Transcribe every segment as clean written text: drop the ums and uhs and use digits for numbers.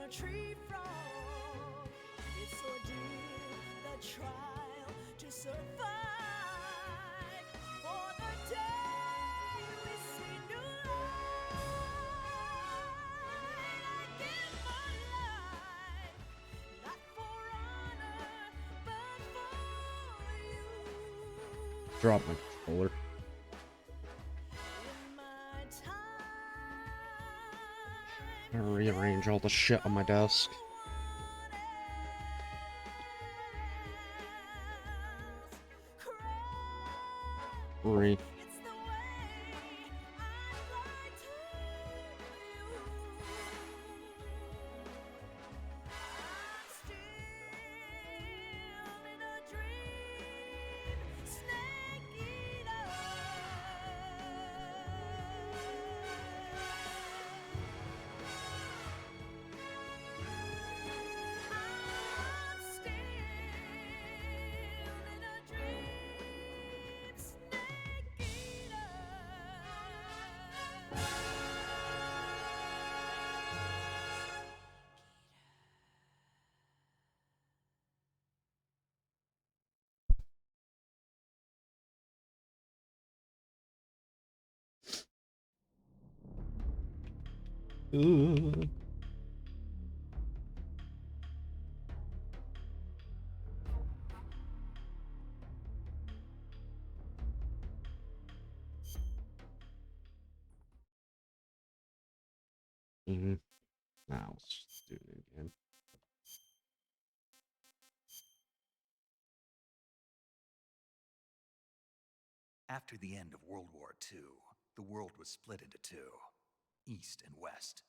a tree frog. It's ordeal, the trial to survive. For the day we see new light, I give my life, not for honor, but for you. Drop my controller. In my time, I'm gonna rearrange all the shit on my desk. Re. it's the way I'd like to you. I'm still in a dream, snake eater. I'm still in a dream, snake eater. Ooh. Now let's just do it again. After the end of World War II, the world was split into two, East and West.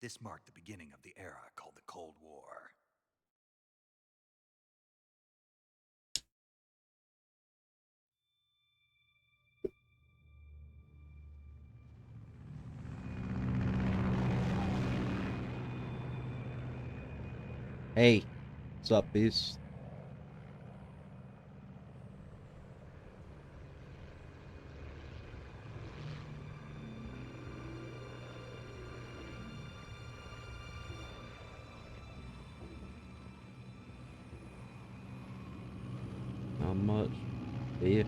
This marked the beginning of the era called the Cold War. Hey, what's up, Beast? Not much. Yeah.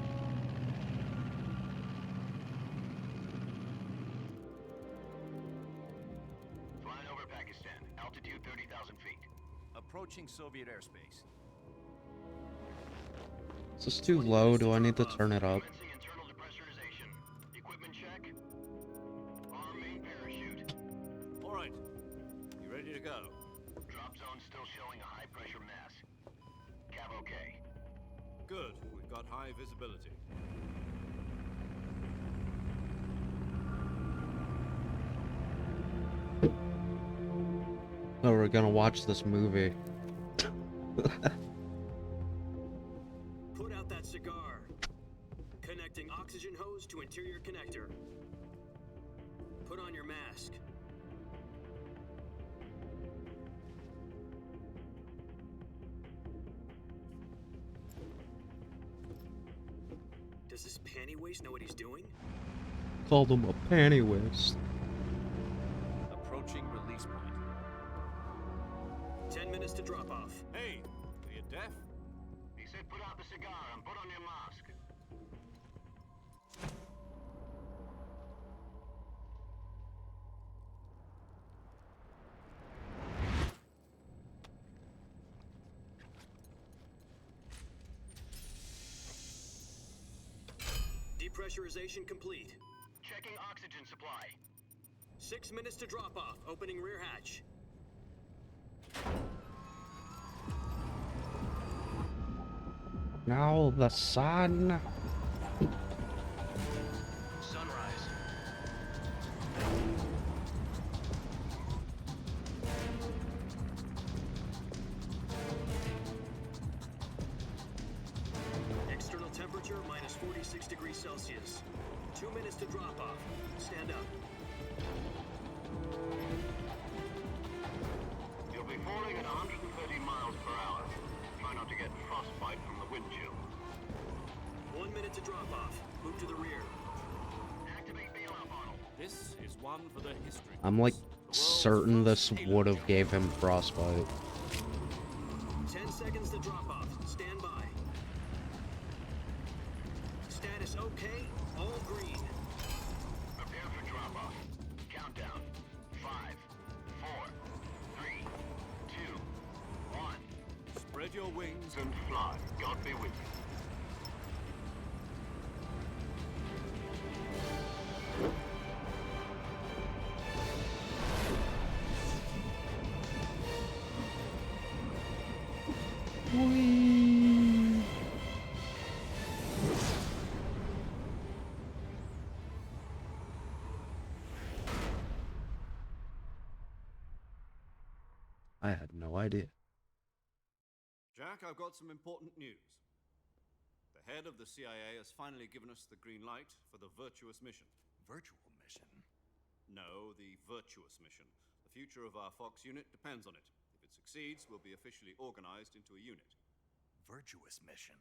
Flying over Pakistan, altitude 30,000 feet. Approaching Soviet airspace. Is this too low? Do I need to turn it up? Commencing internal depressurization. Equipment check. Arm main parachute. All right. You ready to go? Drop zone still showing a high pressure mass. Cav okay. Good. We've got high visibility. Oh, we're gonna watch this movie. Put out that cigar. Connecting oxygen hose to interior connector. Put on your mask. Does this panty waste know what he's doing? Called him a panty waste. Approaching release point. 10 minutes to drop off. Hey, are you deaf? He said put out the cigar and put on your mask. Depressurization complete. Checking oxygen supply. 6 minutes to drop off. Opening rear hatch. Now the sun. Sunrise. External temperature minus 46 degrees Celsius. 2 minutes to drop off. Stand up. You'll be falling at 130 miles per hour. Try not to get frostbite from the wind chill. 1 minute to drop off. Move to the rear. Activate bailout model. This is one for the history. I'm like books. The certain this would have gave him frostbite. 10 seconds to drop off. Stand by. Status okay. All green. Prepare for drop-off. Countdown. 5, 4, 3, 2, 1. Spread your wings And fly. God be with you. I had no idea. Jack, I've got some important news. The head of the CIA has finally given us the green light for the Virtuous mission. Virtual mission? No, the Virtuous mission. The future of our Fox unit depends on it. If it succeeds, we'll be officially organized into a unit. Virtuous mission?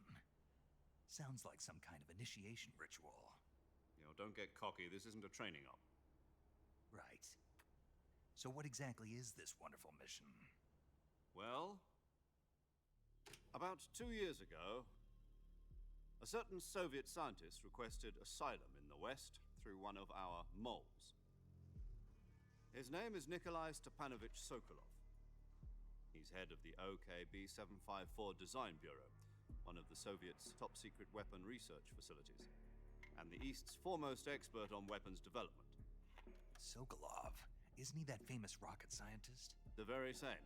Sounds like some kind of initiation ritual. You know, don't get cocky. This isn't a training op. Right. So what exactly is this wonderful mission? Well, about 2 years ago, a certain Soviet scientist requested asylum in the West through one of our moles. His name is Nikolai Stepanovich Sokolov. He's head of the OKB 754 Design Bureau, one of the Soviets' top-secret weapon research facilities, and the East's foremost expert on weapons development. Sokolov? Isn't he that famous rocket scientist? The very same.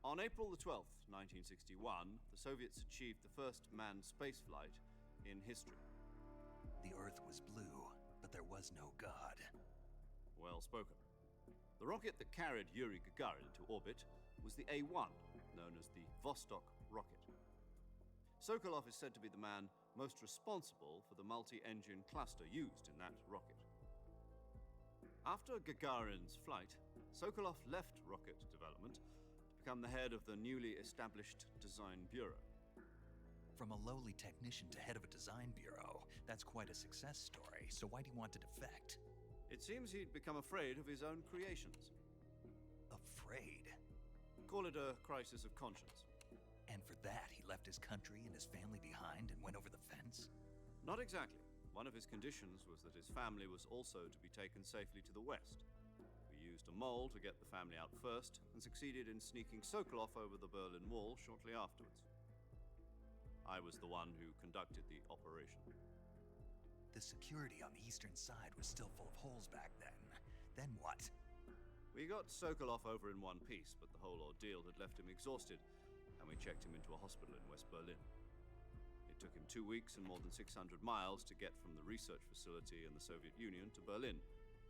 On April the 12th, 1961, the Soviets achieved the first manned spaceflight in history. The Earth was blue, but there was no God. Well spoken. The rocket that carried Yuri Gagarin to orbit was the A-1, known as the Vostok rocket. Sokolov is said to be the man most responsible for the multi-engine cluster used in that rocket. After Gagarin's flight, Sokolov left rocket development to become the head of the newly established Design Bureau. From a lowly technician to head of a design bureau, that's quite a success story, so why'd he want to defect? It seems he'd become afraid of his own creations. Afraid? Call it a crisis of conscience. And for that, he left his country and his family behind and went over the fence? Not exactly. One of his conditions was that his family was also to be taken safely to the west. We used a mole to get the family out first, and succeeded in sneaking Sokolov over the Berlin Wall shortly afterwards. I was the one who conducted the operation. The security on the eastern side was still full of holes back then. Then what? We got Sokolov over in one piece, but the whole ordeal had left him exhausted, and we checked him into a hospital in West Berlin. It took him 2 weeks and more than 600 miles to get from the research facility in the Soviet Union to Berlin.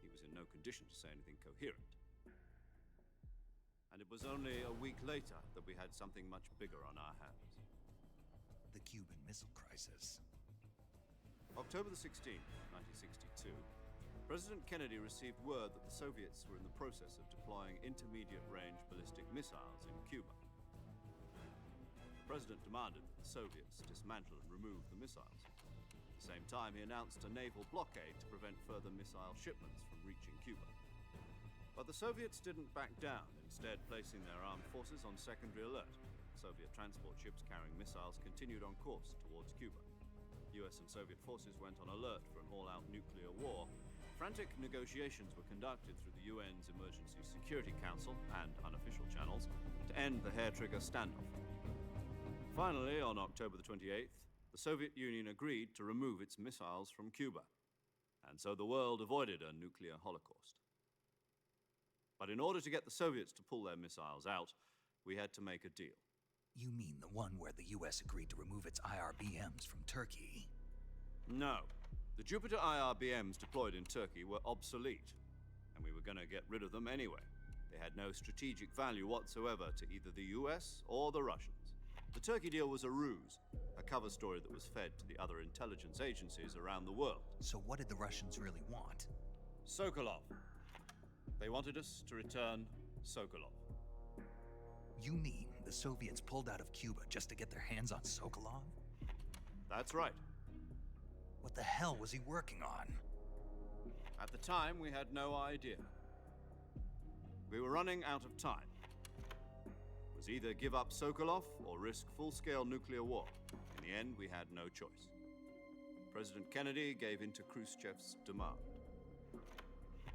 He was in no condition to say anything coherent. And it was only a week later that we had something much bigger on our hands. The Cuban Missile Crisis. October the 16th, 1962, President Kennedy received word that the Soviets were in the process of deploying intermediate-range ballistic missiles in Cuba. The President demanded that the Soviets dismantle and remove the missiles. At the same time, he announced a naval blockade to prevent further missile shipments from reaching Cuba. But the Soviets didn't back down, instead placing their armed forces on secondary alert. Soviet transport ships carrying missiles continued on course towards Cuba. US and Soviet forces went on alert for an all-out nuclear war. Frantic negotiations were conducted through the UN's Emergency Security Council and unofficial channels to end the hair-trigger standoff. Finally, on October the 28th, the Soviet Union agreed to remove its missiles from Cuba, and so the world avoided a nuclear holocaust. But in order to get the Soviets to pull their missiles out, we had to make a deal. You mean the one where the US agreed to remove its IRBMs from Turkey? No. The Jupiter IRBMs deployed in Turkey were obsolete, and we were going to get rid of them anyway. They had no strategic value whatsoever to either the US or the Russians. The Turkey deal was a ruse, a cover story that was fed to the other intelligence agencies around the world. So what did the Russians really want? Sokolov. They wanted us to return Sokolov. You mean the Soviets pulled out of Cuba just to get their hands on Sokolov? That's right. What the hell was he working on? At the time, we had no idea. We were running out of time. It was either give up Sokolov or risk full-scale nuclear war. In the end, we had no choice. President Kennedy gave in to Khrushchev's demand.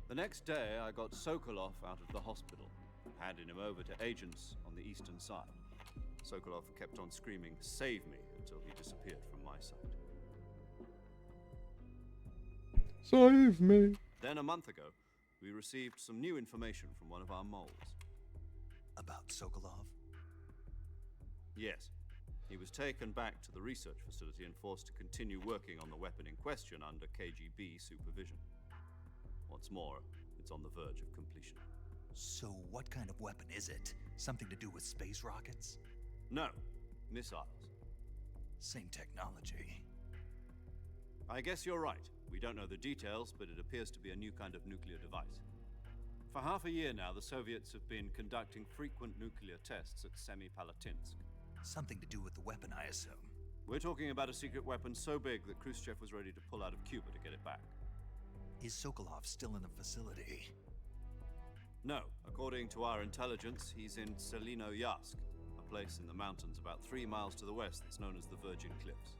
The next day, I got Sokolov out of the hospital, handed him over to agents on the eastern side. Sokolov kept on screaming, "Save me," until he disappeared from my sight. Save me. Then, a month ago, we received some new information from one of our moles. About Sokolov? Yes. He was taken back to the research facility and forced to continue working on the weapon in question under KGB supervision. What's more, it's on the verge of completion. So what kind of weapon is it? Something to do with space rockets? No, missiles. Same technology. I guess you're right. We don't know the details, but it appears to be a new kind of nuclear device. For half a year now, the Soviets have been conducting frequent nuclear tests at Semipalatinsk. Something to do with the weapon, I assume. We're talking about a secret weapon so big that Khrushchev was ready to pull out of Cuba to get it back. Is Sokolov still in the facility? No, according to our intelligence, he's in Selinoyarsk, a place in the mountains about 3 miles to the west that's known as the Virgin Cliffs.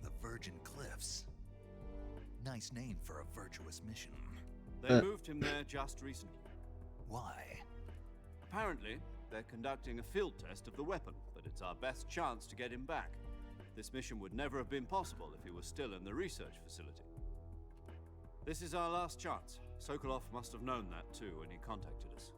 The Virgin Cliffs. Nice name for a virtuous mission. They moved him there just recently. Why? Apparently, they're conducting a field test of the weapon, but it's our best chance to get him back. This mission would never have been possible if he was still in the research facility. This is our last chance. Sokolov must have known that too when he contacted us.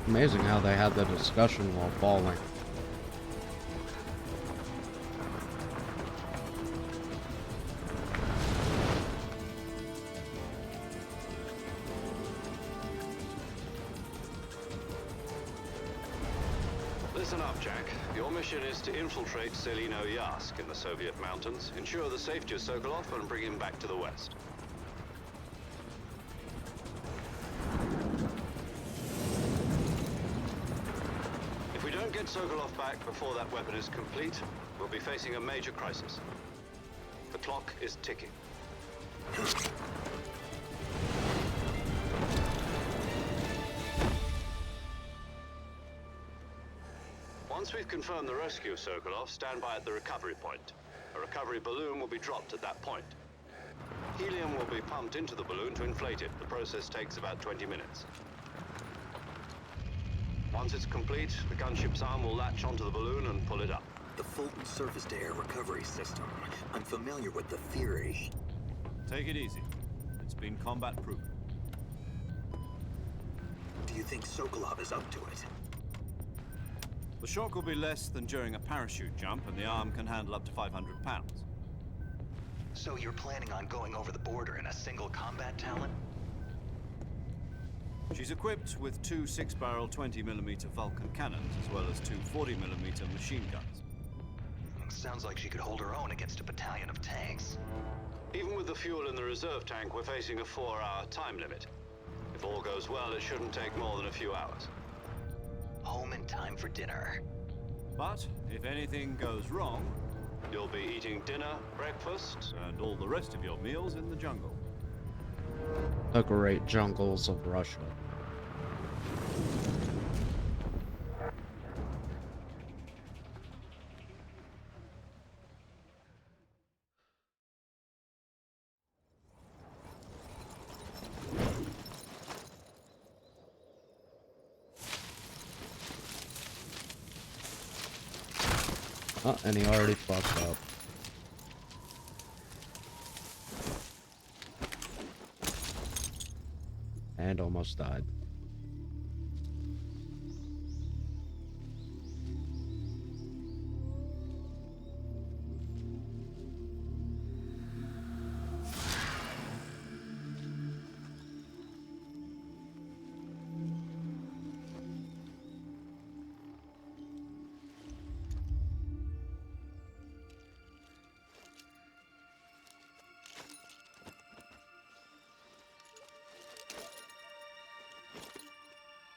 Amazing how they had the discussion while falling. Listen up, Jack. Your mission is to infiltrate Selinoyarsk in the Soviet mountains, ensure the safety of Sokolov, and bring him back to the west. If we don't get Sokolov back before that weapon is complete, we'll be facing a major crisis. The clock is ticking. Once we've confirmed the rescue of Sokolov, stand by at the recovery point. A recovery balloon will be dropped at that point. Helium will be pumped into the balloon to inflate it. The process takes about 20 minutes. Once it's complete, the gunship's arm will latch onto the balloon and pull it up. The Fulton surface-to-air recovery system. I'm familiar with the theory. Take it easy. It's been combat-proven. Do you think Sokolov is up to it? The shock will be less than during a parachute jump, and the arm can handle up to 500 pounds. So you're planning on going over the border in a single combat talon? She's equipped with 2 6-barrel 20mm Vulcan cannons, as well as 2 40mm machine guns. Sounds like she could hold her own against a battalion of tanks. Even with the fuel in the reserve tank, we're facing a 4-hour time limit. If all goes well, it shouldn't take more than a few hours. Home in time for dinner. But if anything goes wrong, You'll be eating dinner, breakfast, and all the rest of your meals in the jungle. The great jungles of Russia. Oh, and he already fucked up. And almost died.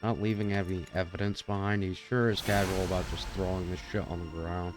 Not leaving any evidence behind. He sure is casual about just throwing this shit on the ground.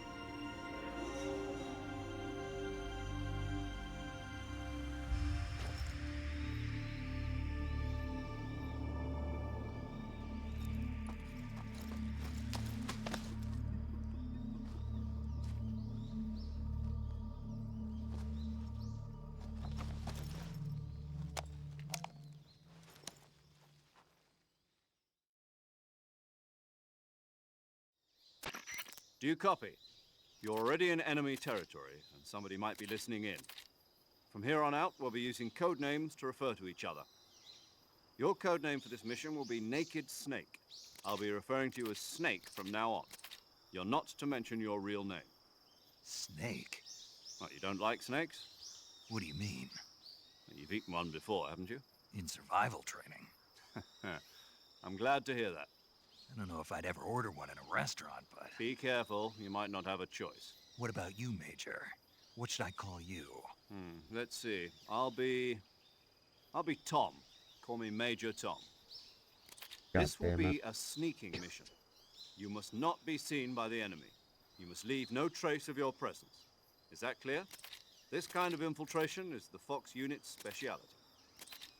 Do you copy? You're already in enemy territory, and somebody might be listening in. From here on out, we'll be using code names to refer to each other. Your code name for this mission will be Naked Snake. I'll be referring to you as Snake from now on. You're not to mention your real name. Snake? What, you don't like snakes? What do you mean? You've eaten one before, haven't you? In survival training? I'm glad to hear that. I don't know if I'd ever order one in a restaurant, but... Be careful, you might not have a choice. What about you, Major? What should I call you? Let's see. I'll be Tom. Call me Major Tom. God This will damn be it. a sneaking mission. You must not be seen by the enemy. You must leave no trace of your presence. Is that clear? This kind of infiltration is the Fox unit's speciality.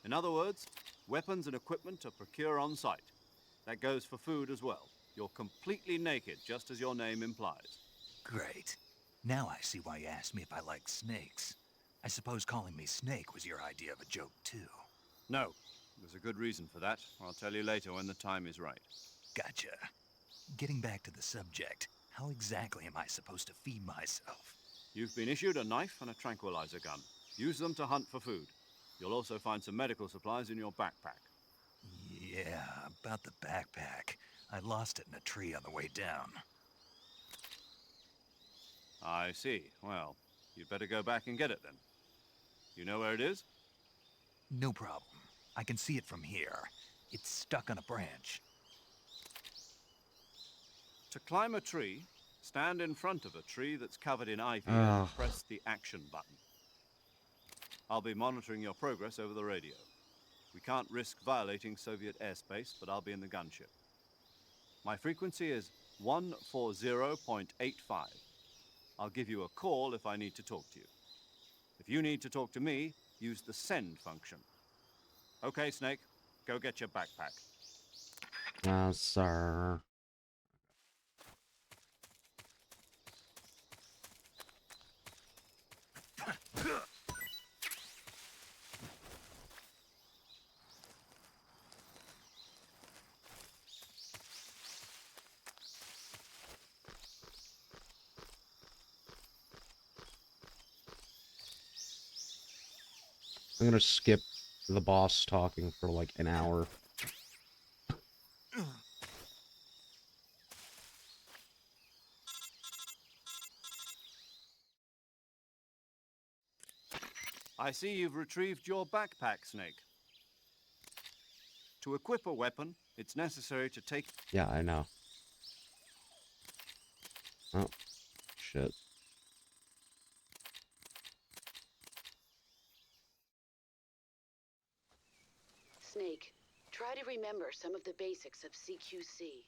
In other words, weapons and equipment are procured on site. That goes for food as well. You're completely naked, just as your name implies. Great. Now I see why you asked me if I like snakes. I suppose calling me Snake was your idea of a joke, too. No, there's a good reason for that. I'll tell you later when the time is right. Gotcha. Getting back to the subject, how exactly am I supposed to feed myself? You've been issued a knife and a tranquilizer gun. Use them to hunt for food. You'll also find some medical supplies in your backpack. Yeah, about the backpack. I lost it in a tree on the way down. I see. Well, you'd better go back and get it then. You know where it is? No problem. I can see it from here. It's stuck on a branch. To climb a tree, stand in front of a tree that's covered in ivy Ugh. and press the action button. I'll be monitoring your progress over the radio. We can't risk violating Soviet airspace, but I'll be in the gunship. My frequency is 140.85. I'll give you a call if I need to talk to you. If you need to talk to me, use the send function. Okay, Snake, go get your backpack. Sir. I'm gonna skip the boss talking for like an hour. I see you've retrieved your backpack, Snake. To equip a weapon, it's necessary to take... Yeah, I know. Oh, shit. Snake, try to remember some of the basics of CQC.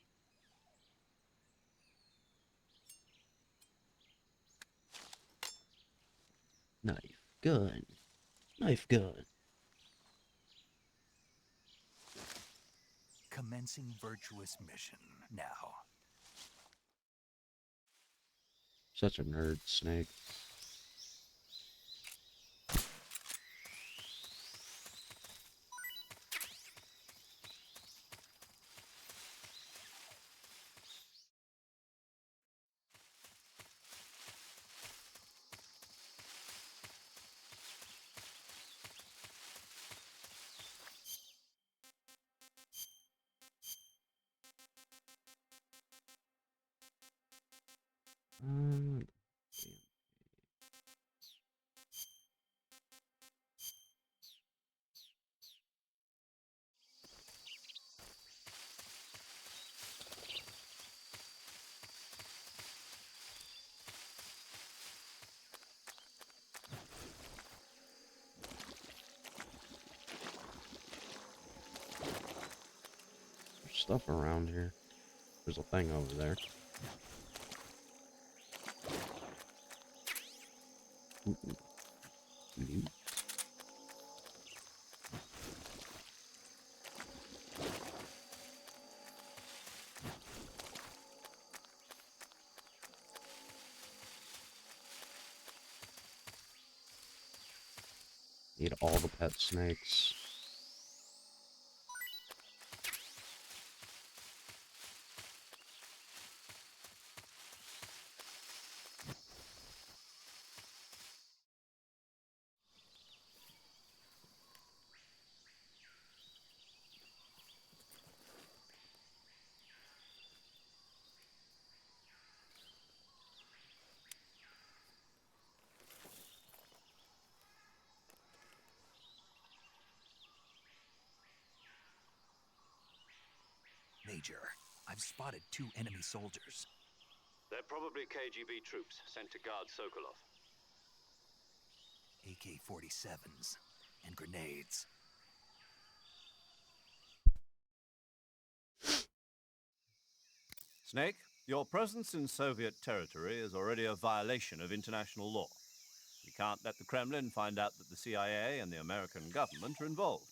Knife, gun. Knife, gun. Commencing virtuous mission now. Such a nerd, Snake. stuff around here. There's a thing over there. Ooh. Loot. Need all the pet snakes. Major, I've spotted 2 enemy soldiers. They're probably KGB troops sent to guard Sokolov. AK-47s and grenades. Snake, your presence in Soviet territory is already a violation of international law. We can't let the Kremlin find out that the CIA and the American government are involved.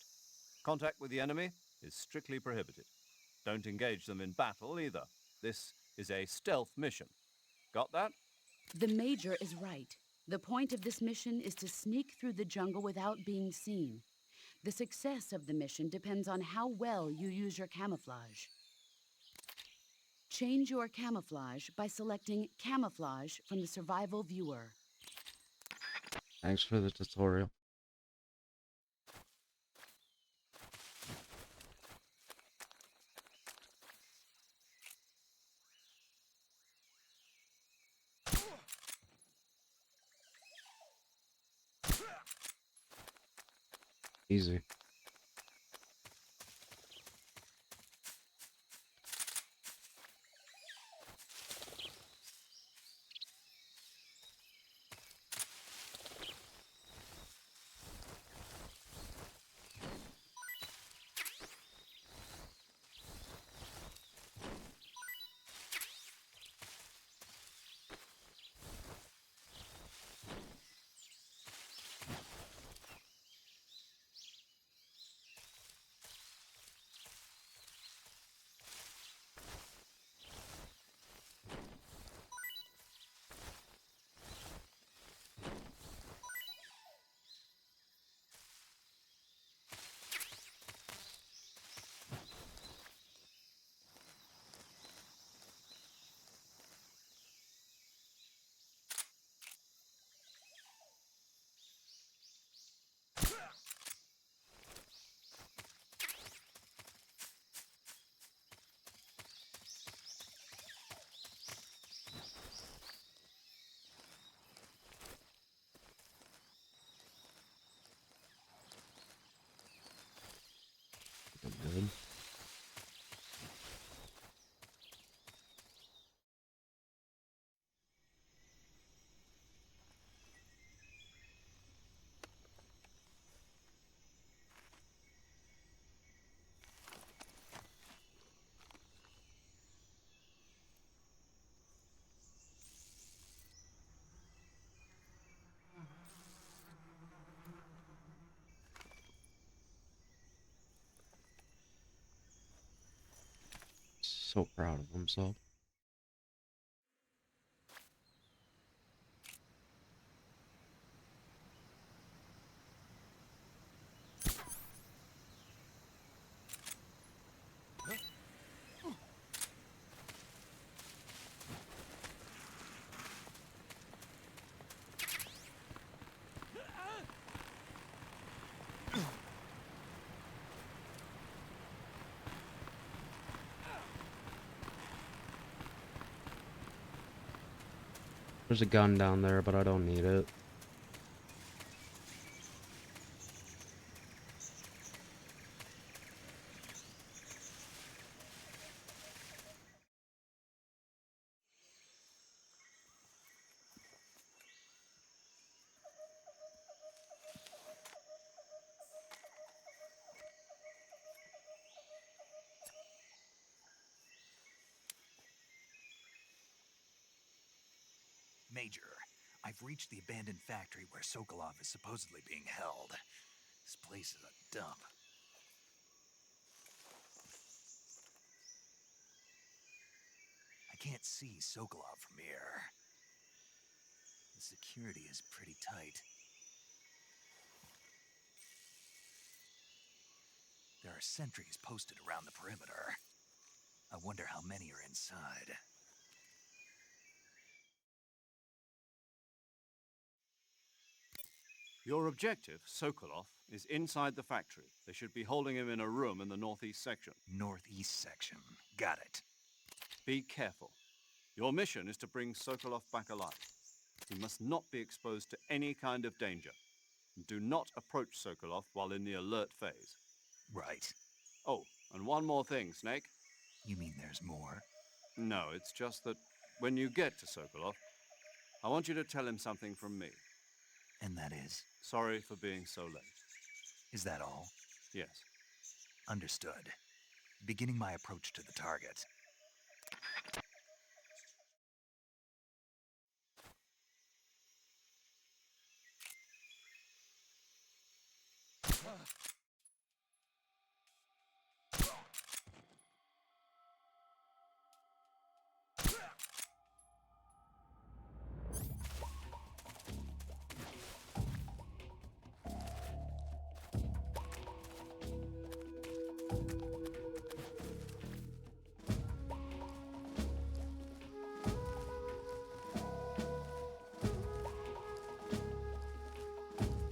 Contact with the enemy is strictly prohibited. Don't engage them in battle either. This is a stealth mission. Got that? The Major is right. The point of this mission is to sneak through the jungle without being seen. The success of the mission depends on how well you use your camouflage. Change your camouflage by selecting Camouflage from the Survival Viewer. Thanks for the tutorial. Easy. Good. So proud of himself. There's a gun down there, but I don't need it. Major, I've reached the abandoned factory where Sokolov is supposedly being held. This place is a dump. I can't see Sokolov from here. The security is pretty tight. There are sentries posted around the perimeter. I wonder how many are inside. Your objective, Sokolov, is inside the factory. They should be holding him in a room in the northeast section. Northeast section. Got it. Be careful. Your mission is to bring Sokolov back alive. He must not be exposed to any kind of danger. Do not approach Sokolov while in the alert phase. Right. Oh, and one more thing, Snake. You mean there's more? No, it's just that when you get to Sokolov, I want you to tell him something from me. And that is? Sorry for being so late. Is that all? Yes. Understood. Beginning my approach to the target.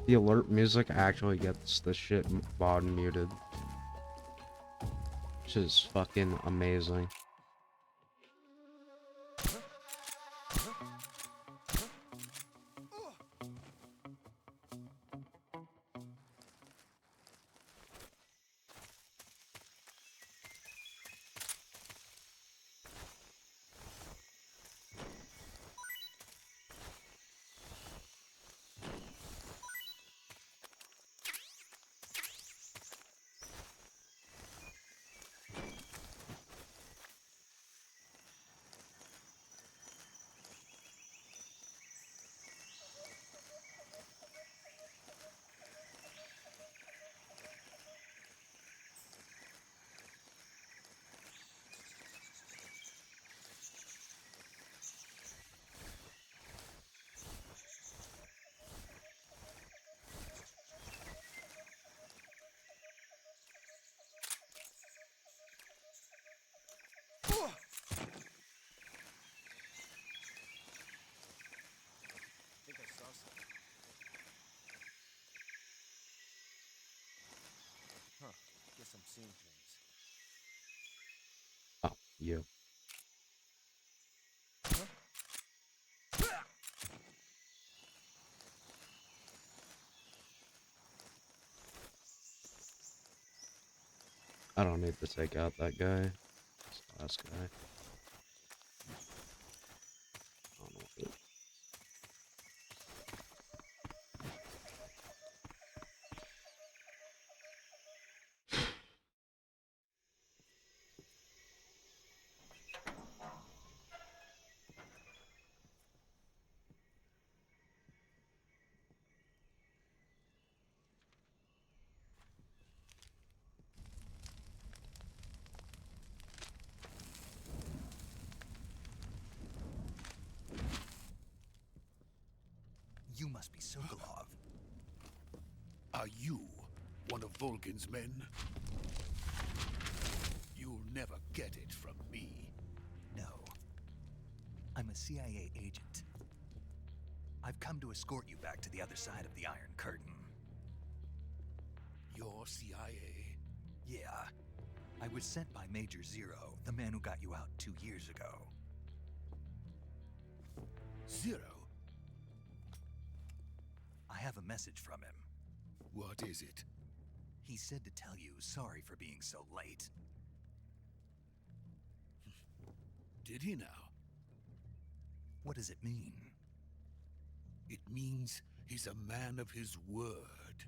The alert music actually gets the shit mod muted. Which is fucking amazing. think I saw something. Huh. Guess I'm seeing things. Oh, you. I don't need to take out that guy. This last guy. I don't know what it- You must be Sokolov. Are you one of Volgin's men? You'll never get it from me. No. I'm a CIA agent. I've come to escort you back to the other side of the Iron Curtain. You're CIA? Yeah. I was sent by Major Zero, the man who got you out 2 years ago. Zero? I have a message from him. What is it? He said to tell you sorry for being so late. Did he now? What does it mean? It means he's a man of his word.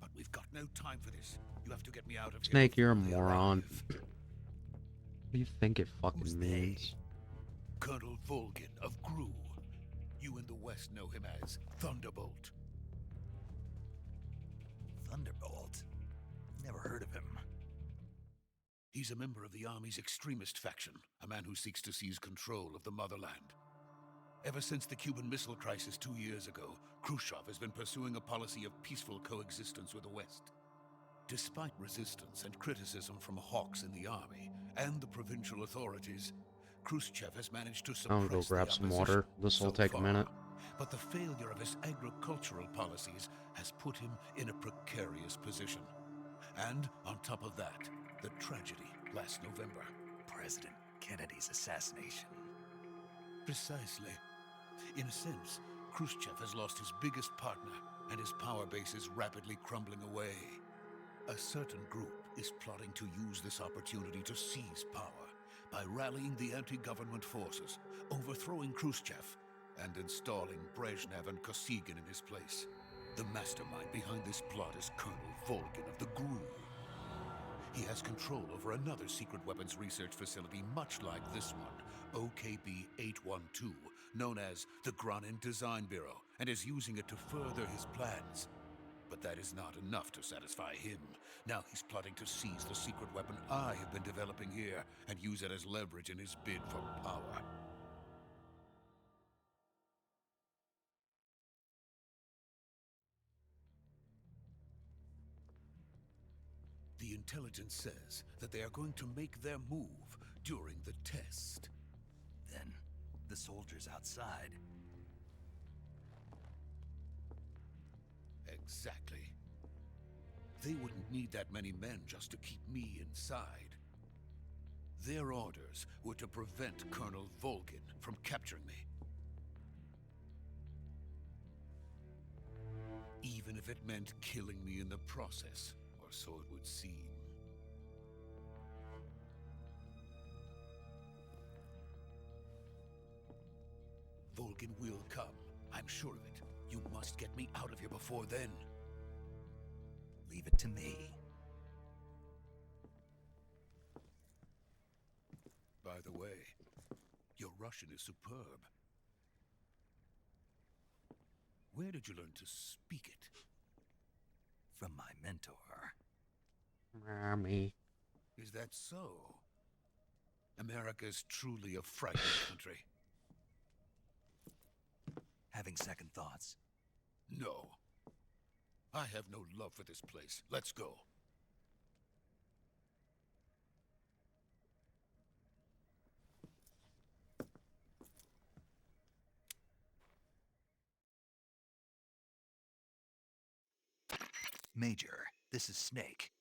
But we've got no time for this. You'll have to get me out of here. Snake, you're a before they moron. arrive. What do you think it fucking Who's means? Colonel Volgin of Gru. You in the West know him as Thunderbolt. Thunderbolt? Never heard of him. He's a member of the Army's extremist faction, a man who seeks to seize control of the motherland. Ever since the Cuban Missile Crisis 2 years ago, Khrushchev has been pursuing a policy of peaceful coexistence with the West. Despite resistance and criticism from hawks in the army and the provincial authorities, Khrushchev has managed to I'm gonna go suppress the grab some opposition water. This will so take a far. minute. But the failure of his agricultural policies has put him in a precarious position. And on top of that, the tragedy last November. President Kennedy's assassination. Precisely. In a sense, Khrushchev has lost his biggest partner, and his power base is rapidly crumbling away. A certain group is plotting to use this opportunity to seize power by rallying the anti-government forces, overthrowing Khrushchev, and installing Brezhnev and Kosygin in his place. The mastermind behind this plot is Colonel Volgin of the GRU. He has control over another secret weapons research facility much like this one, OKB-812, known as the Granin Design Bureau, and is using it to further his plans. But that is not enough to satisfy him. Now he's plotting to seize the secret weapon I have been developing here and use it as leverage in his bid for power. The intelligence says that they are going to make their move during the test. Then, the soldiers outside. Exactly. They wouldn't need that many men just to keep me inside. Their orders were to prevent Colonel Volgin from capturing me. Even if it meant killing me in the process, or so it would seem. Volgin will come. I'm sure of it. You must get me out of here before then. Leave it to me. By the way, your Russian is superb. Where did you learn to speak it? From my mentor. Mommy. Is that so? America is truly a frightening country. Having second thoughts. No. I have no love for this place. Let's go. Major, this is Snake.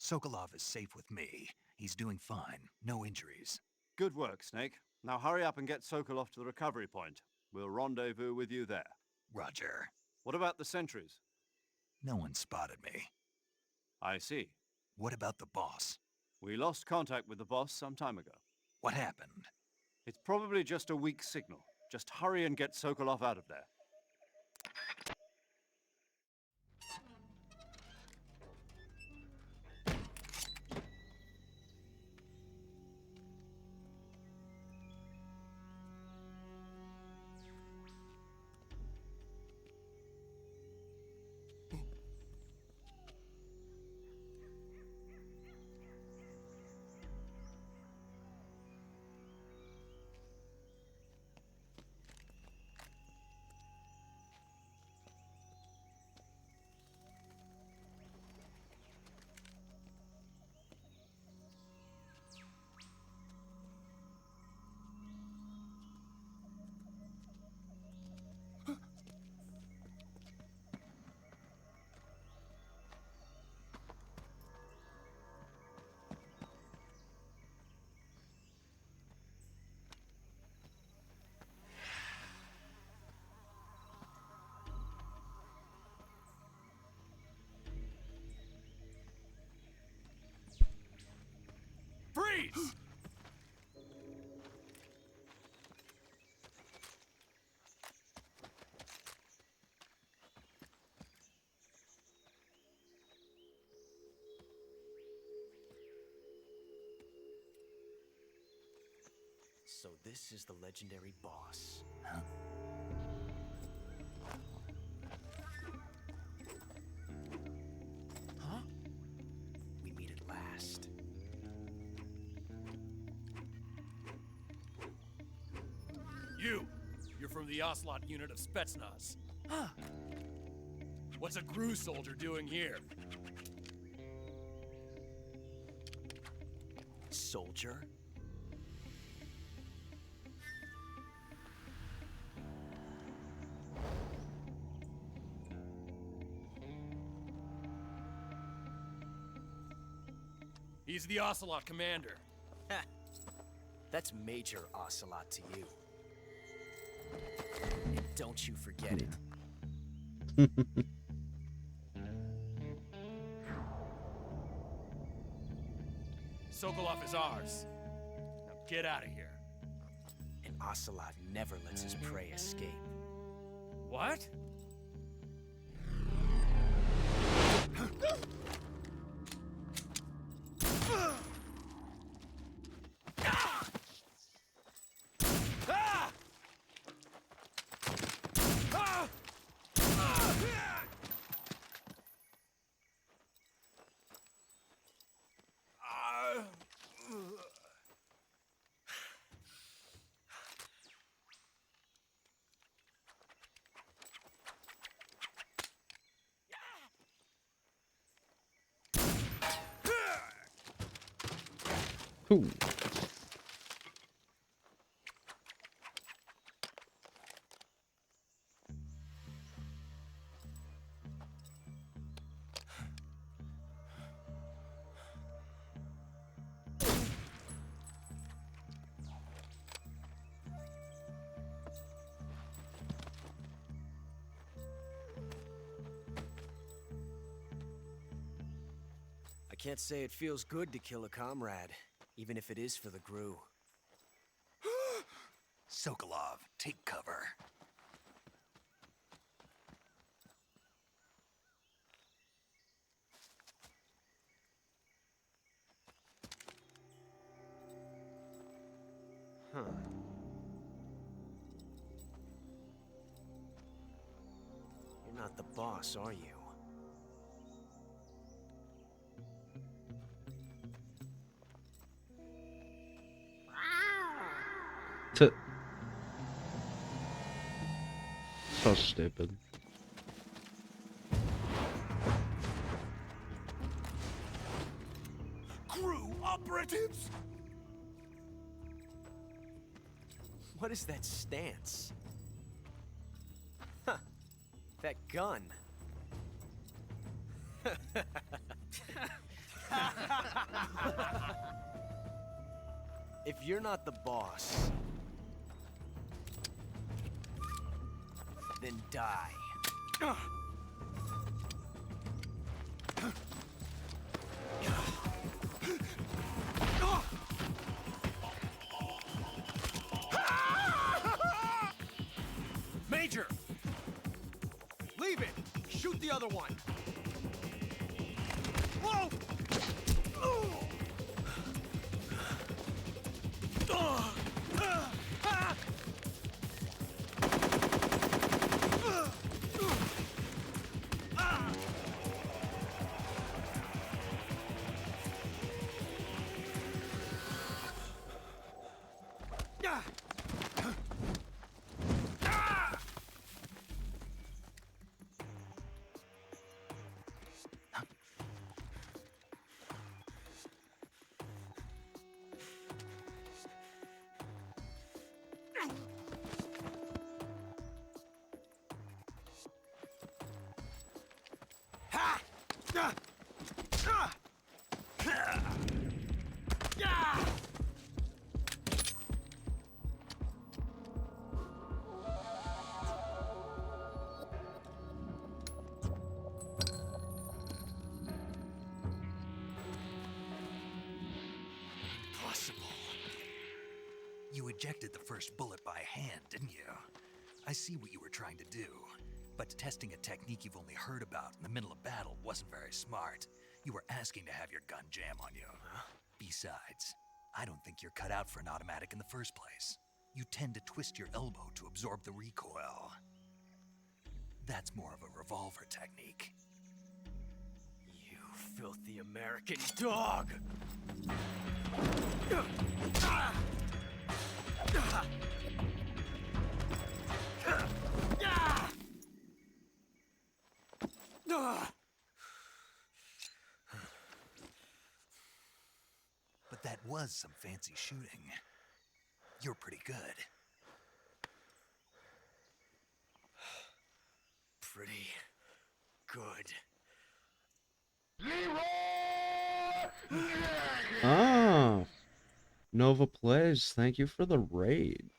Sokolov is safe with me. He's doing fine. No injuries. Good work, Snake. Now hurry up and get Sokolov to the recovery point. We'll rendezvous with you there. Roger. What about the sentries? No one spotted me. I see. What about the boss? We lost contact with the boss some time ago. What happened? It's probably just a weak signal. Just hurry and get Sokolov out of there. Freeze! So this is the legendary boss. Huh? We meet at last. You're from the Ocelot unit of Spetsnaz. Huh. What's a GRU soldier doing here? Soldier? He's the Ocelot commander. Ha! That's Major Ocelot to you. And don't you forget it. Sokolov is ours. Now get out of here. And Ocelot never lets his prey escape. What? Ooh. I can't say it feels good to kill a comrade, even if it is for the GRU. Sokolov, take cover. Huh. You're not the boss, are you? So stupid. GRU operatives? What is that stance? Huh. That gun. If you're not the boss, then die. Major! Leave it! Shoot the other one! Whoa! Impossible. You ejected the first bullet by hand, didn't you? I see what you were trying to do. But testing a technique you've only heard about in the middle of battle wasn't very smart. You were asking to have your gun jam on you. Besides, I don't think you're cut out for an automatic in the first place. You tend to twist your elbow to absorb the recoil. That's more of a revolver technique. You filthy American dog! But that was some fancy shooting. You're pretty good. Pretty good. Ah, Nova Plays, thank you for the raid.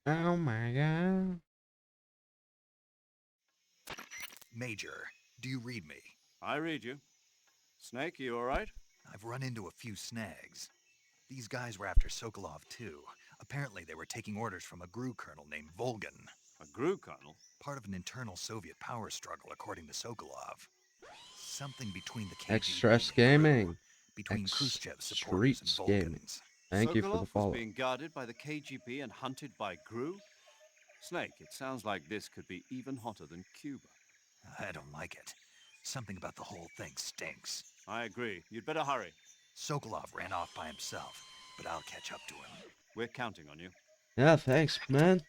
Oh my god. Major, do you read me? I read you. Snake, you alright? I've run into a few snags. These guys were after Sokolov too. Apparently they were taking orders from a GRU colonel named Volgan. A GRU colonel? Part of an internal Soviet power struggle, according to Sokolov. Something between the KGB X-Stress and GRU, Gaming. between Khrushchev's supporters and X-Streets Gaming. Volgan's. Thank you for the Sokolov follow. was being guarded by the KGB and hunted by GRU? Snake, it sounds like this could be even hotter than Cuba. I don't like it. Something about the whole thing stinks. I agree. You'd better hurry. Sokolov ran off by himself, but I'll catch up to him. We're counting on you. Yeah, thanks, man.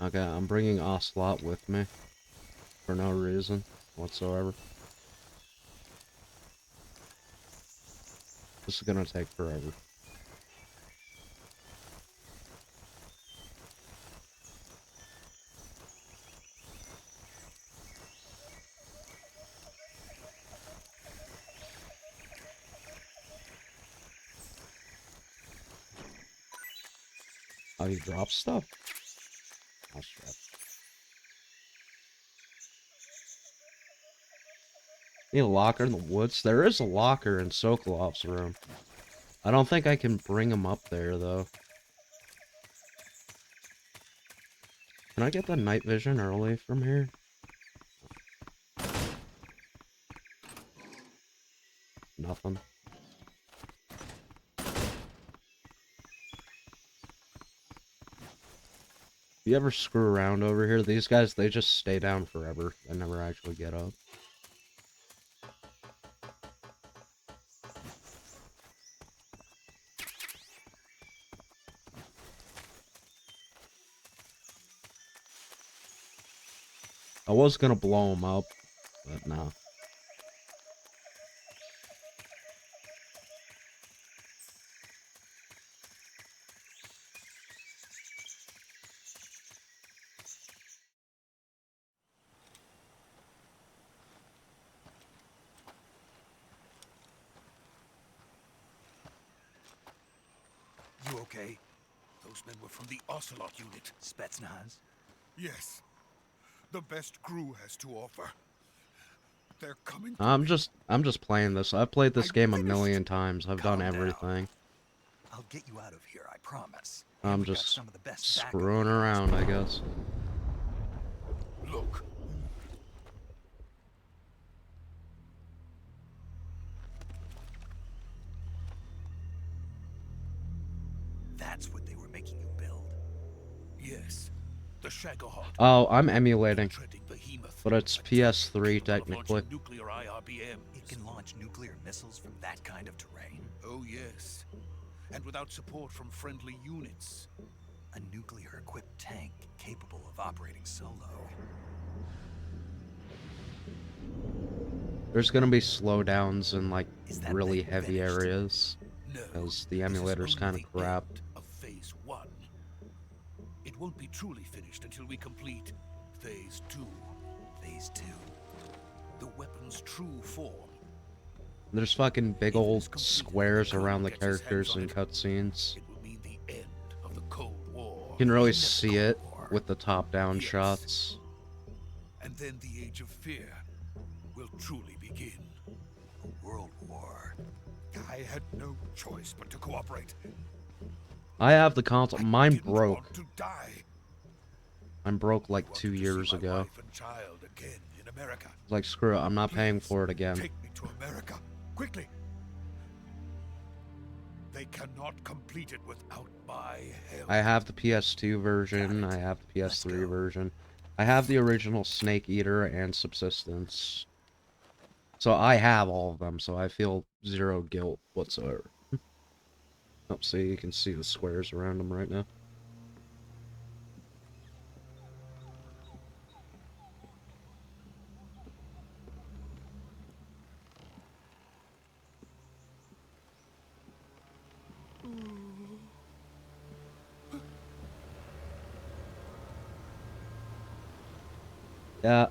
Okay, I'm bringing Ocelot with me for no reason whatsoever. This is gonna take forever. Oh, you drop stuff? Oh, shit. Need a locker in the woods? There is a locker in Sokolov's room. I don't think I can bring him up there, though. Can I get the night vision early from here? Nothing. If you ever screw around over here, these guys, they just stay down forever. They never actually get up. I was gonna blow him up, but no. You okay? Those men were from the Ocelot unit. Spetsnaz? Yes. The best GRU has to offer. They're coming. I'm just playing this. I've played this game a million times. I've done everything. I'll get you out of here, I promise. I'm We got just some of the best backup. screwing around, I guess. Look. That's what they were making you build. Yes. The Shagohod. Oh, I'm emulating. Treading behemoth. But it's PS3 Capable of technically. launching nuclear IRBMs. It can launch nuclear missiles from that kind of terrain. Oh yes. And without support from friendly units. A nuclear-equipped tank capable of operating solo. There's gonna be slowdowns in like Is that really thing heavy finished? areas. No. Because the this is emulator's only kind of the crap. end of phase 1. It won't be truly finished until we complete phase 2. Phase 2. The weapon's true form. There's fucking big If it old is completed, squares the around the Colonel gets his characters hands and on it. cutscenes. It will mean the end of the Cold War. You can really End of the see it Cold War. with the top-down Yes. shots. And then the Age of Fear, will truly begin. A world war. I had no choice but to cooperate. I have the console. Mine Didn't broke. want to die. Mine broke like Wanted 2 to see years my ago. wife and child again in America. Like, screw it, I'm not paying Please, for it again. Take me to America, quickly. They cannot complete it without my help. I have the PS2 version, I have the PS3 version. I have the original Snake Eater and Subsistence. So I have all of them, so I feel zero guilt whatsoever. Oh, see, you can see the squares around them right now. Yeah,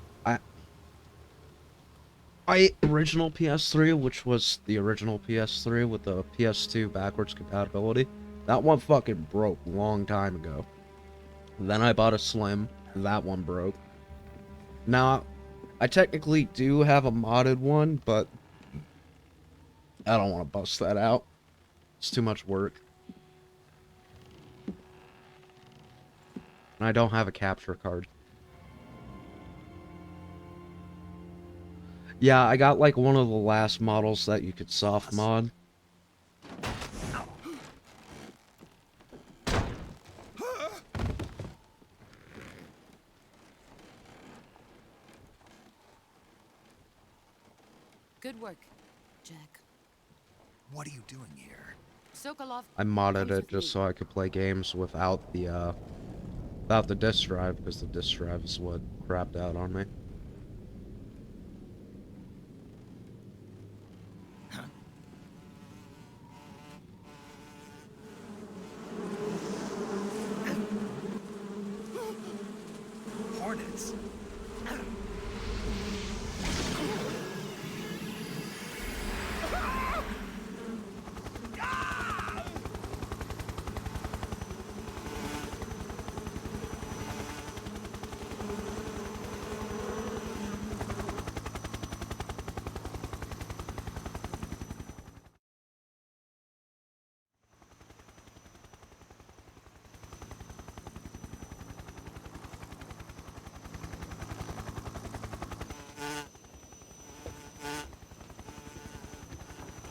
I original PS3, which was the original PS3 with the PS2 backwards compatibility, that one fucking broke a long time ago. Then I bought a Slim, that one broke. Now, I technically do have a modded one, but I don't want to bust that out. It's too much work. And I don't have a capture card. Yeah, I got like one of the last models that you could soft mod. Good work, Jack. What are you doing here? Sokolov. I modded comes it with just me. so I could play games without the disk drive, because the disk drive is what crapped out on me. Hornets.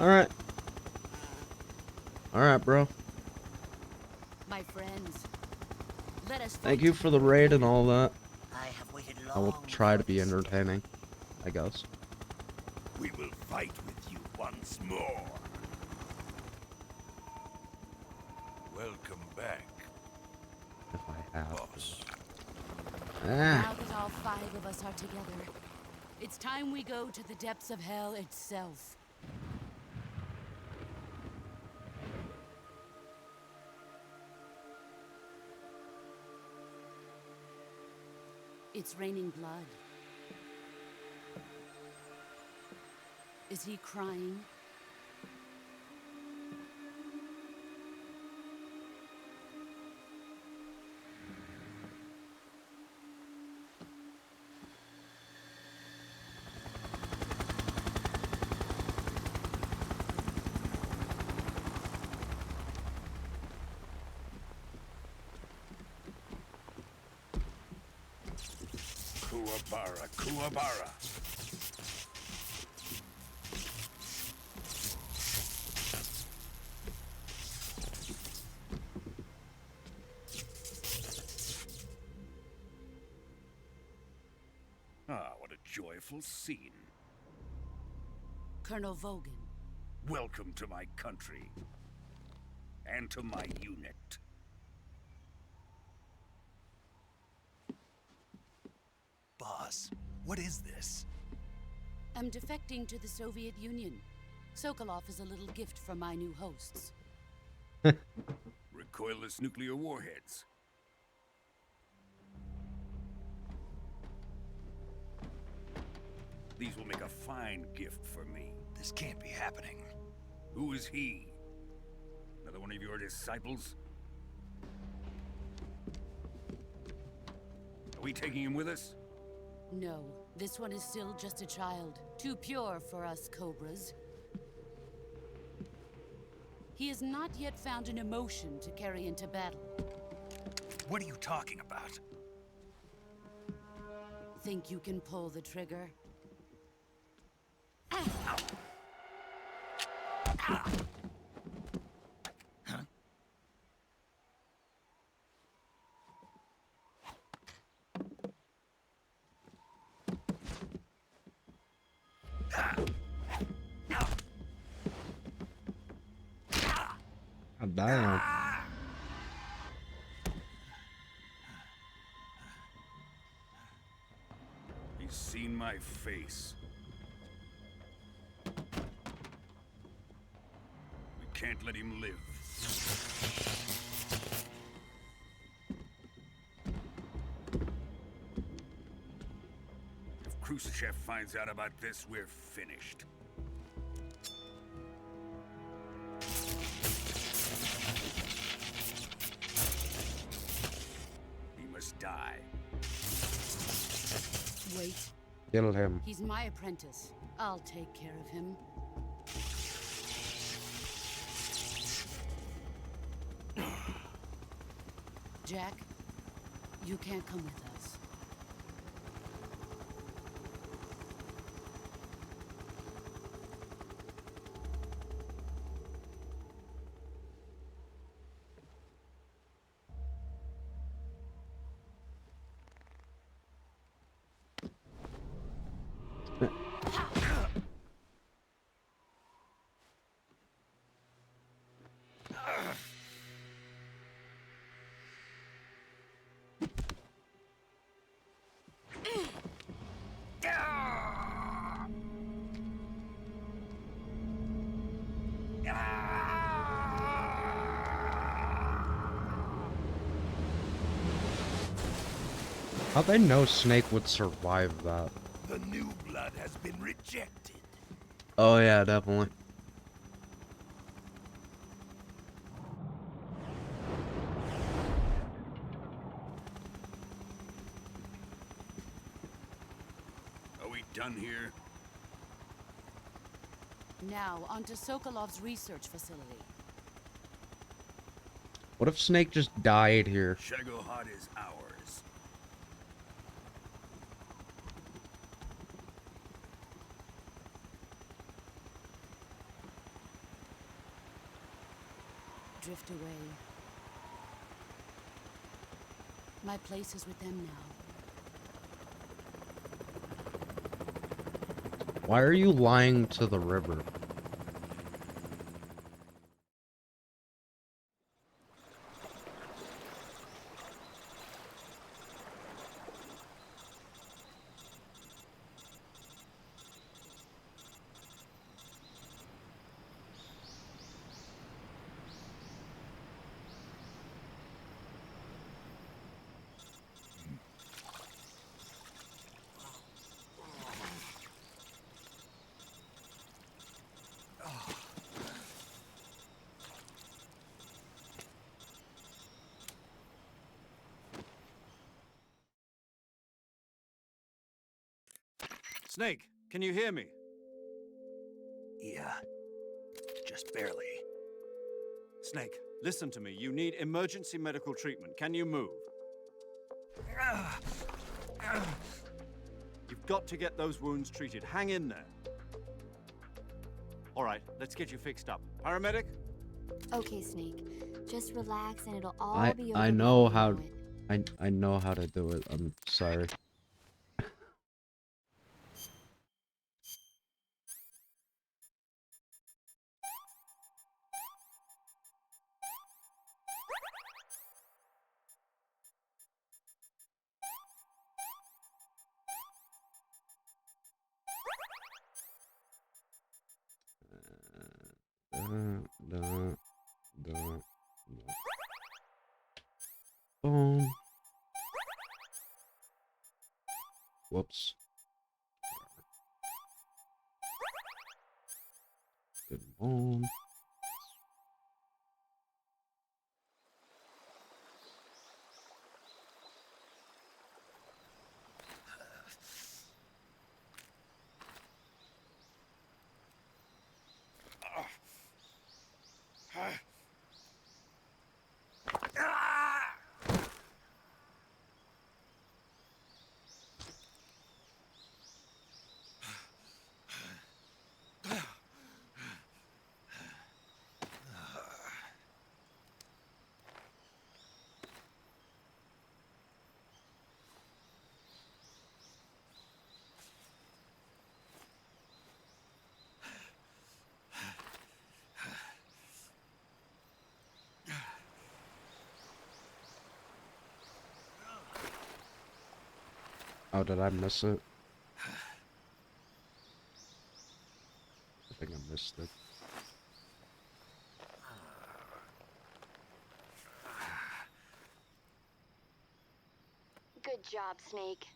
Alright. Alright, bro. My friends, let us Thank fight you for the raid and all that. I have waited long. I will try to for be this day. entertaining, I guess. We will fight with you once more. Welcome back, If I have. boss. Ah. Now that all 5 of us are together, it's time we go to the depths of hell itself. It's raining blood. Is he crying? Kuwabara, Kuwabara. Ah, what a joyful scene. Colonel Vogan. Welcome to my country. And to my unit. Boss, what is this? I'm defecting to the Soviet Union. Sokolov is a little gift from my new hosts. Recoilless nuclear warheads. These will make a fine gift for me. This can't be happening. Who is he? Another one of your disciples? Are we taking him with us? No, this one is still just a child. Too pure for us Cobras. He has not yet found an emotion to carry into battle. What are you talking about? Think you can pull the trigger? God damn. He's seen my face. We can't let him live. If Khrushchev finds out about this, we're finished. He must die. Wait. Kill him. He's my apprentice. I'll take care of him. Jack, you can't come with us. How'd they know Snake would survive that? The new blood has been rejected. Oh yeah, definitely. Are we done here? Now, onto Sokolov's research facility. What if Snake just died here? Shagohod is ours. Drift away. My place is with them now. Why are you lying to the river? Snake, can you hear me? Yeah. Just barely. Snake, listen to me. You need emergency medical treatment. Can you move? You've got to get those wounds treated. Hang in there. All right, let's get you fixed up. Paramedic? Okay, Snake. Just relax and it'll all be over. I know how I know how to do it. I'm sorry. Boom. Whoops. Good boom. Oh, did I miss it? I think I missed it. Good job, Snake.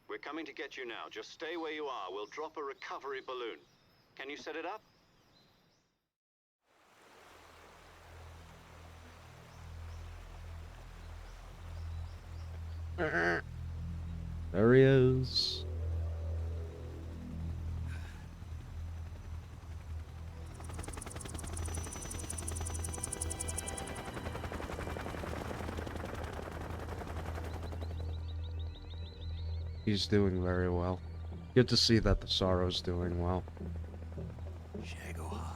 We're coming to get you now. Just stay where you are. We'll drop a recovery balloon. Can you set it up? There he is. He's doing very well. Good to see that the Sorrow's doing well. Shagohod.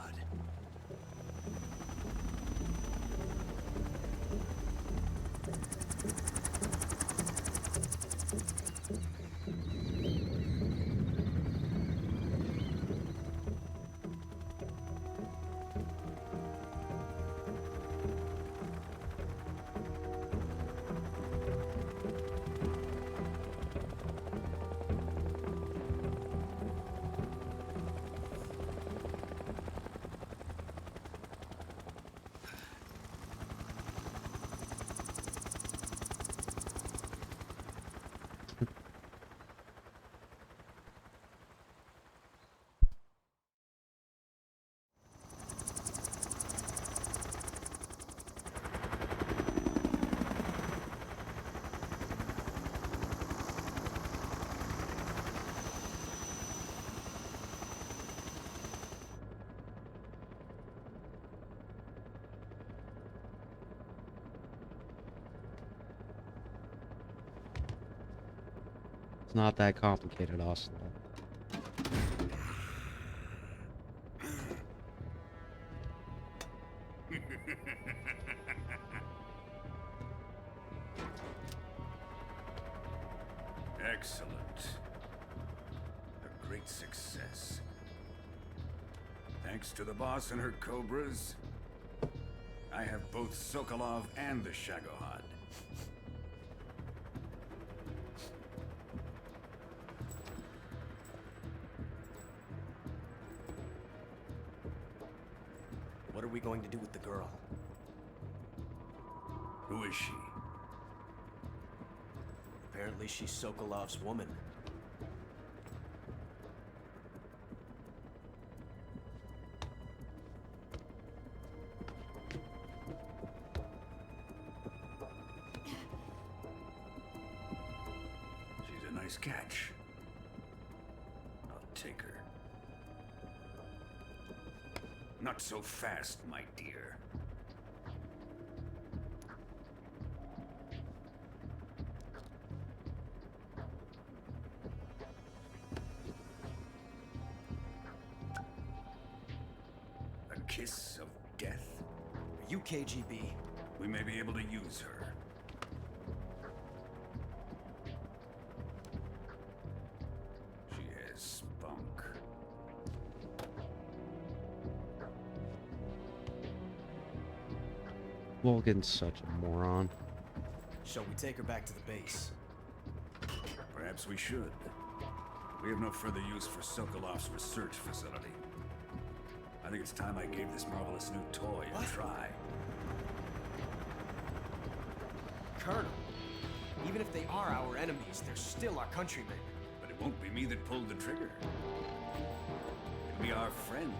It's not that complicated, Oslo. Excellent. A great success. Thanks to the boss and her cobras, I have both Sokolov and the Shagohod. What are we going to do with the girl? Who is she? Apparently she's Sokolov's woman. She's a nice catch. I'll take her. Not so fast, my dear. A kiss of death. Are you KGB? We may be able to use her. She has spunk. Logan's such a moron. Shall we take her back to the base? Perhaps we should. We have no further use for Sokolov's research facility. I think it's time I gave this marvelous new toy a try. Colonel, even if they are our enemies, they're still our countrymen. But it won't be me that pulled the trigger. It'll be our friend,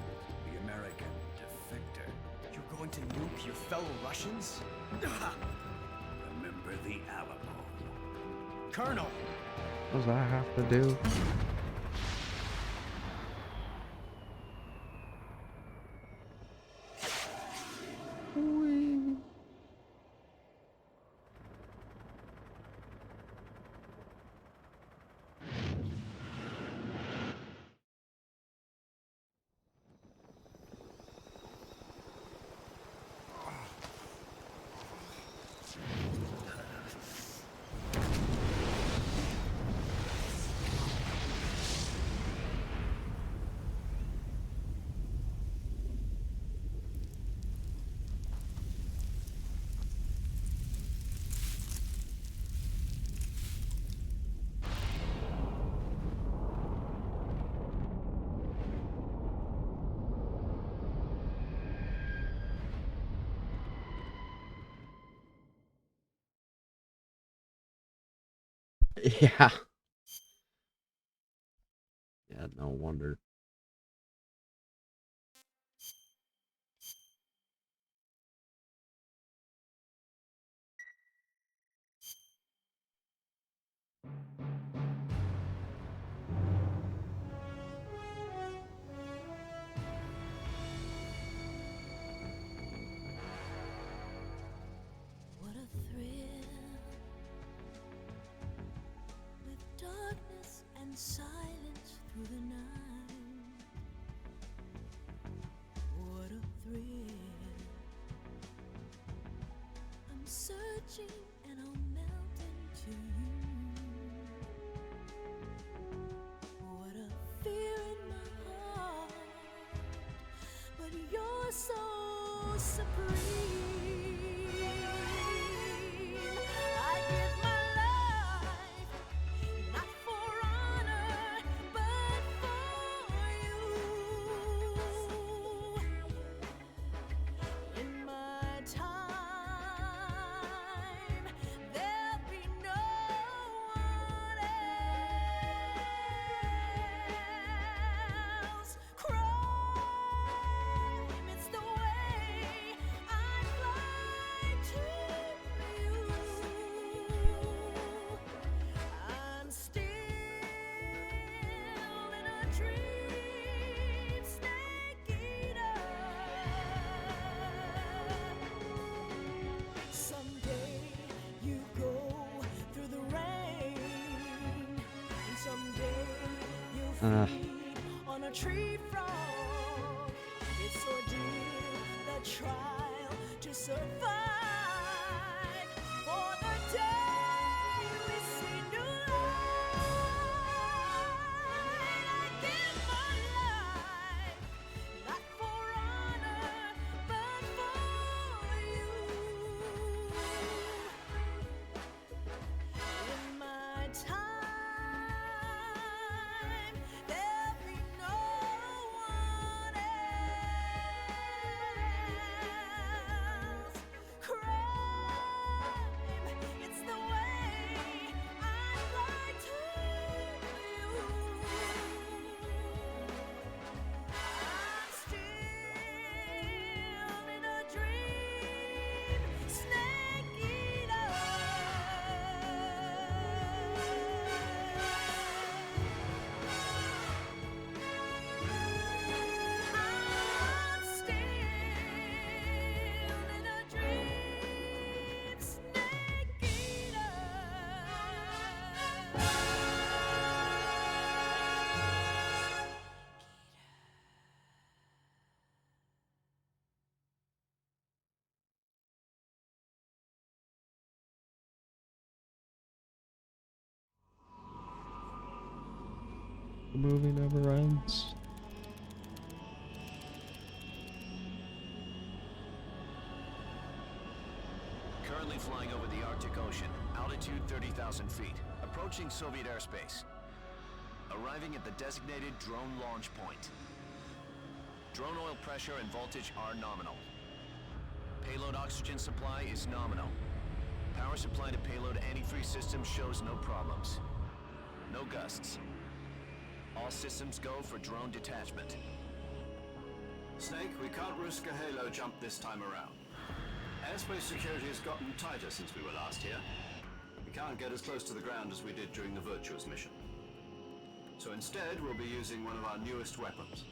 the American defector. You're going to nuke your fellow Russians? Remember the Alamo. Colonel! What does that have to do? Yeah. Yeah, no wonder. What a thrill, with darkness and silence through the night. What a thrill. I'm searching and I'll melt into you. What a fear in my heart, but you're so supreme. I give my life, not for honor, but for you. In my time, there'll be no one else. Crime, it's the way I fly to you. I'm still in a dream, snake eater. Someday you go through the rain, and someday you'll feed on a tree frog. It's ordeal, the trial to survive. For the day we see new light, I give my life, not for honor, but for you. In my time, there'll be no one else. Crime, it's the way I fly to you. I'm still in a dream, snake eater. I'm still in a dream, snake eater. The movie never ends. Currently flying over the Arctic Ocean, altitude 30,000 feet, approaching Soviet airspace. Arriving at the designated drone launch point. Drone oil pressure and voltage are nominal. Payload oxygen supply is nominal. Power supply to payload antifreeze system shows no problems. No gusts. All systems go for drone detachment. Snake, we can't risk a halo jump this time around. Airspace security has gotten tighter since we were last here. We can't get as close to the ground as we did during the Virtuous mission. So instead, we'll be using one of our newest weapons.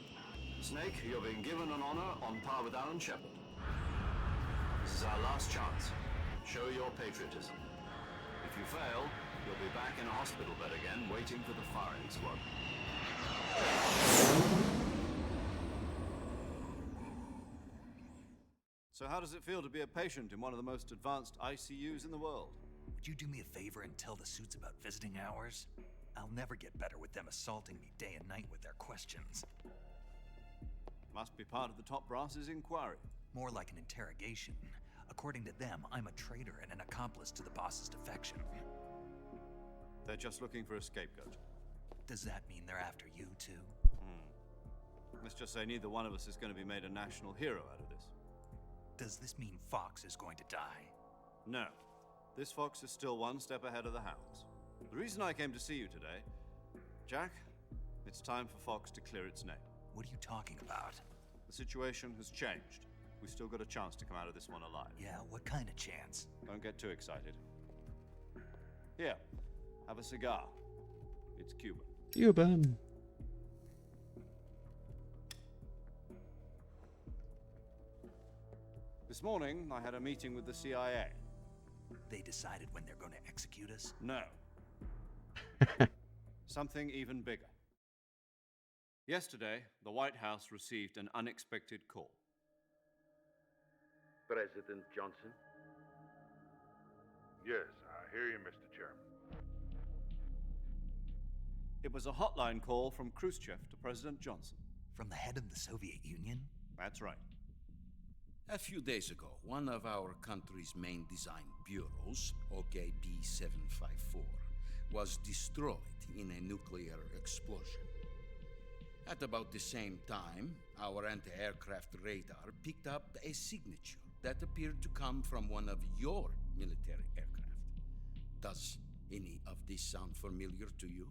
Snake, you're being given an honor on par with Alan Shepard. This is our last chance. Show your patriotism. If you fail, you'll be back in a hospital bed again, waiting for the firing squad. So how does it feel to be a patient in one of the most advanced ICUs in the world? Would you do me a favor and tell the suits about visiting hours? I'll never get better with them assaulting me day and night with their questions. Must be part of the top brass's inquiry. More like an interrogation. According to them, I'm a traitor and an accomplice to the boss's defection. They're just looking for a scapegoat. Does that mean they're after you, too? Let's just say neither one of us is going to be made a national hero out of this. Does this mean Fox is going to die? No. This fox is still one step ahead of the hounds. The reason I came to see you today, Jack, it's time for Fox to clear its name. What are you talking about? The situation has changed. We've still got a chance to come out of this one alive. Yeah, what kind of chance? Don't get too excited. Here, have a cigar. It's Cuban. Cuban. This morning, I had a meeting with the CIA. They decided when they're going to execute us? No. Something even bigger. Yesterday, the White House received an unexpected call. President Johnson? Yes, I hear you, Mr. Chairman. It was a hotline call from Khrushchev to President Johnson. From the head of the Soviet Union? That's right. A few days ago, one of our country's main design bureaus, OKB 754, was destroyed in a nuclear explosion. At about the same time, our anti-aircraft radar picked up a signature that appeared to come from one of your military aircraft. Does any of this sound familiar to you?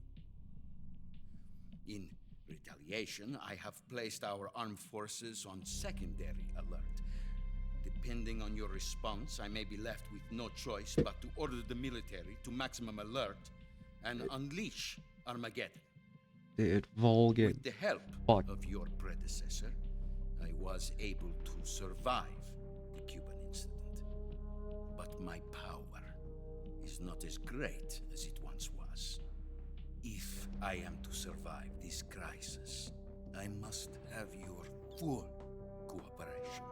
In retaliation, I have placed our armed forces on secondary alert. Depending on your response, I may be left with no choice but to order the military to maximum alert and unleash Armageddon. Dude, Volgin. With the help of your predecessor, I was able to survive the Cuban incident. But my power is not as great as it once was. If I am to survive this crisis, I must have your full cooperation.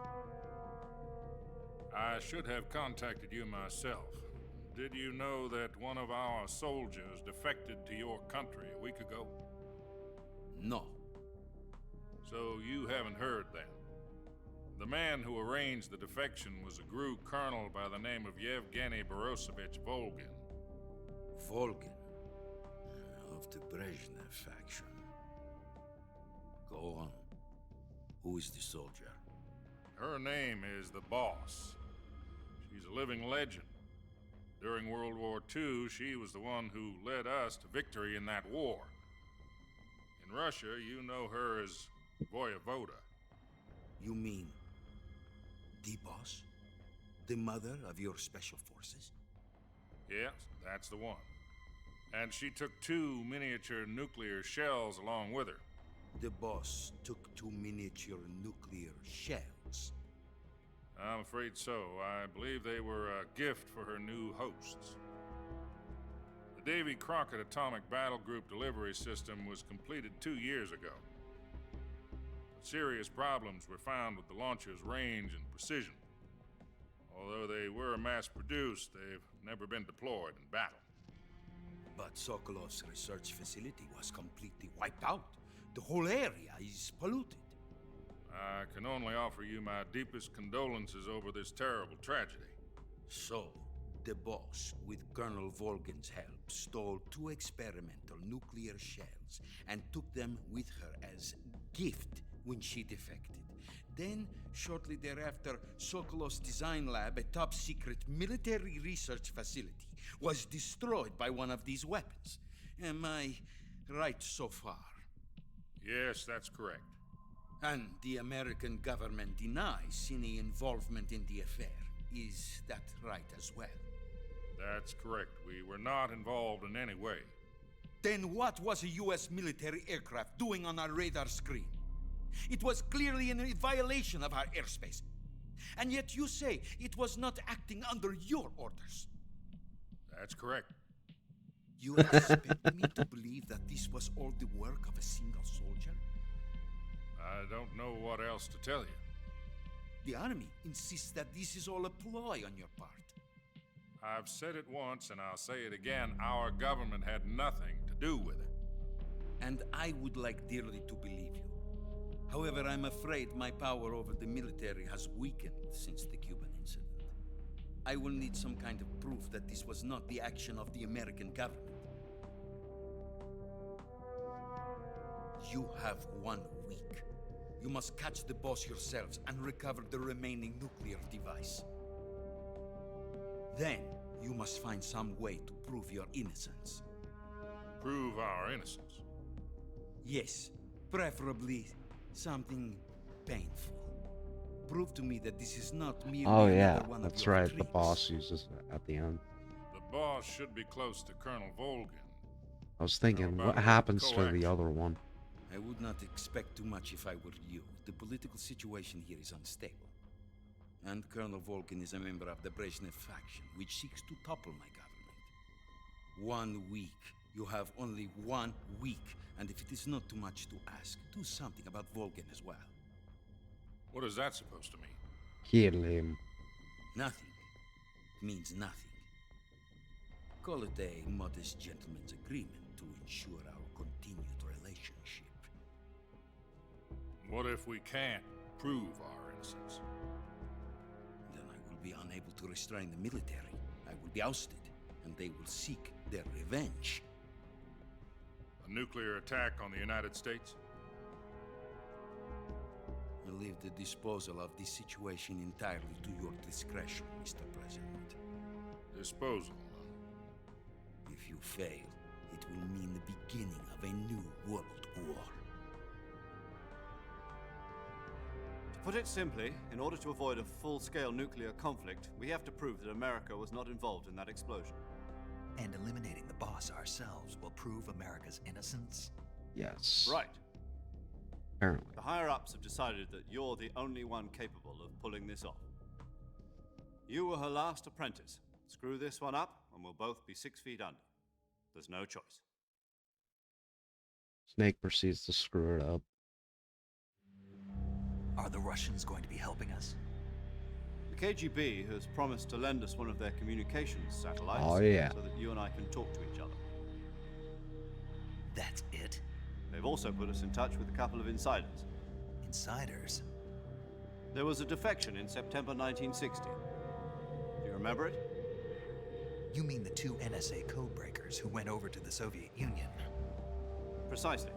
I should have contacted you myself. Did you know that one of our soldiers defected to your country a week ago? No. So you haven't heard then. The man who arranged the defection was a GRU colonel by the name of Yevgeny Borosovich Volgin. Volgin? Of the Brezhnev faction. Go on. Who is the soldier? Her name is the Boss. She's a living legend. During World War II, she was the one who led us to victory in that war. In Russia, you know her as Voyevoda. You mean the Boss? The mother of your special forces? Yes, that's the one. And she took 2 miniature nuclear shells along with her. The Boss took 2 miniature nuclear shells? I'm afraid so. I believe they were a gift for her new hosts. The Davy Crockett Atomic Battle Group delivery system was completed 2 years ago. Serious problems were found with the launcher's range and precision. Although they were mass-produced, they've never been deployed in battle. But Sokolov's research facility was completely wiped out. The whole area is polluted. I can only offer you my deepest condolences over this terrible tragedy. So, the Boss, with Colonel Volgin's help, stole 2 experimental nuclear shells and took them with her as gift when she defected. Then, shortly thereafter, Sokolov's design lab, a top-secret military research facility, was destroyed by one of these weapons. Am I right so far? Yes, that's correct. And the American government denies any involvement in the affair. Is that right as well? That's correct. We were not involved in any way. Then what was a U.S. military aircraft doing on our radar screen? It was clearly in a violation of our airspace. And yet you say it was not acting under your orders. That's correct. You expect me to believe that this was all the work of a single soldier? I don't know what else to tell you. The Army insists that this is all a ploy on your part. I've said it once and I'll say it again. Our government had nothing to do with it. And I would like dearly to believe you. However, I'm afraid my power over the military has weakened since the Cuban incident. I will need some kind of proof that this was not the action of the American government. You have 1 week. You must catch the Boss yourselves and recover the remaining nuclear device. Then, you must find some way to prove your innocence. Prove our innocence. Yes, preferably something painful. Prove to me that this is not merely Oh yeah, another one of that's your right. The tricks. boss uses it at the end. The boss should be close to Colonel Volgin. I was thinking, about what a happens to the coax? other one? I would not expect too much if I were you. The political situation here is unstable. And Colonel Volgin is a member of the Brezhnev faction, which seeks to topple my government. 1 week. You have only 1 week. And if it is not too much to ask, do something about Volgin as well. What is that supposed to mean? Kill him. Nothing. It means nothing. Call it a modest gentleman's agreement to ensure our continued relationship. What if we can't prove our innocence? Then I will be unable to restrain the military. I will be ousted, and they will seek their revenge. A nuclear attack on the United States? I leave the disposal of this situation entirely to your discretion, Mr. President. Disposal? If you fail, it will mean the beginning of a new world war. To put it simply, in order to avoid a full-scale nuclear conflict, we have to prove that America was not involved in that explosion. And eliminating the boss ourselves will prove America's innocence? Yes. Right. Apparently. The higher-ups have decided that you're the only one capable of pulling this off. You were her last apprentice. Screw this one up, and we'll both be 6 feet under. There's no choice. Snake proceeds to screw it up. Are the Russians going to be helping us? The KGB has promised to lend us one of their communications satellites Oh, yeah. so that you and I can talk to each other. That's it? They've also put us in touch with a couple of insiders. Insiders? There was a defection in September 1960. Do you remember it? You mean the 2 NSA codebreakers who went over to the Soviet Union? Precisely.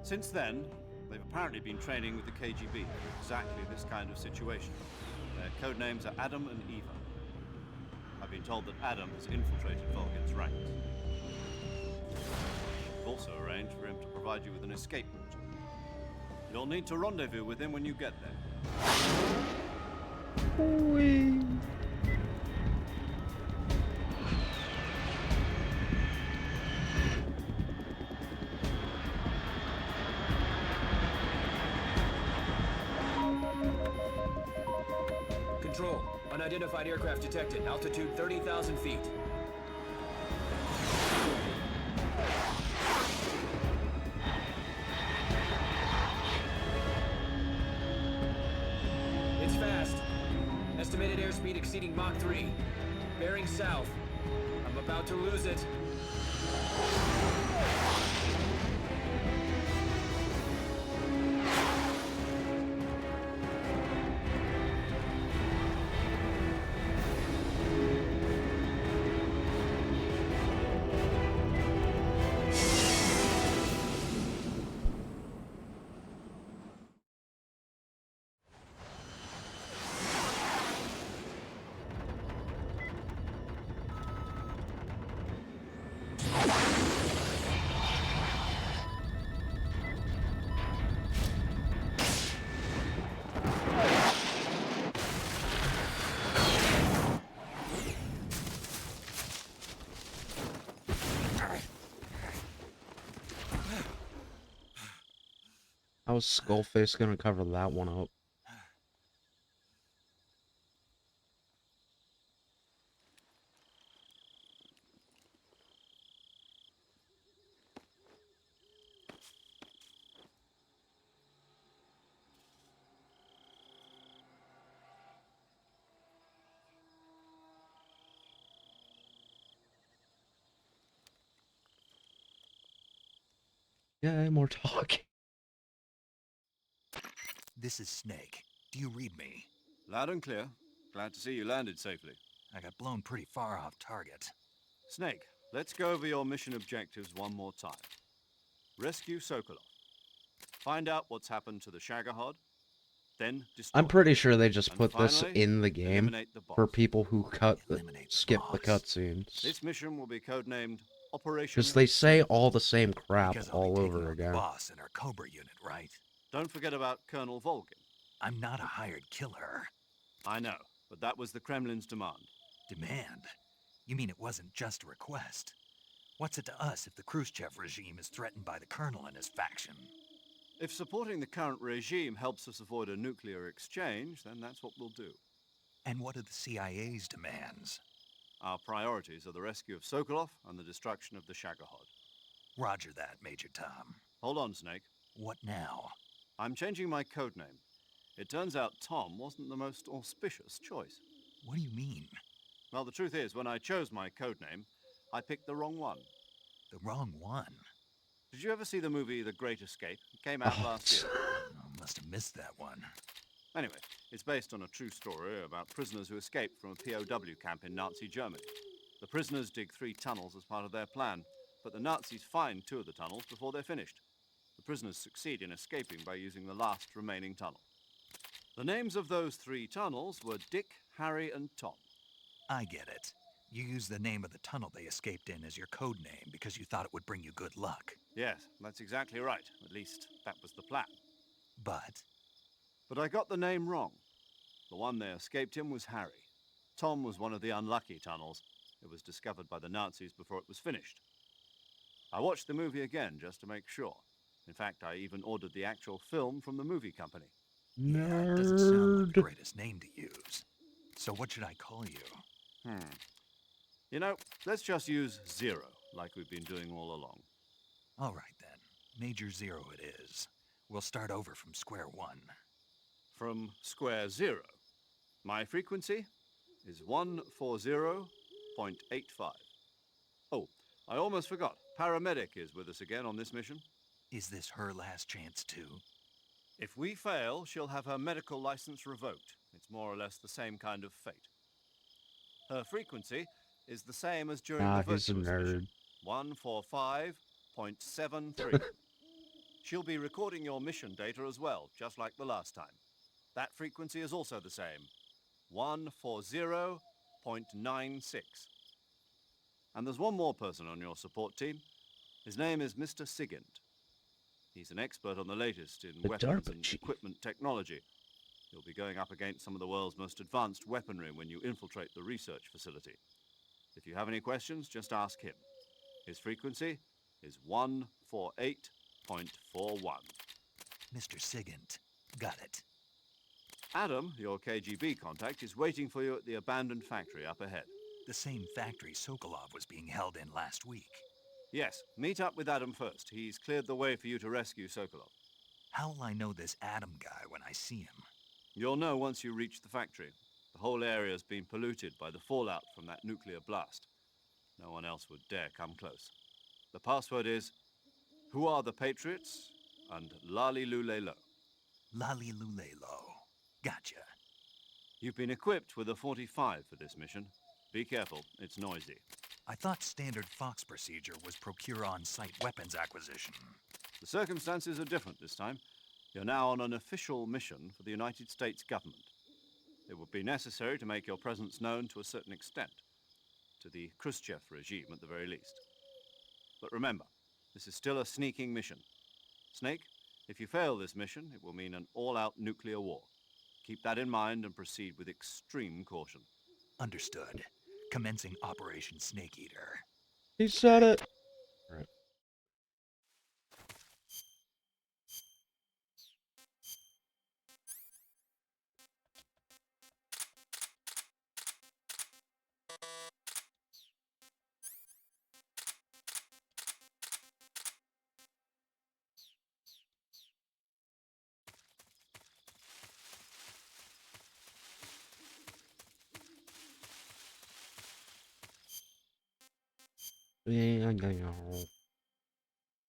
Since then, they've apparently been training with the KGB for exactly this kind of situation. Their code names are Adam and Eva. I've been told that Adam has infiltrated Volgin's ranks. We've also arranged for him to provide you with an escape route. You'll need to rendezvous with him when you get there. Whee. Control. Unidentified aircraft detected. Altitude 30,000 feet. It's fast. Estimated airspeed exceeding Mach 3. Bearing south. I'm about to lose it. How is Skullface gonna cover that one up? Yeah, more talking. This is Snake. Do you read me? Loud and clear. Glad to see you landed safely. I got blown pretty far off target. Snake, let's go over your mission objectives one more time. Rescue Sokolov. Find out what's happened to the Shagohod. Then destroy. I'm pretty sure they just And put this finally, in the game eliminate the boss. for people who skip the cutscenes. This mission will be codenamed Operation... Because they say all the same crap Because all taking over out again. the boss in our Cobra unit, right? Don't forget about Colonel Volgin. I'm not a hired killer. I know, but that was the Kremlin's demand. Demand? You mean it wasn't just a request? What's it to us if the Khrushchev regime is threatened by the Colonel and his faction? If supporting the current regime helps us avoid a nuclear exchange, then that's what we'll do. And what are the CIA's demands? Our priorities are the rescue of Sokolov and the destruction of the Shagohod. Roger that, Major Tom. Hold on, Snake. What now? I'm changing my codename. It turns out Tom wasn't the most auspicious choice. What do you mean? Well, the truth is, when I chose my codename, I picked the wrong one. The wrong one? Did you ever see the movie The Great Escape? It came out last year. I must have missed that one. Anyway, it's based on a true story about prisoners who escaped from a POW camp in Nazi Germany. The prisoners dig 3 tunnels as part of their plan, but the Nazis find 2 of the tunnels before they're finished. The prisoners succeed in escaping by using the last remaining tunnel. The names of those 3 tunnels were Dick, Harry, and Tom. I get it. You used the name of the tunnel they escaped in as your code name because you thought it would bring you good luck. Yes, that's exactly right. At least, that was the plan. But I got the name wrong. The one they escaped in was Harry. Tom was one of the unlucky tunnels. It was discovered by the Nazis before it was finished. I watched the movie again just to make sure. In fact, I even ordered the actual film from the movie company. Yeah, it doesn't sound like the greatest name to use. So what should I call you? You know, let's just use Zero, like we've been doing all along. All right, then. Major Zero it is. We'll start over from square one. From square 0. My frequency is 140.85. Oh, I almost forgot. Paramedic is with us again on this mission. Is this her last chance, too? If we fail, she'll have her medical license revoked. It's more or less the same kind of fate. Her frequency is the same as during the he's a Virtuous nerd. mission, 145.73. She'll be recording your mission data as well, just like the last time. That frequency is also the same, 140.96. And there's one more person on your support team. His name is Mr. Sigint. He's an expert on the latest in The weapons DARPA and chief. equipment technology. You'll be going up against some of the world's most advanced weaponry when you infiltrate the research facility. If you have any questions, just ask him. His frequency is 148.41. Mr. Sigint. Got it. Adam, your KGB contact, is waiting for you at the abandoned factory up ahead. The same factory Sokolov was being held in last week. Yes, meet up with Adam first. He's cleared the way for you to rescue Sokolov. How'll I know this Adam guy when I see him? You'll know once you reach the factory. The whole area's been polluted by the fallout from that nuclear blast. No one else would dare come close. The password is, "Who are the Patriots?" and Lali Lule Lo. Lali Lule Lo. Gotcha. You've been equipped with a 45 for this mission. Be careful, it's noisy. I thought standard Fox procedure was procure on-site weapons acquisition. The circumstances are different this time. You're now on an official mission for the United States government. It would be necessary to make your presence known to a certain extent, to the Khrushchev regime at the very least. But remember, this is still a sneaking mission. Snake, if you fail this mission, it will mean an all-out nuclear war. Keep that in mind and proceed with extreme caution. Understood. Commencing Operation Snake Eater. He said it. Right.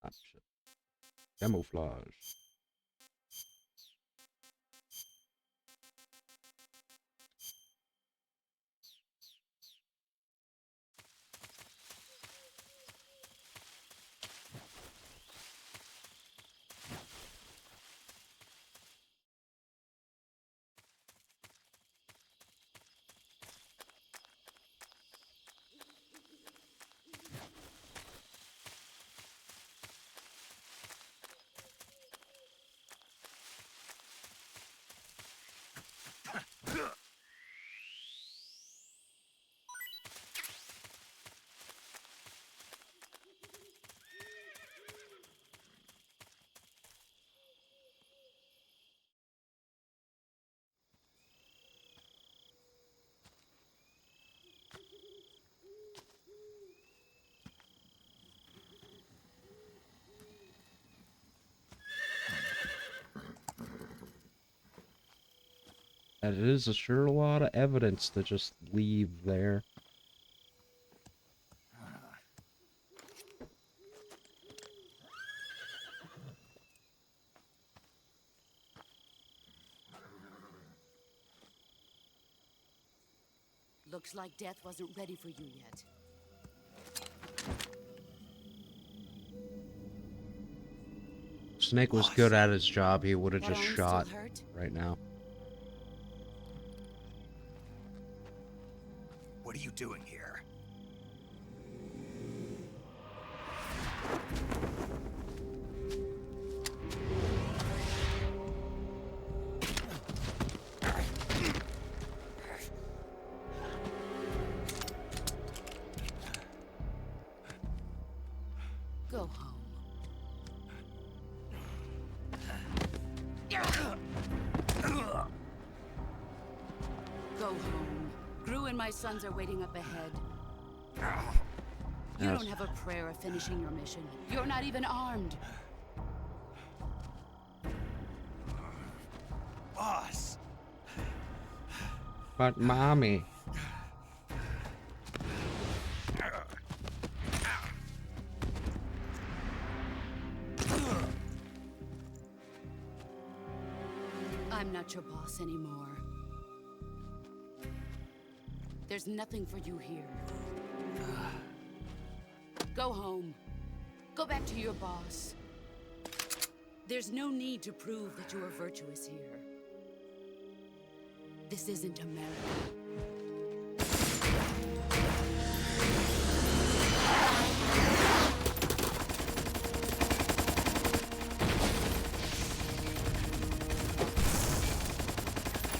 Ah, shit. Camouflage. And it is sure a lot of evidence to just leave there. Looks like death wasn't ready for you yet. Snake was good at his job, he would have That just arm still shot hurt? right now. What are you doing here? Go home. Go home. Gru and my sons are waiting up ahead. You Yes. don't have a prayer of finishing your mission. You're not even armed. Boss! But mommy. I'm not your boss anymore. There's nothing for you here. Go home. Go back to your boss. There's no need to prove that you are virtuous here. This isn't America.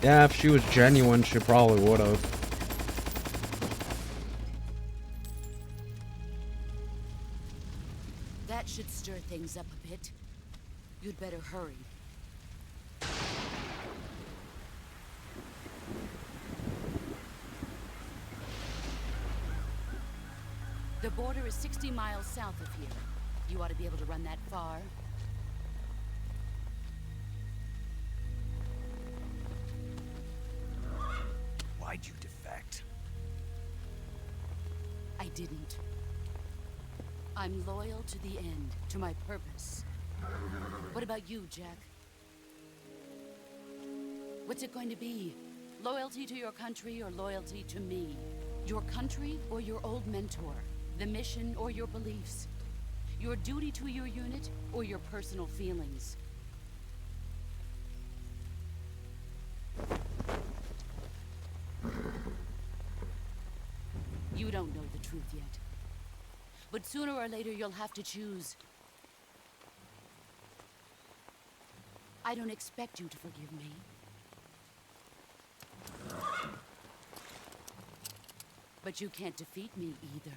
Yeah, if she was genuine, she probably would have. That should stir things up a bit. You'd better hurry. The border is 60 miles south of here. You ought to be able to run that far. Why'd you defect? I didn't. I'm loyal to the end, to my purpose. What about you, Jack? What's it going to be? Loyalty to your country or loyalty to me? Your country or your old mentor? The mission or your beliefs? Your duty to your unit or your personal feelings? You don't know the truth yet. But sooner or later, you'll have to choose. I don't expect you to forgive me. But you can't defeat me either.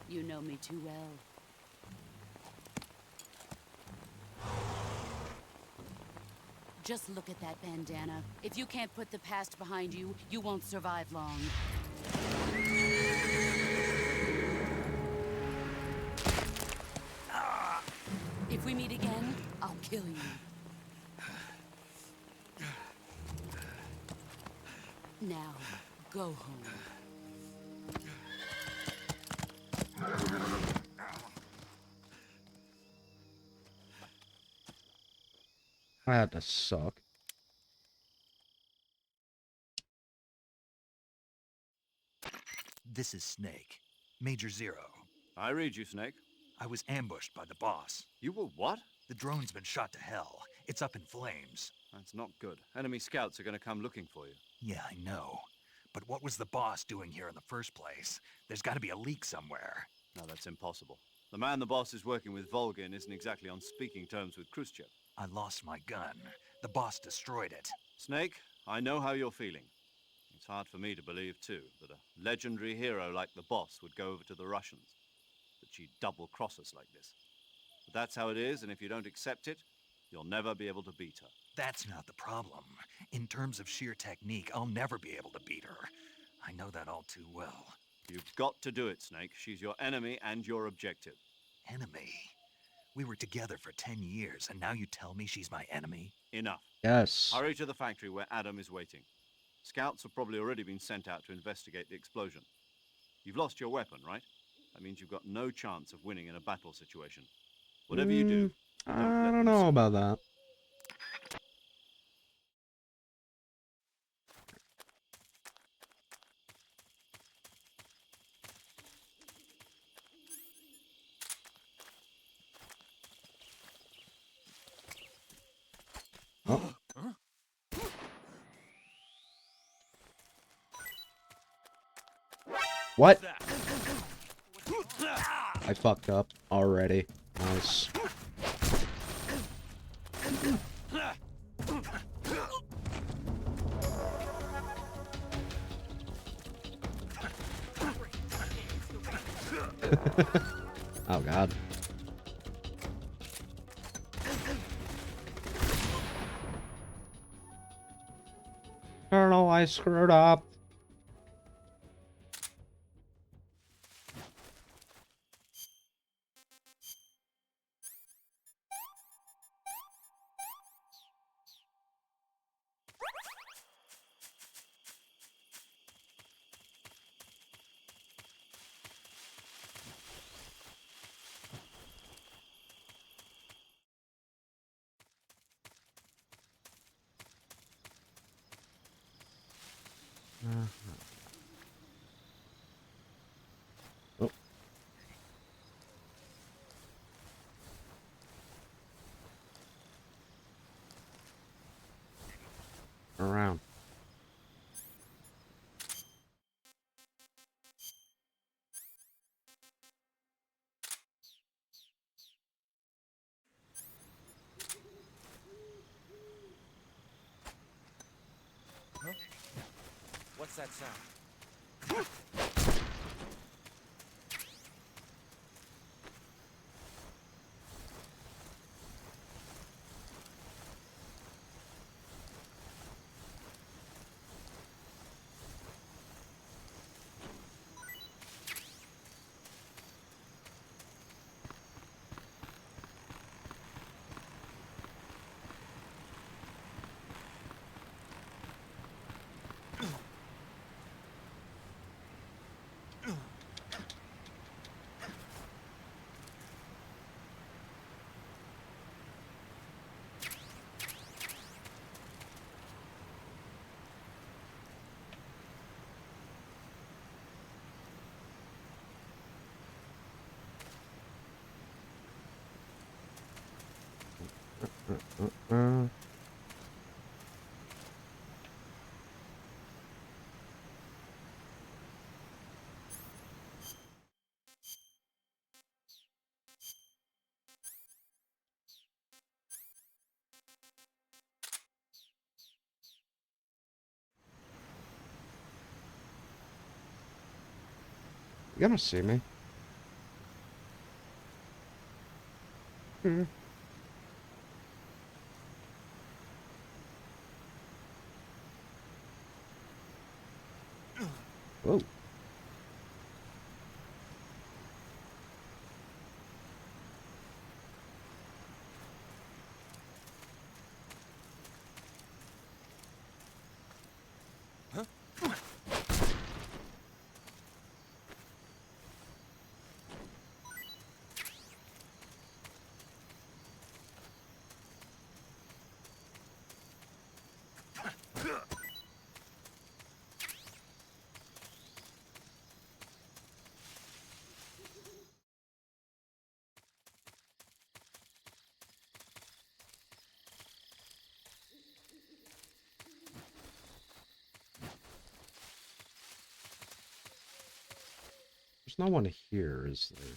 You know me too well. Just look at that bandana. If you can't put the past behind you, you won't survive long. If we meet again, I'll kill you. Now, go home. I had to suck. This is Snake. Major Zero. I read you, Snake. I was ambushed by the boss. You were what? The drone's been shot to hell. It's up in flames. That's not good. Enemy scouts are going to come looking for you. Yeah, I know. But what was the boss doing here in the first place? There's got to be a leak somewhere. No, that's impossible. The man the boss is working with, Volgin, isn't exactly on speaking terms with Khrushchev. I lost my gun. The boss destroyed it. Snake, I know how you're feeling. It's hard for me to believe, too, that a legendary hero like the boss would go over to the Russians. That she'd double-cross us like this. But that's how it is, and if you don't accept it, you'll never be able to beat her. That's not the problem. In terms of sheer technique, I'll never be able to beat her. I know that all too well. You've got to do it, Snake. She's your enemy and your objective. Enemy? We were together for 10 years, and now you tell me she's my enemy? Enough. Yes. Hurry to the factory where Adam is waiting. Scouts have probably already been sent out to investigate the explosion. You've lost your weapon, right? That means you've got no chance of winning in a battle situation. Whatever you do, I don't know about that. Oh. What? I fucked up already. Nice. Oh god. Colonel, I screwed up. Oh. Around. Huh? What's that sound? You gonna see me? Hmm. Whoa. Huh? There's no one here, is there?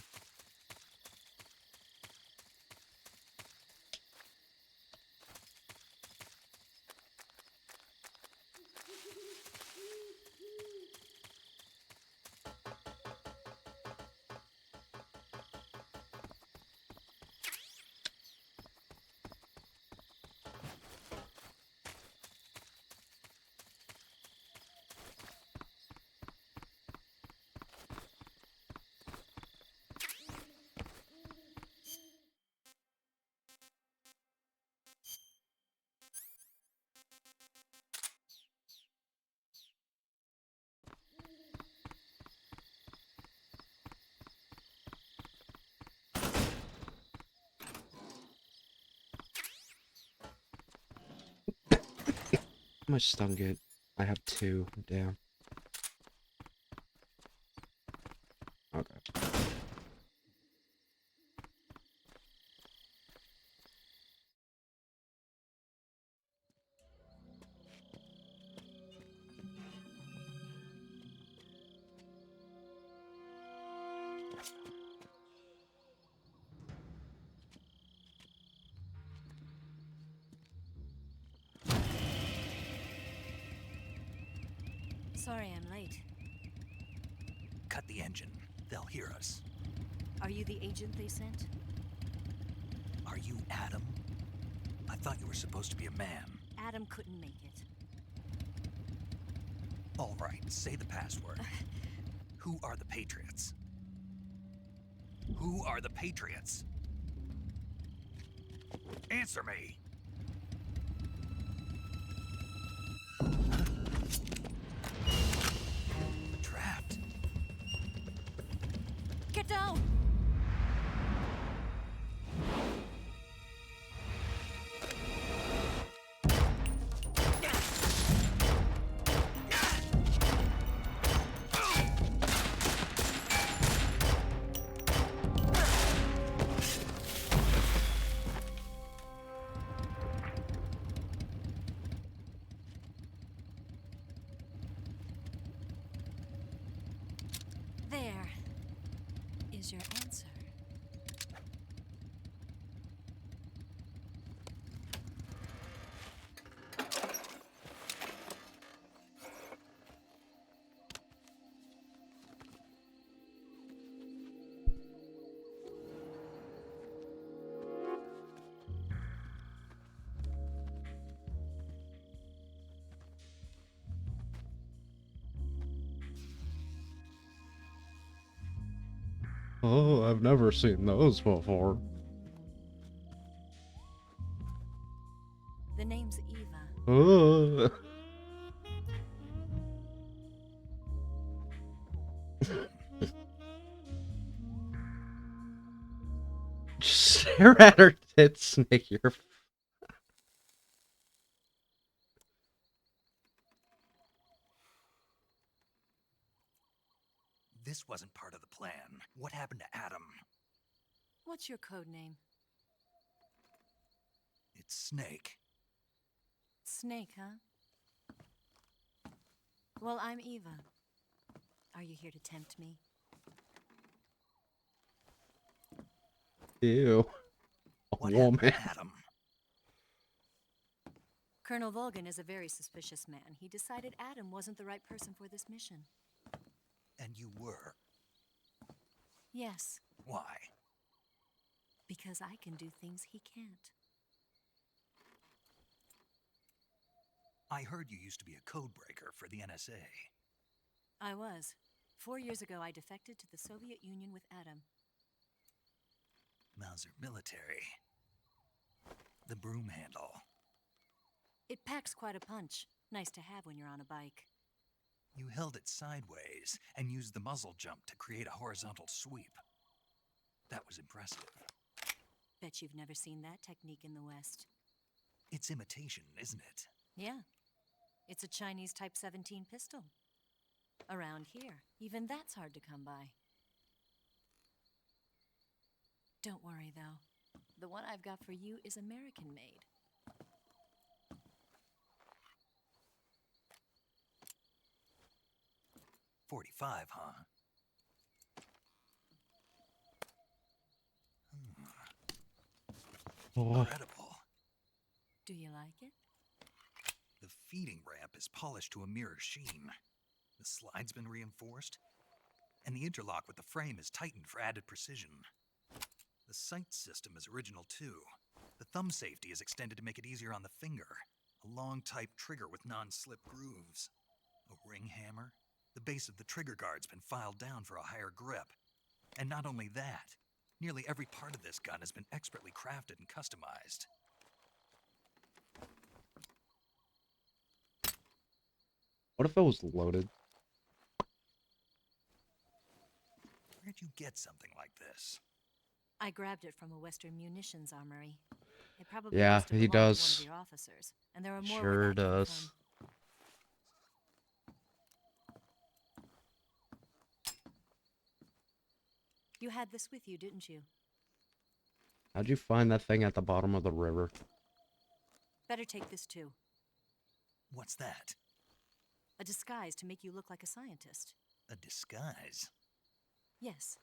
my stun gate? I have 2. Damn. Okay. Sorry I'm late. Cut the engine. They'll hear us. Are you the agent they sent? Are you Adam? I thought you were supposed to be a man. Adam couldn't make it. All right, say the password. Who are the Patriots? Who are the Patriots? Answer me! Trapped. Get down! There is your answer. Oh, I've never seen those before. The name's Eva. Oh. Just stare at her tits, Snake. You're This wasn't part of the plan. What happened to Adam? What's your code name? It's Snake. Snake, huh? Well, I'm Eva. Are you here to tempt me? ew. A What woman. happened to Adam? Colonel Volgin is a very suspicious man. He decided Adam wasn't the right person for this mission. And you were. Yes, Why? because I can do things he can't. I heard you used to be a codebreaker for the NSA. I was. 4 years ago, I defected to the Soviet Union with Adam. Mauser military. The broom handle. It packs quite a punch. Nice to have when you're on a bike. You held it sideways and used the muzzle jump to create a horizontal sweep. That was impressive. Bet you've never seen that technique in the West. It's imitation, isn't it? Yeah. It's a Chinese Type 17 pistol. Around here, even that's hard to come by. Don't worry, though. The one I've got for you is American-made. .45, huh? Oh. Incredible. Do you like it? The feeding ramp is polished to a mirror sheen. The slide's been reinforced, and the interlock with the frame is tightened for added precision. The sight system is original too. The thumb safety is extended to make it easier on the finger. A long type trigger with non-slip grooves. A ring hammer. The base of the trigger guard's been filed down for a higher grip. And not only that, nearly every part of this gun has been expertly crafted and customized. What if it was loaded? Where'd you get something like this? I grabbed it from a Western munitions armory. It probably Yeah, used to he belong to one does. of your officers, and there are more where Sure that came does. from. You had this with you, didn't you? How'd you find that thing at the bottom of the river? Better take this too. What's that? A disguise to make you look like a scientist. A disguise? Yes.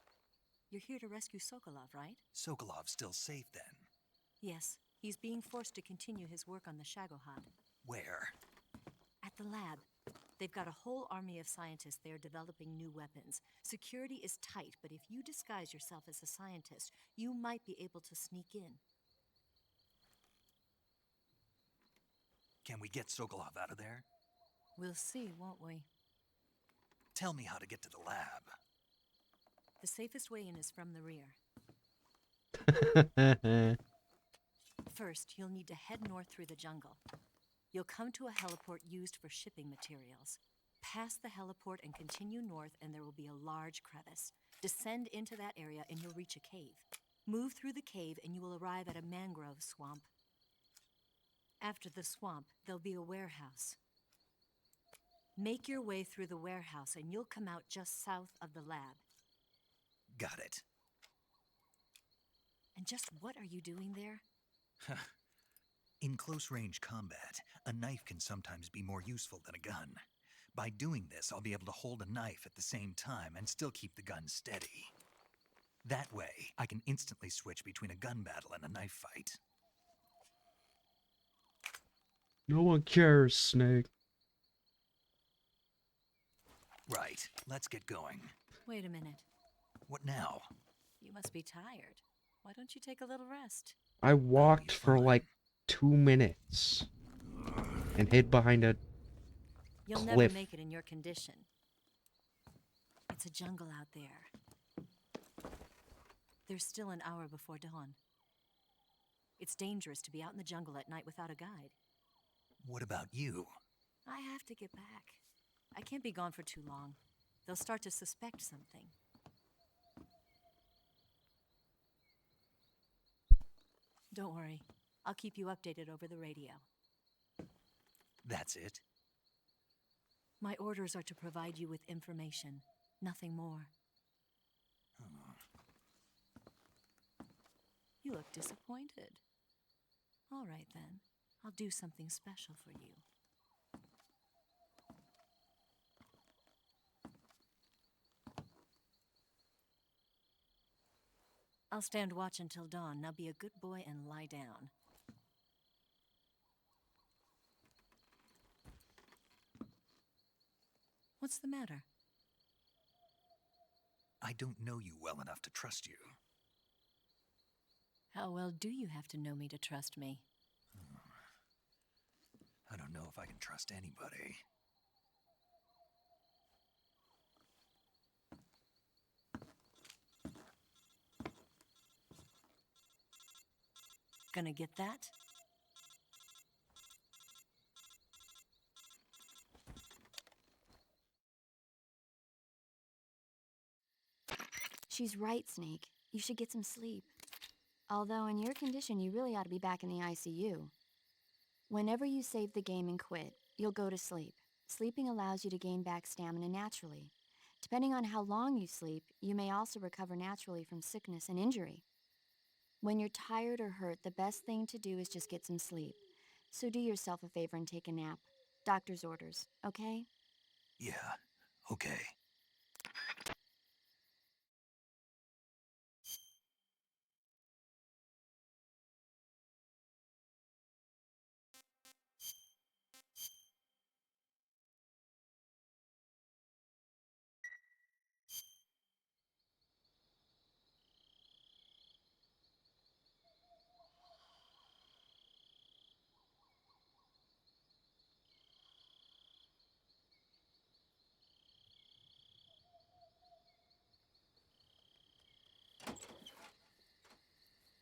You're here to rescue Sokolov, right? Sokolov's still safe then? Yes. He's being forced to continue his work on the Shagohod. Where? At the lab. They've got a whole army of scientists there developing new weapons. Security is tight, but if you disguise yourself as a scientist, you might be able to sneak in. Can we get Sokolov out of there? We'll see, won't we? Tell me how to get to the lab. The safest way in is from the rear. First, you'll need to head north through the jungle. You'll come to a heliport used for shipping materials. Pass the heliport and continue north, and there will be a large crevice. Descend into that area, and you'll reach a cave. Move through the cave, and you will arrive at a mangrove swamp. After the swamp, there'll be a warehouse. Make your way through the warehouse, and you'll come out just south of the lab. Got it. And just what are you doing there? In close-range combat, a knife can sometimes be more useful than a gun. By doing this, I'll be able to hold a knife at the same time and still keep the gun steady. That way, I can instantly switch between a gun battle and a knife fight. No one cares, Snake. Right, let's get going. Wait a minute. What now? You must be tired. Why don't you take a little rest? I walked for like 2 minutes and hid behind a You'll cliff. never make it in your condition. It's a jungle out there. There's still an hour before dawn. It's dangerous to be out in the jungle at night without a guide. What about you? I have to get back. I can't be gone for too long. They'll start to suspect something. Don't worry. I'll keep you updated over the radio. That's it? My orders are to provide you with information, nothing more. You look disappointed. All right then. I'll do something special for you. I'll stand watch until dawn. Now be a good boy and lie down. What's the matter? I don't know you well enough to trust you. How well do you have to know me to trust me? I don't know if I can trust anybody. Gonna get that? She's right, Snake. You should get some sleep. Although in your condition, you really ought to be back in the ICU. Whenever you save the game and quit, you'll go to sleep. Sleeping allows you to gain back stamina naturally. Depending on how long you sleep, you may also recover naturally from sickness and injury. When you're tired or hurt, the best thing to do is just get some sleep. So do yourself a favor and take a nap. Doctor's orders, okay? Yeah, okay.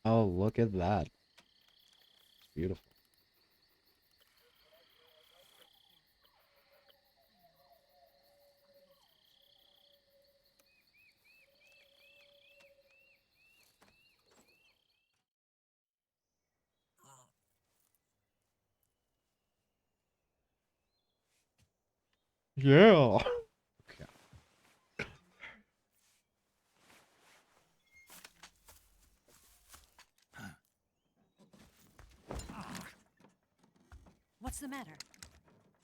Oh, look at that. It's beautiful. Yeah. Okay. What's the matter?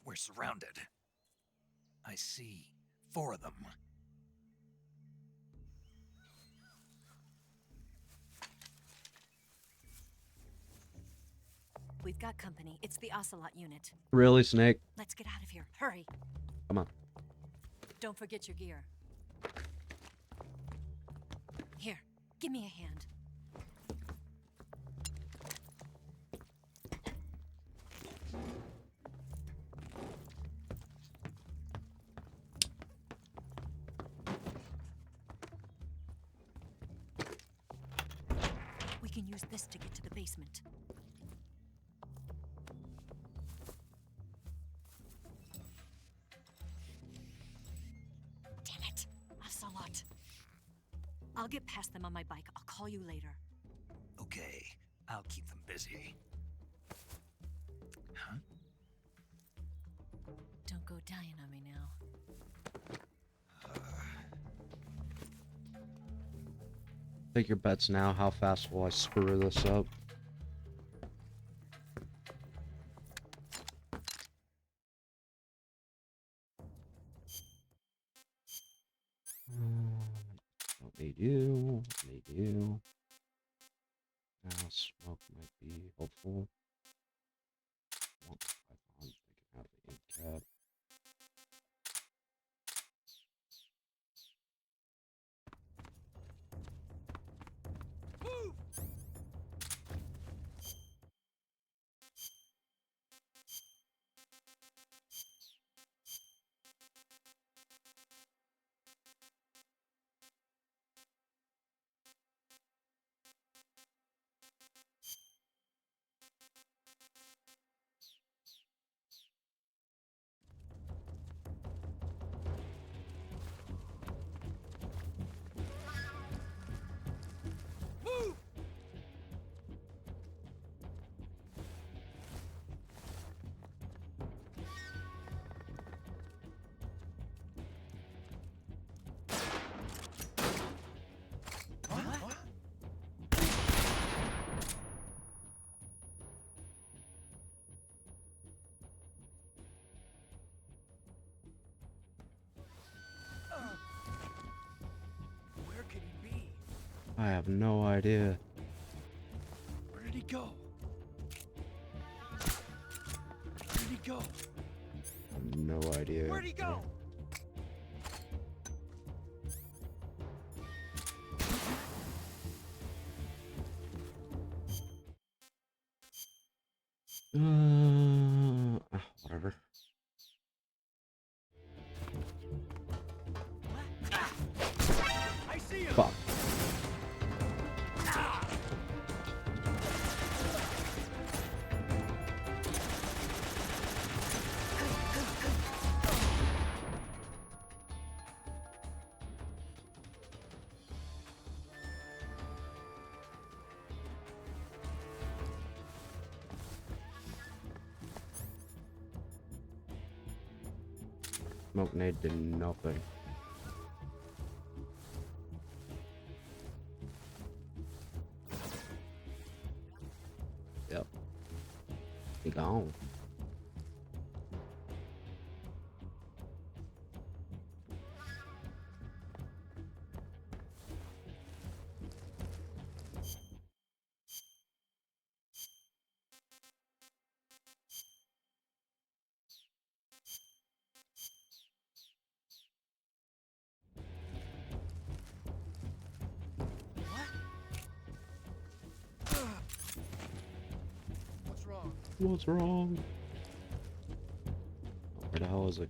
We're surrounded. I see 4 of them. We've got company. It's the Ocelot unit. Really, Snake? Let's get out of here. Hurry. Come on. Don't forget your gear. Here, give me a hand. We can use this to get to the basement. Damn it, Ocelot. I'll get past them on my bike. I'll call you later. Okay, I'll keep them busy. Huh? Don't go dying on me now. Take your bets now. How fast will I screw this up? Need you. Need you. Now smoke might be helpful. Want Python, they can have the ink cap. Where could he be? I have no idea. Where did he go? Where did he go? No idea. Where'd he go? Whatever. I see him. Fuck. Smoke nade did nothing. Yep. He gone. What's wrong? What's wrong? Where the hell is it?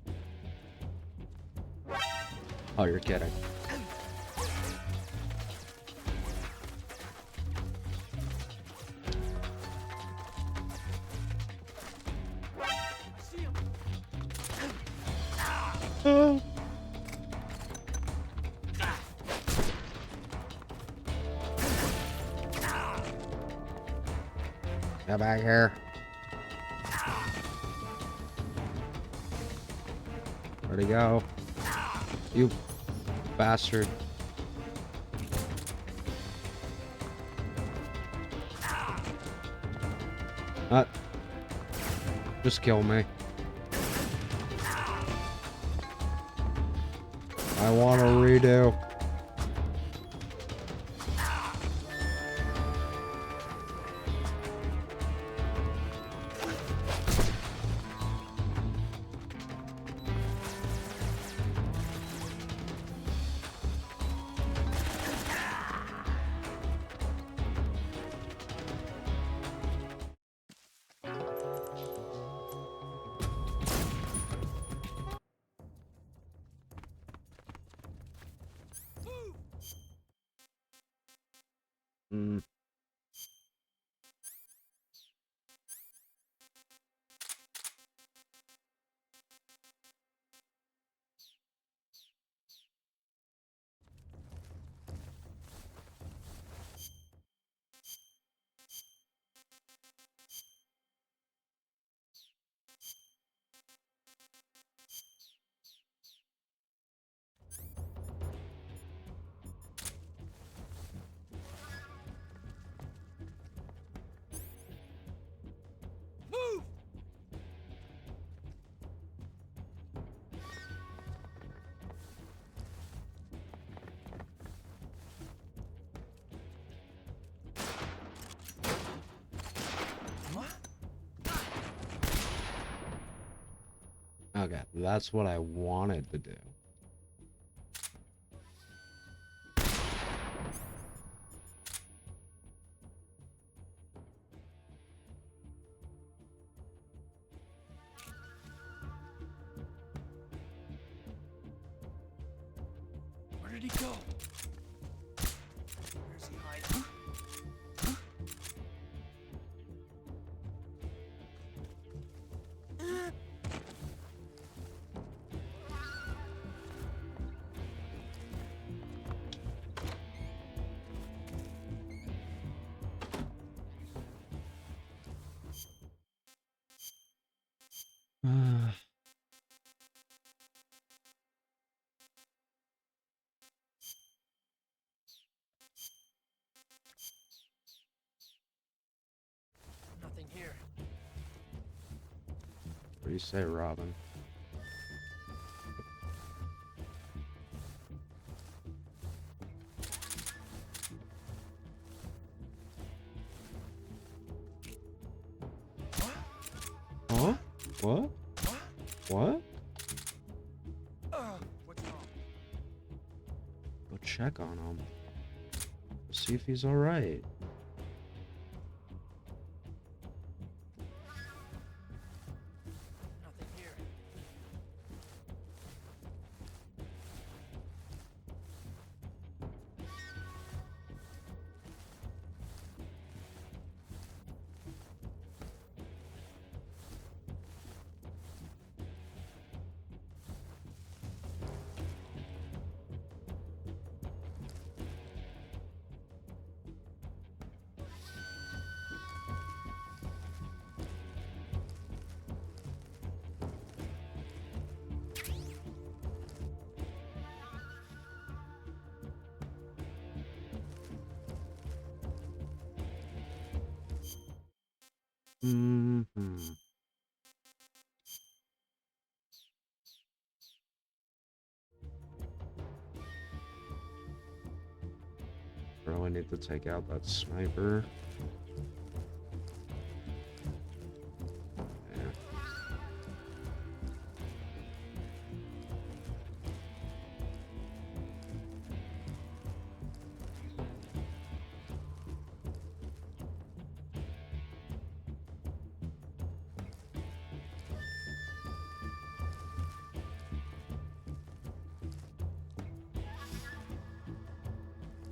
Oh, you're kidding. See him. Oh. Get back here. Where'd he go? You bastard. Just kill me. I want a redo. Hmm. Okay, that's what I wanted to do. Where did he go? Where's he hiding? Nothing here. What do you say, Robin? Huh? What? What? What's wrong? Go check on him. See if he's alright. Nothing here. Mm-hmm. Really need to take out that sniper. Yeah.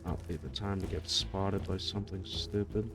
Not be the time to get spotted by something stupid.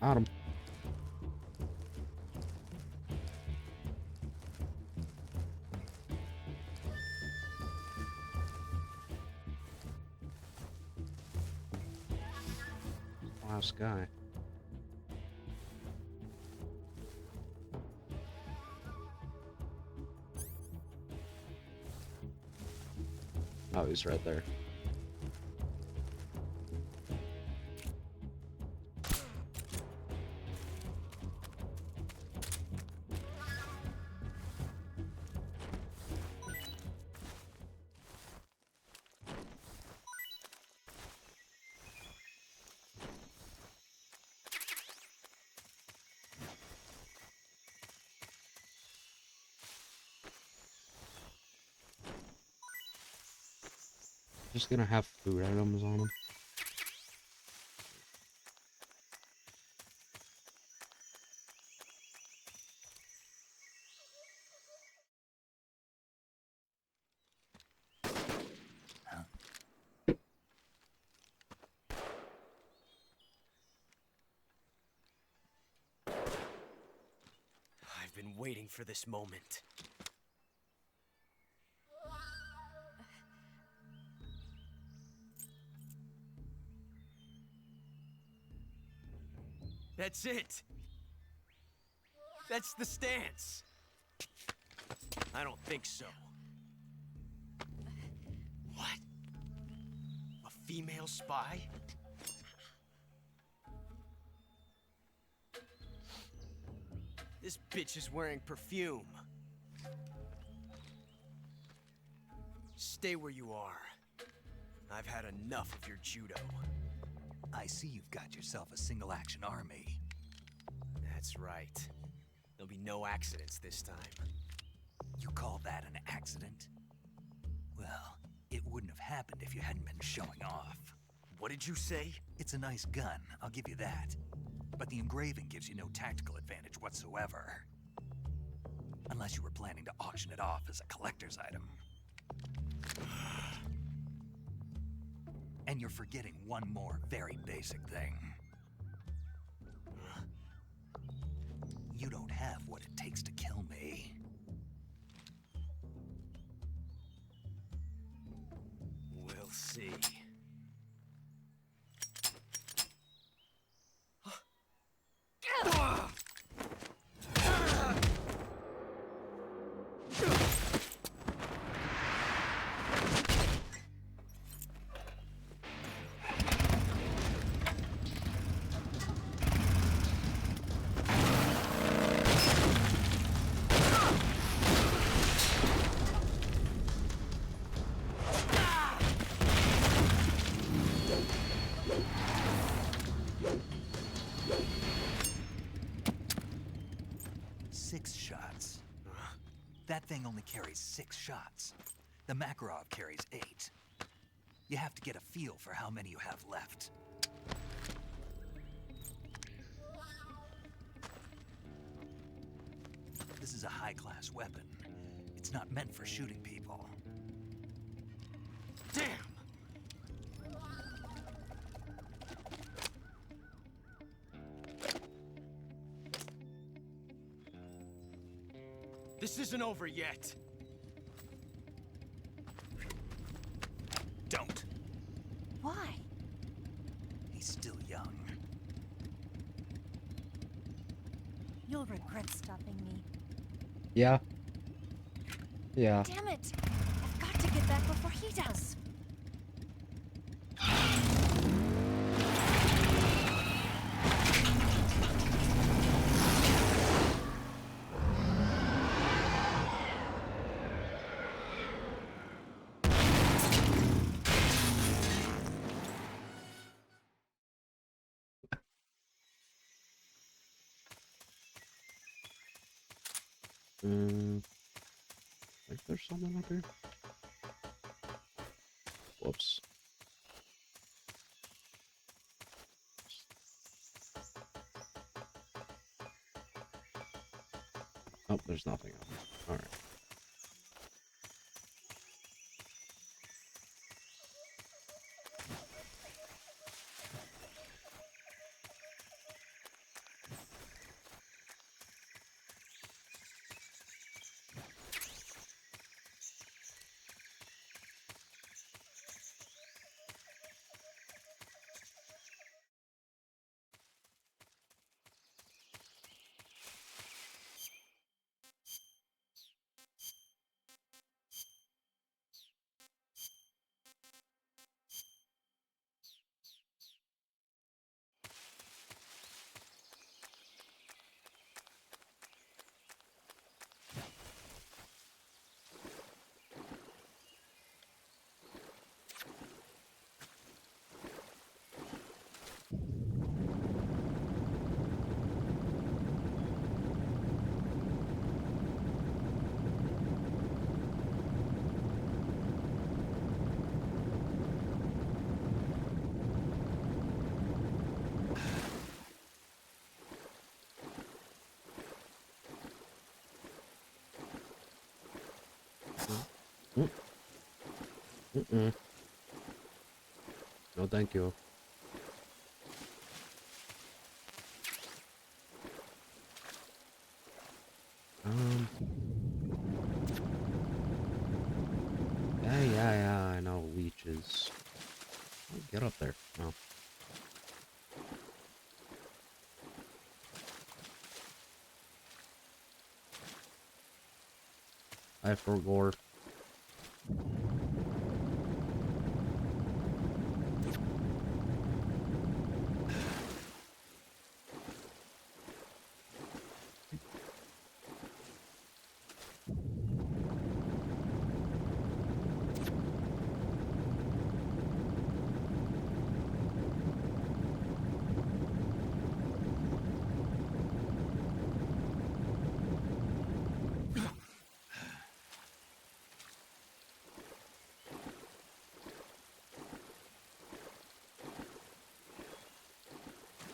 Got him. Last guy. Oh, he's right there. Just gonna have food items on him. I've been waiting for this moment. That's it. That's the stance. I don't think so. What? A female spy? This bitch is wearing perfume. Stay where you are. I've had enough of your judo. I see you've got yourself a single-action army. That's right. There'll be no accidents this time. You call that an accident? Well, it wouldn't have happened if you hadn't been showing off. What did you say? It's a nice gun, I'll give you that. But the engraving gives you no tactical advantage whatsoever. Unless you were planning to auction it off as a collector's item. And you're forgetting one more very basic thing. You don't have what it takes to kill me. We'll see. That thing only carries 6 shots. The Makarov carries 8. You have to get a feel for how many you have left. This is a high-class weapon. It's not meant for shooting people. Damn! This isn't over yet. Don't. Why? He's still young. You'll regret stopping me. Yeah. Yeah. Damn it! I've got to get back before he does. Like there's something up here. Whoops. Oh, there's nothing up here. All right. Mm-mm. No, thank you. Yeah, I know leeches. Oh, get up there. No. I forgot.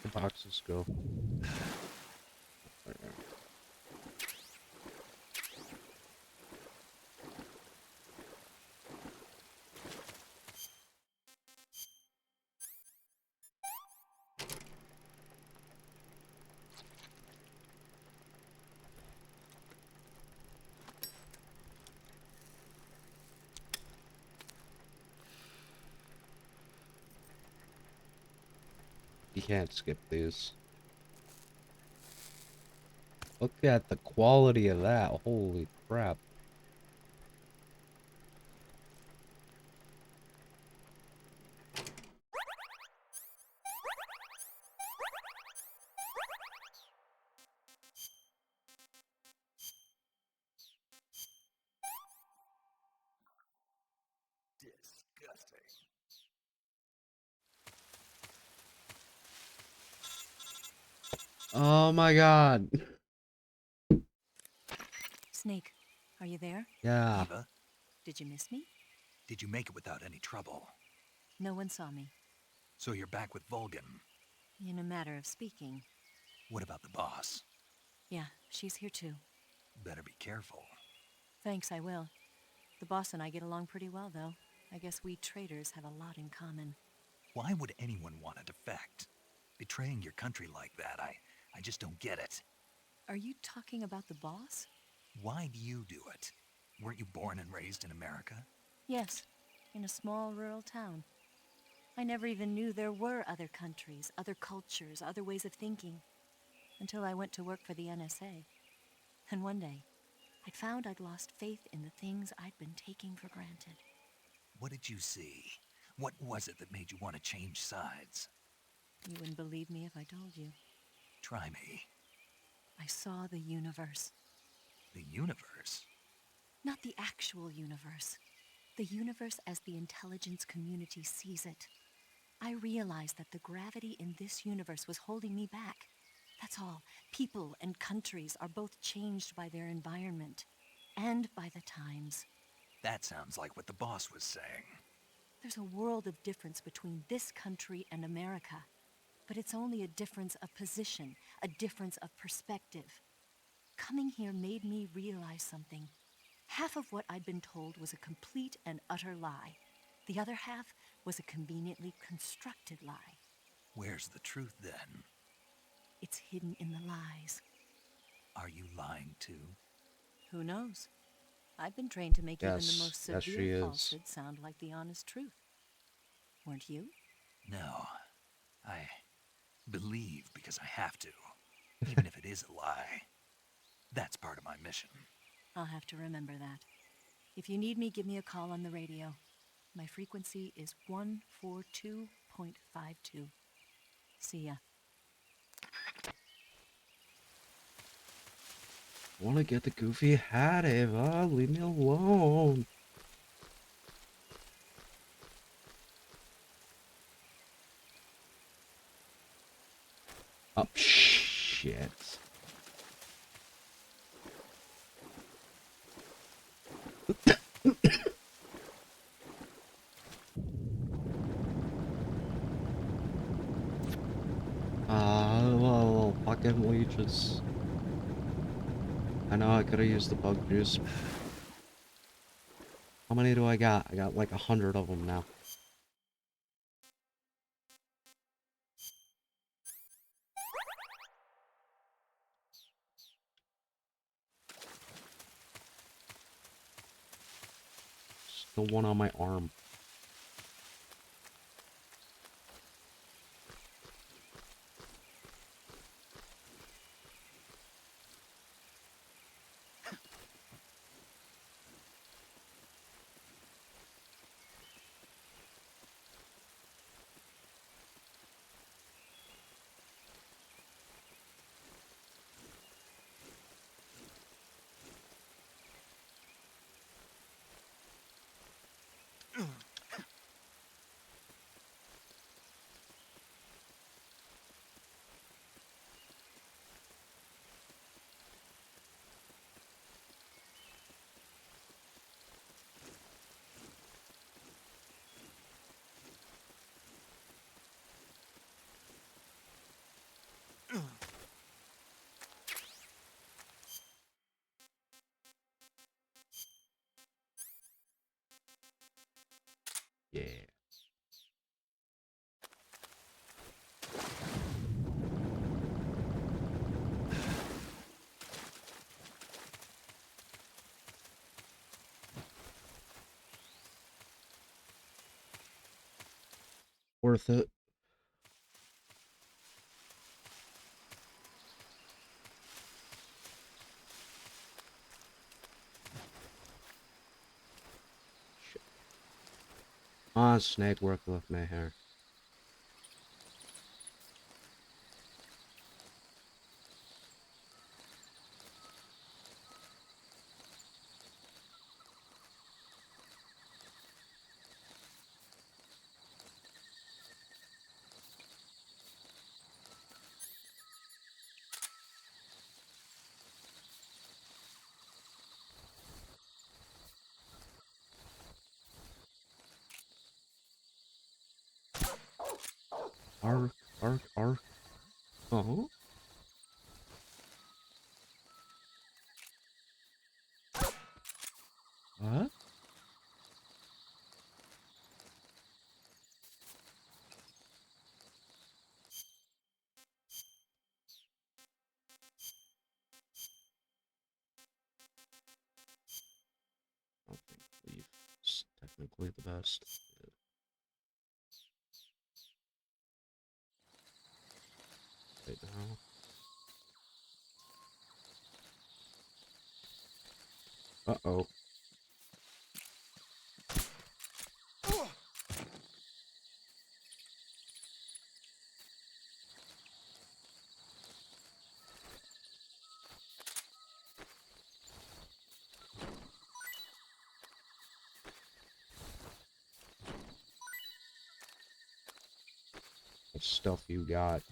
The boxes go. There. You can't skip these. Look at the quality of that. Holy crap. Disgusting. Oh my god. Snake, are you there? Yeah. Eva, Did you miss me? did you make it without any trouble? No one saw me. So you're back with Vulcan. In a matter of speaking. What about the boss? Yeah, she's here too. Better be careful. Thanks, I will. The boss and I get along pretty well, though. I guess we traitors have a lot in common. Why would anyone want to defect? Betraying your country like that, I just don't get it. Are you talking about the boss? Why do you do it? Weren't you born and raised in America? Yes, in a small rural town. I never even knew there were other countries, other cultures, other ways of thinking, until I went to work for the NSA. And one day, I found I'd lost faith in the things I'd been taking for granted. What did you see? What was it that made you want to change sides? You wouldn't believe me if I told you. Try me. I saw the universe. The universe? Not the actual universe. The universe as the intelligence community sees it. I realized that the gravity in this universe was holding me back. That's all. People and countries are both changed by their environment and by the times. That sounds like what the boss was saying. There's a world of difference between this country and America. But it's only a difference of position, a difference of perspective. Coming here made me realize something. Half of what I'd been told was a complete and utter lie. The other half was a conveniently constructed lie. Where's the truth then? It's hidden in the lies. Are you lying too? Who knows? I've been trained to make even the Yes, most yes, she severe is. falsehood sound like the honest truth. Weren't you? No. I believe because I have to, even if it is a lie. That's part of my mission. I'll have to remember that. If you need me, give me a call on the radio. My frequency is 142.52. See ya. Wanna get the goofy hat, Ava? Leave me alone. Oh, shit. Well, fucking leeches. I know I could have used the bug juice. How many do I got? I got like 100 of them now. Still one on my arm. Yeah. Worth it. Shit. Ah, snake work left my hair. Ark, ark, ark. Oh. What? I don't think leaf is technically the best. Right now. Uh-oh. What stuff you got?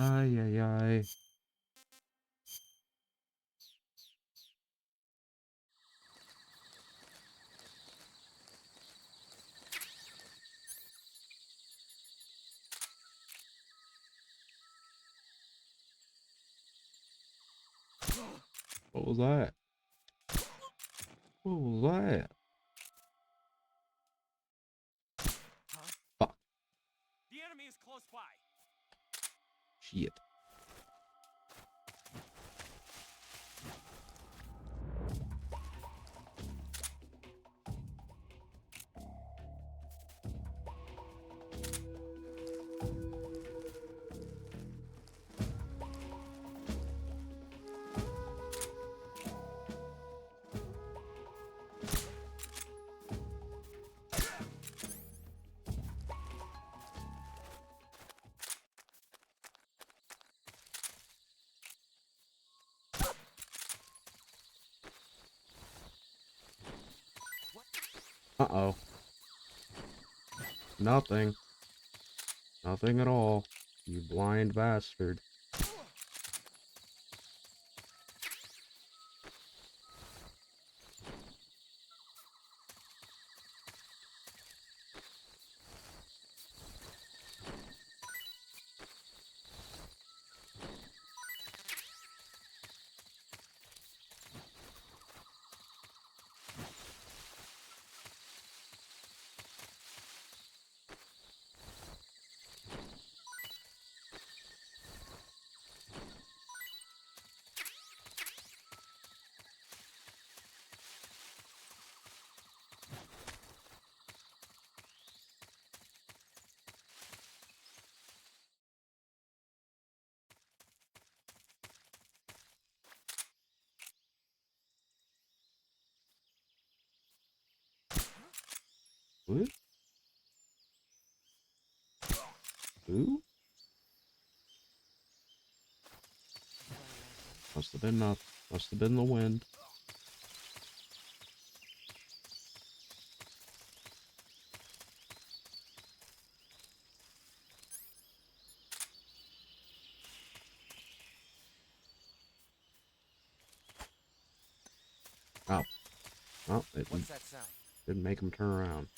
Ay, ay, ay. What was that? What was that? Fuck. The enemy is close by. Shit. Uh-oh. Nothing. Nothing at all. You blind bastard. What? Who? Must have been nothing. Must have been the wind. Oh. Oh, it What's that sound? didn't make him turn around.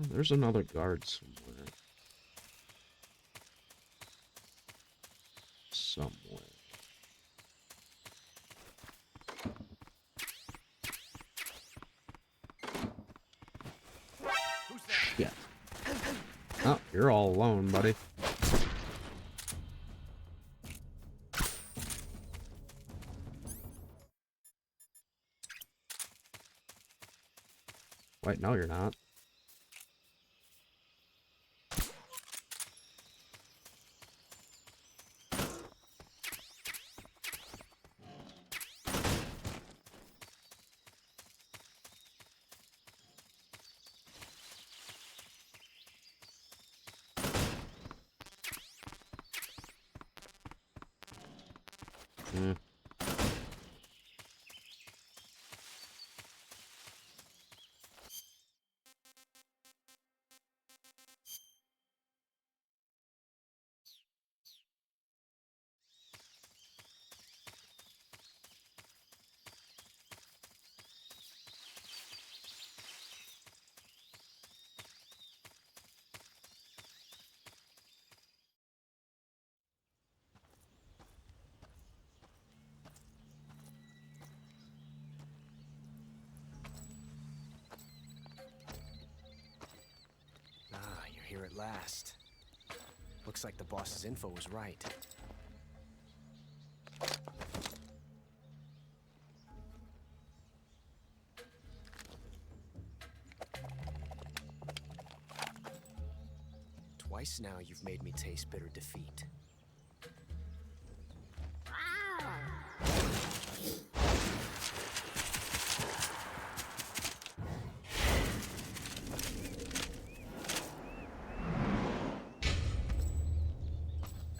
There's another guard somewhere. Somewhere. Shit. Oh, you're all alone, buddy. Wait, no, you're not. Hmm. Ah, you're here at last. Looks like the boss's info was right. Twice now you've made me taste bitter defeat.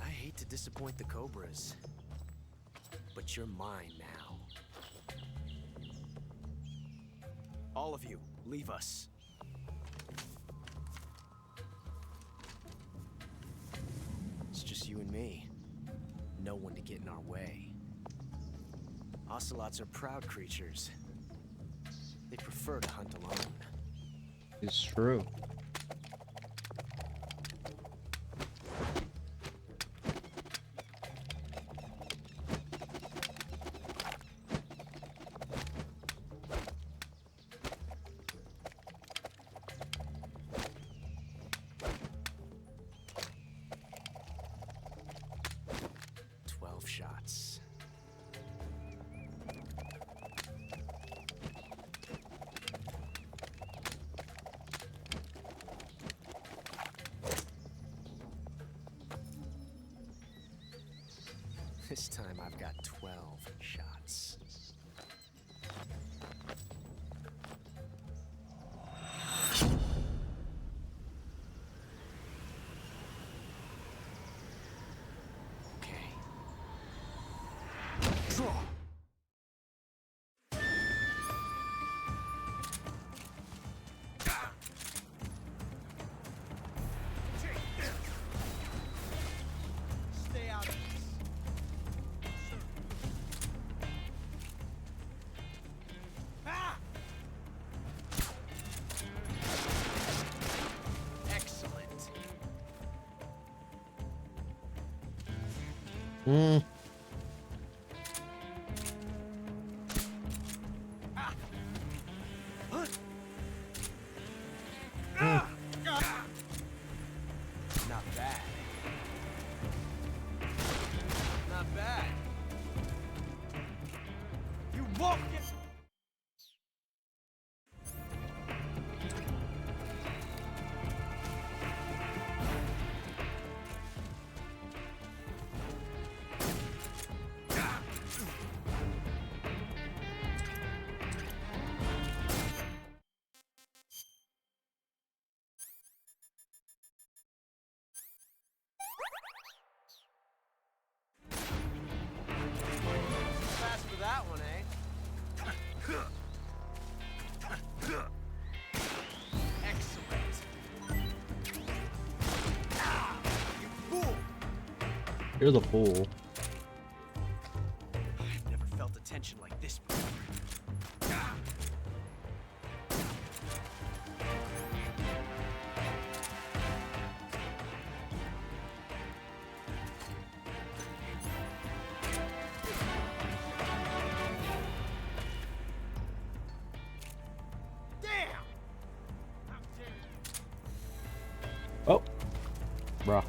I hate to disappoint the Cobras, but you're mine now. All of you, leave us. It's just you and me. no one to get in our way. Ocelots are proud creatures. They prefer to hunt alone. It's true. Shots. This time I've got 12 shots. Draw. Stay out of this. Ah! Excellent. Not bad. Not bad. You won't get. Fast for that one, eh? Excellent. You fool! You're the fool. I've never felt a tension like this before. Oh. Bruh.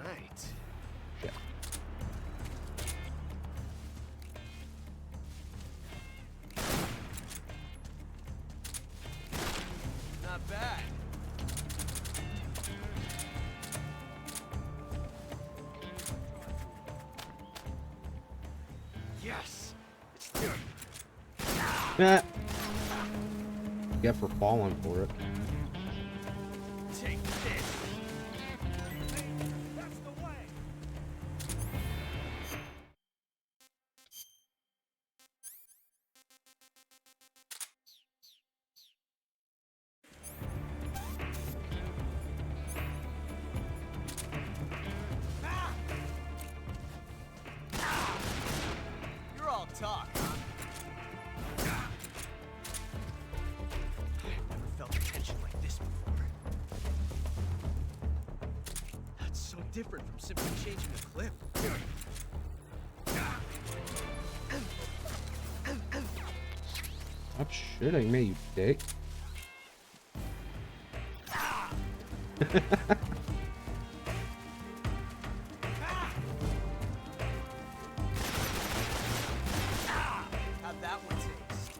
Right. Shit. Not bad. Yes. It's there. Nah. Get for falling for it. Take this. That's the way. You're all talk, huh? I've never felt a tension like this before. That's so different from simply changing a clip. Stop shitting me, you dick. How'd that one taste?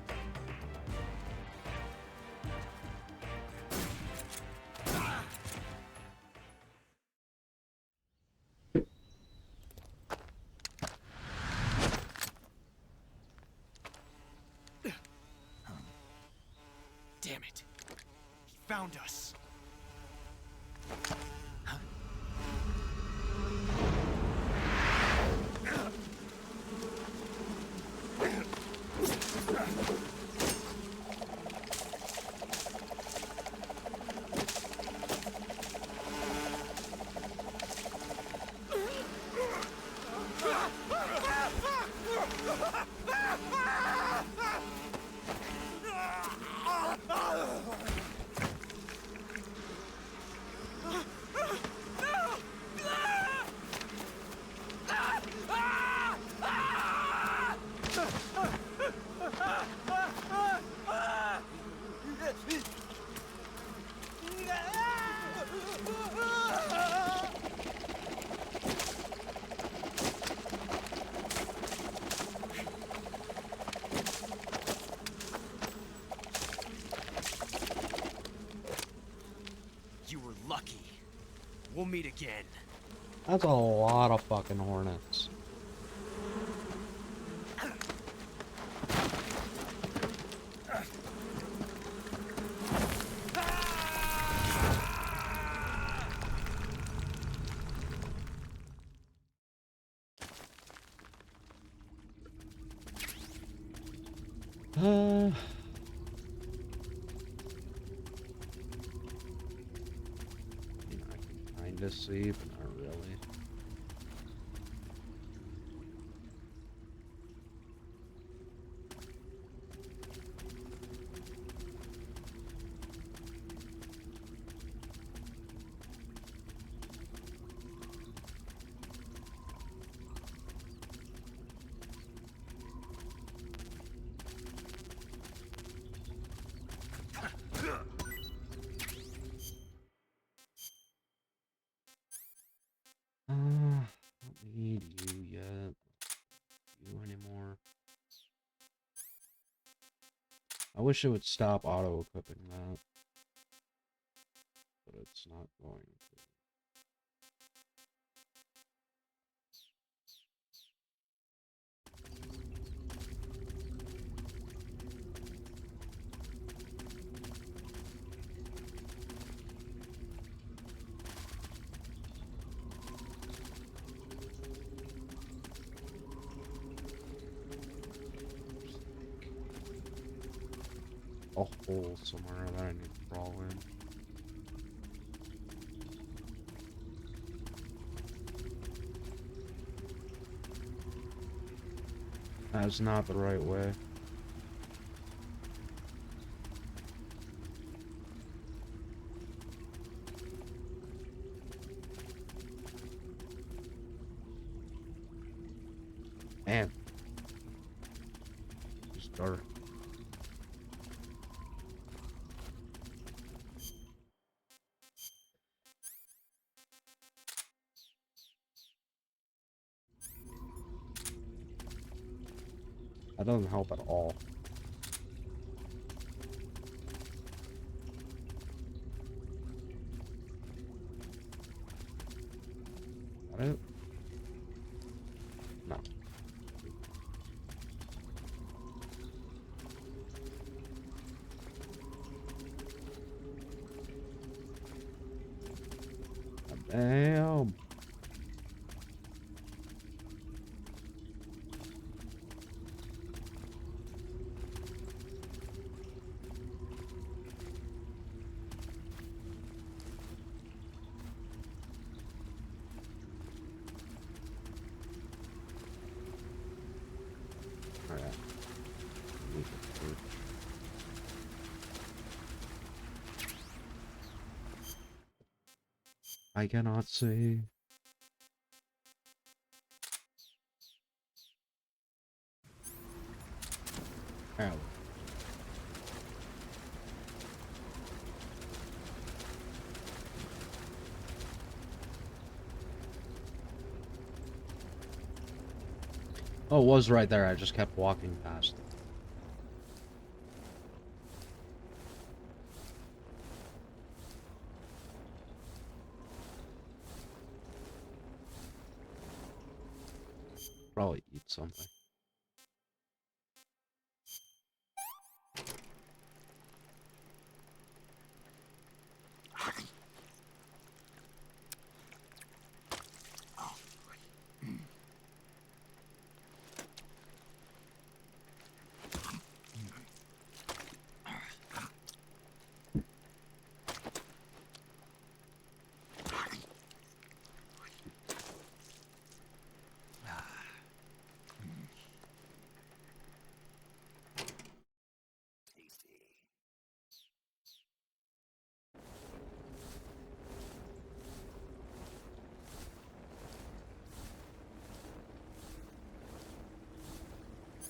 Damn it. He found us. were lucky. We'll meet again. That's a lot of fucking hornets. I can kinda see, but not really. Don't need you yet. You anymore. I wish it would stop auto-equipping that. But it's not going to. A hole somewhere that I need to crawl in. That's not the right way. Man. It's dark. That doesn't help at all. Got it? No. Damn. I cannot see. Ow. Oh, it was right there. I just kept walking past it. Probably eat something.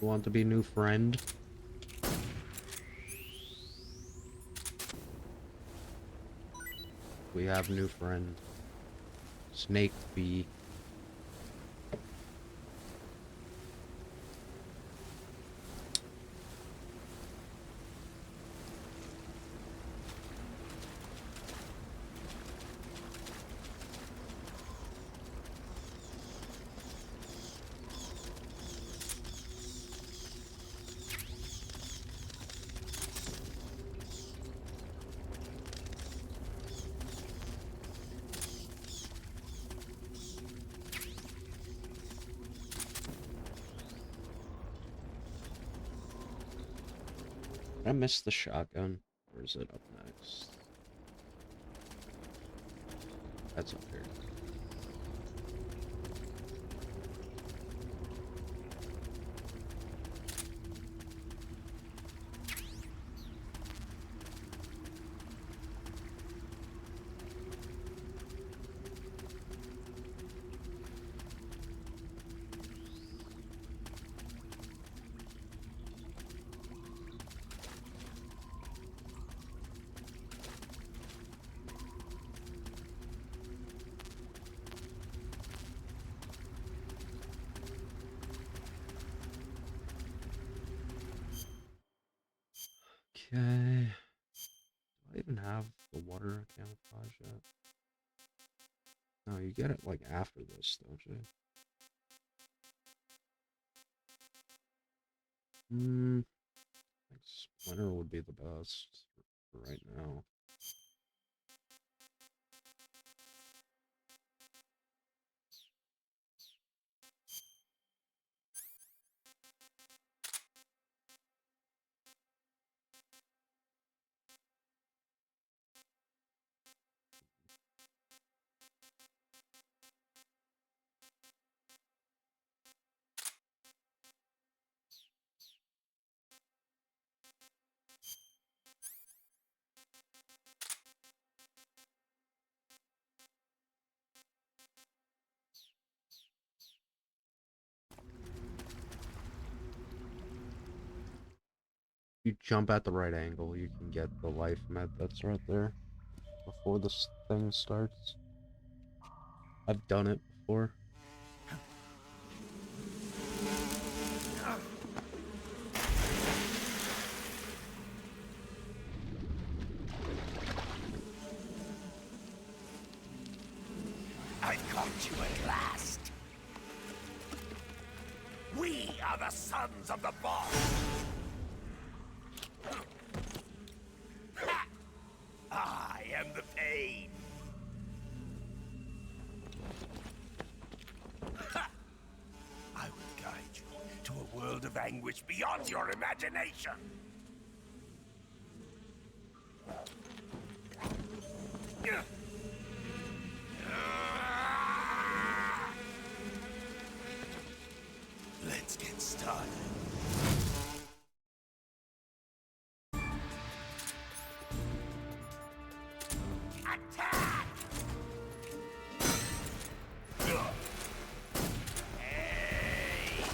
You want to be new friend? We have new friend. Snake bee. Did I miss the shotgun? Or is it up next? That's up here. Okay. Do I even have the water camouflage yet? No, you get it like after this, don't you? I think Splinter would be the best for right now. You jump at the right angle, you can get the life med that's right there before this thing starts. I've done it before. I caught you at last. We are the sons of the boss. I am the pain. I will guide you to a world of anguish beyond your imagination. Let's get started. Attack! Hey!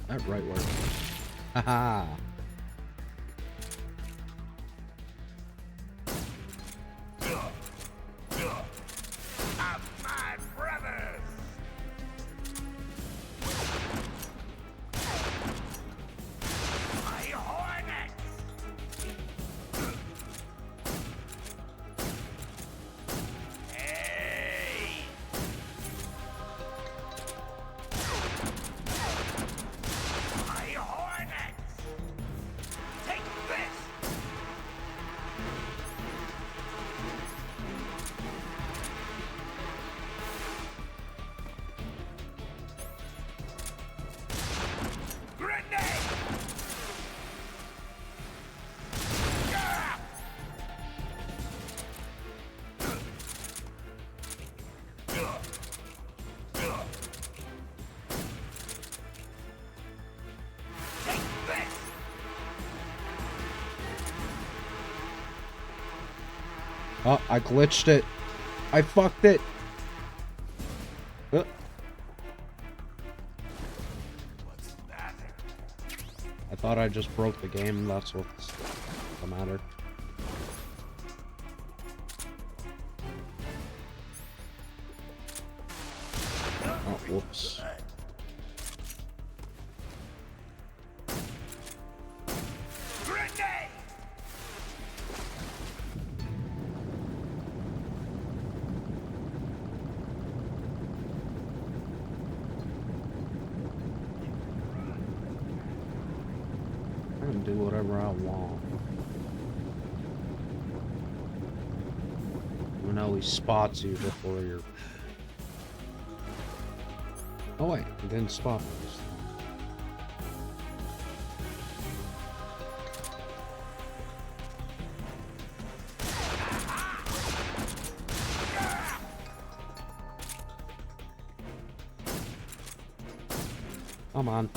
That right way. Haha. My brothers! My hornets! Hey! My hornets! Take this! Grenade! Take this! Oh, I glitched it. I fucked it. What's the matter? I thought I just broke the game. That's what's the matter. Oh, whoops. Grenade! and do whatever I want. You know, he spots you before you're... Oh wait, he didn't spot me this time. Come on.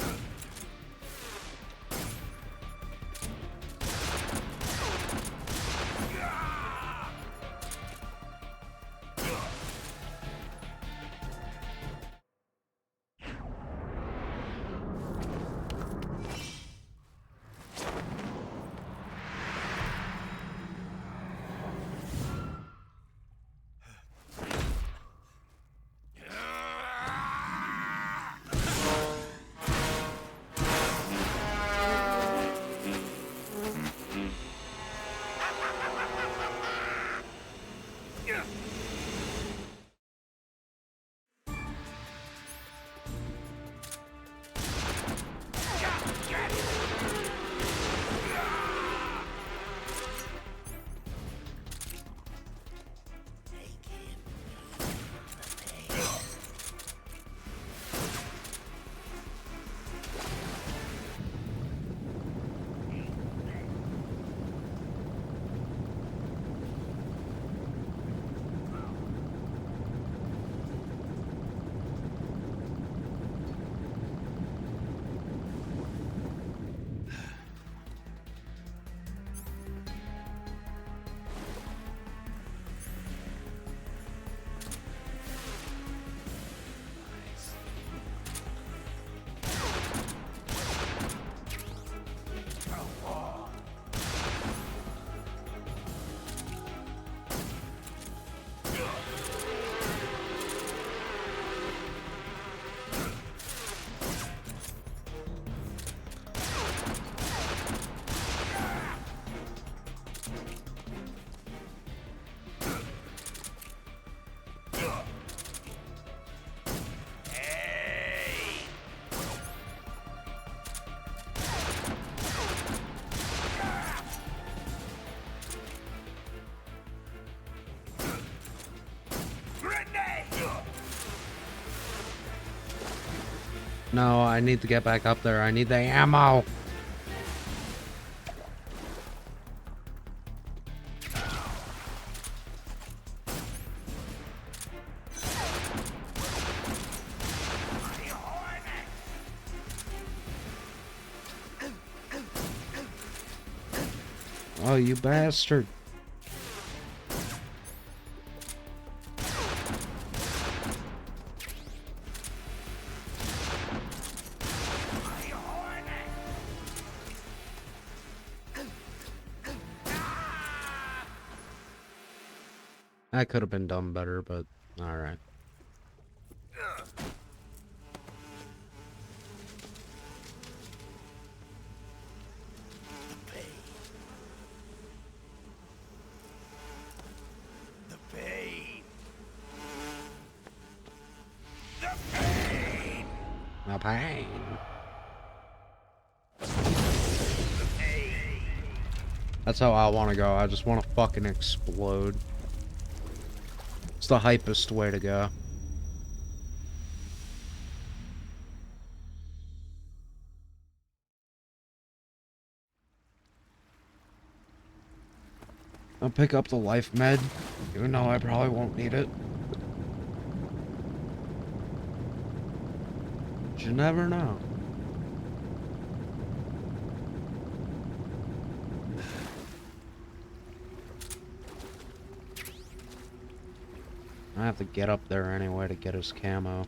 No, I need to get back up there. I need the ammo. Oh, you bastard. That could have been done better, but alright. The pain. The pain. The pain. That's how I want to go. I just want to fucking explode. It's the hypest way to go. I'll pick up the life med, even though I probably won't need it. But you never know. I have to get up there anyway to get his camo.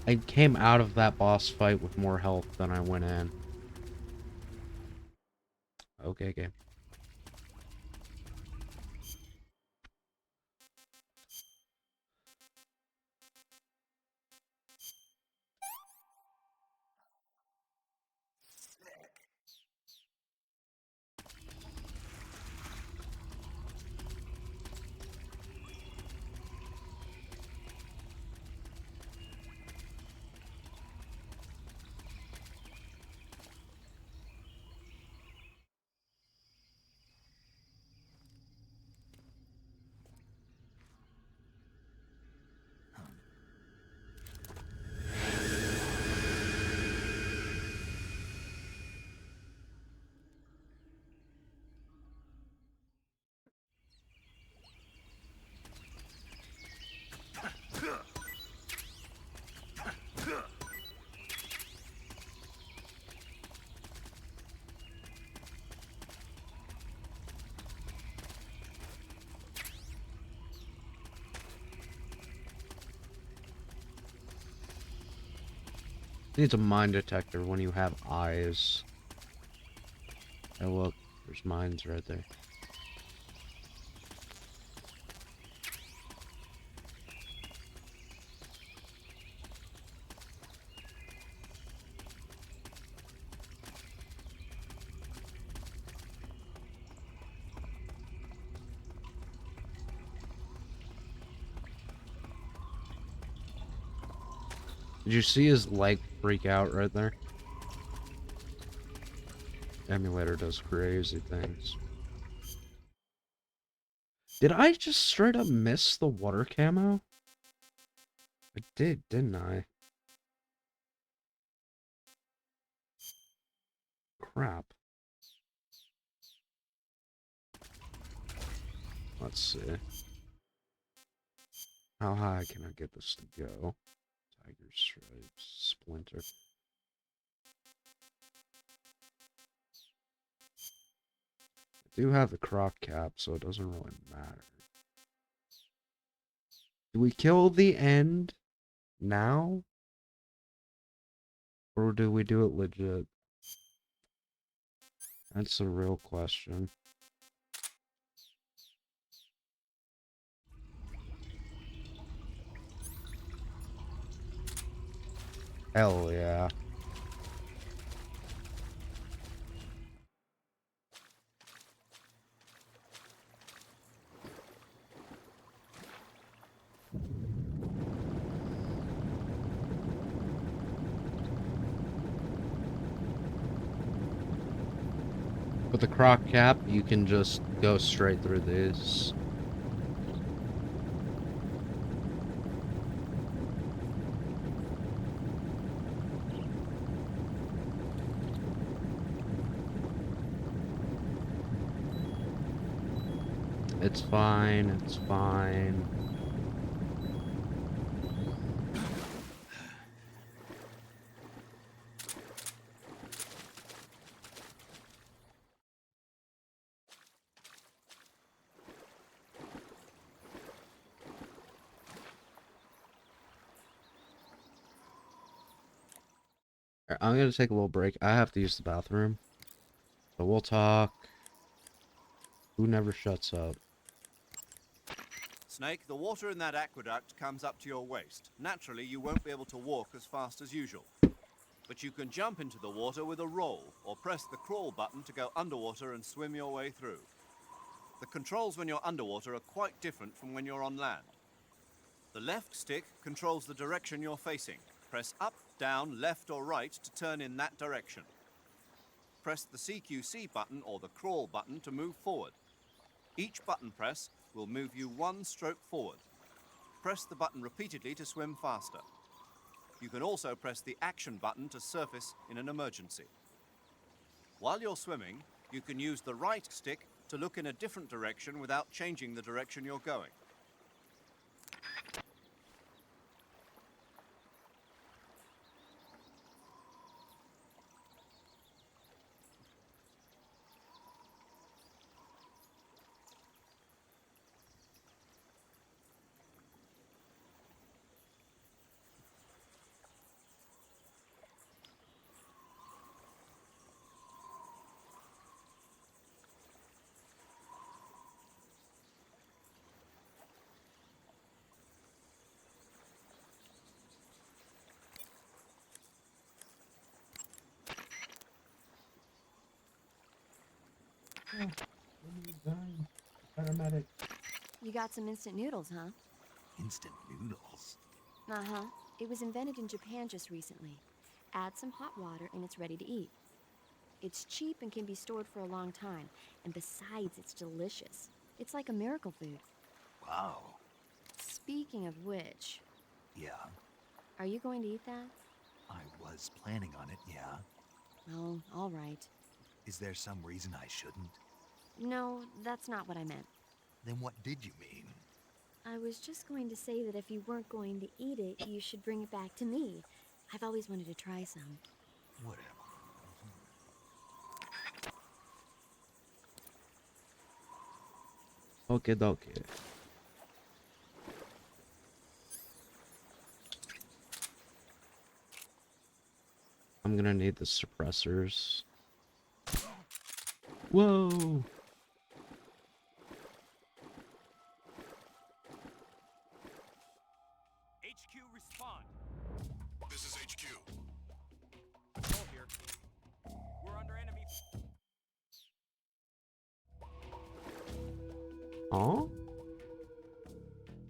I came out of that boss fight with more health than I went in. Okay, game. Needs a mine detector when you have eyes. Oh look, there's mines right there. Did you see his leg freak out right there? Emulator does crazy things. Did I just straight up miss the water camo? I did, didn't I? Crap. Let's see. How high can I get this to go? Tiger Stripes, Splinter. I do have the croc cap, so it doesn't really matter. Do we kill the end now? Or do we do it legit? That's the real question. Hell yeah. With the croc cap, you can just go straight through these. It's fine, it's fine. I'm gonna take a little break. I have to use the bathroom. But we'll talk. Who never shuts up? Snake, the water in that aqueduct comes up to your waist. Naturally, you won't be able to walk as fast as usual. But you can jump into the water with a roll, or press the crawl button to go underwater and swim your way through. The controls when you're underwater are quite different from when you're on land. The left stick controls the direction you're facing. Press up, down, left or right to turn in that direction. Press the CQC button or the crawl button to move forward. Each button press will move you one stroke forward. Press the button repeatedly to swim faster. You can also press the action button to surface in an emergency. While you're swimming, you can use the right stick to look in a different direction without changing the direction you're going. Paramedic. You got some instant noodles, huh? Instant noodles? Uh-huh. It was invented in Japan just recently. Add some hot water and it's ready to eat. It's cheap and can be stored for a long time. And besides, it's delicious. It's like a miracle food. Wow. Speaking of which, Yeah, are you going to eat that? I was planning on it, yeah. Oh, all right. Is there some reason I shouldn't? No, that's not what I meant. Then what did you mean? I was just going to say that if you weren't going to eat it, you should bring it back to me. I've always wanted to try some. Whatever. Okie dokie. I'm gonna need the suppressors. Whoa! HQ respond. This is HQ. Control here. We're under enemy. Huh?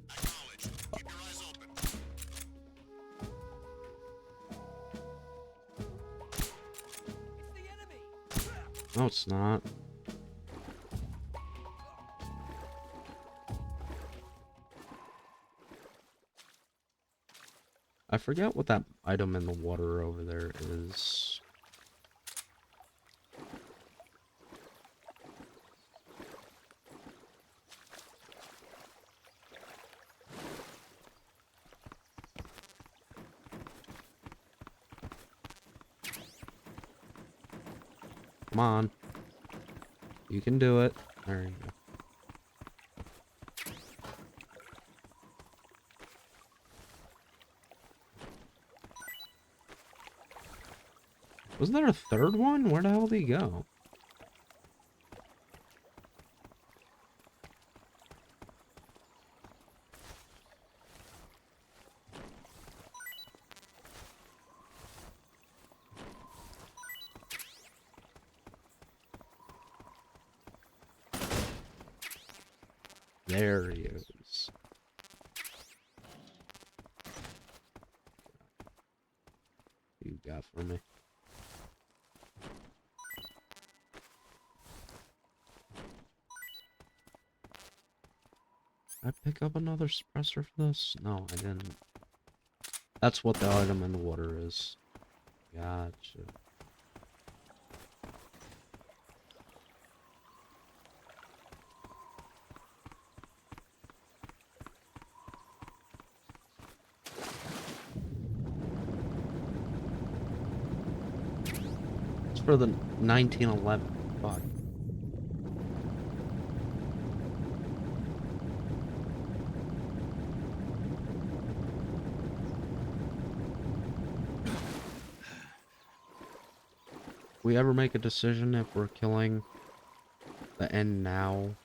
Acknowledged. Keep your eyes open. It's the enemy. No, it's not. I forget what that item in the water over there is. Come on. You can do it. There you go. Wasn't there a third one? Where the hell did he go? There he is. What you got for me? Did I pick up another suppressor for this? No, I didn't. That's what the item in the water is. Gotcha. It's for the 1911. Fuck. We ever make a decision if we're killing the end now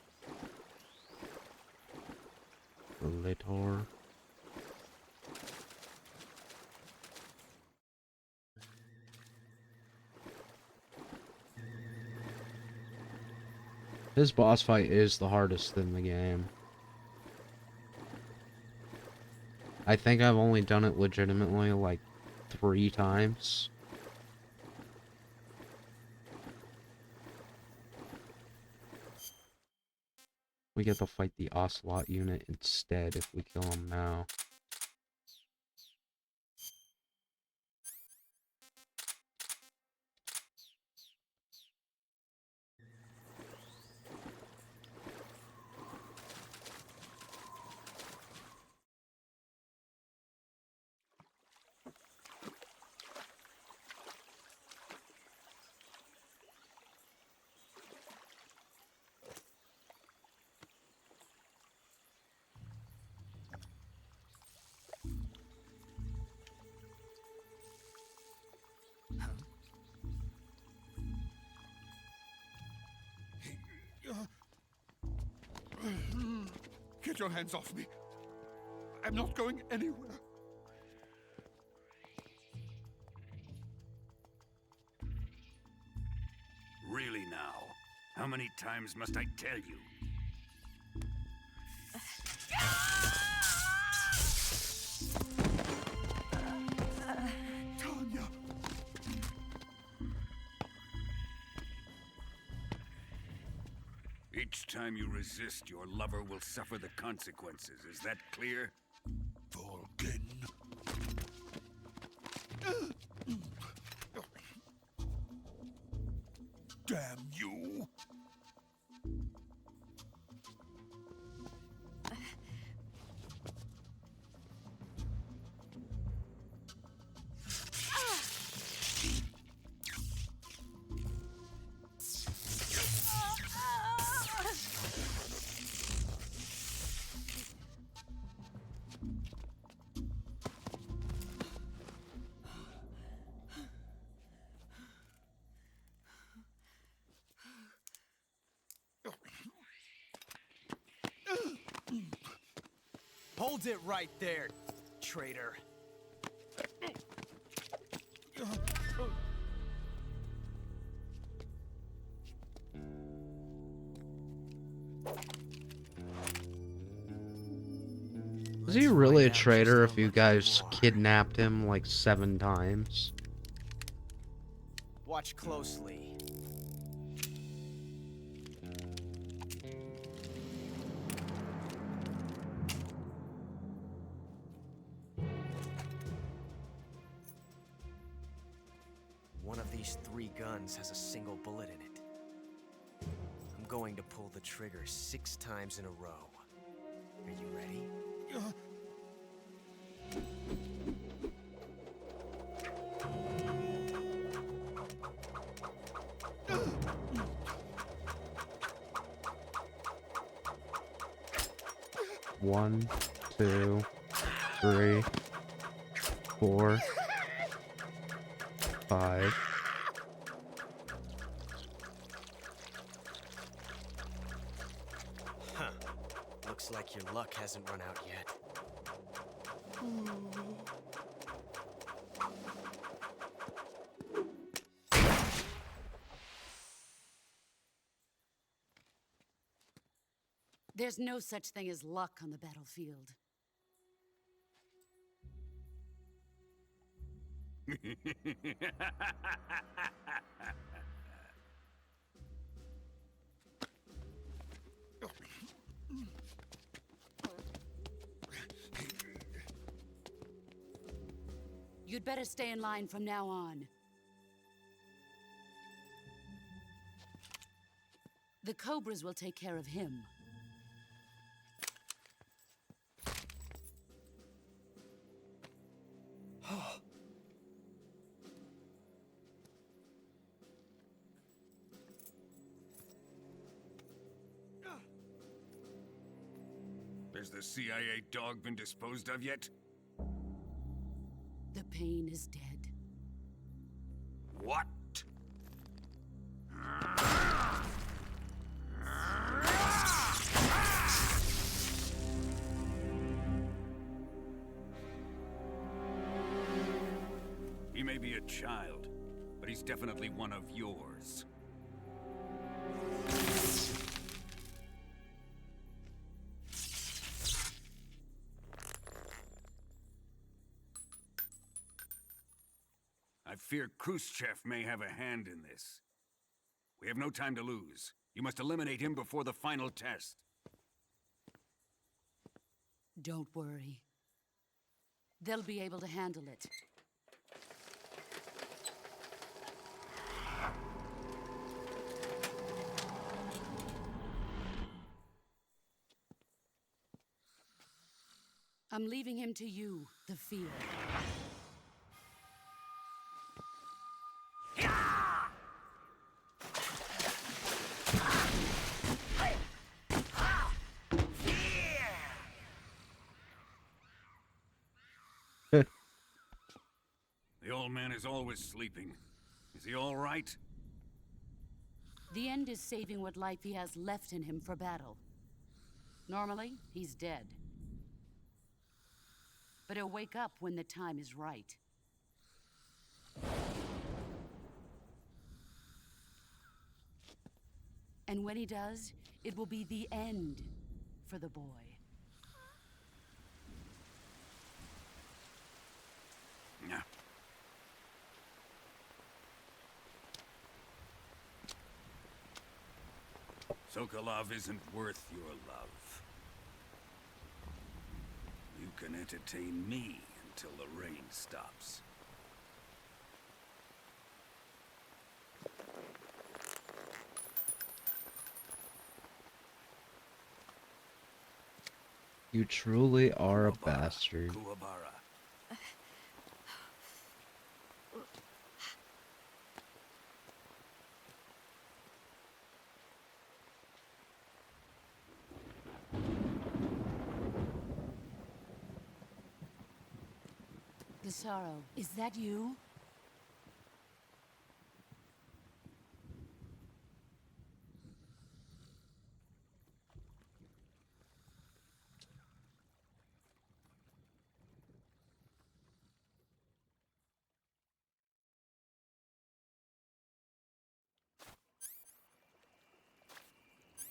or later? His boss fight is the hardest in the game. I think I've only done it legitimately like 3 times. We get to fight the Ocelot unit instead if we kill him now. Get your hands off me. I'm not going anywhere. Really now? How many times must I tell you? Tanya! Each time you resist, your lover will suffer the consequences. Is that clear? Volgin. Damn you! Hold it right there, traitor. Is he really a traitor if you guys kidnapped him like 7 times? Watch closely. One of these 3 guns has a single bullet in it. I'm going to pull the trigger 6 times in a row. Are you ready? One, 2, 3, 4, 5. Huh. Looks like your luck hasn't run out yet. There's no such thing as luck on the battlefield. You'd better stay in line from now on. The Cobras will take care of him. Has the CIA dog been disposed of yet? The pain is dead. What? He may be a child, but he's definitely one of yours. I fear Khrushchev may have a hand in this. We have no time to lose. You must eliminate him before the final test. Don't worry. They'll be able to handle it. I'm leaving him to you, the field. The old man is always sleeping. Is he all right? The end is saving what life he has left in him for battle. Normally, he's dead. But he'll wake up when the time is right. And when he does, it will be the end for the boy. Yeah. Sokolov isn't worth your love. You can entertain me until the rain stops. You truly are a bastard. Kuwabara. Gisaro, is that you?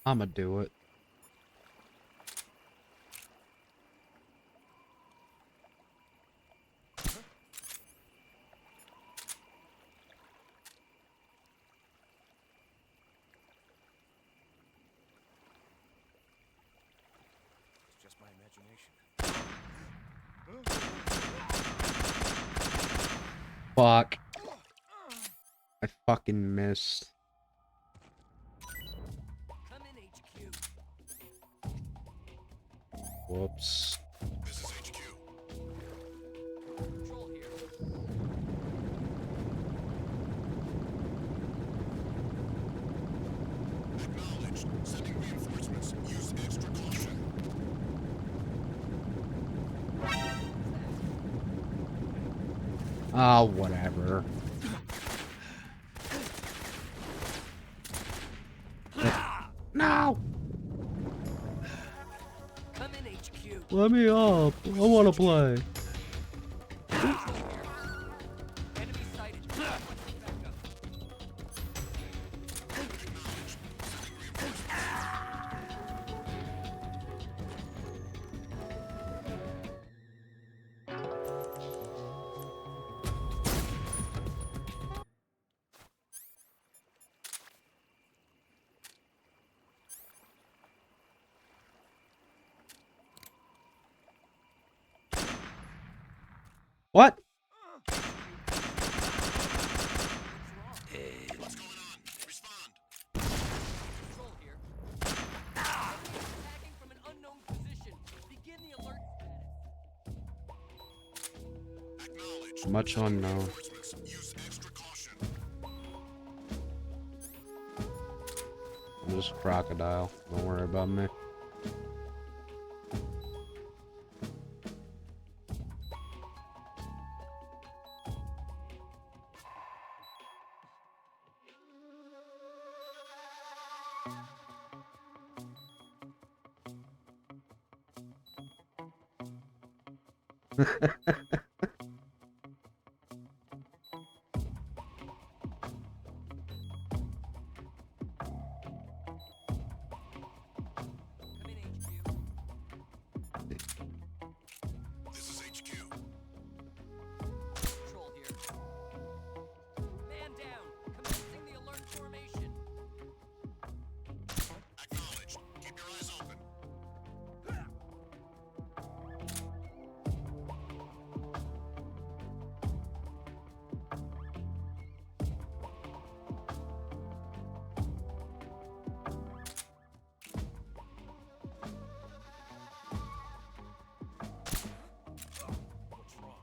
I'ma do it. It's just my imagination. Fuck. I fucking missed. Come in, HQ. Whoops. This is HQ. Control here. Acknowledged. Sending reinforcements. Use extra caution. Ah, whatever. No! Come in, HQ. Let me up. I wanna play. Enemy sighted. What? What's going on? Respond. Control here. Attacking from an unknown position. Begin the alert status. Acknowledged. Much unknown. Reinforcements. Use extra caution. I'm just a crocodile. Don't worry about me. This is HQ. Control here. Man down. Commencing the alert formation. Acknowledged. Keep your eyes open. What's wrong? What's wrong?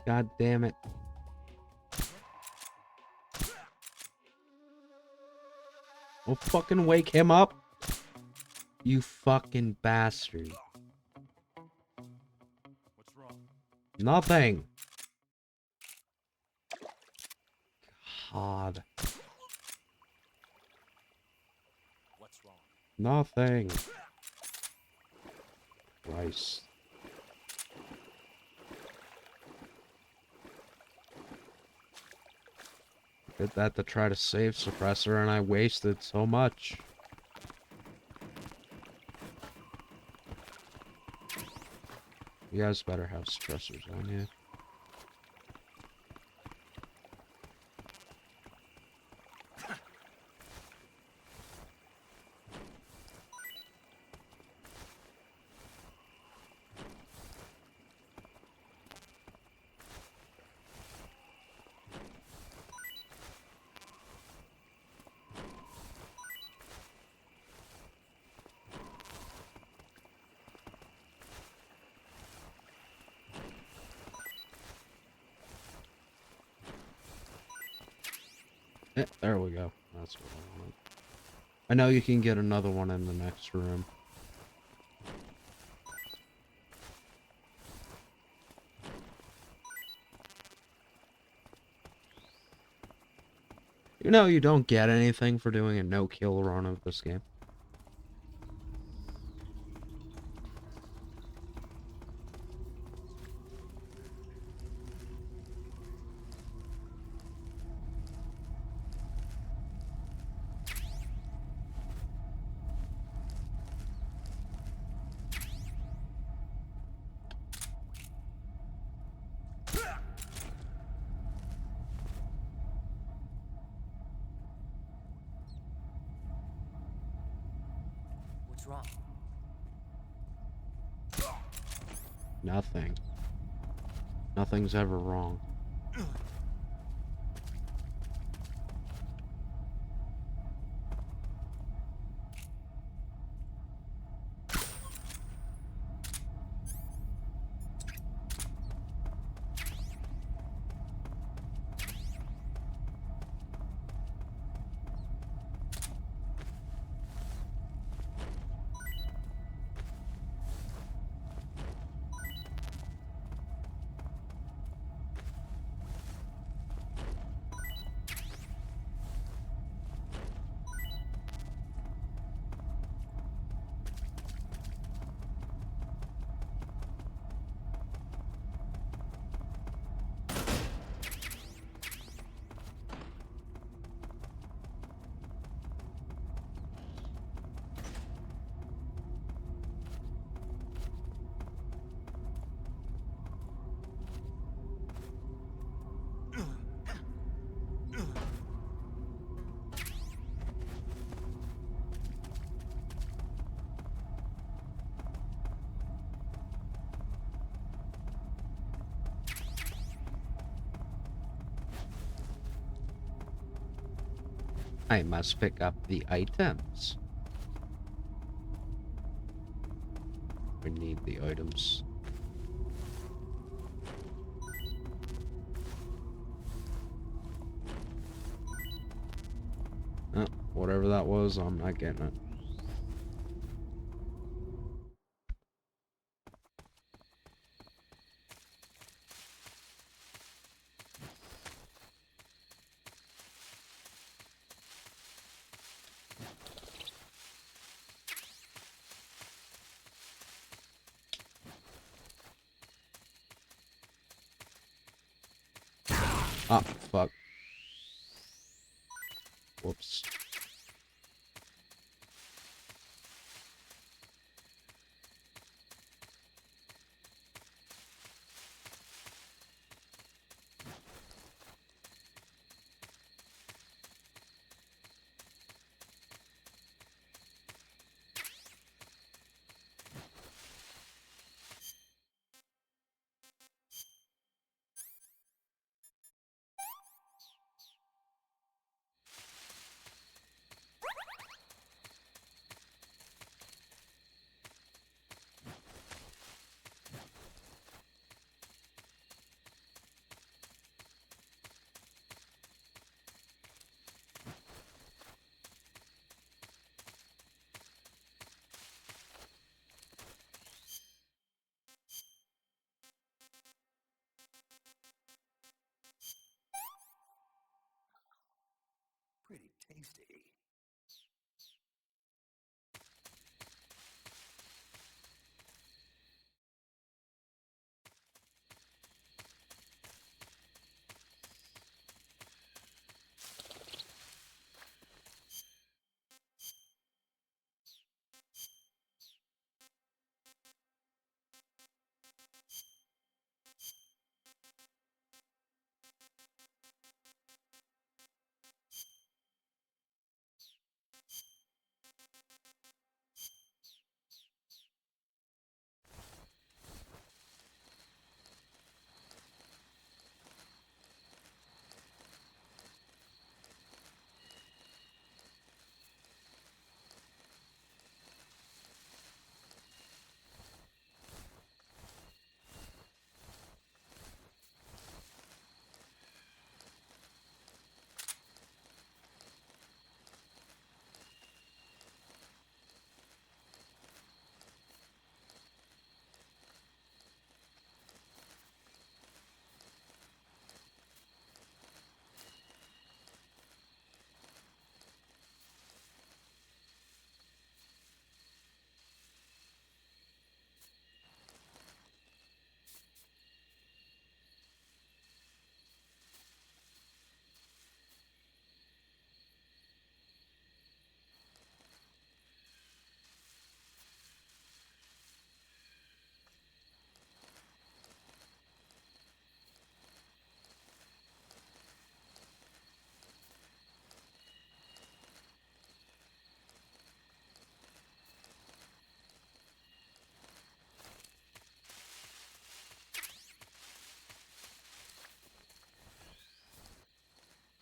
God damn it. Don't fucking wake him up. You fucking bastard. What's wrong? Nothing. God. What's wrong? Nothing. Christ. Did that to try to save Suppressor and I wasted so much. You guys better have suppressors on you. There we go. That's what I want. I know you can get another one in the next room. You know you don't get anything for doing a no-kill run of this game. What's wrong? Nothing. Nothing's ever wrong. I must pick up the items. We need the items. Whatever that was, I'm not getting it. Ah, fuck. Whoops. tasty.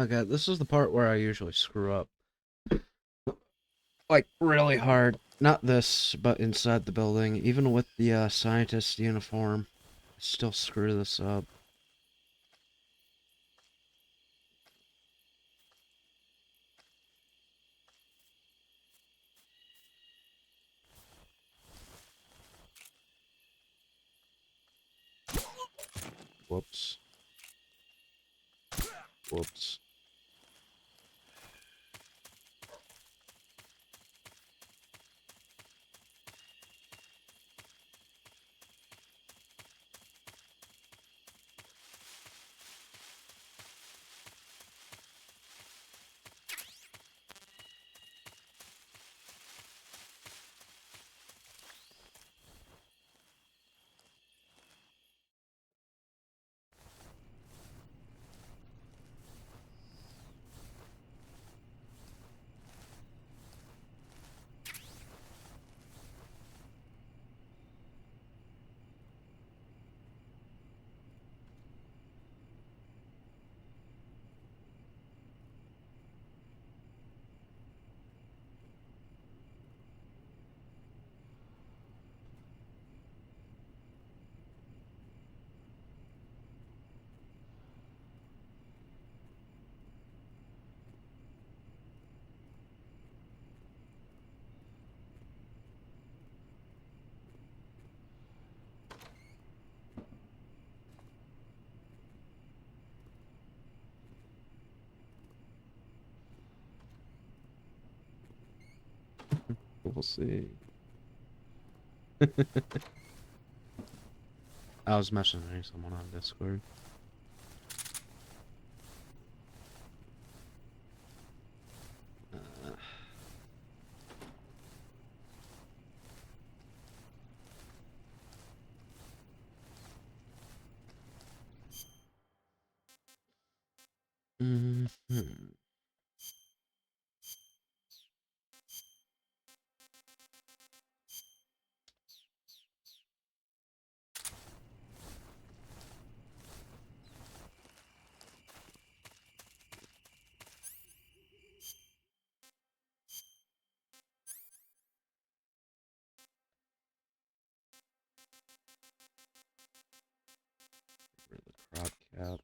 Okay, this is the part where I usually screw up. Like, really hard. Not this, but inside the building. Even with the scientist uniform, I still screw this up. Whoops. Whoops. We'll see. I was messaging someone on Discord. Mm-hmm. Crop cap.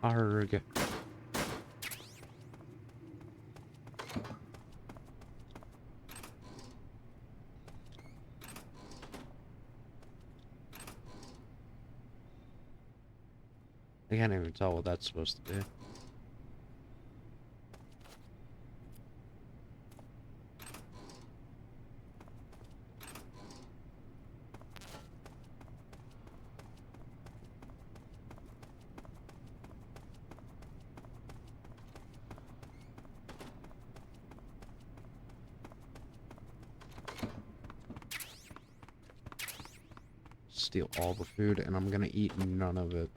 Arg. I can't even tell what that's supposed to be. Steal all the food, and I'm gonna eat none of it.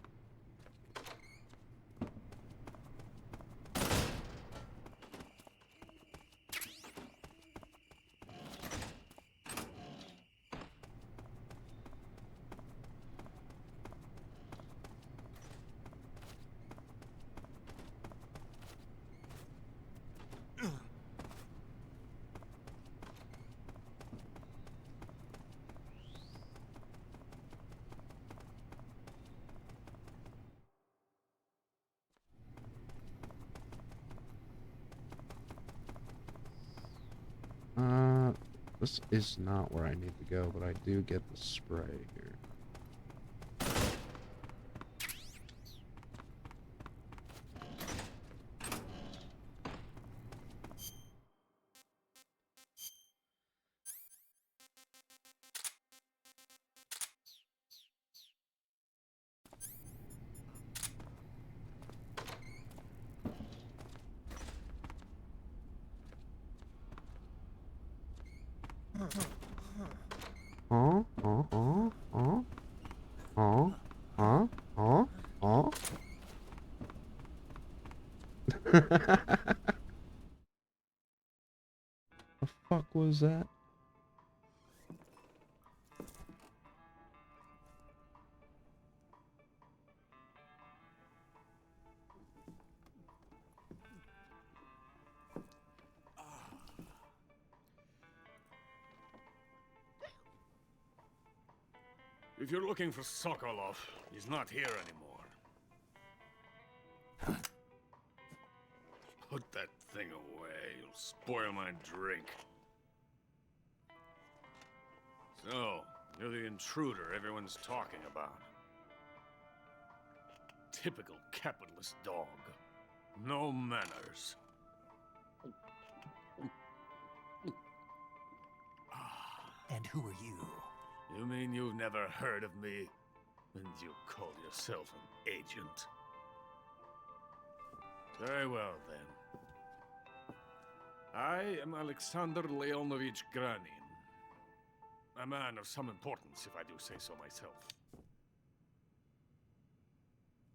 This is not where I need to go, but I do get the spray here. The fuck was that? If you're looking for Sokolov, he's not here anymore. Put that thing away. You'll spoil my drink. So, you're the intruder everyone's talking about. Typical capitalist dog. No manners. And who are you? You mean you've never heard of me? And you call yourself an agent? Very well, then. I am Alexander Leonovich Granin. A man of some importance, if I do say so myself.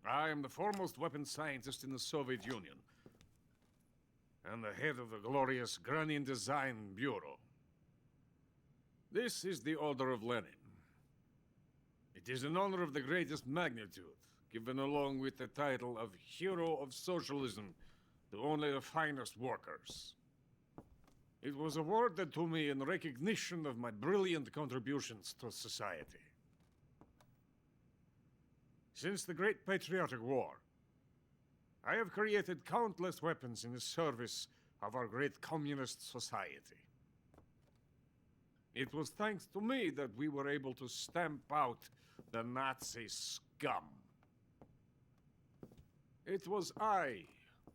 I am the foremost weapons scientist in the Soviet Union, and the head of the glorious Granin Design Bureau. This is the Order of Lenin. It is an honor of the greatest magnitude, given along with the title of Hero of Socialism to only the finest workers. It was awarded to me in recognition of my brilliant contributions to society. Since the Great Patriotic War, I have created countless weapons in the service of our great communist society. It was thanks to me that we were able to stamp out the Nazi scum. It was I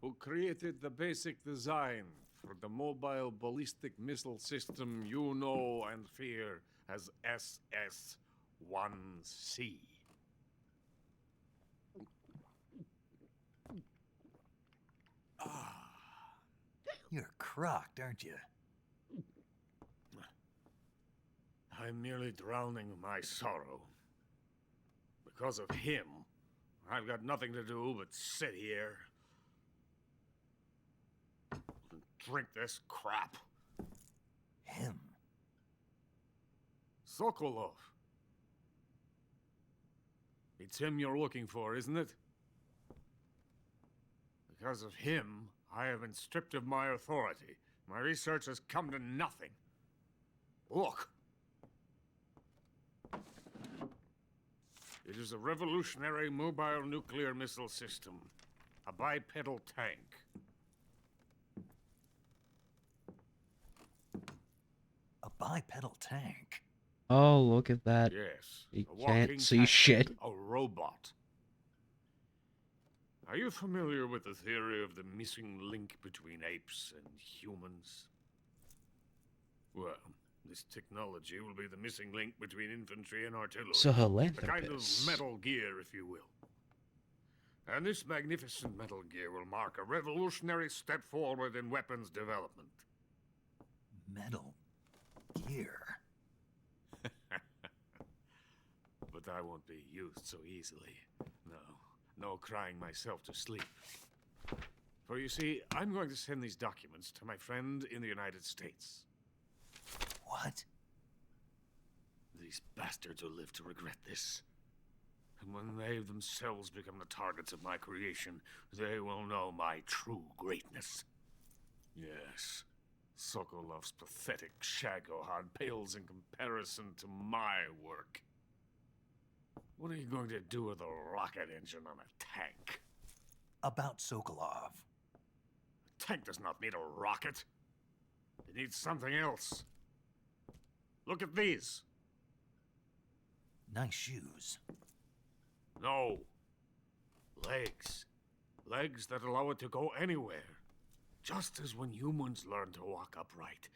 who created the basic design for the mobile ballistic missile system you know and fear as SS-1C. You're crocked, aren't you? I'm merely drowning my sorrow. Because of him, I've got nothing to do but sit here and drink this crap. Him? Sokolov. It's him you're looking for, isn't it? Because of him, I have been stripped of my authority. My research has come to nothing. Look. It is a revolutionary mobile nuclear missile system. A bipedal tank. A bipedal tank? Oh, look at that. Yes. You a walking can't see tank, shit. A robot. Are you familiar with the theory of the missing link between apes and humans? Well, this technology will be the missing link between infantry and artillery. So A kind of Philanthropist. Metal Gear, if you will. And this magnificent Metal Gear will mark a revolutionary step forward in weapons development. Metal Gear? But I won't be used so easily. No crying myself to sleep. For you see, I'm going to send these documents to my friend in the United States. What? These bastards will live to regret this. And when they themselves become the targets of my creation, they will know my true greatness. Yes, Sokolov's pathetic Shagohod pales in comparison to my work. What are you going to do with a rocket engine on a tank? About Sokolov. A tank does not need a rocket. It needs something else. Look at these. Nice shoes. No. Legs. Legs that allow it to go anywhere. Just as when humans learn to walk upright.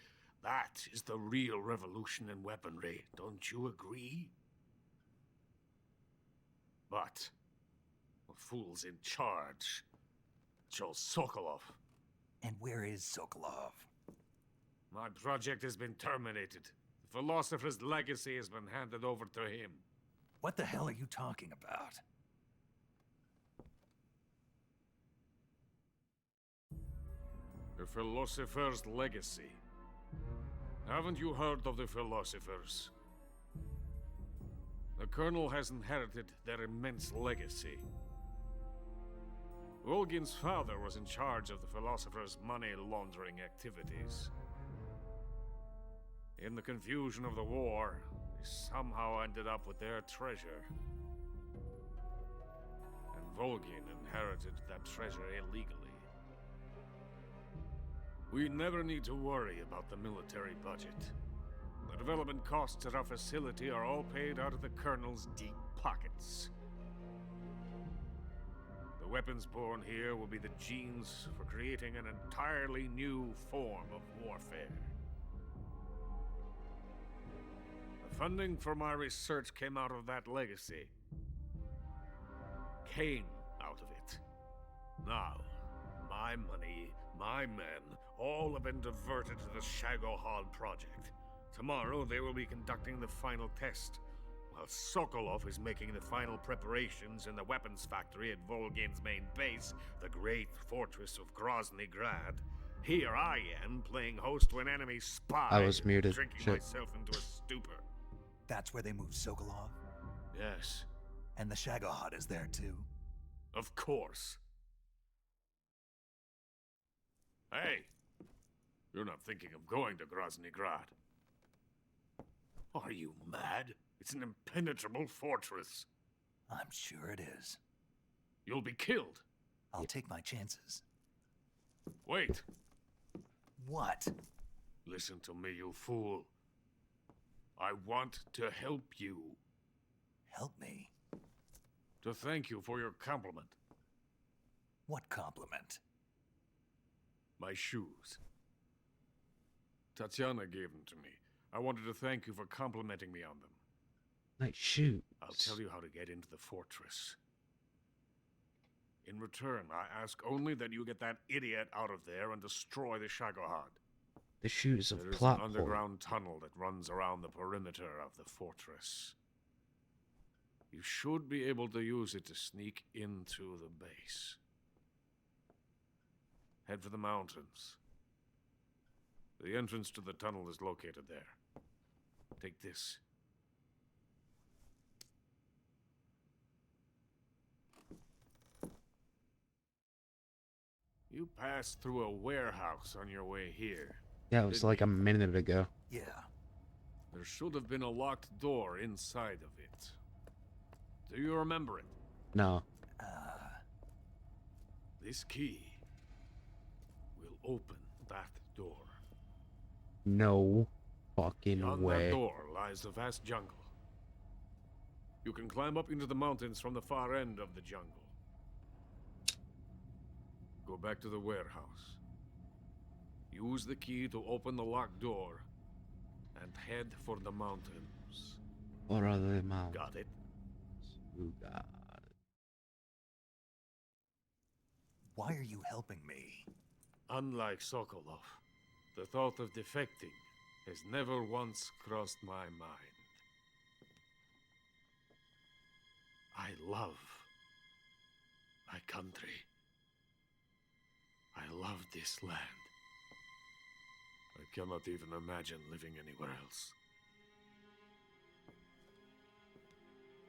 That is the real revolution in weaponry. Don't you agree? But the fool's in charge. Joe Sokolov. And where is Sokolov? My project has been terminated. The philosopher's legacy has been handed over to him. What the hell are you talking about? The philosopher's legacy. Haven't you heard of the philosophers? The Colonel has inherited their immense legacy. Volgin's father was in charge of the philosophers' money laundering activities. In the confusion of the war, they somehow ended up with their treasure. And Volgin inherited that treasure illegally. We never need to worry about the military budget. The development costs at our facility are all paid out of the Colonel's deep pockets. The weapons born here will be the genes for creating an entirely new form of warfare. The funding for my research came out of that legacy. Came out of it. Now, my money, my men, all have been diverted to the Shagohod project. Tomorrow they will be conducting the final test, while Sokolov is making the final preparations in the weapons factory at Volgin's main base, the great fortress of Grozny Grad. Here I am, playing host to an enemy spy, I was muted. drinking Shit. myself into a stupor. That's where they moved Sokolov? Yes. And the Shagohod is there too? Of course. Hey! You're not thinking of going to Grozny Grad. Are you mad? It's an impenetrable fortress. I'm sure it is. You'll be killed. I'll take my chances. Wait. What? Listen to me, you fool. I want to help you. Help me? To thank you for your compliment. What compliment? My shoes. Tatiana gave them to me. I wanted to thank you for complimenting me on them. Nice shoot. I'll tell you how to get into the fortress. In return, I ask only that you get that idiot out of there and destroy the Shagohod. The shoes of There is plot an point. underground tunnel that runs around the perimeter of the fortress. You should be able to use it to sneak into the base. Head for the mountains. The entrance to the tunnel is located there. Take this. You passed through a warehouse on your way here. Yeah, it was like a minute ago. Yeah. There should have been a locked door inside of it. Do you remember it? No. This key will open that door. No fucking Beyond way. that door lies a vast jungle. You can climb up into the mountains from the far end of the jungle. Go back to the warehouse. Use the key to open the locked door and head for the mountains. What are the mountains? Got it? You got it. Why are you helping me? Unlike Sokolov, the thought of defecting has never once crossed my mind. I love my country. I love this land. I cannot even imagine living anywhere else.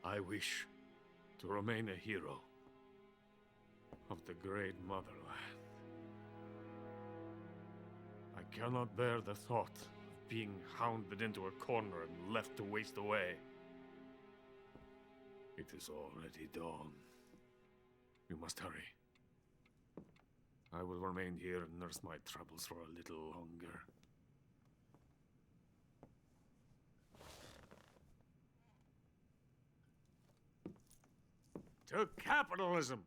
I wish to remain a hero of the great motherland. I cannot bear the thought of being hounded into a corner and left to waste away. It is already dawn. You must hurry. I will remain here and nurse my troubles for a little longer. To capitalism!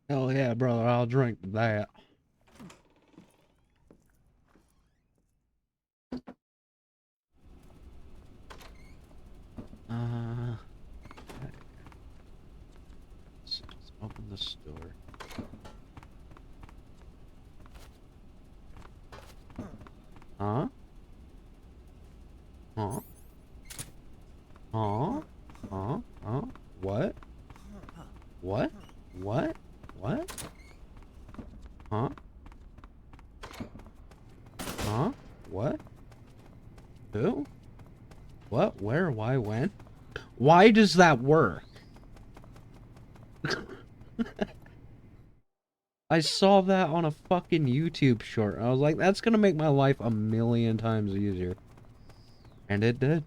Hell yeah, brother, I'll drink that. Let's open this door. Huh? Huh? Huh? Huh? Huh? What? What? What? What? Huh? Huh? What? Who? What? Where? Why? When? Why does that work? I saw that on a fucking YouTube short. I was like, that's gonna make my life a million times easier. And it did.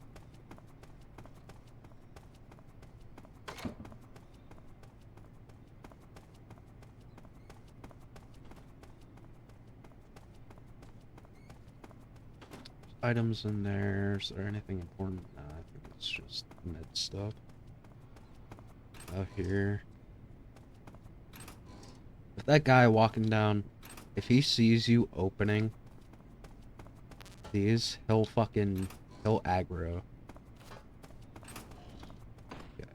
Items in there. Is there anything important? Nah, I think it's just med stuff. Out here. If that guy walking down, if he sees you opening these, he'll aggro. Okay.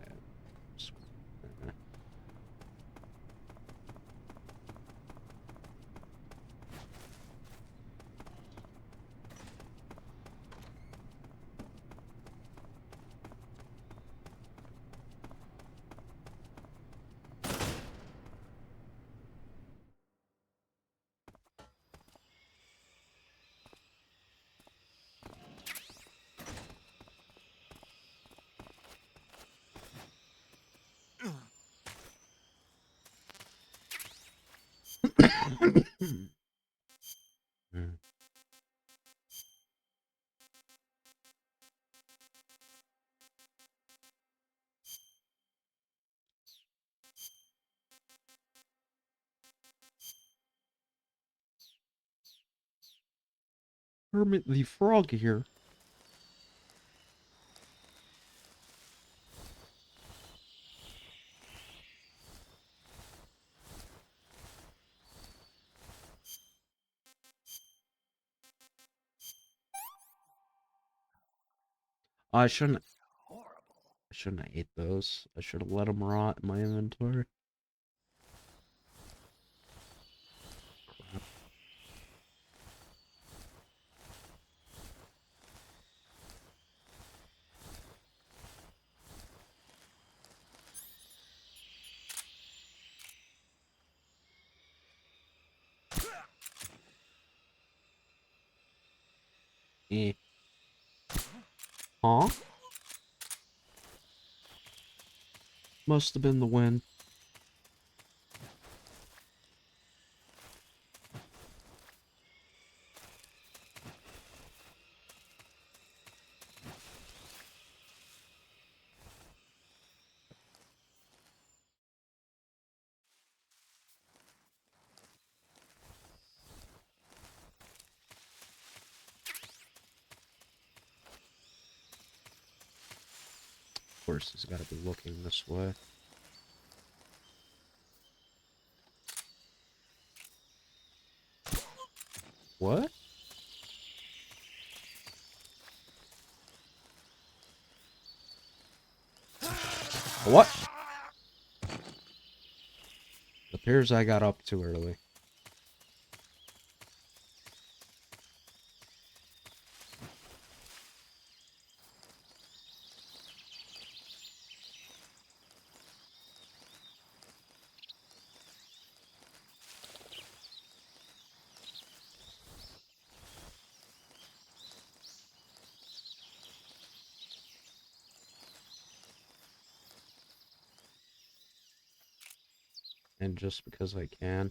Kermit the Frog here. I shouldn't have ate those. I should have let them rot in my inventory. Crap. Eh. Huh? Must have been the wind. course, he's got to be looking this way. What? What? Appears I got up too early. And just because I can.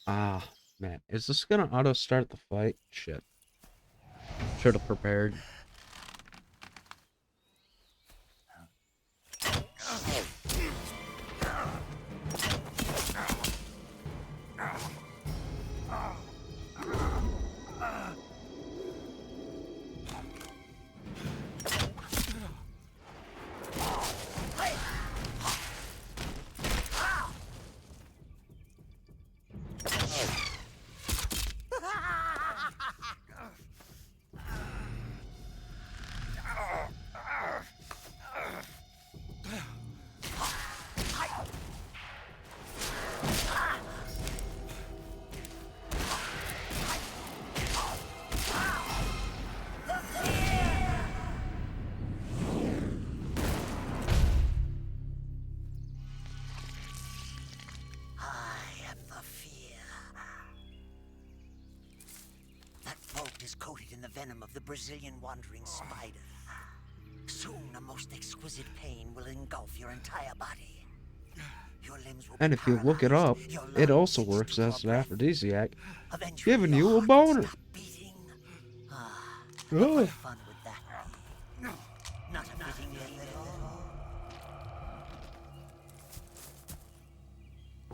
Ah, man. Is this gonna auto start the fight? Shit. Should have prepared. Coated in the venom of the Brazilian wandering spider. Soon a most exquisite pain will engulf your entire body. Your limbs will And if you look it up, it also works as an aphrodisiac, giving you a boner. Oh. Fun with that. Not a fitting name at all.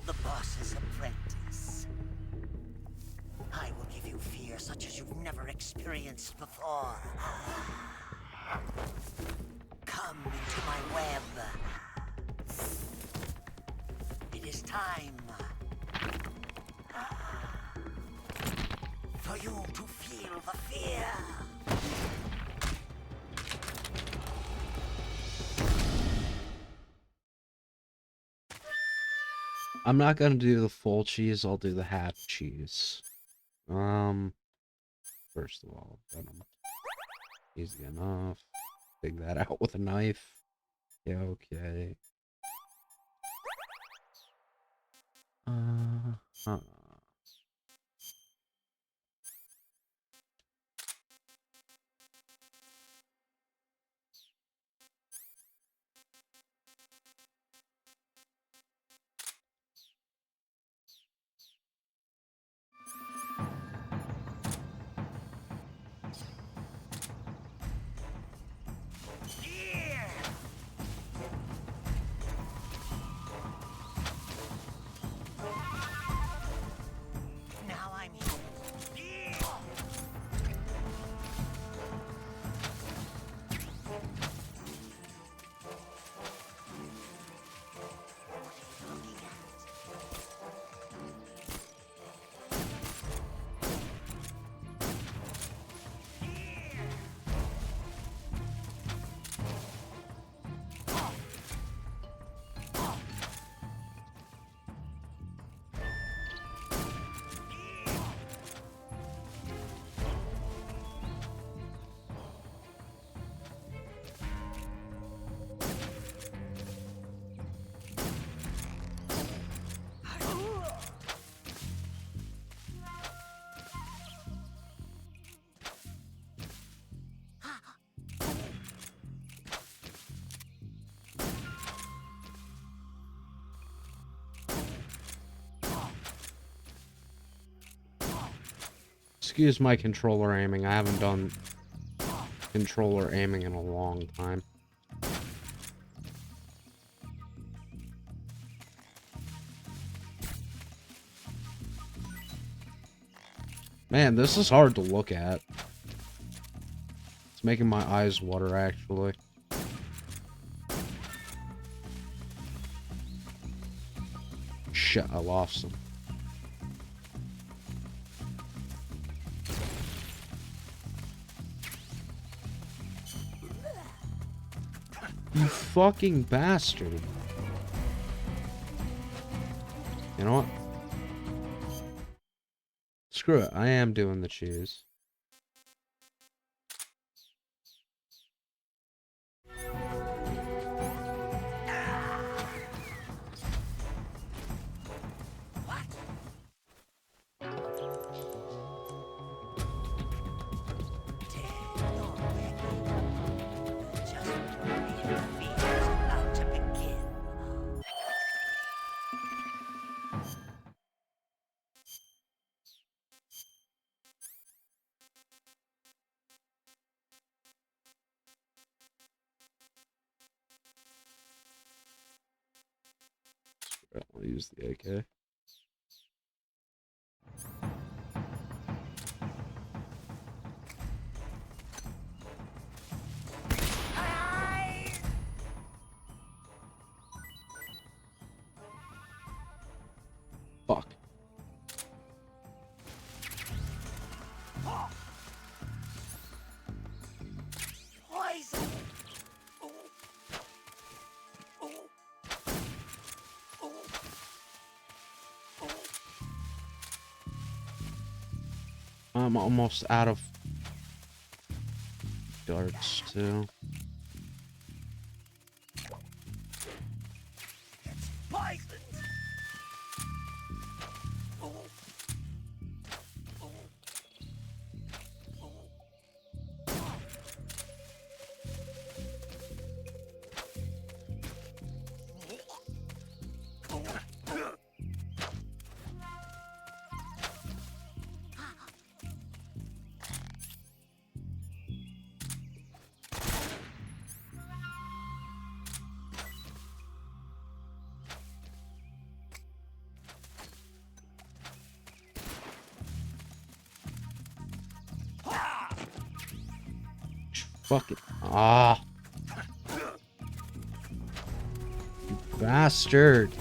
The boss's apprentice. I will give you fear such as you've never experienced before. Come into my web. It is time for you to feel the fear. I'm not gonna do the full cheese, I'll do the half cheese. First of all, venom. Easy enough. Dig that out with a knife. Yeah, okay. Now I'm here. Excuse my controller aiming. I haven't done controller aiming in a long time. Man, this is hard to look at. It's making my eyes water, actually. Shit, I lost him. You fucking bastard. You know what? Screw it, I am doing the cheese. I'll use the AK. Fuck. Poison! I'm almost out of darts too. Poison! Fucking ah, you bastard!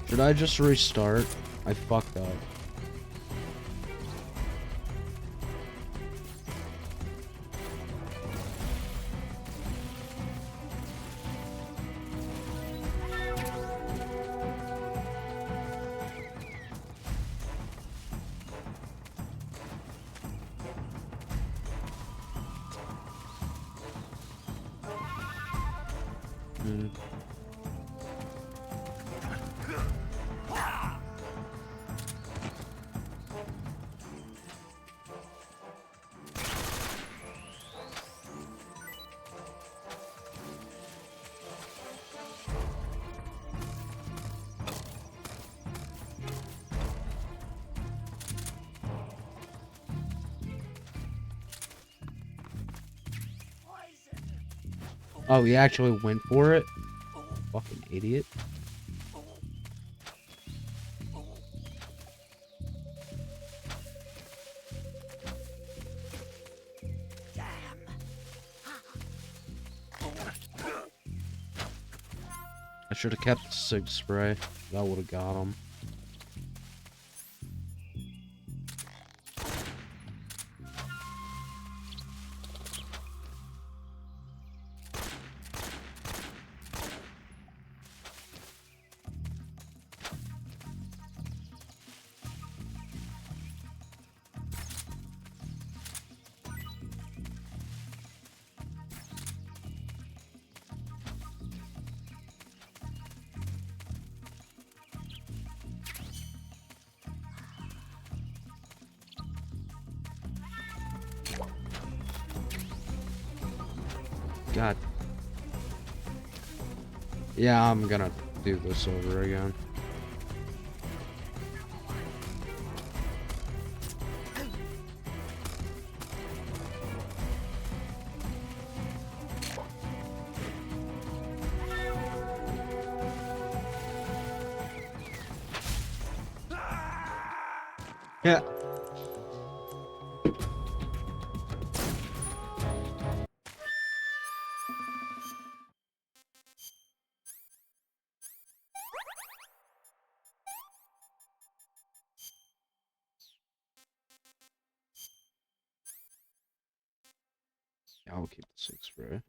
Should I just restart? I fucked up. Oh, he actually went for it? Fucking idiot. I should have kept the Sig spray. That would have got him. God. Yeah, I'm gonna do this over again. Yeah. Yeah, I'll keep the 6 spray.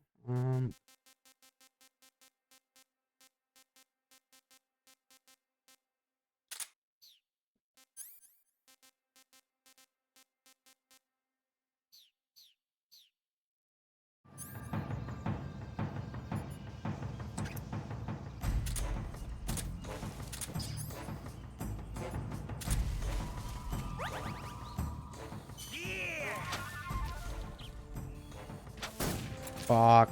Fuck.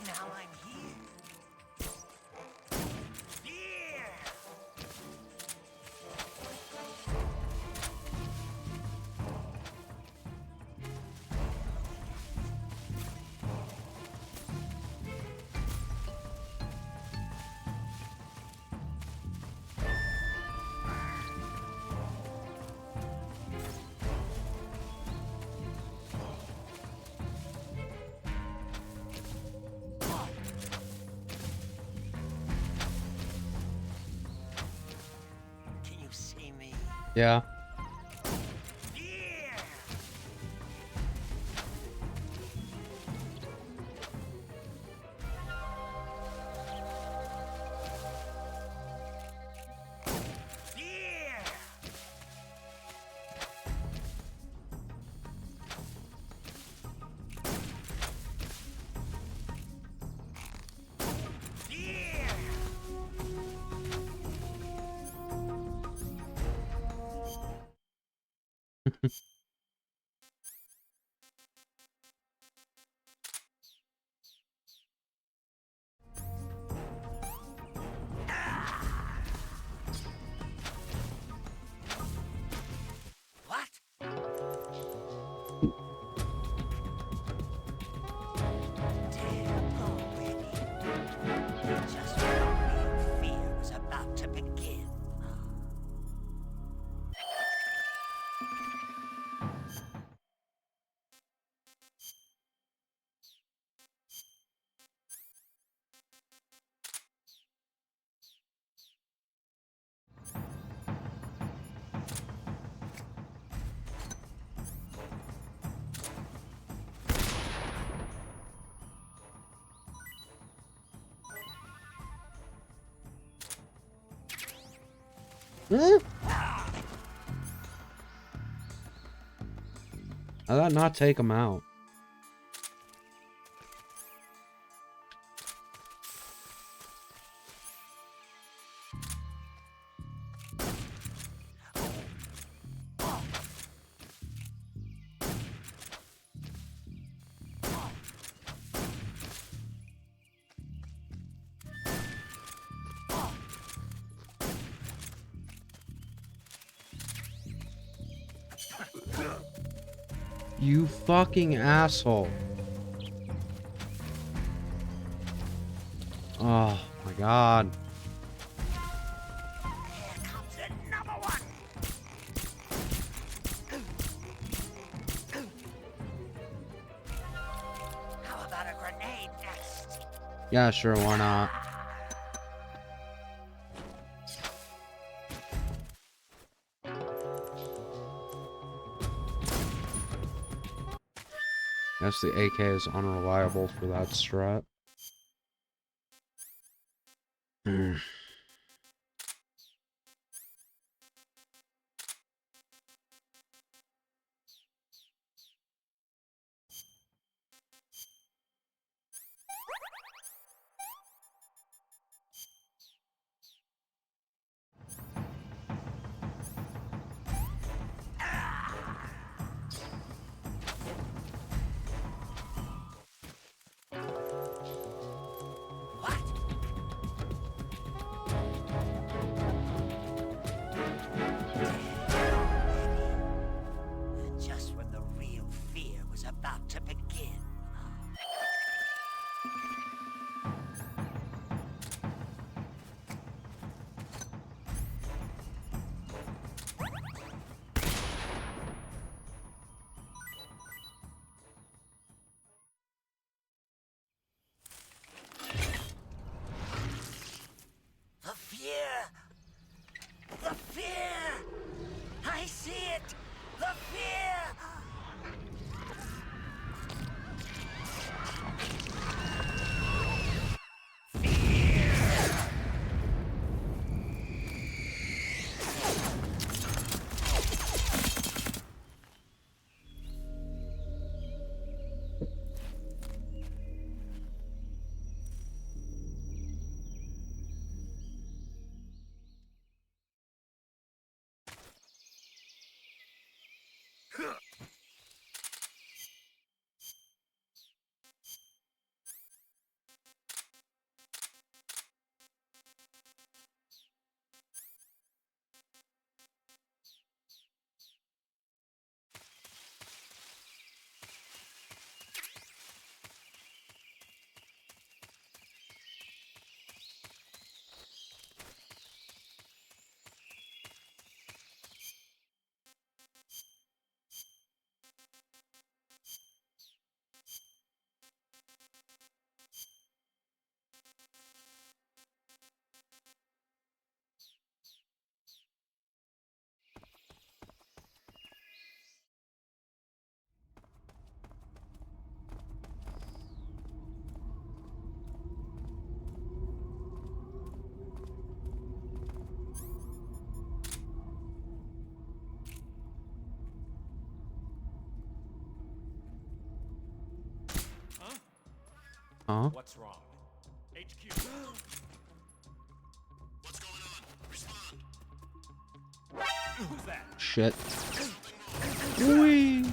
Now I'm here. Here! Can you see me? Yeah. What? Damn already. Just when all real fear was about to begin. How did that not take him out? You fucking asshole. Oh my god. How about a grenade next? Yeah, sure, why not? Guess the AK is unreliable for that strat. Huh? What's wrong? HQ. What's going on? Respond. Who's that? Shit. Whee!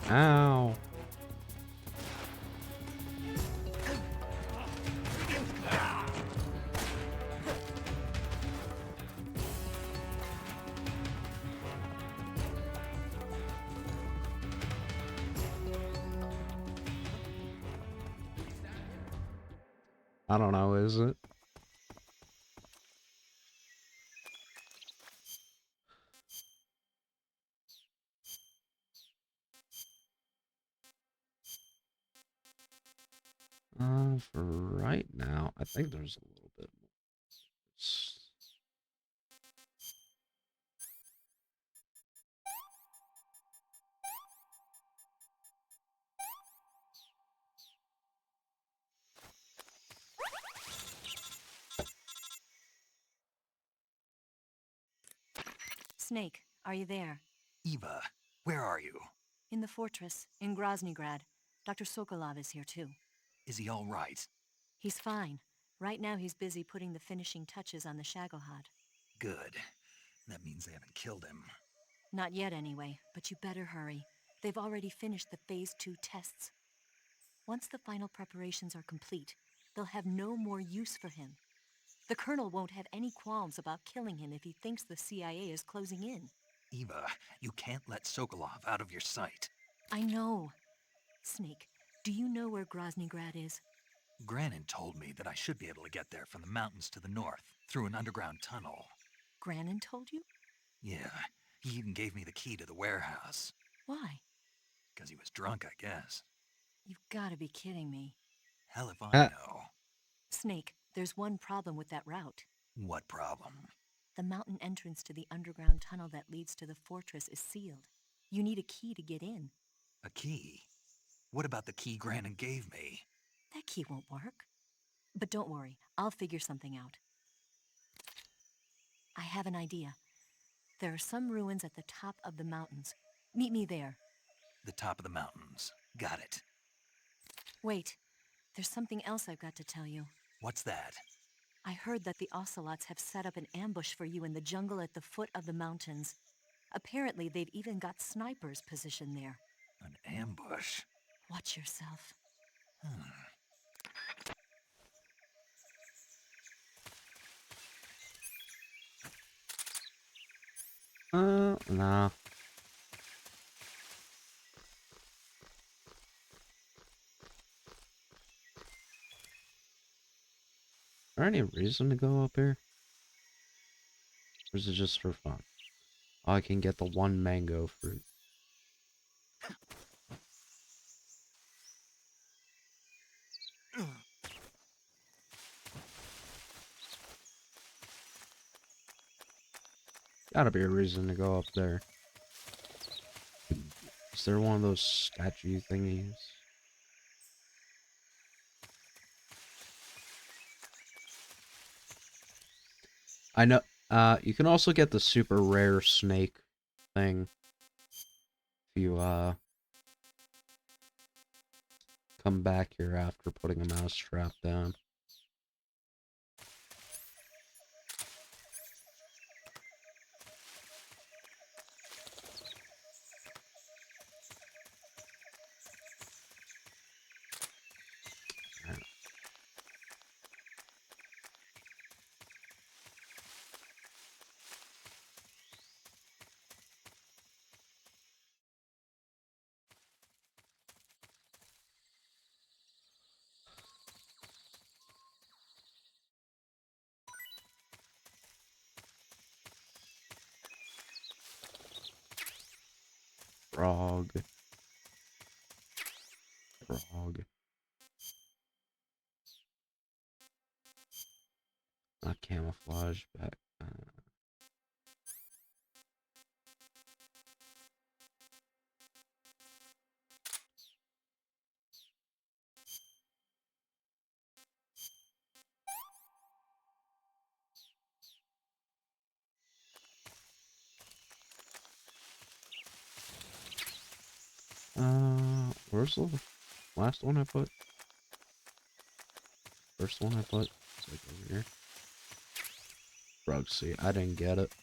Ow. I don't know, is it? For right now, I think there's a little bit more. Snake, are you there? Eva, where are you? In the fortress, in Groznygrad. Dr. Sokolov is here too. Is he all right? He's fine. Right now he's busy putting the finishing touches on the Shagohod. Good. That means they haven't killed him. Not yet anyway, but you better hurry. They've already finished the Phase 2 tests. Once the final preparations are complete, they'll have no more use for him. The Colonel won't have any qualms about killing him if he thinks the CIA is closing in. Eva, you can't let Sokolov out of your sight. I know. Snake, do you know where Groznygrad is? Granin told me that I should be able to get there from the mountains to the north, through an underground tunnel. Granin told you? Yeah, he even gave me the key to the warehouse. Why? Because he was drunk, I guess. You've gotta be kidding me. Hell if I know. Snake, there's one problem with that route. What problem? The mountain entrance to the underground tunnel that leads to the fortress is sealed. You need a key to get in. A key? What about the key Granin gave me? That key won't work. But don't worry, I'll figure something out. I have an idea. There are some ruins at the top of the mountains. Meet me there. The top of the mountains. Got it. Wait, there's something else I've got to tell you. What's that? I heard that the Ocelots have set up an ambush for you in the jungle at the foot of the mountains. Apparently, they've even got snipers positioned there. An ambush? Watch yourself. Nah. Is there any reason to go up here? Or is it just for fun? Oh, I can get the one mango fruit. Gotta be a reason to go up there. Is there one of those statue thingies? I know, you can also get the super rare snake thing if you, come back here after putting a mouse trap down. Frog. Frog. Not camouflage, but where's the last one I put? First one I put? It's like over here. Rug seat. I didn't get it.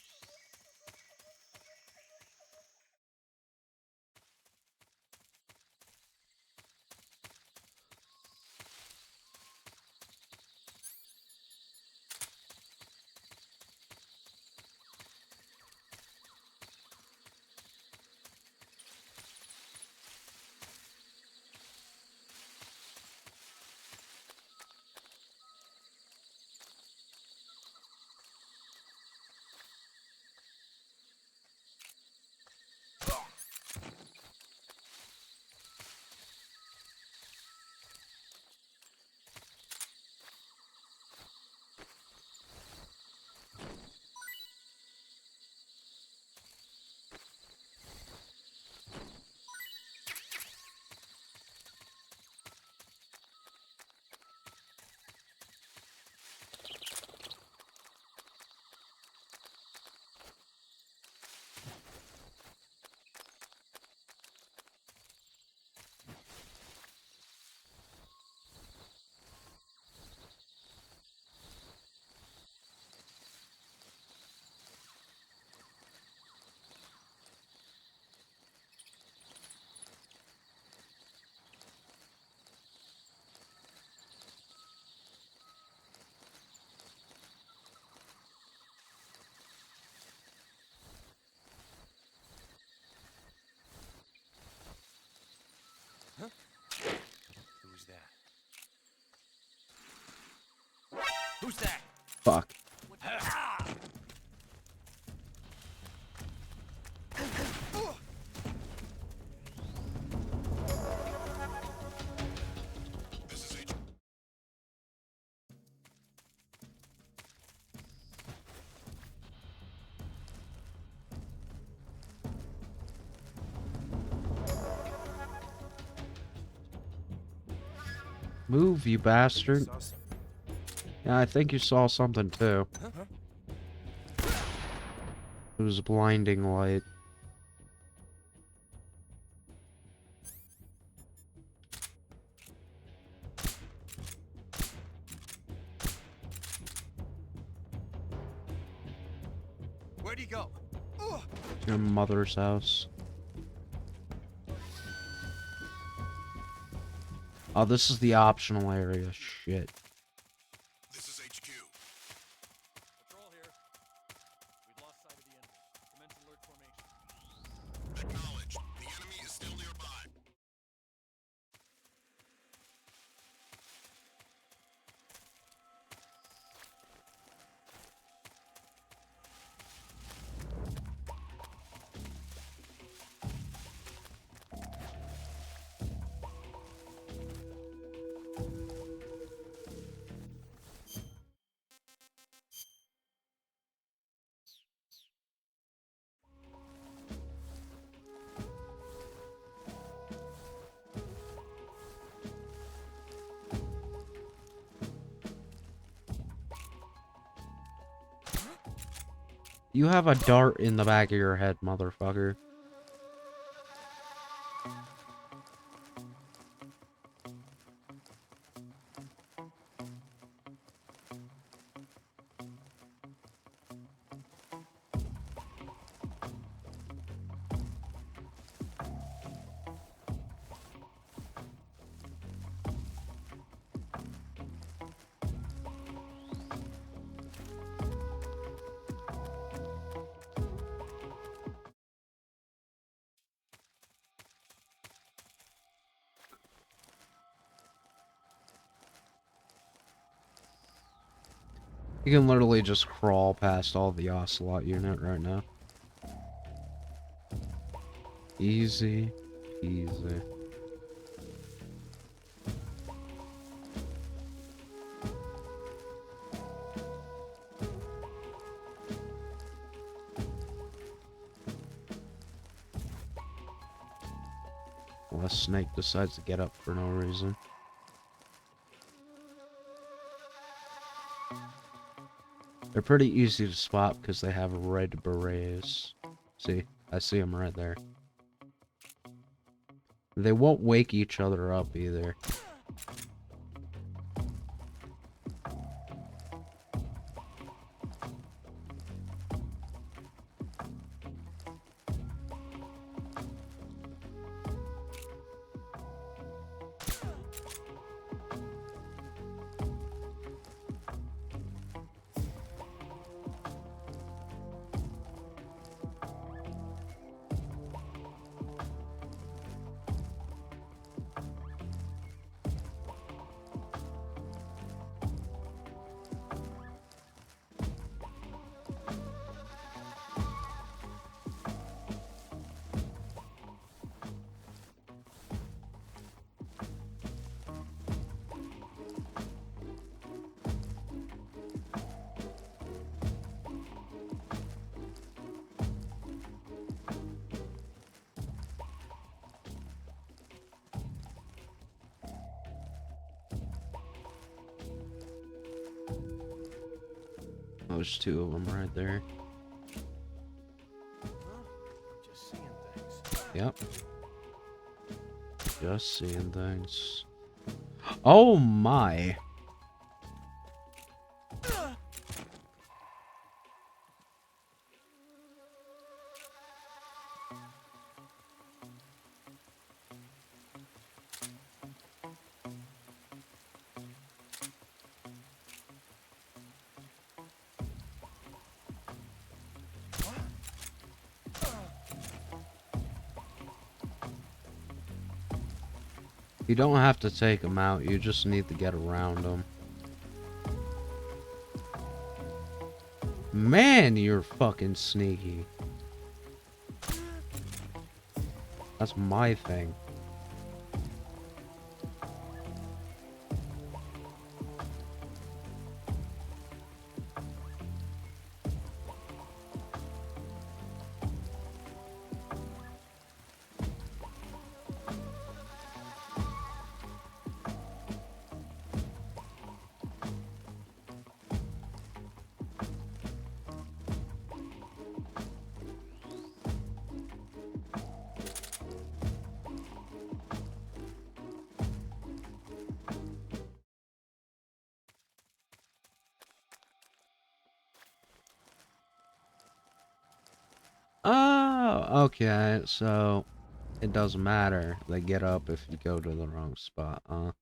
Who's that? Who's that? Fuck. Move, you bastard. Yeah, I think you saw something too. It was a blinding light. Where'd he go? Your mother's house. Oh, this is the optional area. Shit. This is HQ. Patrol here. We've lost sight of the enemy. Commence alert formation. Acknowledged. The enemy is still nearby. You have a dart in the back of your head, motherfucker. You can literally just crawl past all the Ocelot unit right now. Easy, easy. Unless Snake decides to get up for no reason. They're pretty easy to spot because they have red berets. See, I see them right there. They won't wake each other up either. There's two of them right there. Just seeing things. Yep. Just seeing things. Oh my. You don't have to take them out, you just need to get around them. Man, you're fucking sneaky. That's my thing. Oh, okay, so it doesn't matter. They get up if you go to the wrong spot, huh?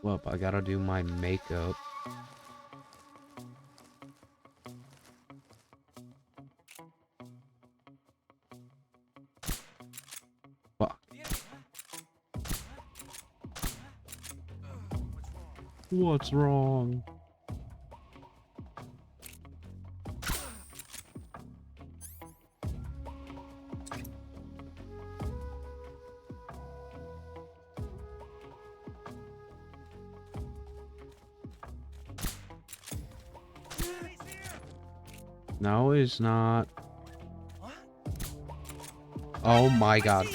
Well, I gotta do my makeup. Fuck. What's wrong? No, he's not. Oh my god.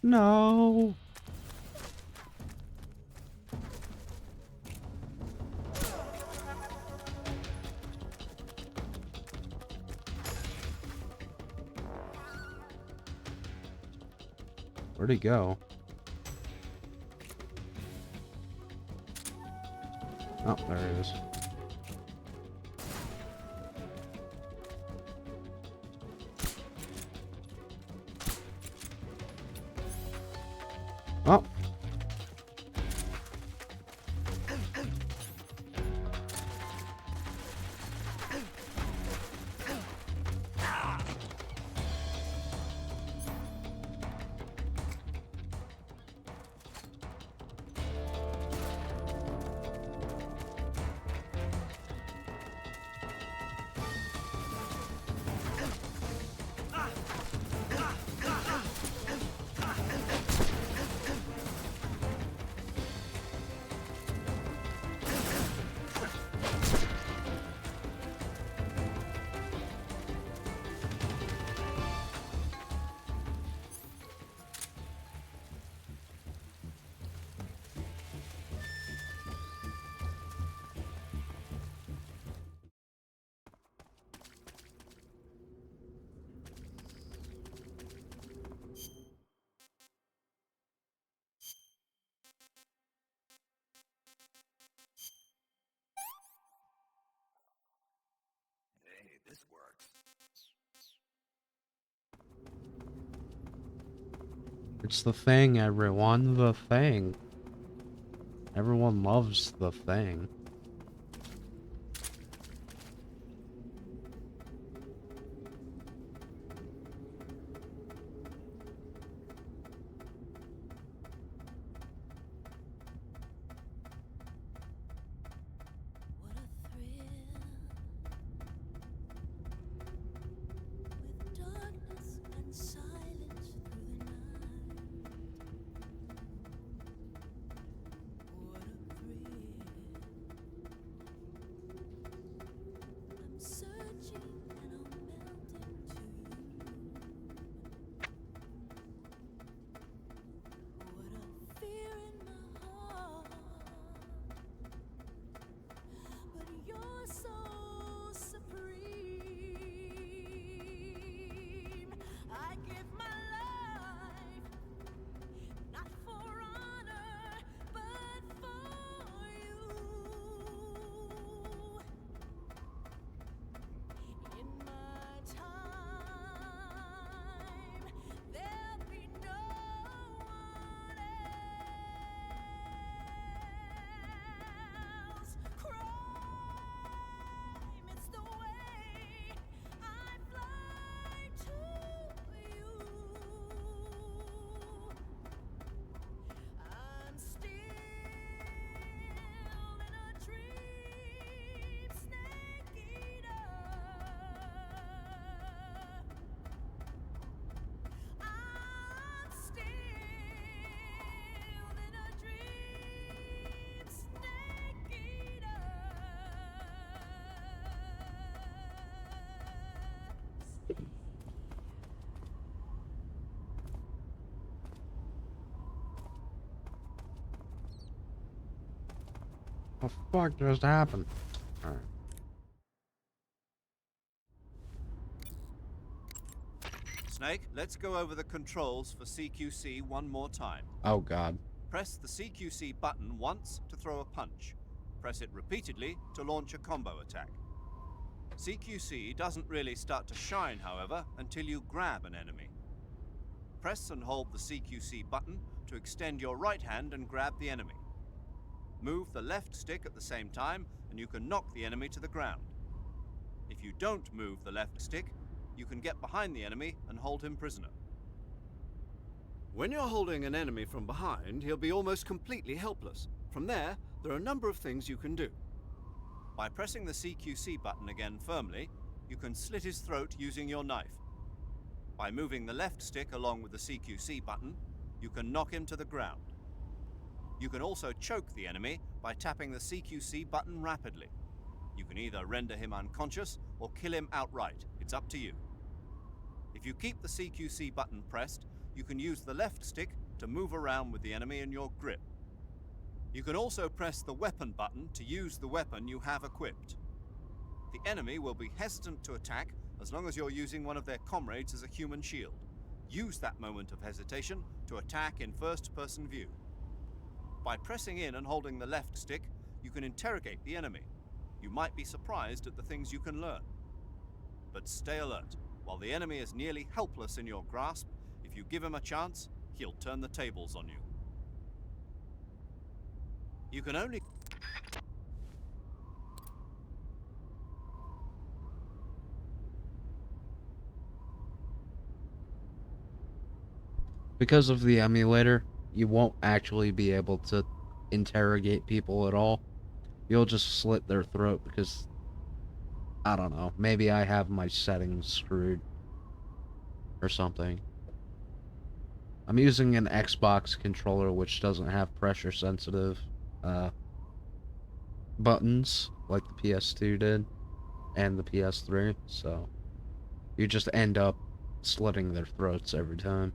No. Where'd he go? Oh, there he is. Oh. Hey, this works. It's the thing, everyone. The thing. Everyone loves the thing. Darkness and silence through the night. What a thrill. I'm searching and I'm melting to you. What a fear in my heart. But you're so supreme. I give my life, not for honor, but for you. In my time, there'll be no one else. Crime, it's the way I fly to you. I'm still in a dream, snake eater. I'm still in a dream, snake eater. What the fuck just happened? Alright. Snake, let's go over the controls for CQC one more time. Oh god. Press the CQC button once to throw a punch. Press it repeatedly to launch a combo attack. CQC doesn't really start to shine, however, until you grab an enemy. Press and hold the CQC button to extend your right hand and grab the enemy. Move the left stick at the same time and you can knock the enemy to the ground. If you don't move the left stick, you can get behind the enemy and hold him prisoner. When you're holding an enemy from behind, he'll be almost completely helpless. From there are a number of things you can do. By pressing the CQC button again firmly, you can slit his throat using your knife. By moving the left stick along with the CQC button, you can knock him to the ground. You can also choke the enemy by tapping the CQC button rapidly. You can either render him unconscious or kill him outright. It's up to you. If you keep the CQC button pressed, you can use the left stick to move around with the enemy in your grip. You can also press the weapon button to use the weapon you have equipped. The enemy will be hesitant to attack as long as you're using one of their comrades as a human shield. Use that moment of hesitation to attack in first-person view. By pressing in and holding the left stick, you can interrogate the enemy. You might be surprised at the things you can learn. But stay alert. While the enemy is nearly helpless in your grasp, if you give him a chance, he'll turn the tables on you. You can only... Because of the emulator, you won't actually be able to interrogate people at all. You'll just slit their throat because, I don't know, maybe I have my settings screwed or something. I'm using an Xbox controller which doesn't have pressure sensitive buttons like the PS2 did and the PS3, so you just end up slitting their throats every time.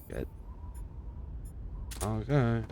Good. Okay.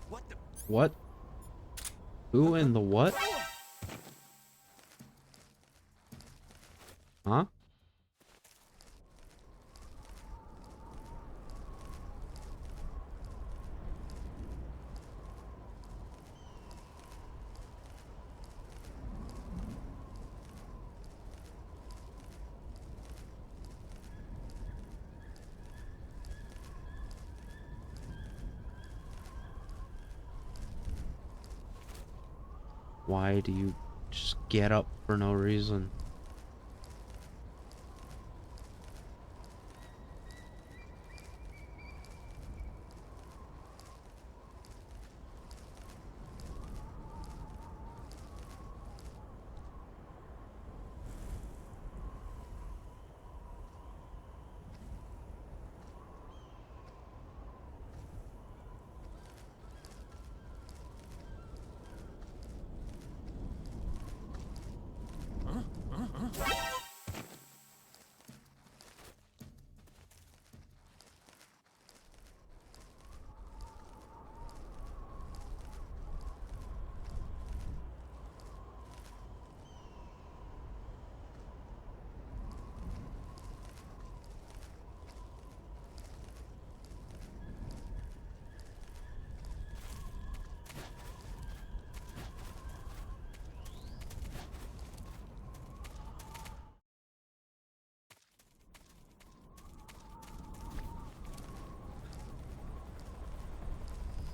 What the? What? Who in the what? Huh? Why do you just get up for no reason?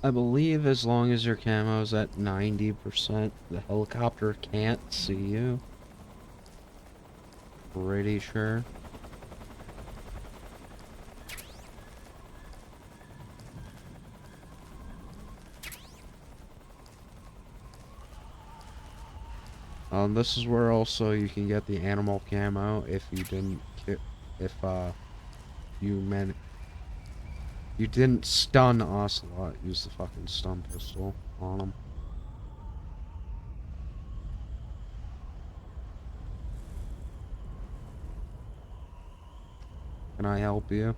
I believe as long as your camo's at 90%, the helicopter can't see you. Pretty sure. This is where also you can get the animal camo if you didn't you didn't stun Ocelot. Use the fucking stun pistol on him. Can I help you?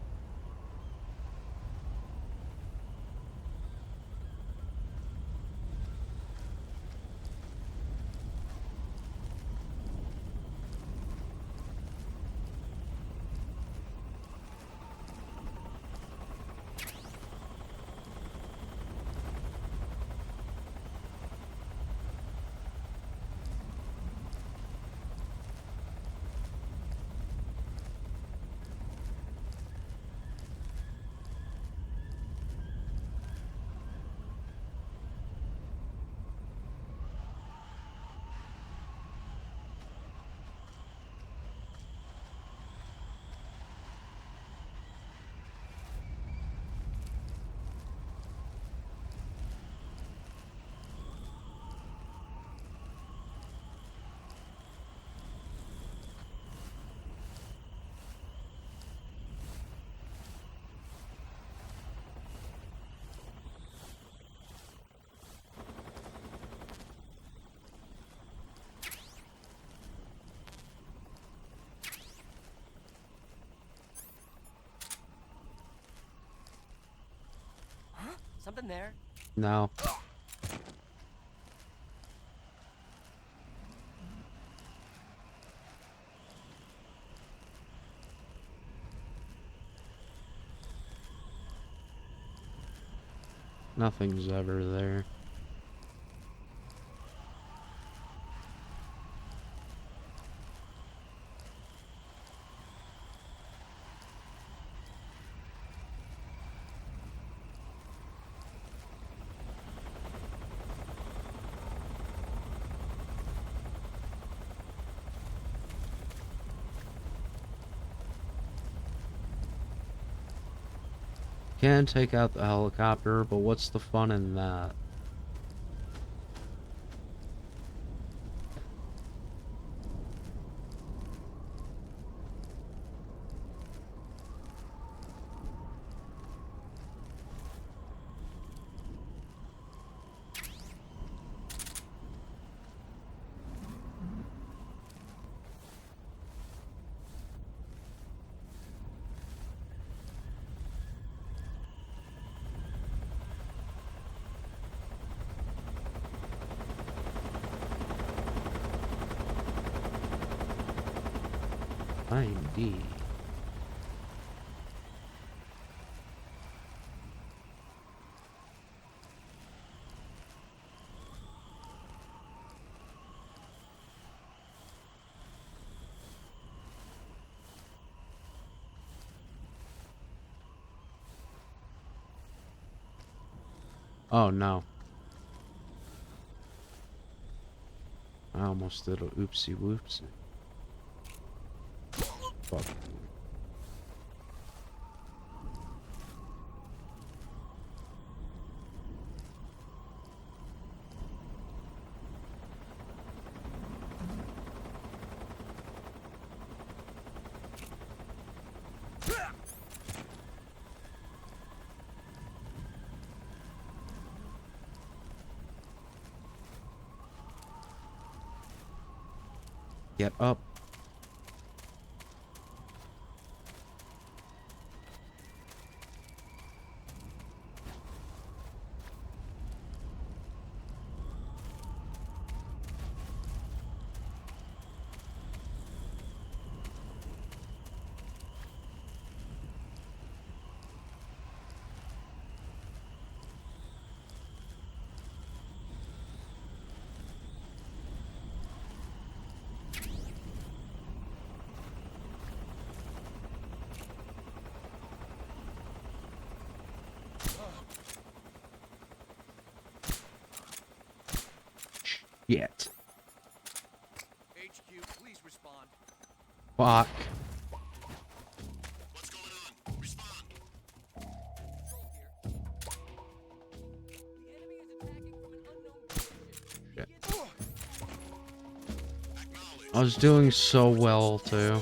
Something there? No. Nothing's ever there. Can take out the helicopter, but what's the fun in that? Indeed. Oh no. I almost did a oopsie whoopsie. Fuck. Get up. Yet. HQ, please respond. Fuck. What's going on? Respond. Control here. The enemy is attacking from an unknown position. Shit. I was doing so well, too.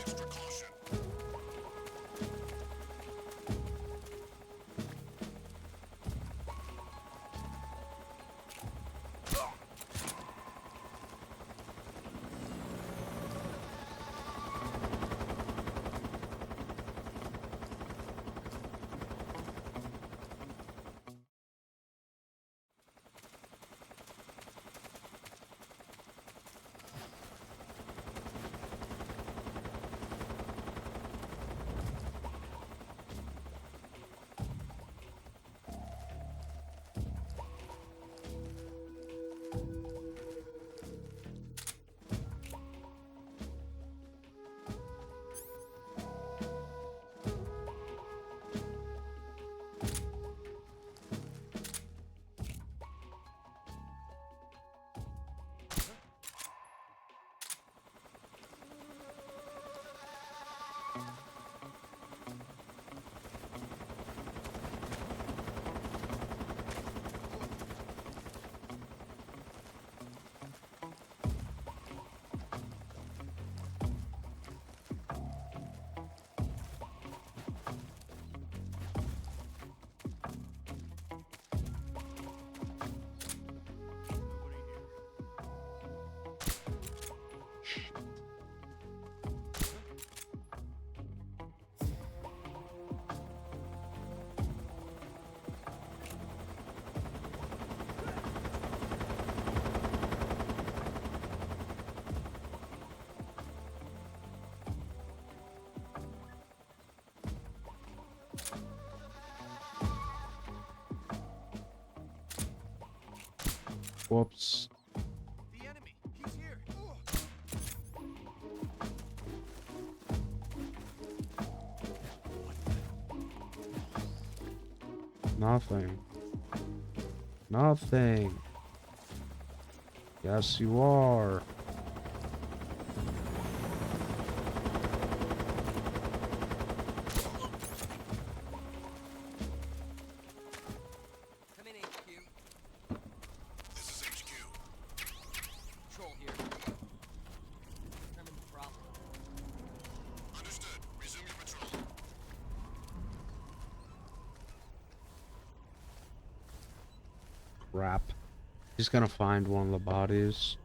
Whoops. The enemy. He's here. Nothing. Nothing. Yes, you are. Come in, HQ. This is HQ. Control here. Determine the problem. Understood. Resume your patrol. Crap. He's gonna find one of the bodies.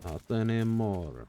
Nothing anymore.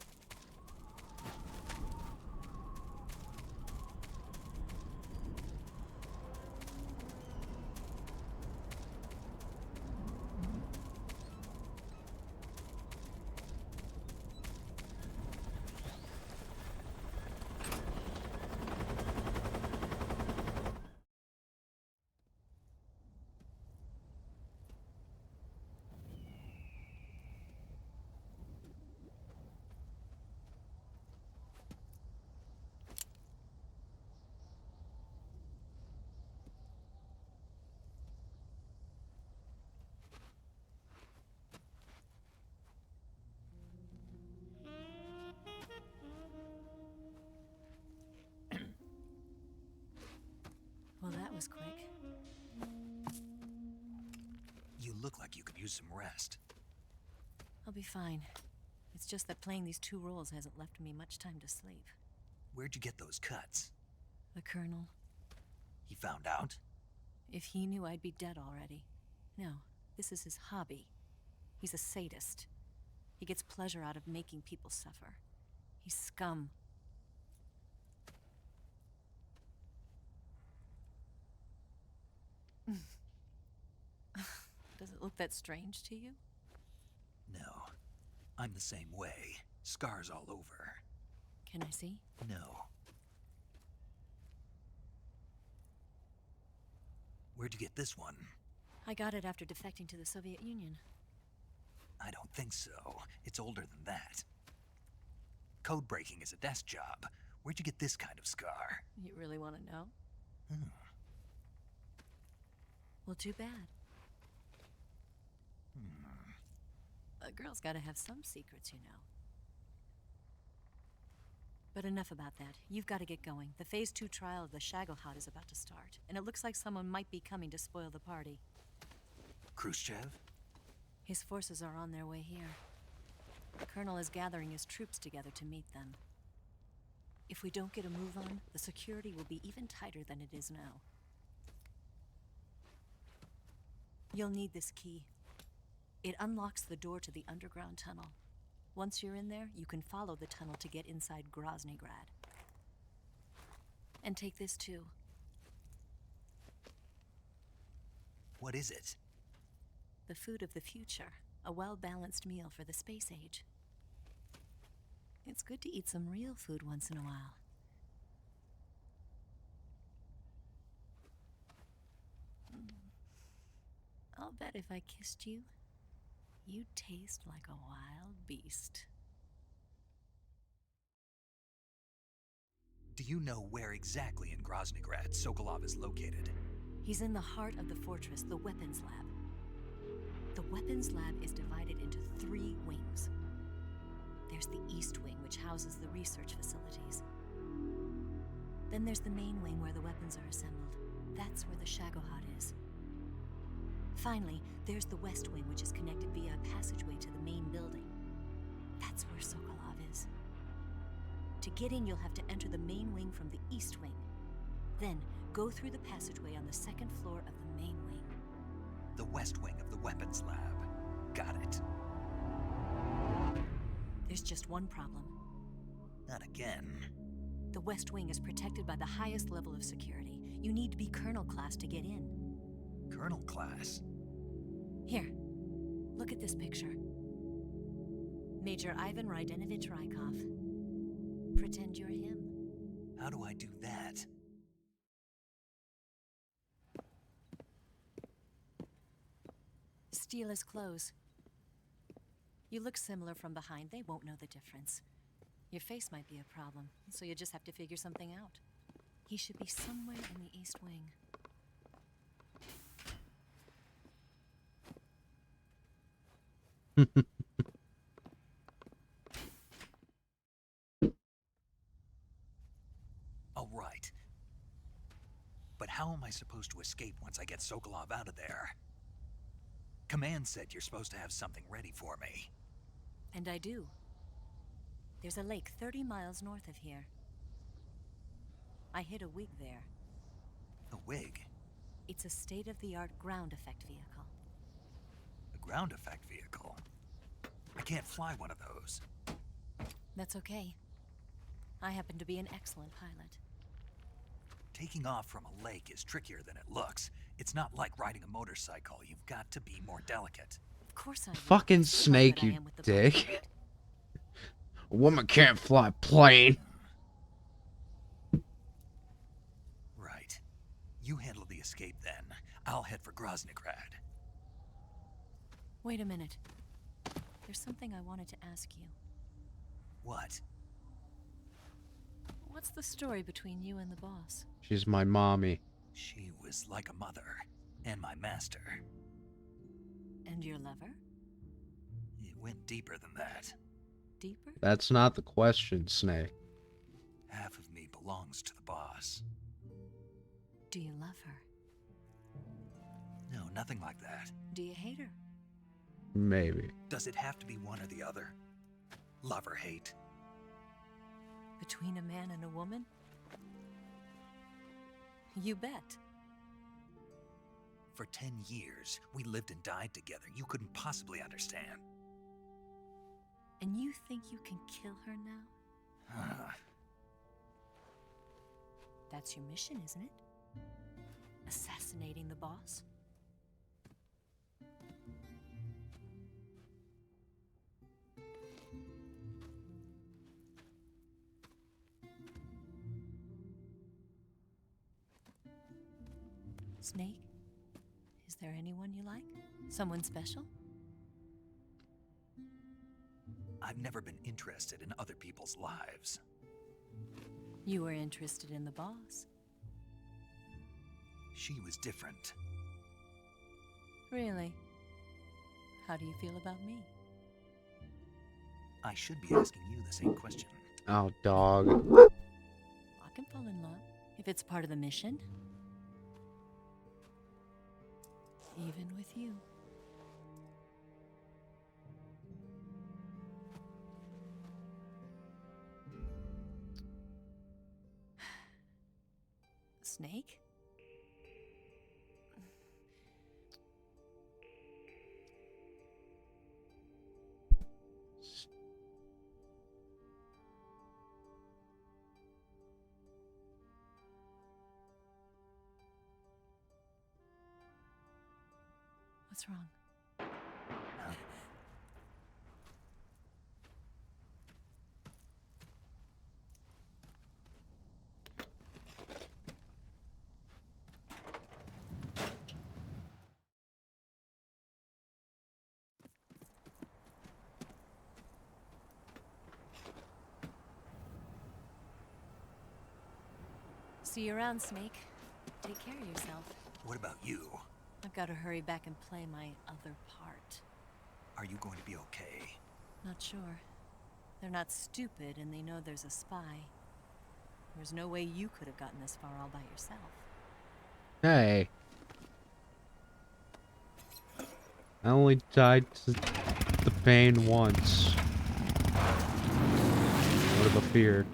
Well, that was quick. You look like you could use some rest. I'll be fine. It's just that playing these two roles hasn't left me much time to sleep. Where'd you get those cuts? The Colonel, He found out? if he knew I'd be dead already. No, this is his hobby. He's a sadist. He gets pleasure out of making people suffer. He's scum. Does it look that strange to you? No. I'm the same way. Scars all over. Can I see? No. Where'd you get this one? I got it after defecting to the Soviet Union. I don't think so. It's older than that. Code breaking is a desk job. Where'd you get this kind of scar? You really want to know? Hmm. Well, too bad. A girl's gotta have some secrets, you know. But enough about that. You've got to get going. The Phase 2 trial of the Shagohod is about to start, and it looks like someone might be coming to spoil the party. Khrushchev? His forces are on their way here. The Colonel is gathering his troops together to meet them. If we don't get a move on, the security will be even tighter than it is now. You'll need this key. It unlocks the door to the underground tunnel. Once you're in there, you can follow the tunnel to get inside Groznygrad. And take this too. What is it? The food of the future. A well-balanced meal for the space age. It's good to eat some real food once in a while. I'll bet if I kissed you, you'd taste like a wild beast. Do you know where exactly in Groznygrad Sokolov is located? He's in the heart of the fortress, the Weapons Lab. The Weapons Lab is divided into 3 wings. There's the East Wing, which houses the research facilities. Then there's the main wing where the weapons are assembled. That's where the Shagohod is. Finally, there's the West Wing, which is connected via a passageway to the main building. That's where Sokolov is. To get in, you'll have to enter the main wing from the East Wing. Then, go through the passageway on the 2nd floor of the main wing. The West Wing of the Weapons Lab. Got it. There's just one problem. Not again. The West Wing is protected by the highest level of security. You need to be Colonel class to get in. Colonel class? Here, look at this picture. Major Ivan Rydenovich Rykov. Pretend you're him. How do I do that? Steal his clothes. You look similar from behind. They won't know the difference. Your face might be a problem, so you just have to figure something out. He should be somewhere in the East Wing. All right. But how am I supposed to escape once I get Sokolov out of there? Command said you're supposed to have something ready for me. And I do. There's a lake 30 miles north of here. I hid a wig there. A wig? It's a state-of-the-art ground effect vehicle. A ground effect vehicle? I can't fly one of those. That's okay. I happen to be an excellent pilot. Taking off from a lake is trickier than it looks. It's not like riding a motorcycle. You've got to be more delicate. Of course I do. Fucking Snake, you dick. A woman can't fly a plane. Right. You handle the escape then. I'll head for Groznygrad. Wait a minute. There's something I wanted to ask you. What? What's the story between you and the boss? She's my mommy. She was like a mother, and my master. And your lover? It went deeper than that. Deeper? That's not the question, Snake. Half of me belongs to the boss. Do you love her? No, nothing like that. Do you hate her? Maybe. Does it have to be one or the other? Love or hate? Between a man and a woman? You bet. For 10 years, we lived and died together. You couldn't possibly understand. And you think you can kill her now? That's your mission, isn't it? Assassinating the boss? Snake? Is there anyone you like? Someone special? I've never been interested in other people's lives. You were interested in the boss. She was different. Really? How do you feel about me? I should be asking you the same question. Oh, dog. I can fall in love if it's part of the mission. Even with you. Snake? What's wrong? See you around, Snake. Take care of yourself. What about you? I've got to hurry back and play my other part. Are you going to be okay? Not sure. They're not stupid, and they know there's a spy. There's no way you could have gotten this far all by yourself. Hey. I only died to the pain once. Would have feared.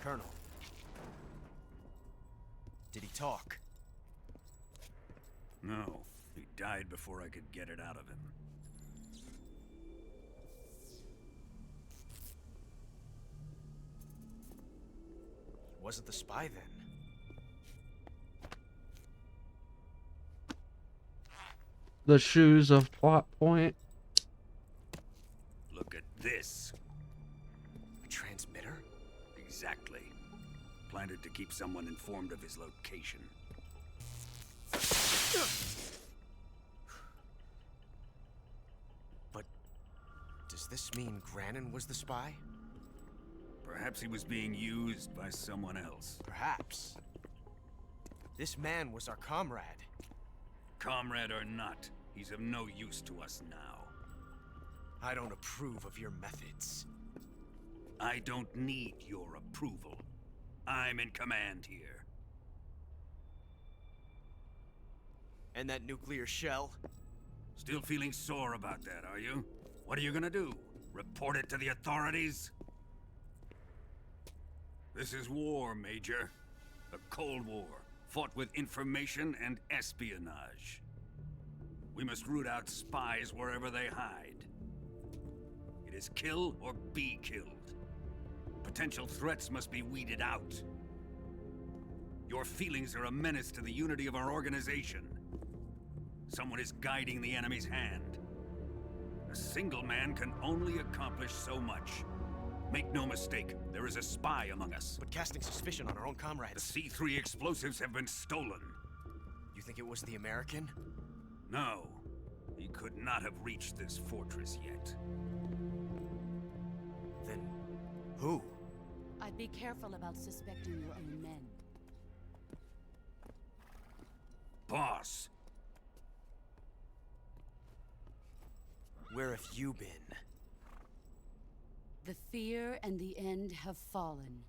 Colonel. Did he talk? No. He died before I could get it out of him. He wasn't the spy then. The shoes of Plot Point. Look at this. A transmitter? Exactly. Planted to keep someone informed of his location. But does this mean Granin was the spy? Perhaps he was being used by someone else. Perhaps. This man was our comrade. Comrade or not, he's of no use to us now. I don't approve of your methods. I don't need your approval. I'm in command here. And that nuclear shell? Still feeling sore about that, are you? What are you gonna do? Report it to the authorities? This is war, Major. A Cold War, fought with information and espionage. We must root out spies wherever they hide. It is kill or be killed. Potential threats must be weeded out. Your feelings are a menace to the unity of our organization. Someone is guiding the enemy's hand. A single man can only accomplish so much. Make no mistake, there is a spy among us. But casting suspicion on our own The comrades. C3 explosives have been stolen. You think it was the American? No, he could not have reached this fortress yet. Then who? I'd be careful about suspecting your own men. Boss! Where have you been? The fear and the end have fallen.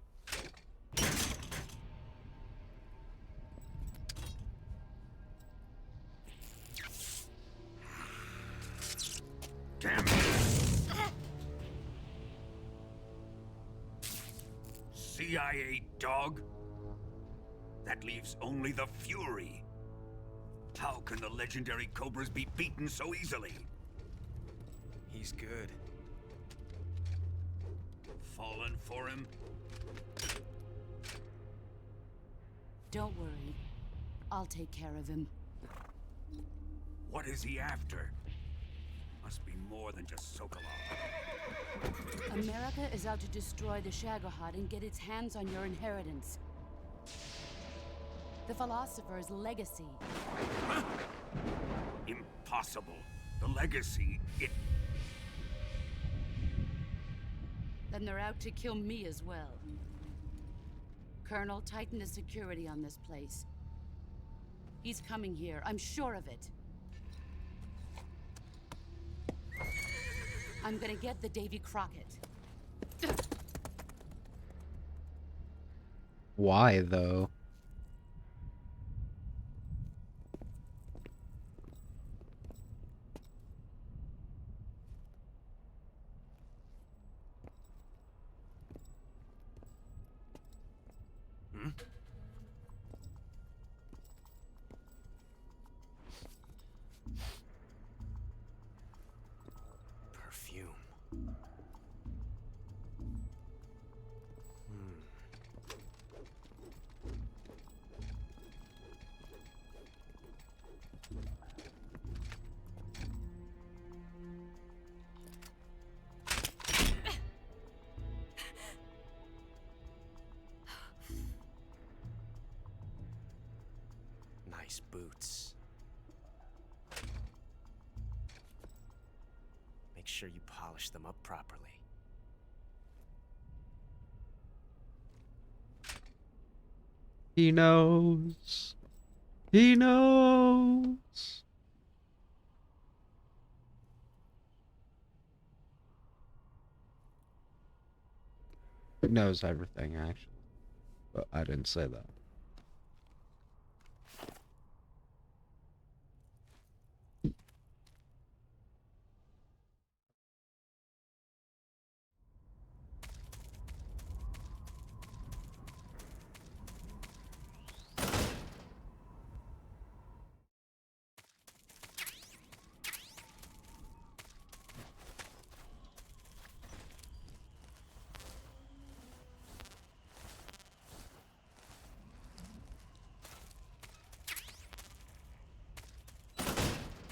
Damn it! CIA dog? That leaves only the Fury. How can the legendary Cobras be beaten so easily? He's good. Fallen for him? Don't worry. I'll take care of him. What is he after? Must be more than just Sokolov. America is out to destroy the Shagohod and get its hands on your inheritance. The Philosopher's legacy. Huh? Impossible. The legacy, it... Then they're out to kill me as well. Colonel, tighten the security on this place. He's coming here, I'm sure of it. I'm gonna get the Davy Crockett. Why, though? Hmm? Perfume. Nice boots. Make sure you polish them up properly. He knows. He knows. He knows everything, actually. But I didn't say that.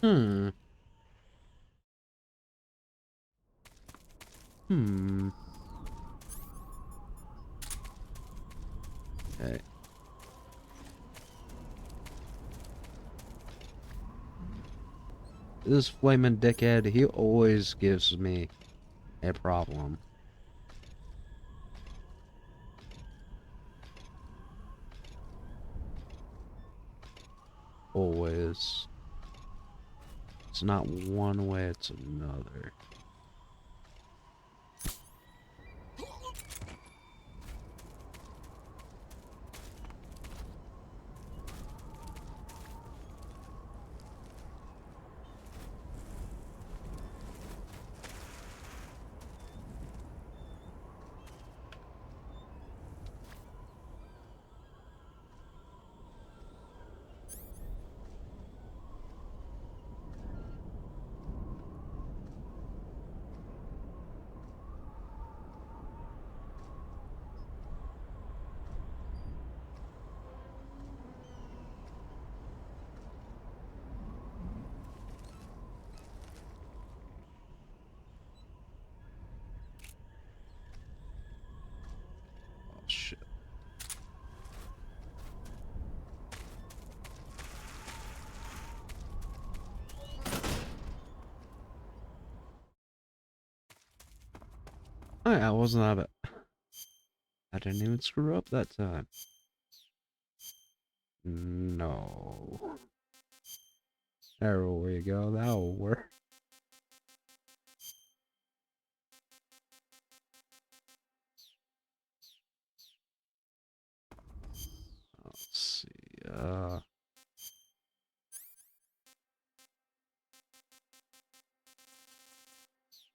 Hmm. Hmm. Okay. This flaming dickhead, he always gives me a problem. Always. It's not one way, it's another. Shit. Oh, yeah, I wasn't that bad. I didn't even screw up that time. No. There we go, that'll work. Let's see,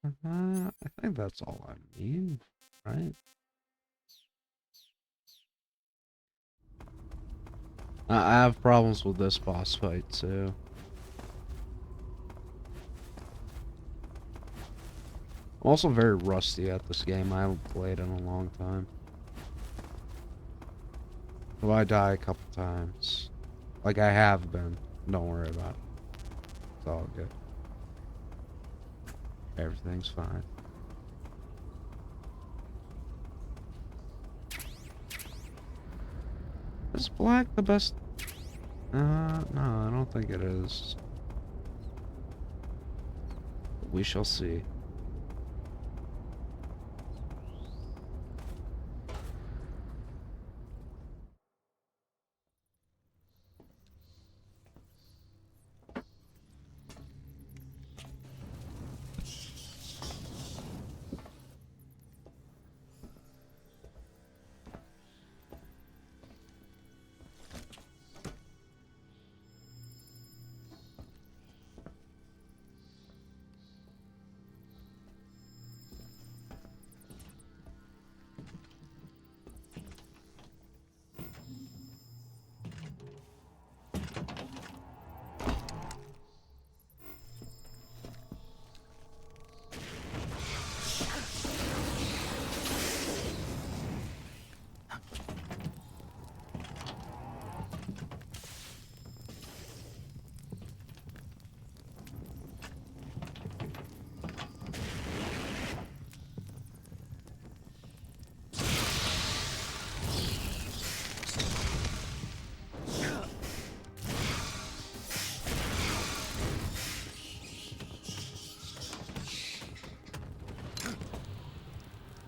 I think that's all I need, right? I have problems with this boss fight too. I'm also very rusty at this game. I haven't played in a long time. So I die a couple times. Like I have been. Don't worry about it. It's all good. Everything's fine. Is black the best? No, I don't think it is. We shall see.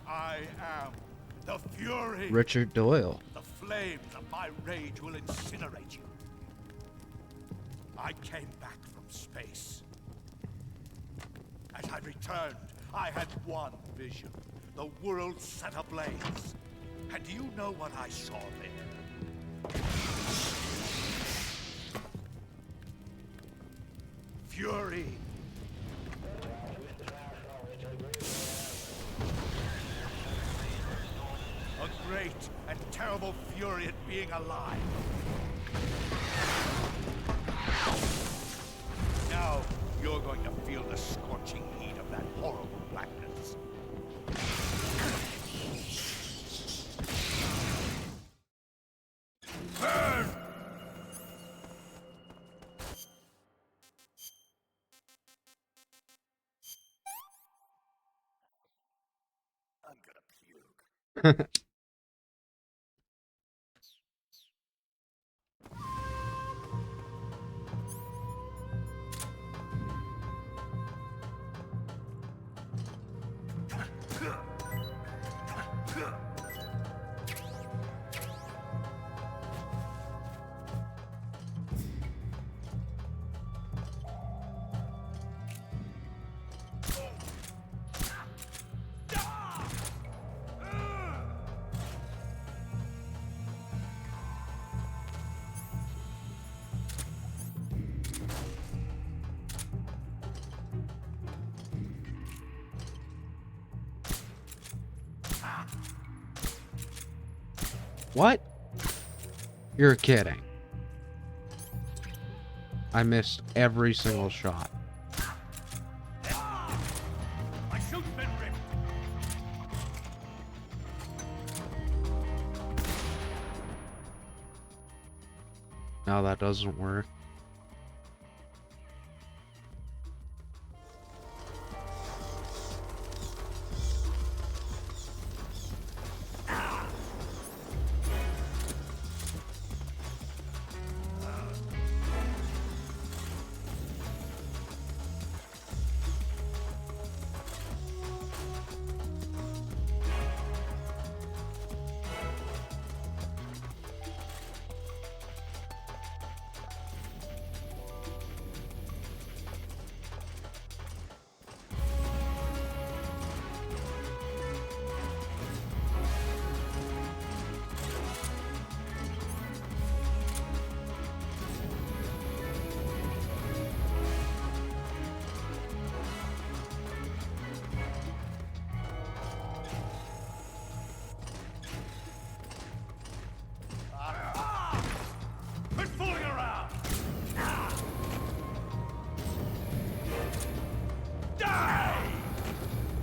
I am the Fury. Richard Doyle. The flames of my rage will incinerate you. I came back from space. As I returned, I had one vision. The world set ablaze. And do you know what I saw there? Fury. A great and terrible fury at being alive. Now, you're going to feel the scorching heat of that horrible blackness. Burn! I'm gonna puke. What? You're kidding. I missed every single shot. My suit's been ripped. Now that doesn't work.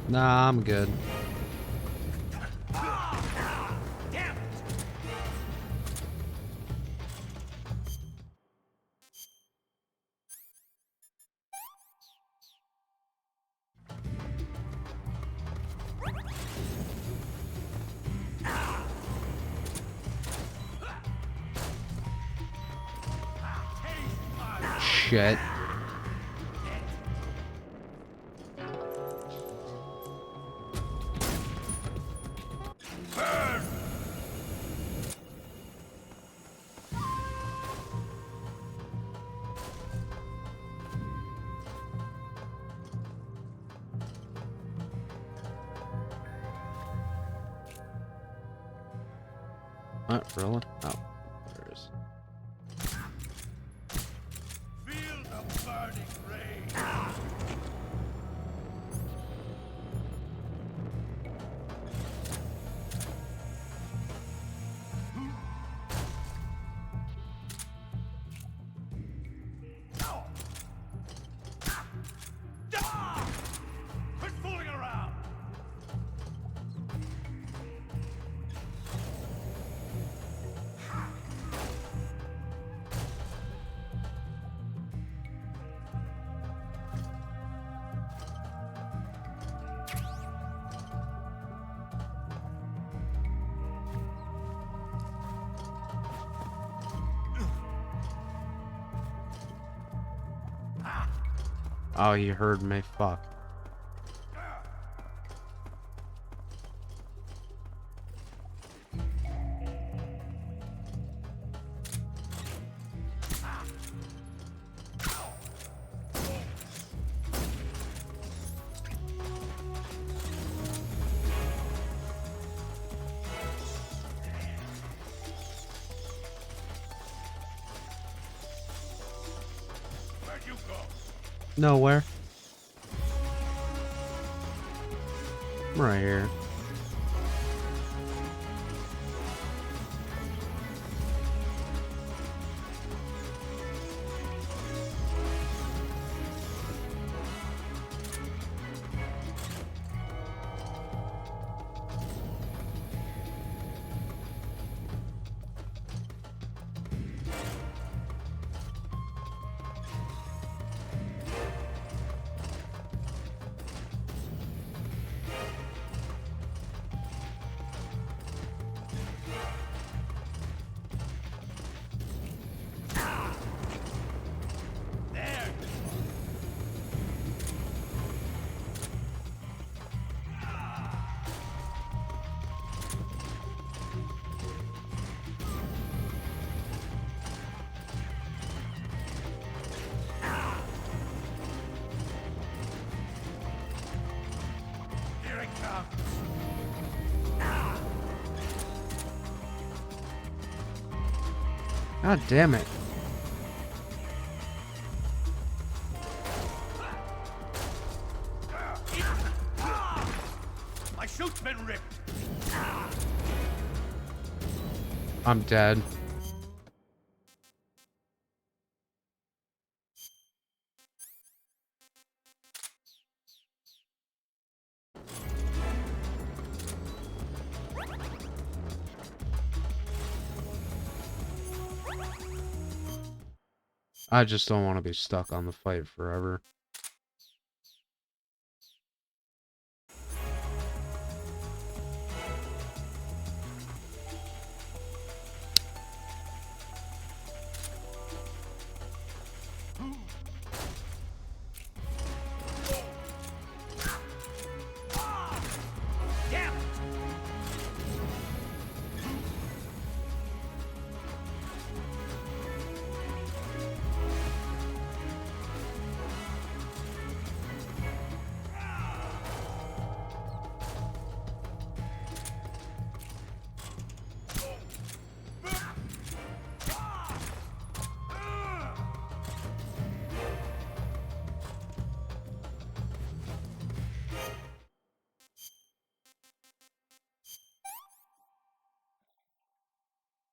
Nah, I'm good. Shit. What, really? Oh, there it is. Feel the burning rain. Quit fooling around. Oh, you heard me. Fuck. Where'd you go? Nowhere. I'm right here. Here it comes. God damn it. My chute's been ripped. I'm dead. I just don't want to be stuck on the fight forever. Damn it!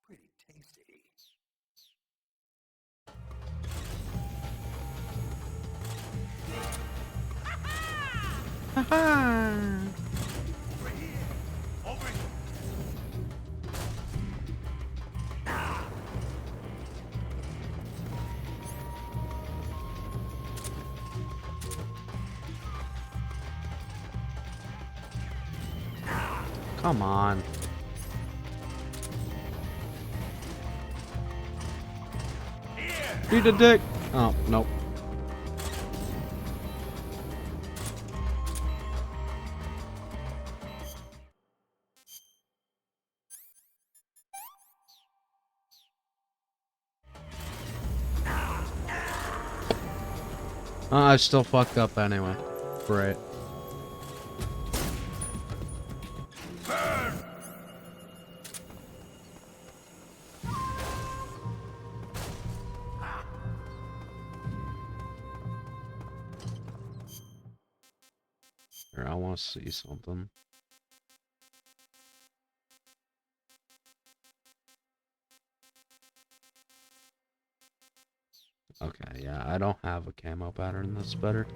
Pretty tasty. Haha. Come on. Eat a dick. Oh, nope. I still fucked up anyway. Great. Here, I want to see something. Okay, yeah, I don't have a camo pattern that's better.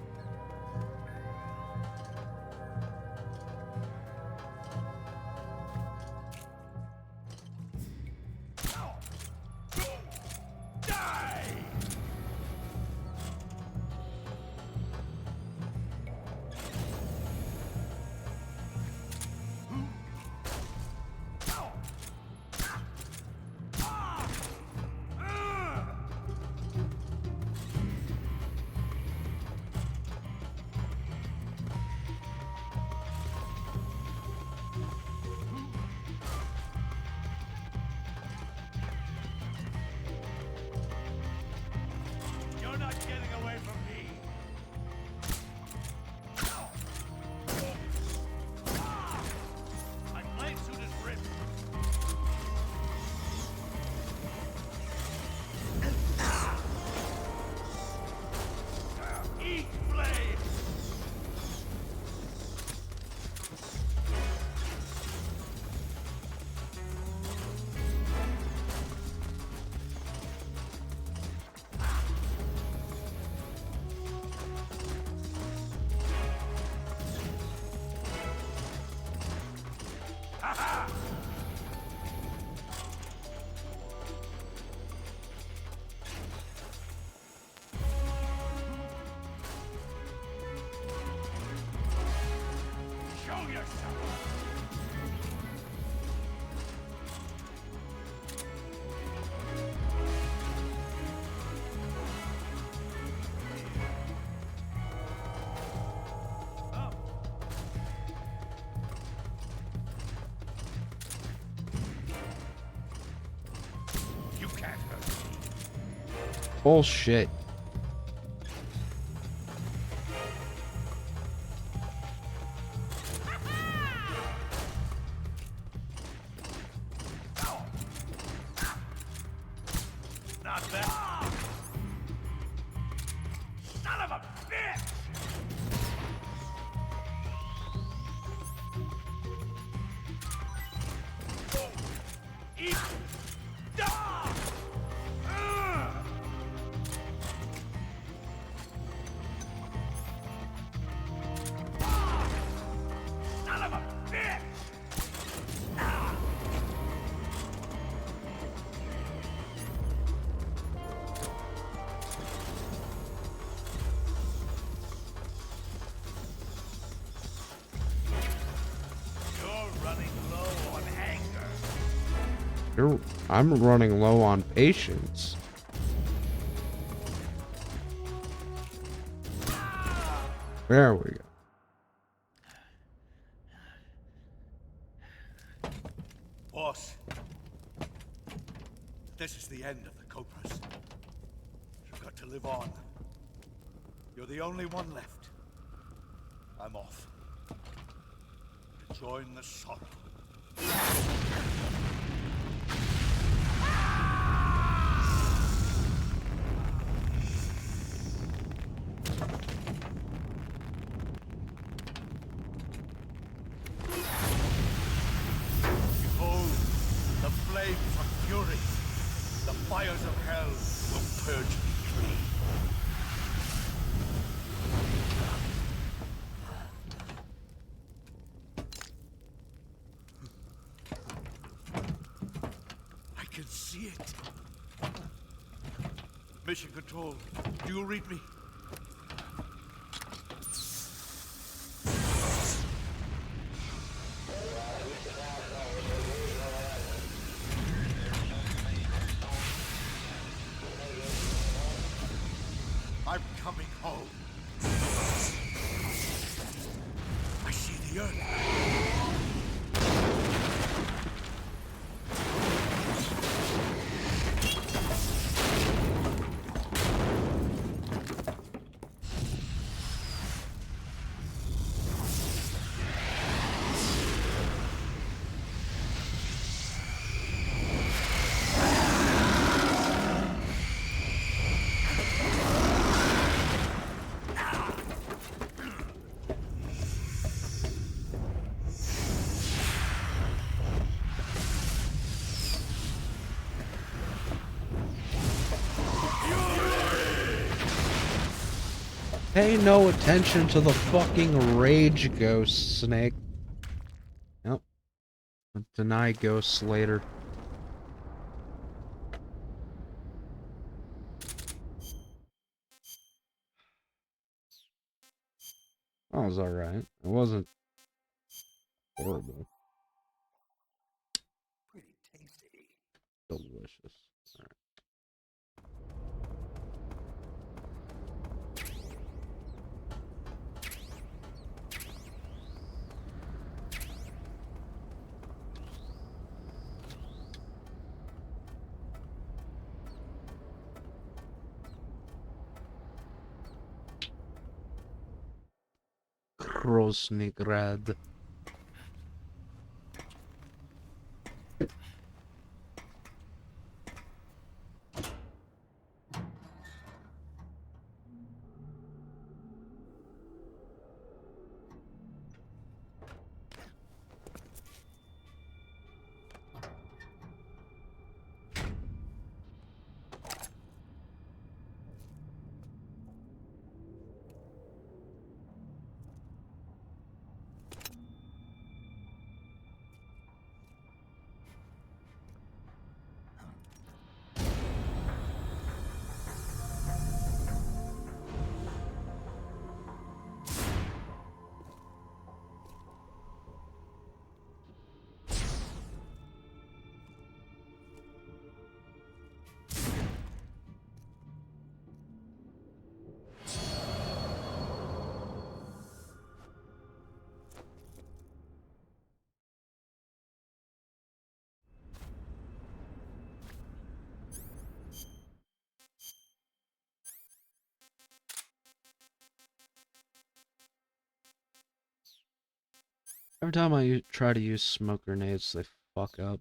You're not getting away from me. My blade suit is ripped. Eat blade. Show yourself. You can't hurt me. Bullshit. Not bad. Son of a bitch! Eat. Ah! Son of a bitch! You're running low on anger. I'm running low on patience. There we go. Boss, this is the end of the Cobras. You've got to live on. You're the only one left. I'm off. To join the sorrow. Behold, the flames of fury. The fires of hell will purge me clean. it. Mission Control, do you read me? I'm coming home. I see the Earth. Pay no attention to the fucking rage ghost, Snake. Yep. Deny ghosts later. That was alright. It wasn't horrible. Pretty tasty. Delicious. Alright. Krosnigrad. Every time I try to use smoke grenades, they fuck up.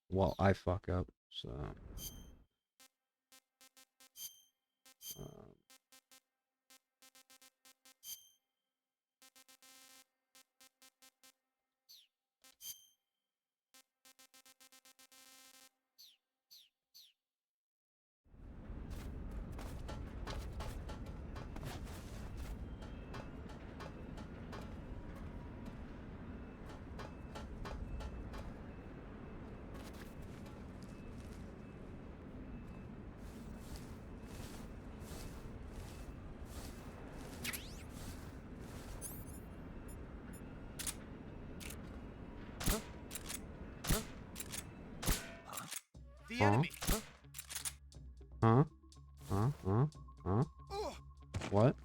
Well, I fuck up, so... The enemy. Huh? What?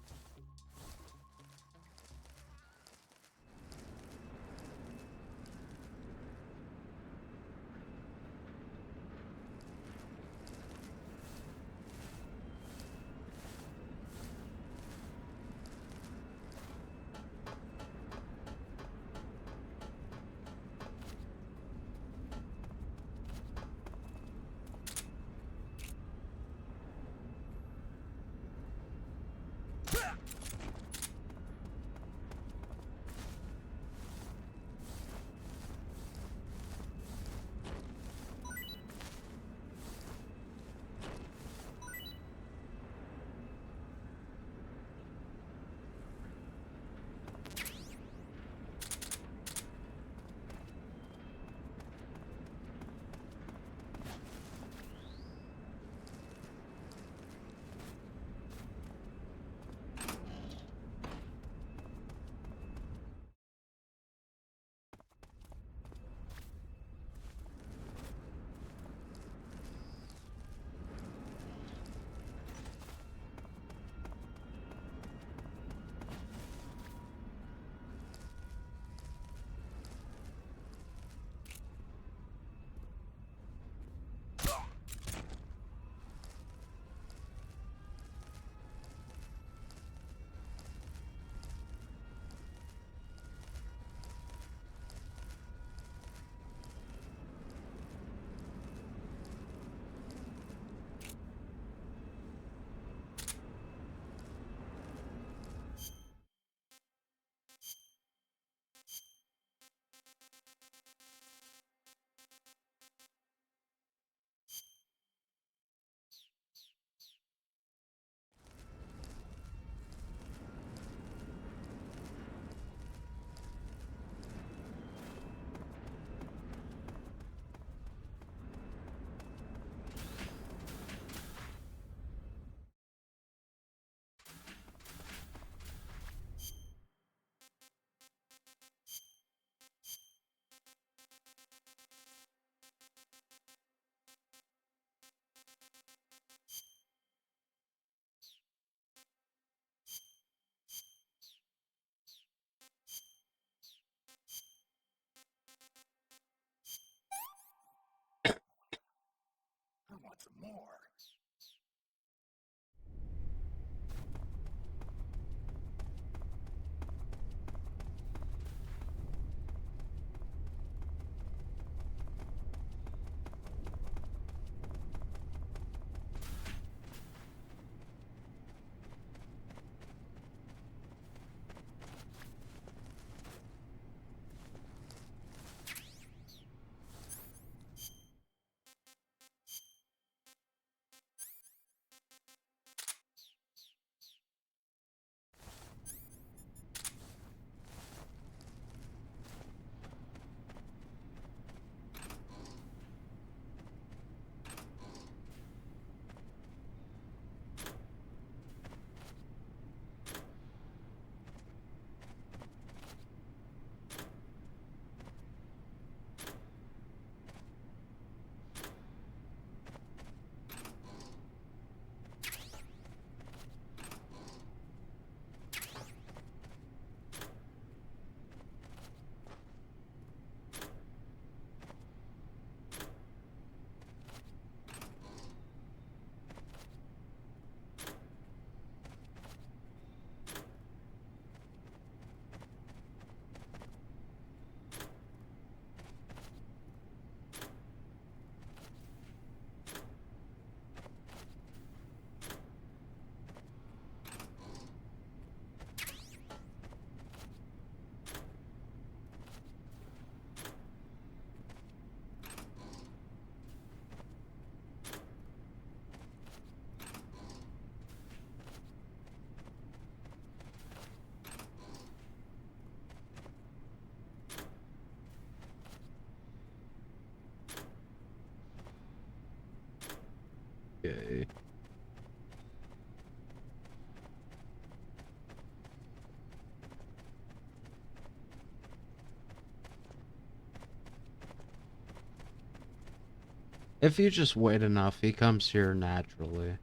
If you just wait enough, he comes here naturally.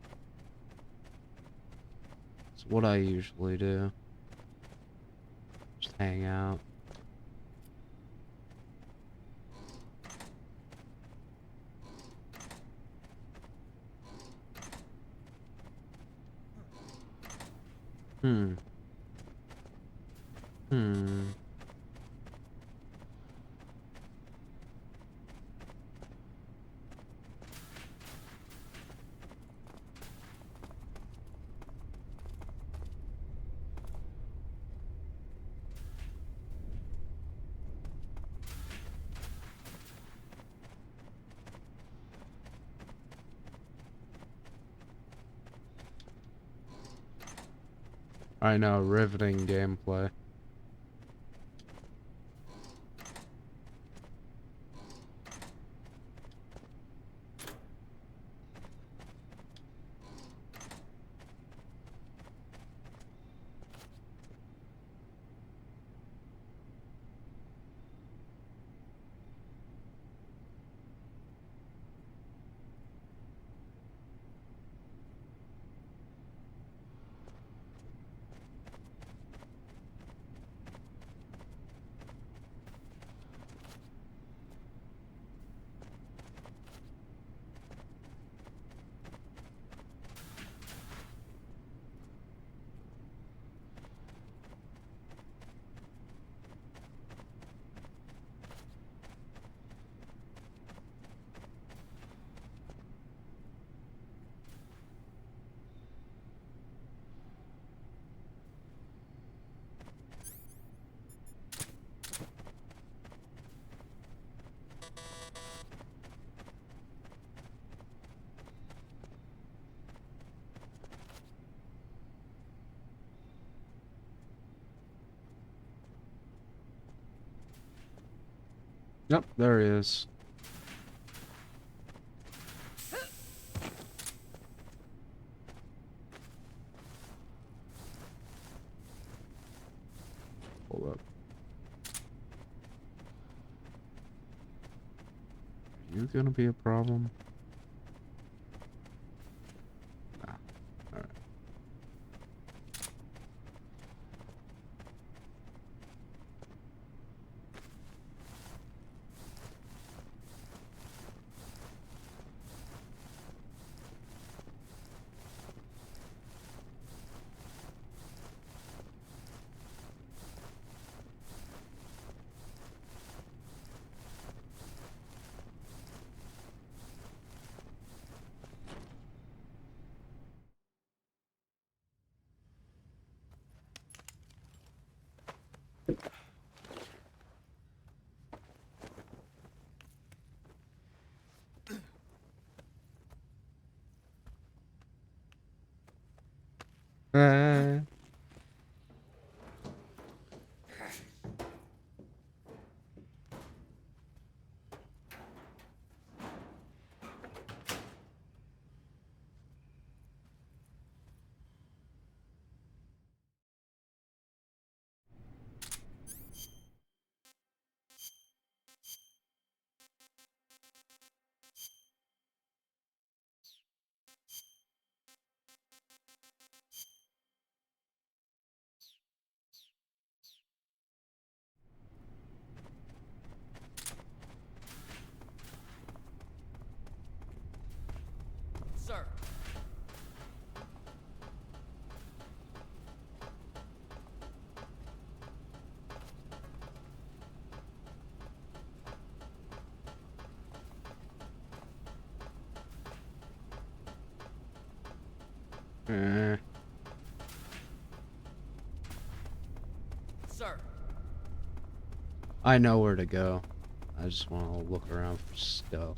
It's what I usually do. Just hang out. Hmm. I know, riveting gameplay. Yep, there he is. Hold up. Are you gonna be a problem? Nah. Alright. Sir. Sir. I know where to go. I just want to look around for stuff.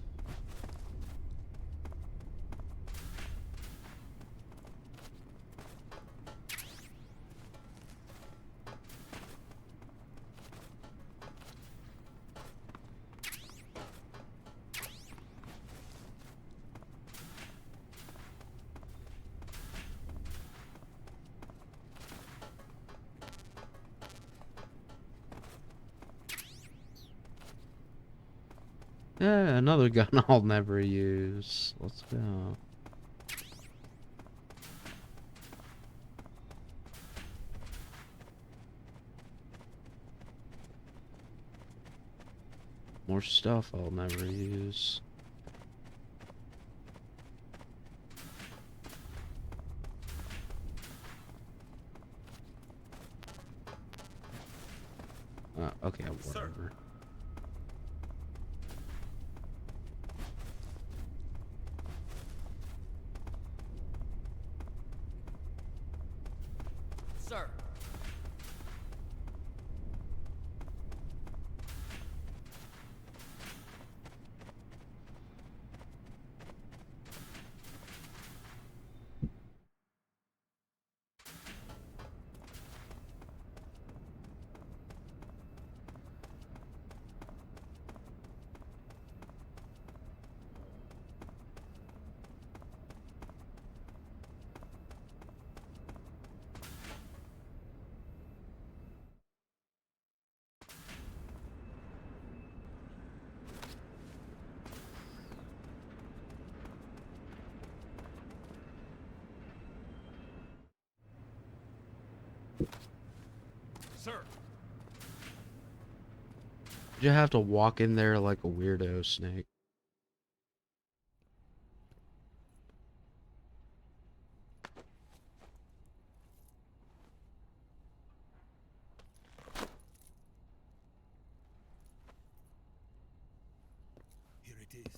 Yeah, another gun I'll never use. Let's go. More stuff I'll never use. Okay, whatever. Sir. Sir. You have to walk in there like a weirdo, Snake. Here it is.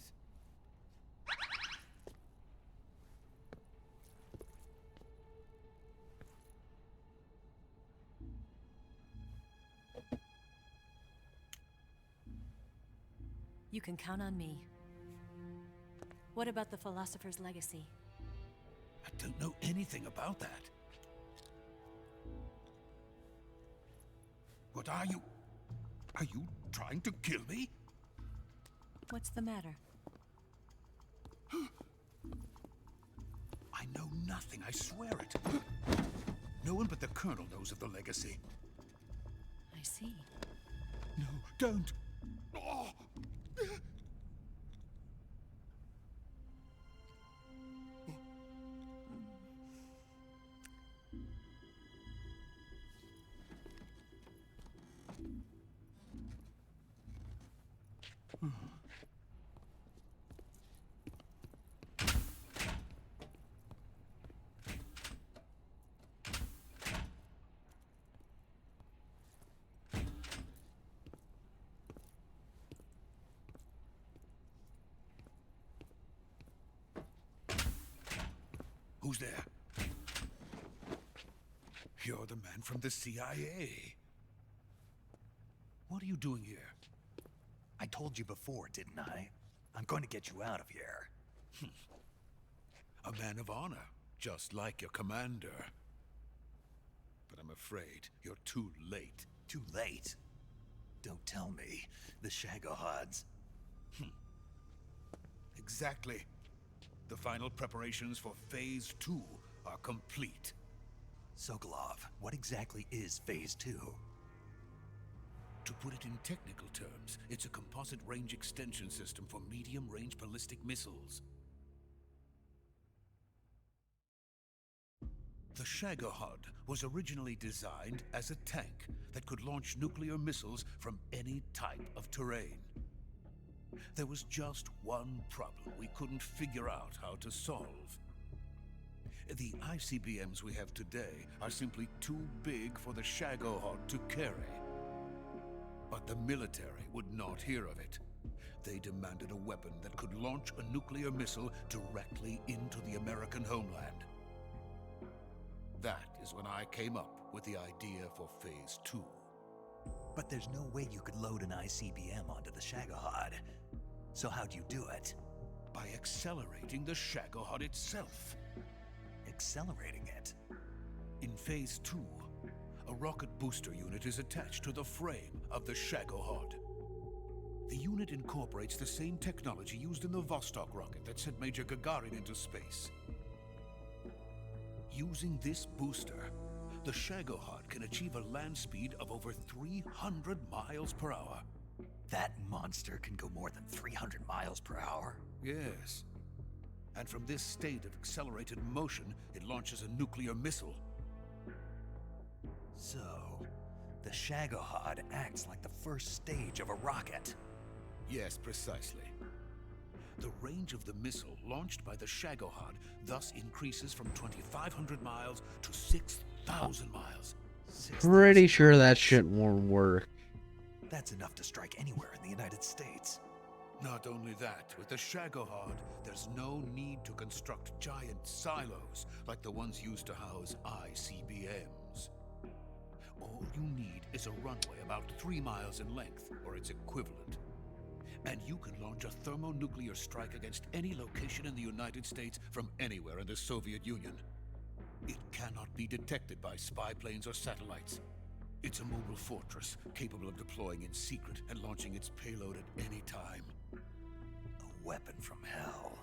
You can count on me. What about the Philosopher's Legacy? I don't know anything about that. What are you? Are you trying to kill me? What's the matter? I know nothing, I swear it. No one but the Colonel knows of the legacy. I see. No, don't. Oh. Who's there? You're the man from the CIA. What are you doing here? I told you before, didn't I? I'm going to get you out of here. A man of honor, just like your commander. But I'm afraid you're too late. Too late? Don't tell me. The Shagohods. Exactly. The final preparations for Phase 2 are complete. Sokolov, what exactly is Phase 2? To put it in technical terms, it's a composite range extension system for medium-range ballistic missiles. The Shagohod was originally designed as a tank that could launch nuclear missiles from any type of terrain. There was just one problem we couldn't figure out how to solve. The ICBMs we have today are simply too big for the Shagohod to carry. But the military would not hear of it. They demanded a weapon that could launch a nuclear missile directly into the American homeland. That is when I came up with the idea for Phase 2. But there's no way you could load an ICBM onto the Shagohod. So how'd you do it? By accelerating the Shagohod itself. Accelerating it? In Phase 2, a rocket booster unit is attached to the frame of the Shagohod. The unit incorporates the same technology used in the Vostok rocket that sent Major Gagarin into space. Using this booster, the Shagohod can achieve a land speed of over 300 miles per hour. That monster can go more than 300 miles per hour? Yes. And from this state of accelerated motion, it launches a nuclear missile. So, the Shagohod acts like the first stage of a rocket. Yes, precisely. The range of the missile launched by the Shagohod thus increases from 2,500 miles to 6,000 miles. Pretty sure that shit won't work. That's enough to strike anywhere in the United States. Not only that, with the Shagohod, there's no need to construct giant silos like the ones used to house ICBMs. All you need is a runway about 3 miles in length, or its equivalent. And you can launch a thermonuclear strike against any location in the United States from anywhere in the Soviet Union. It cannot be detected by spy planes or satellites. It's a mobile fortress, capable of deploying in secret and launching its payload at any time. A weapon from hell.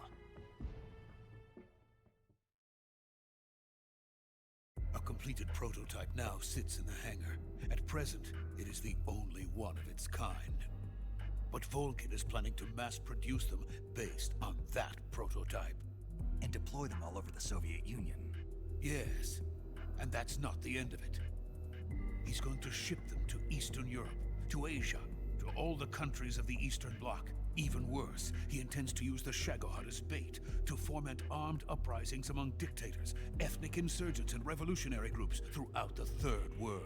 A completed prototype now sits in the hangar. At present, it is the only one of its kind. But Volgin is planning to mass produce them based on that prototype. And deploy them all over the Soviet Union. Yes, and that's not the end of it. He's going to ship them to Eastern Europe, to Asia, to all the countries of the Eastern Bloc. Even worse, he intends to use the Shagohod as bait to foment armed uprisings among dictators, ethnic insurgents, and revolutionary groups throughout the Third World.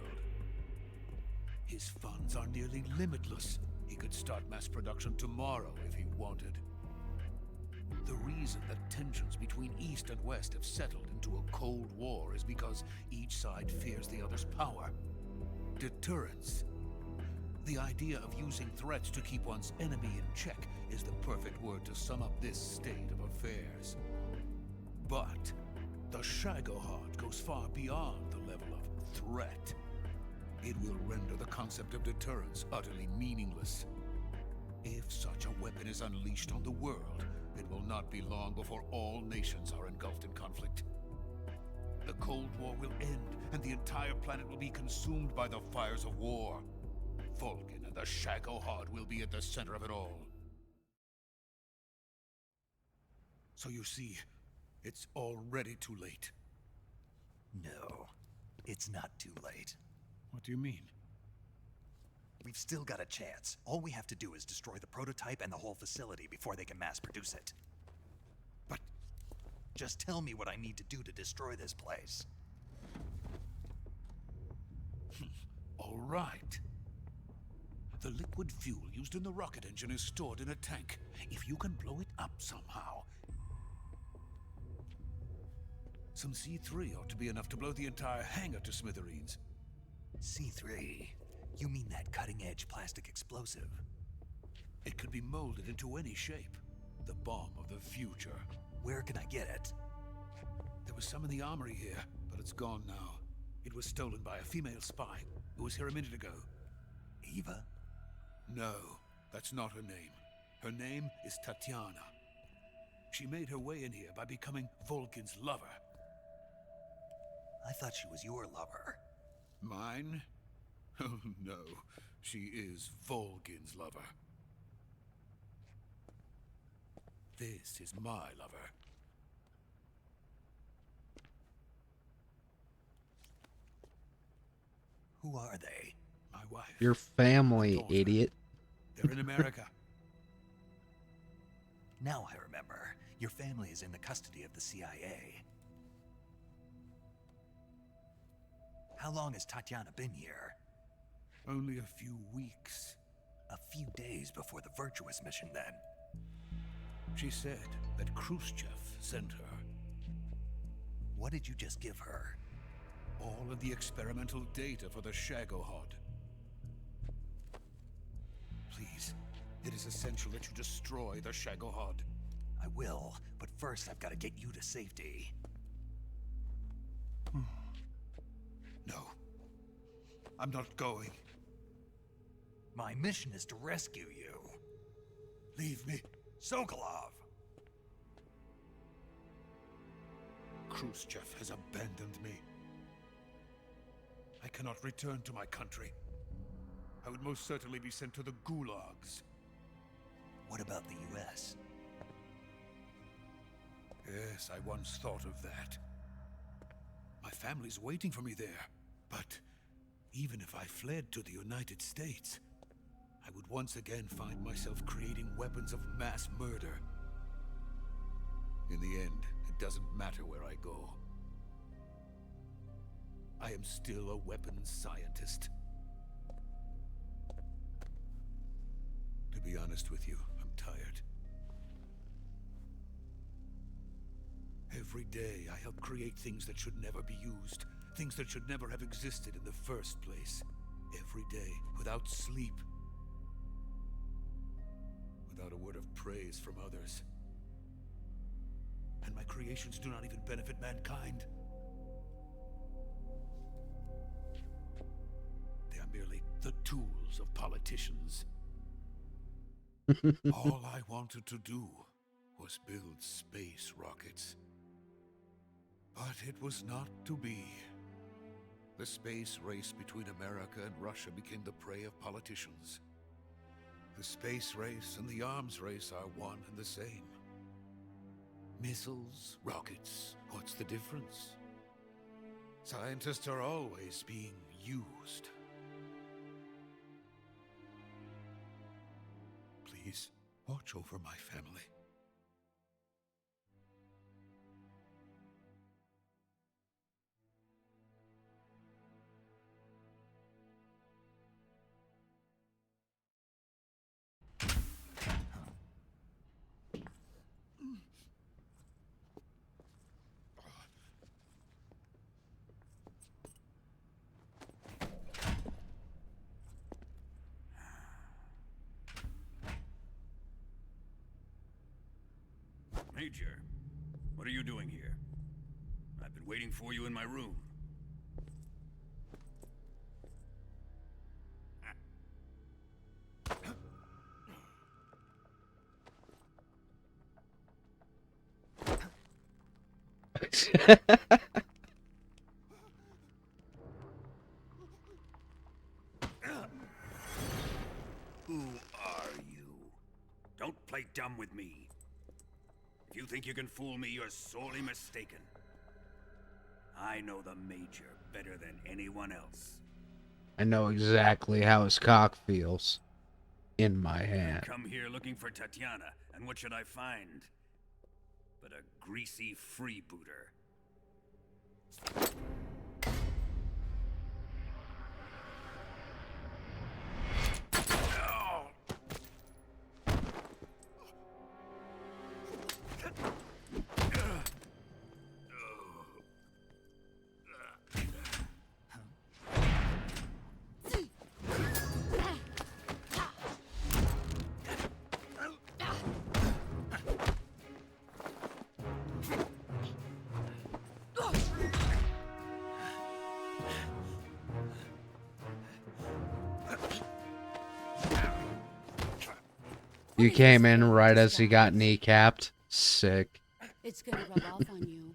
His funds are nearly limitless. He could start mass production tomorrow if he wanted. The reason that tensions between East and West have settled into a Cold War is because each side fears the other's power. Deterrence. The idea of using threats to keep one's enemy in check is the perfect word to sum up this state of affairs. But the Shagohod goes far beyond the level of threat. It will render the concept of deterrence utterly meaningless. If such a weapon is unleashed on the world, it will not be long before all nations are engulfed in conflict. The Cold War will end, and the entire planet will be consumed by the fires of war. Volgin and the Shagohod will be at the center of it all. So you see, it's already too late. No, it's not too late. What do you mean? We've still got a chance. All we have to do is destroy the prototype and the whole facility before they can mass produce it. But just tell me what I need to do to destroy this place. All right. The liquid fuel used in the rocket engine is stored in a tank. If you can blow it up somehow, some C3 ought to be enough to blow the entire hangar to smithereens. C3? You mean that cutting-edge plastic explosive? It could be molded into any shape. The bomb of the future. Where can I get it? There was some in the armory here, but it's gone now. It was stolen by a female spy who was here a minute ago. Eva? No, that's not her name. Her name is Tatiana. She made her way in here by becoming Volgin's lover. I thought she was your lover. Mine? Oh no, she is Volgin's lover. This is my lover. Who are they? My wife. Your family, idiot. They're in America. Now I remember. Your family is in the custody of the CIA. How long has Tatiana been here? Only a few weeks. A few days before the Virtuous mission, then. She said that Khrushchev sent her. What did you just give her? All of the experimental data for the Shagohod. Please, it is essential that you destroy the Shagohod. I will, but first I've got to get you to safety. No. I'm not going. My mission is to rescue you. Leave me. Sokolov! Khrushchev has abandoned me. I cannot return to my country. I would most certainly be sent to the gulags. What about the US? Yes, I once thought of that. My family's waiting for me there. But even if I fled to the United States, I would once again find myself creating weapons of mass murder. In the end, it doesn't matter where I go. I am still a weapons scientist. To be honest with you, I'm tired. Every day, I help create things that should never be used. Things that should never have existed in the first place. Every day, without sleep. Without a word of praise from others. And my creations do not even benefit mankind. They are merely the tools of politicians. All I wanted to do was build space rockets. But it was not to be. The space race between America and Russia became the prey of politicians. The space race and the arms race are one and the same. Missiles, rockets, what's the difference? Scientists are always being used. Please, watch over my family. Major, what are you doing here? I've been waiting for you in my room. Who are you? Don't play dumb with me. If you think you can fool me, you're sorely mistaken. I know the Major better than anyone else. I know exactly how his cock feels in my I hand. come here looking for Tatiana, and what should I find? But a greasy freebooter. You came in right as he got kneecapped. Sick. It's gonna rub off on you.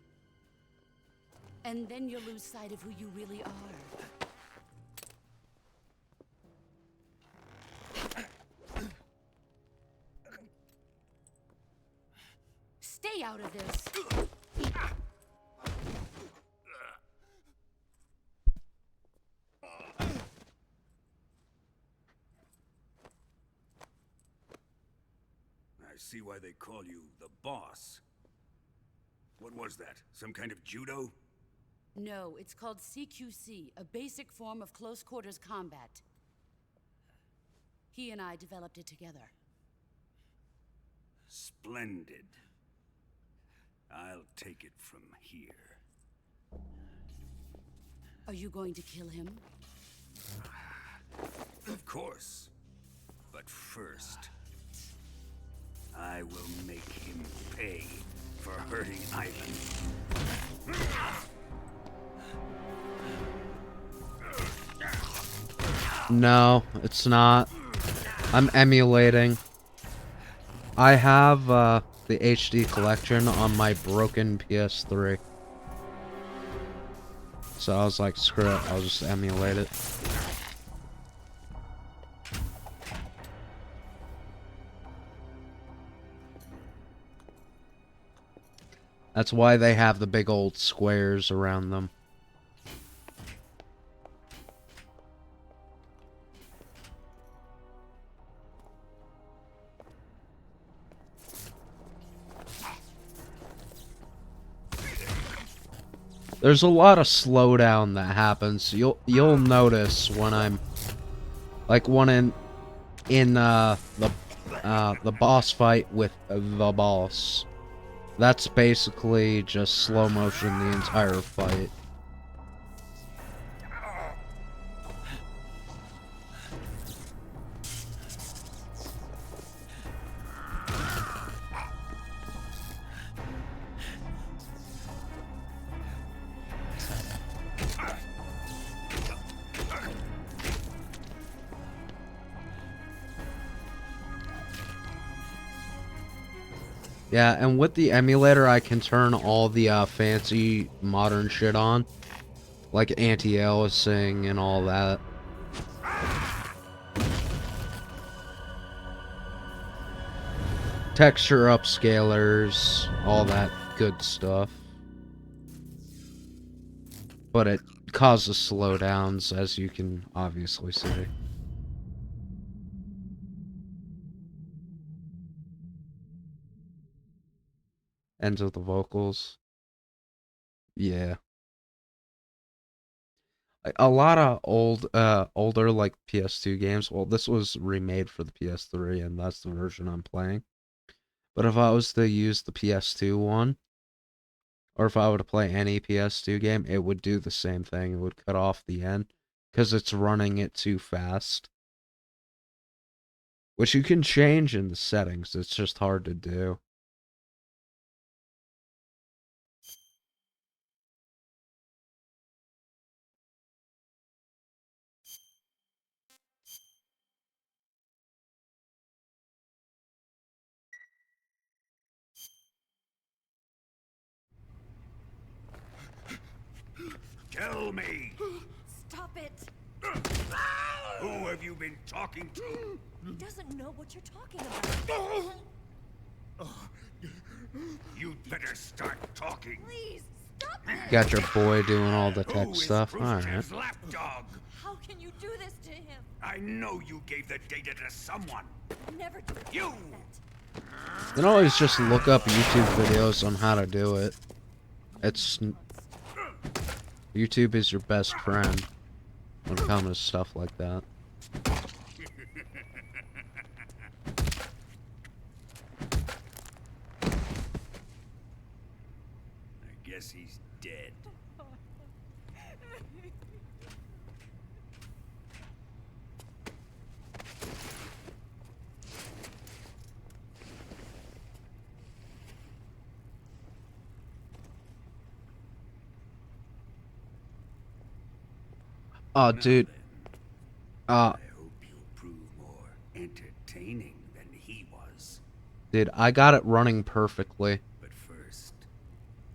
And then you'll lose sight of who you really are. Stay out of this. I see why they call you the boss. What was that? Some kind of judo? No, it's called CQC, a basic form of close quarters combat. He and I developed it together. Splendid. I'll take it from here. Are you going to kill him? Of course. But first, I will make him pay for hurting Ivan. No, it's not. I'm emulating. I have the HD collection on my broken PS3. So I was like, screw it, I'll just emulate it. That's why they have the big old squares around them. There's a lot of slowdown that happens. You'll notice when I'm like when in the boss fight with the boss. That's basically just slow motion the entire fight. Yeah, and with the emulator, I can turn all the fancy modern shit on, like anti-aliasing and all that. Texture upscalers, all that good stuff. But it causes slowdowns, as you can obviously see. Ends of the vocals. Yeah. A lot of older like PS2 games. Well, this was remade for the PS3, and that's the version I'm playing. But if I was to use the PS2 one, or if I were to play any PS2 game, it would do the same thing. It would cut off the end, because it's running it too fast. Which you can change in the settings, it's just hard to do. Tell me! Stop it! Who have you been talking to? He doesn't know what you're talking about. You'd better start talking. Please, stop it! Got your boy doing all the tech Who is stuff. Alright. Khrushchev's lapdog? How can you do this to him? I know you gave the data to someone. Never do You! that. You can always just look up YouTube videos on how to do it. YouTube is your best friend when it comes to stuff like that. I guess he's dead. Oh, dude. I hope you'll prove more entertaining than he was. Dude, I got it running perfectly. But first,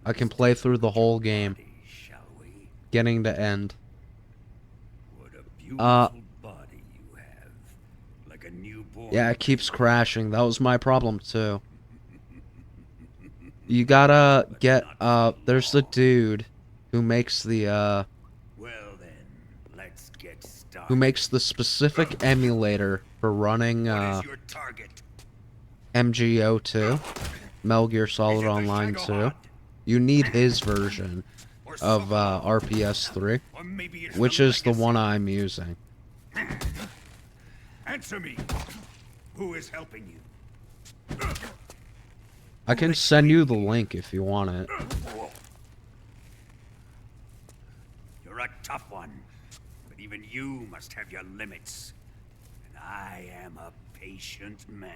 I can play through the whole game, shall we? getting to end. What a beautiful body you have. Like a newborn. Yeah, it keeps crashing. That was my problem too. You gotta get, there's the dude who makes the, who makes the specific emulator for running, MGO2, Metal Gear Solid Online 2. You need his version of, RPS3, which is the one I'm using. Answer me. Who is helping you? I can send you the link if you want it. You're a tough one, but even you must have your limits. And I am a patient man.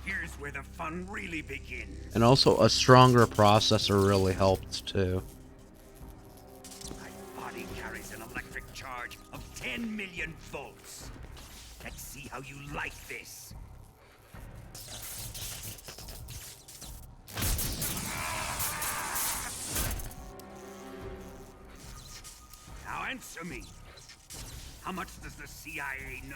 Here's where the fun really begins. And also, a stronger processor really helped too. My body carries an electric charge of 10 million volts. Let's see how you like this. Answer me. How much does the CIA know?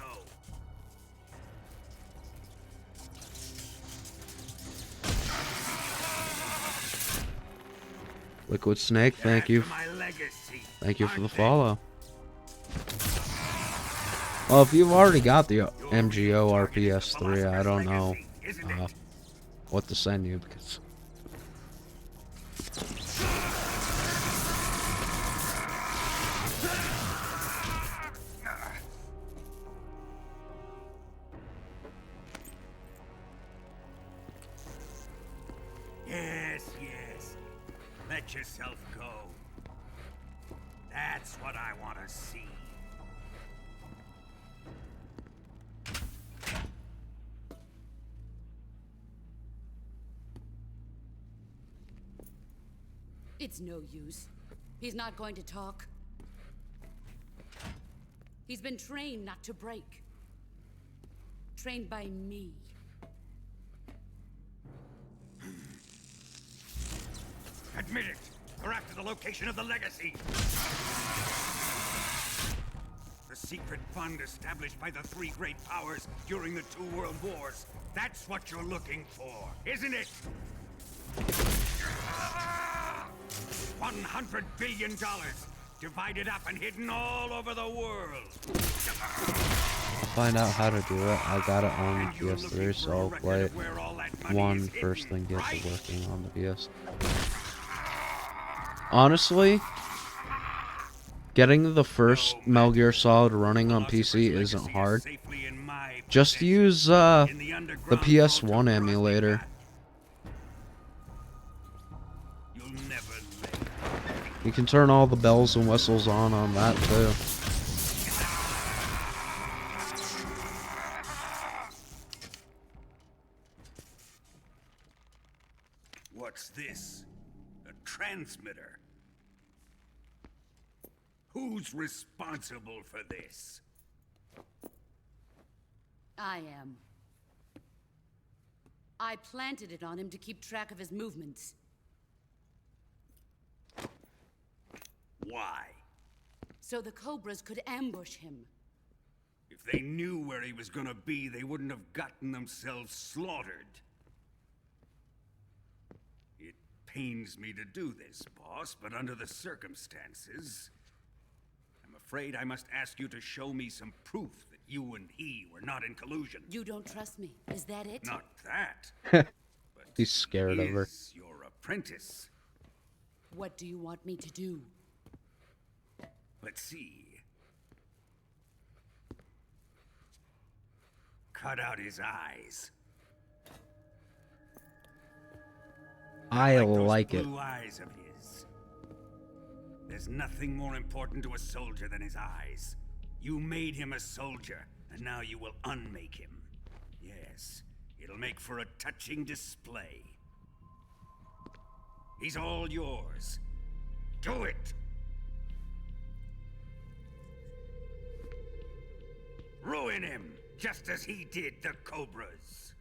Liquid Snake, thank you. Thank you for the follow. Well, if you've already got the MGO RPS3, I don't know what to send you because. Yes. Let yourself go. That's what I want to see. It's no use. He's not going to talk. He's been trained not to break. Trained by me. Admit it! We're after the location of the legacy! The secret fund established by the three great powers during the 2 world wars. That's what you're looking for, isn't it? $100 billion, divided up and hidden all over the world. I'll find out how to do it. I got it on the PS3, so I'll play it one first, then get to working on the PS. Honestly, getting the first Metal Gear Solid running on PC isn't hard. Just use the PS1 emulator. You can turn all the bells and whistles on that too. What's this? A transmitter? Who's responsible for this? I am. I planted it on him to keep track of his movements. Why? So the Cobras could ambush him. If they knew where he was gonna be, they wouldn't have gotten themselves slaughtered. It pains me to do this, boss, but under the circumstances, I'm afraid I must ask you to show me some proof that you and he were not in collusion. You don't trust me, is that it? Not that. He's scared of her. Is your apprentice. What do you want me to do? Let's see. Cut out his eyes. I those like it. blue eyes of his. There's nothing more important to a soldier than his eyes. You made him a soldier, and now you will unmake him. Yes, it'll make for a touching display. He's all yours. Do it! Ruin him, just as he did the Cobras.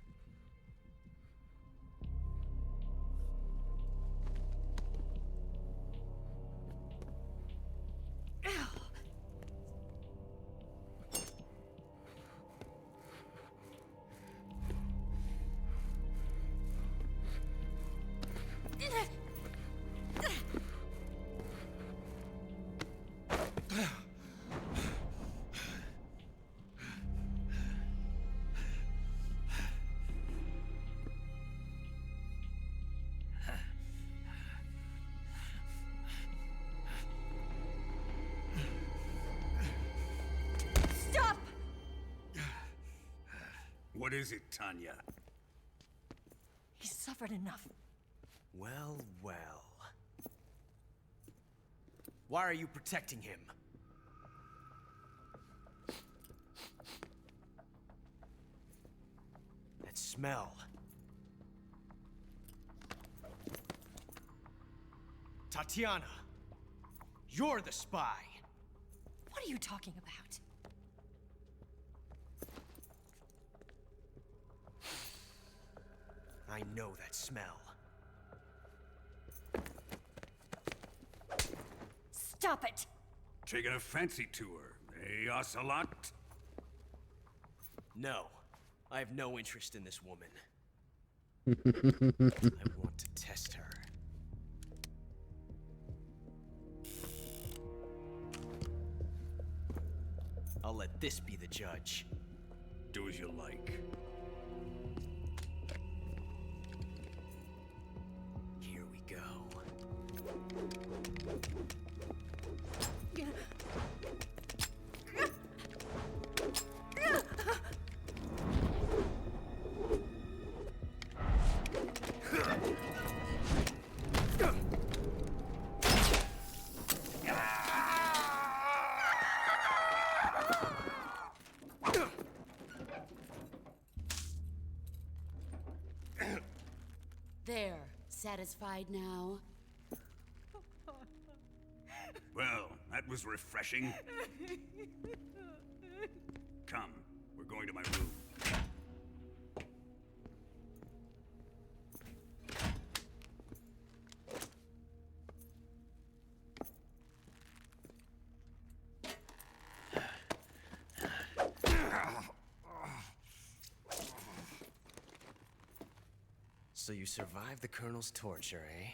Stop! What is it, Tanya? He's suffered enough. Well. Why are you protecting him? That smell. Tatiana, you're the spy. What are you talking about? I know that smell. Stop it! Taking a fancy to her, eh, Ocelot? No. I have no interest in this woman. I want to test her. I'll let this be the judge. Do as you like. Here we go. There. Satisfied now? Well, that was refreshing. Come, we're going to my room. So you survived the Colonel's torture, eh?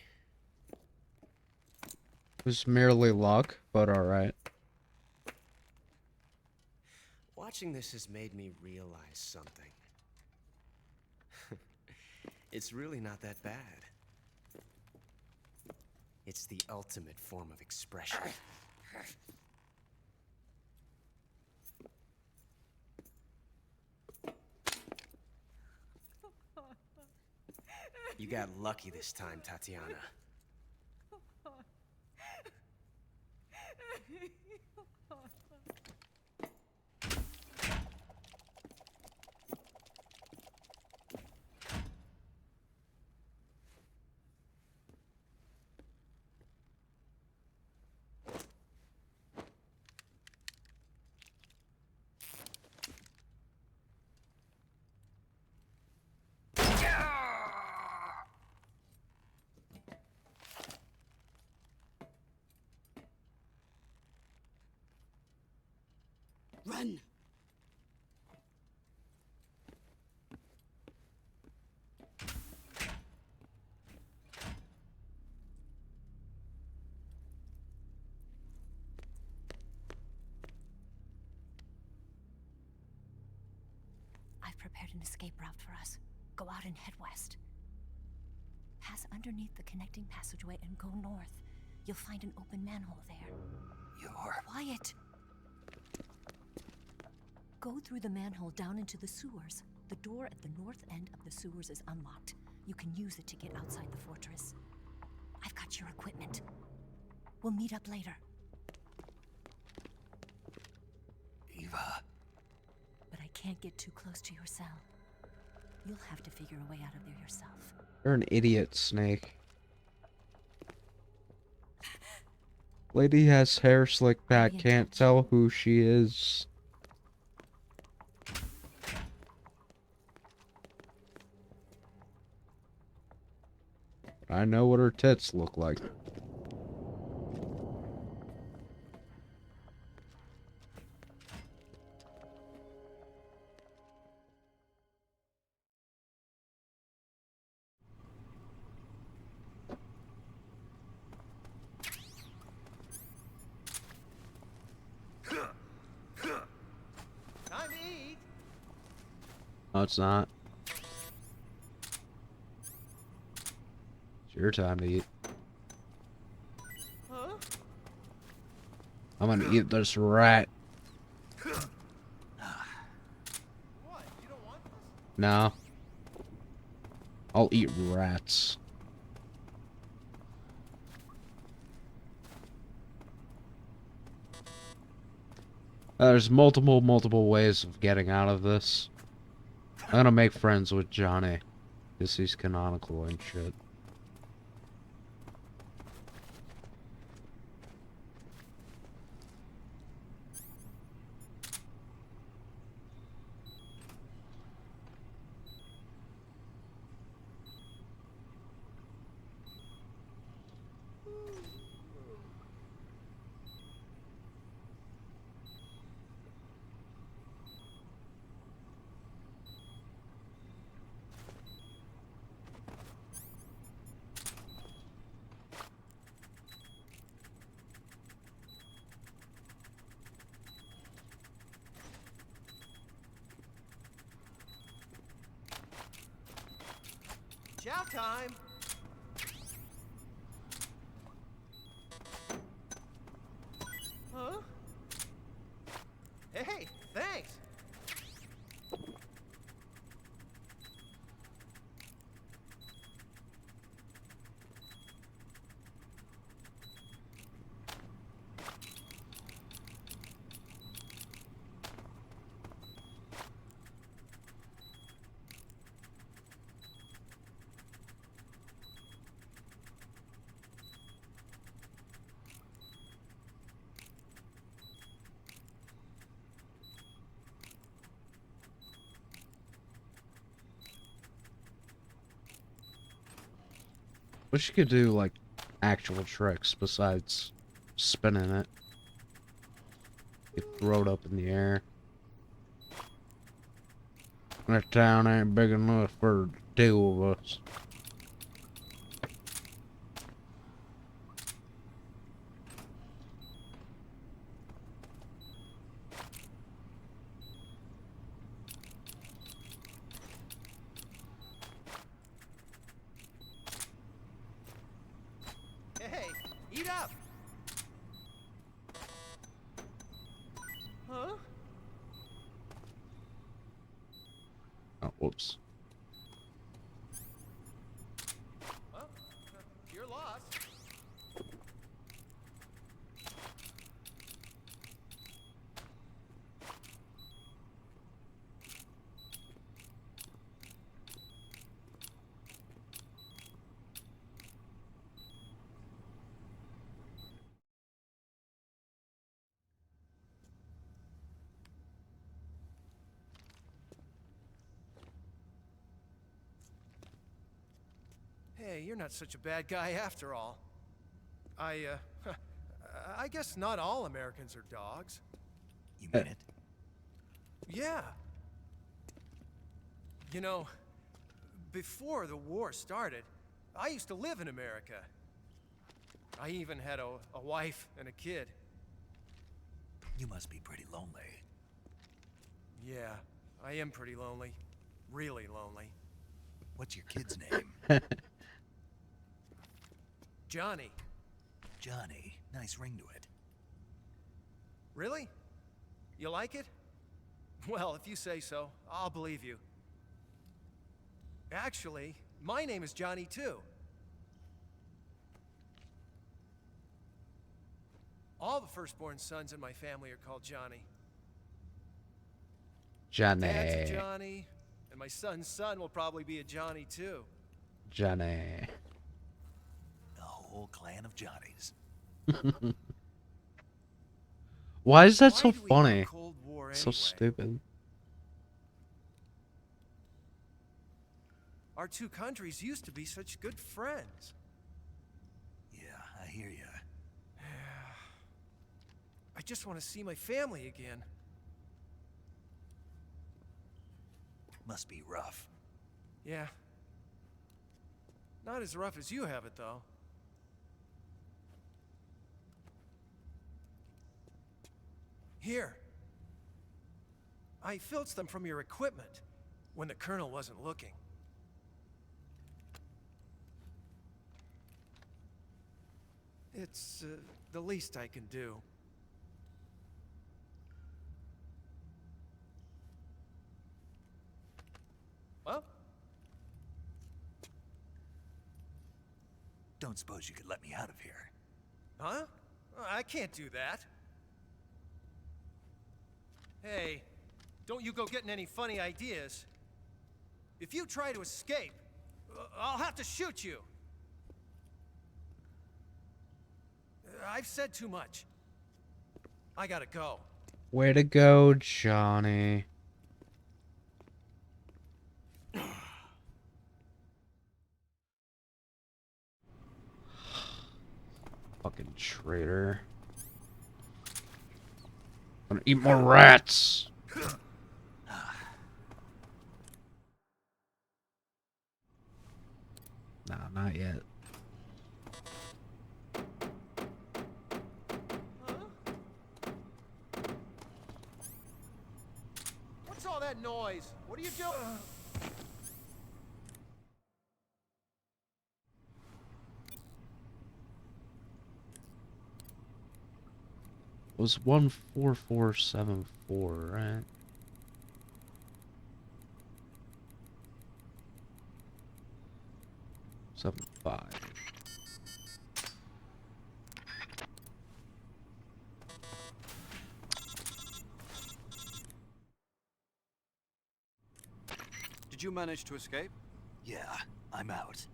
It was merely luck, but alright. Watching this has made me realize something. It's really not that bad. It's the ultimate form of expression. You got lucky this time, Tatiana. Run! I've prepared an escape route for us. Go out and head west. Pass underneath the connecting passageway and go north. You'll find an open manhole there. You're... Quiet! Go through the manhole down into the sewers. The door at the north end of the sewers is unlocked. You can use it to get outside the fortress. I've got your equipment. We'll meet up later. Eva. But I can't get too close to your cell. You'll have to figure a way out of there yourself. You're an idiot, Snake. Lady has hair slicked back, can't tell who she is. I know what her tits look like. Time to eat. No, it's not. It's your time to eat. Huh? I'm gonna eat this rat. What? You don't want this? No. I'll eat rats. There's multiple ways of getting out of this. I'm gonna make friends with Johnny. Because he's canonical and shit. Chow time! Huh? Hey, thanks! Wish you could do, like, actual tricks besides spinning it. You throw it up in the air. That town ain't big enough for the two of us. Hey, eat up! Huh? Oh, whoops. Well, your loss. Hey, you're not such a bad guy after all. I guess not all Americans are dogs. You mean it? Yeah. You know, before the war started, I used to live in America. I even had a wife and a kid. You must be pretty lonely. Yeah, I am pretty lonely. Really lonely. What's your kid's name? Johnny. Johnny. Nice ring to it. Really? You like it? Well, if you say so, I'll believe you. Actually, my name is Johnny too. All the firstborn sons in my family are called Johnny. Johnny. Dad's a Johnny, and my son's son will probably be a Johnny too. Johnny. The whole clan of Johnnies. Why is that so Why do we have a funny? Cold War So anyway? stupid. Our two countries used to be such good friends. Yeah, I hear you. I just want to see my family again. Must be rough. Yeah. Not as rough as you have it, though. Here. I filched them from your equipment when the Colonel wasn't looking. It's the least I can do. Well? Don't suppose you could let me out of here? Huh? I can't do that. Hey, don't you go getting any funny ideas. If you try to escape, I'll have to shoot you. I've said too much. I gotta go. Way to go, Johnny. Fucking traitor. I'm gonna eat more rats. Nah, not yet. What's all that noise? What are you doing? was 14474, right? Seven five. Did you manage to escape? Yeah, I'm out.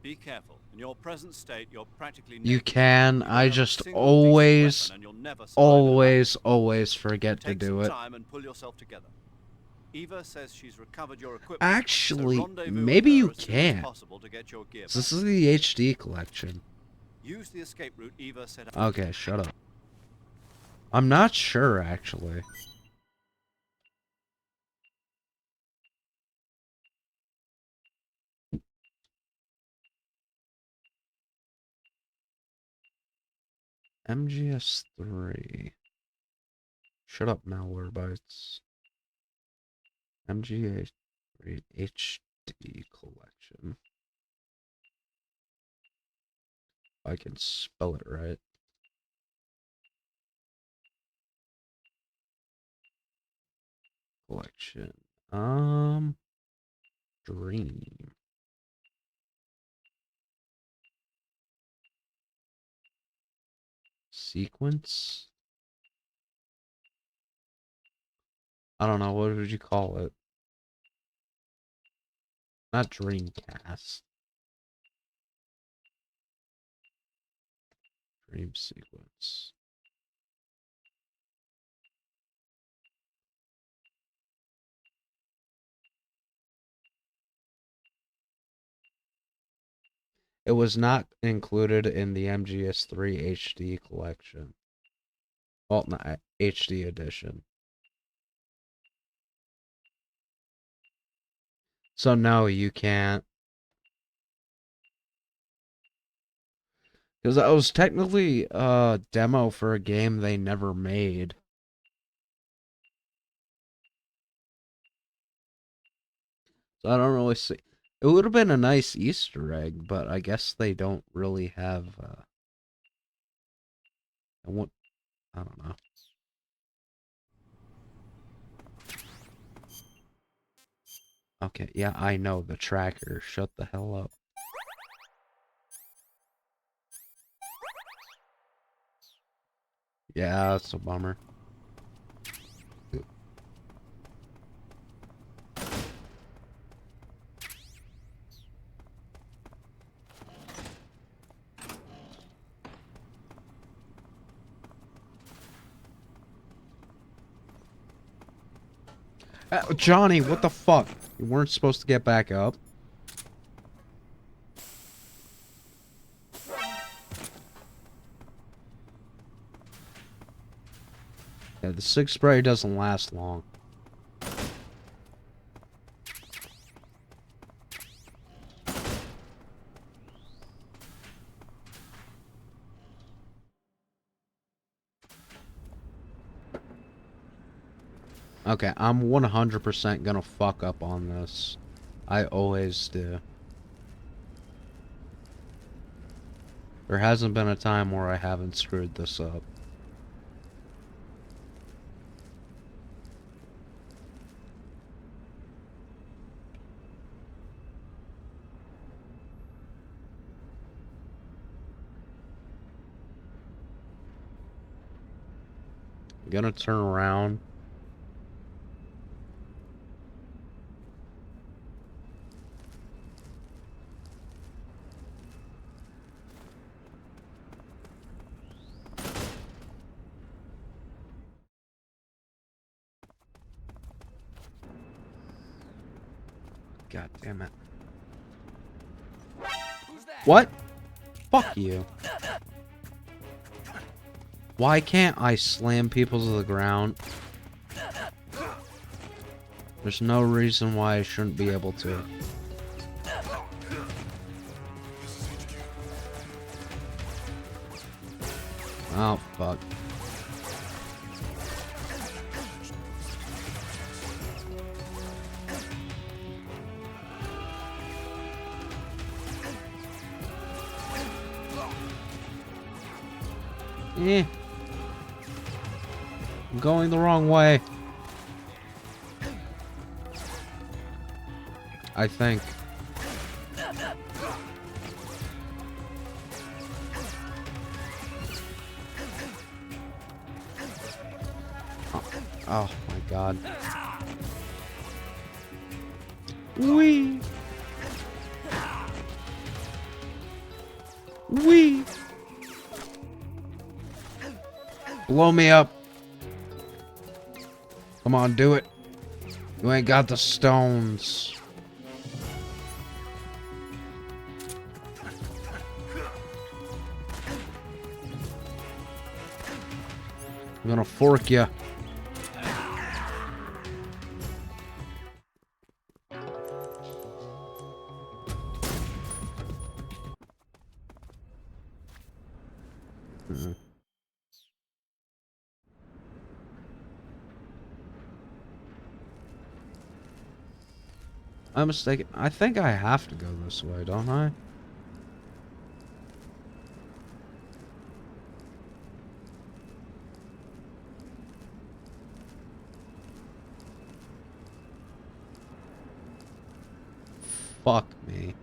Be careful. In your present state, you're practically You naked. can. You I have a just single always, decent weapon and you'll never survive always forget to Take do some it. time and pull yourself together. Eva says she's recovered your equipment. Actually, so rendezvous maybe with you her as soon as can. possible to get your gear This back. is the HD collection. Use the escape route Eva set up. Okay, shut up. I'm not sure, actually. MGS3. Shut up, Malwarebytes. MGS3 HD collection. If I can spell it right. Collection. Dream. Sequence? I don't know, what would you call it? Not Dreamcast. Dream sequence. It was not included in the MGS3 HD collection. Well, not HD edition. So no, you can't. Because that was technically a demo for a game they never made. So I don't really see. It would have been a nice Easter egg, but I guess they don't really have. I don't know. Okay, yeah, I know the tracker. Shut the hell up. Yeah, that's a bummer. Johnny, what the fuck? You weren't supposed to get back up? Yeah, the SIG spray doesn't last long. Okay, I'm 100% gonna fuck up on this. I always do. There hasn't been a time where I haven't screwed this up. I'm gonna turn around. God damn it. What? Fuck you. Why can't I slam people to the ground? There's no reason why I shouldn't be able to. Oh, fuck. Eh. going the wrong way. I think. Oh my god. Wee. Wee. Blow me up. Come on, do it. You ain't got the stones. I'm gonna fork you. I'm mistaken. I think I have to go this way, don't I? Fuck me.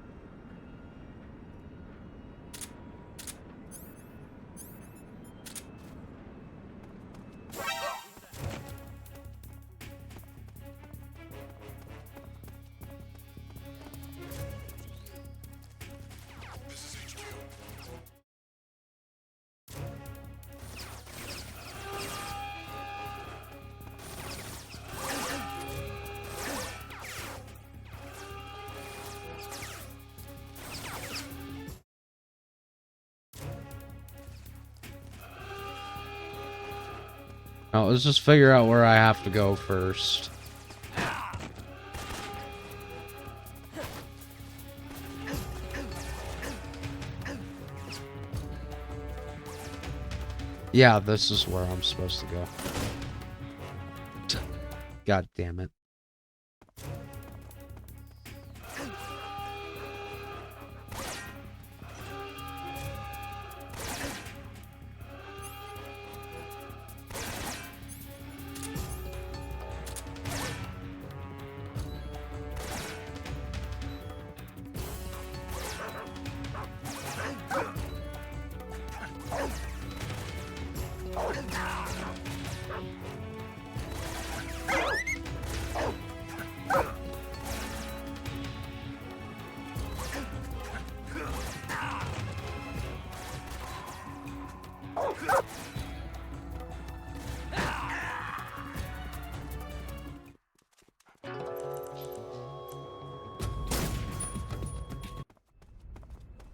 Now, let's just figure out where I have to go first. Yeah, this is where I'm supposed to go. God damn it.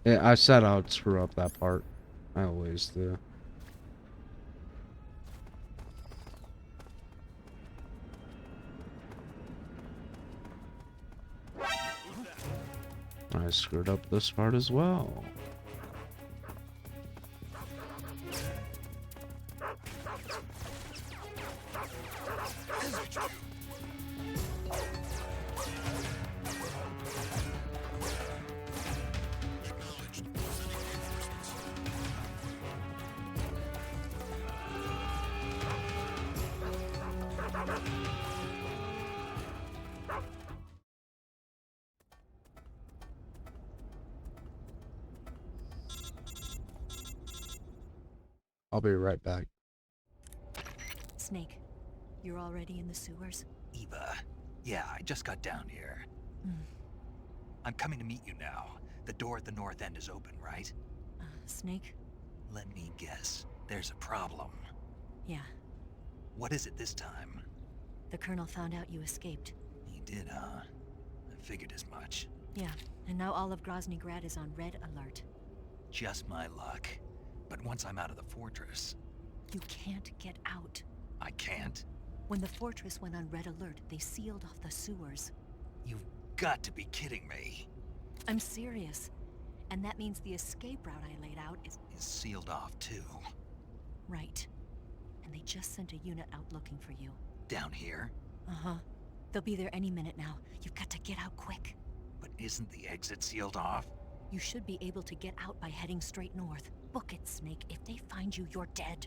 Yeah, I said I would screw up that part. I always do. I screwed up this part as well. I'll be right back. Snake, you're already in the sewers? Eva, yeah, I just got down here. I'm coming to meet you now. The door at the north end is open, right? Snake? Let me guess. There's a problem. Yeah. What is it this time? The Colonel found out you escaped. He did, huh? I figured as much. Yeah, and now all of Grozny Grad is on red alert. Just my luck. But once I'm out of the fortress... You can't get out. I can't? When the fortress went on red alert, they sealed off the sewers. You've got to be kidding me. I'm serious. And that means the escape route I laid out is sealed off, too. Right. And they just sent a unit out looking for you. Down here? Uh-huh. They'll be there any minute now. You've got to get out quick. But isn't the exit sealed off? You should be able to get out by heading straight north. Book it, Snake. If they find you, you're dead.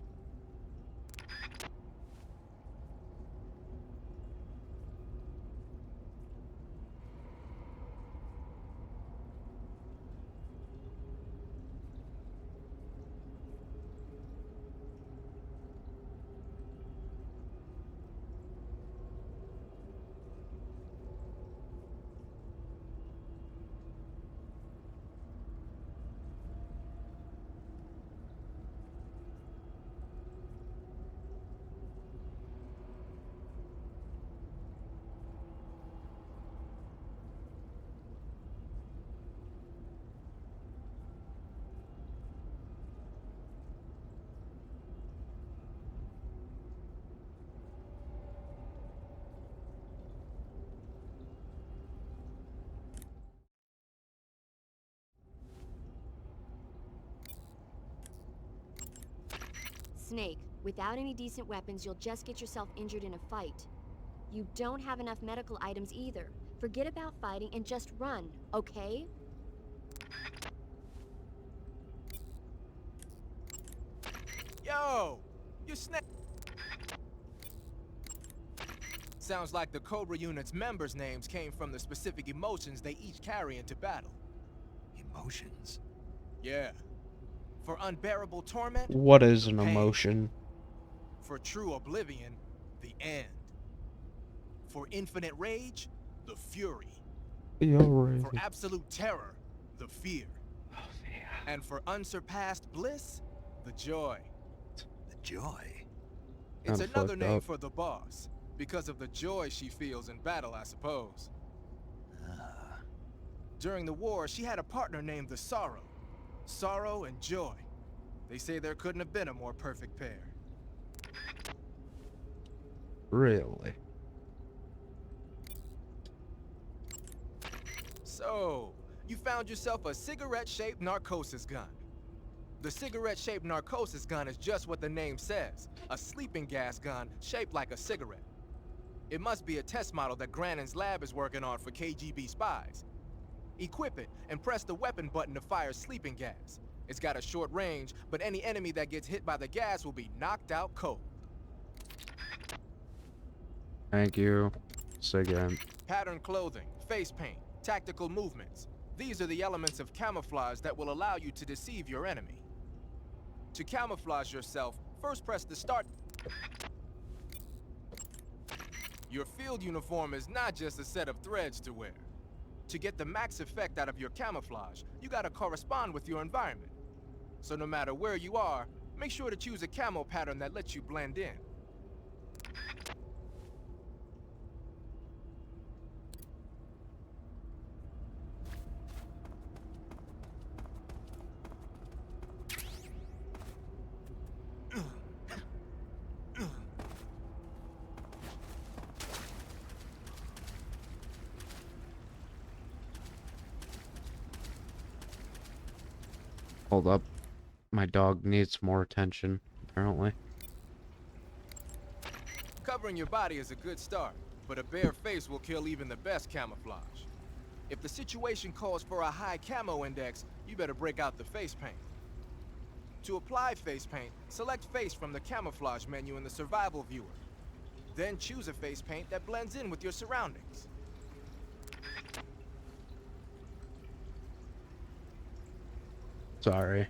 Snake, without any decent weapons, you'll just get yourself injured in a fight. You don't have enough medical items either. Forget about fighting and just run, okay? Yo! You Snake! Sounds like the Cobra unit's members' names came from the specific emotions they each carry into battle. Emotions? Yeah. For unbearable torment, What is an pain. emotion? For true oblivion, the end. For infinite rage, the fury. You're right. For absolute terror, the fear. And for unsurpassed bliss, the joy. The joy? It's Kinda another fucked name up. for the boss, because of the joy she feels in battle, I suppose. During the war, she had a partner named the Sorrow. Sorrow and joy. They say there couldn't have been a more perfect pair. Really? So, you found yourself a cigarette-shaped narcosis gun. The cigarette-shaped narcosis gun is just what the name says, a sleeping gas gun shaped like a cigarette. It must be a test model that Grannon's lab is working on for KGB spies. Equip it and press the weapon button to fire sleeping gas. It's got a short range, but any enemy that gets hit by the gas will be knocked out cold. Thank you. Again. Pattern clothing, face paint, tactical movements. These are the elements of camouflage that will allow you to deceive your enemy. To camouflage yourself, first press the start. Your field uniform is not just a set of threads to wear. To get the max effect out of your camouflage, you gotta correspond with your environment. So no matter where you are, make sure to choose a camo pattern that lets you blend in. Hold up. My dog needs more attention, apparently. Covering your body is a good start, but a bare face will kill even the best camouflage. If the situation calls for a high camo index, you better break out the face paint. To apply face paint, select face from the camouflage menu in the survival viewer. Then choose a face paint that blends in with your surroundings. Sorry.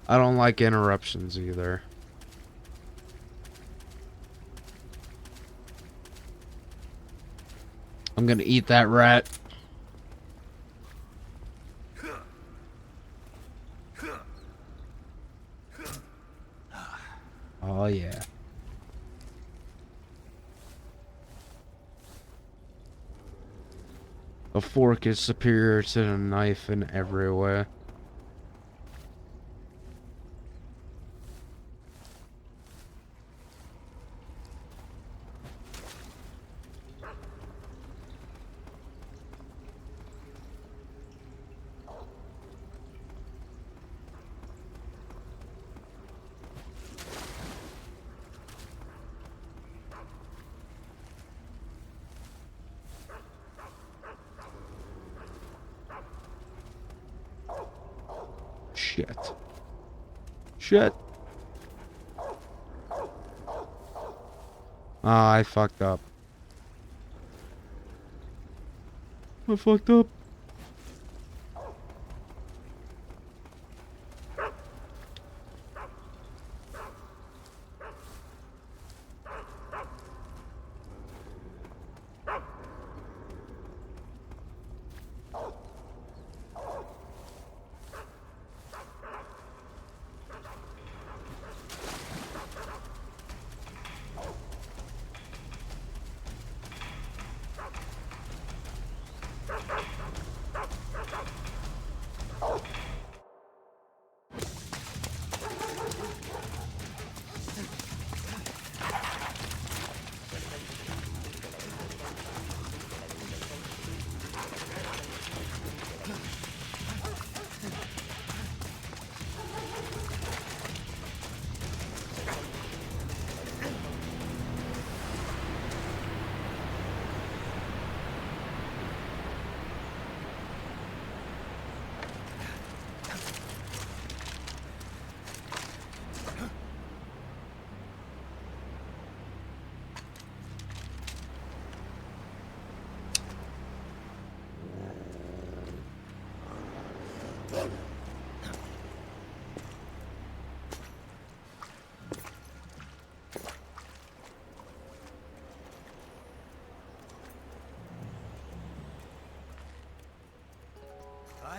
I don't like interruptions either. I'm gonna eat that rat. Oh yeah. A fork is superior to a knife in every way. Shit. Shit. Ah, I fucked up. I fucked up.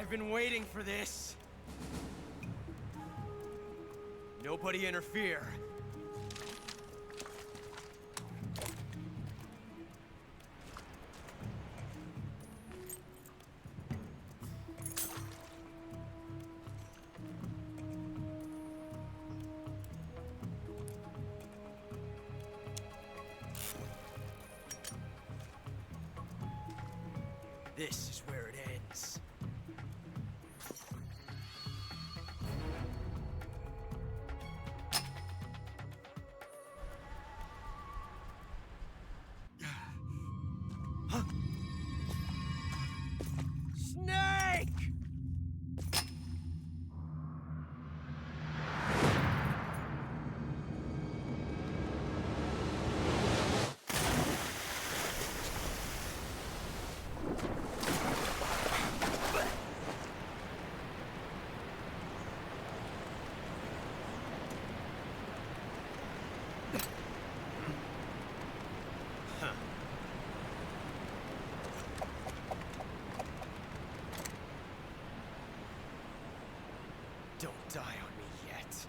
I've been waiting for this. Nobody interfere. This is where it ends. Snake! Don't die on me yet.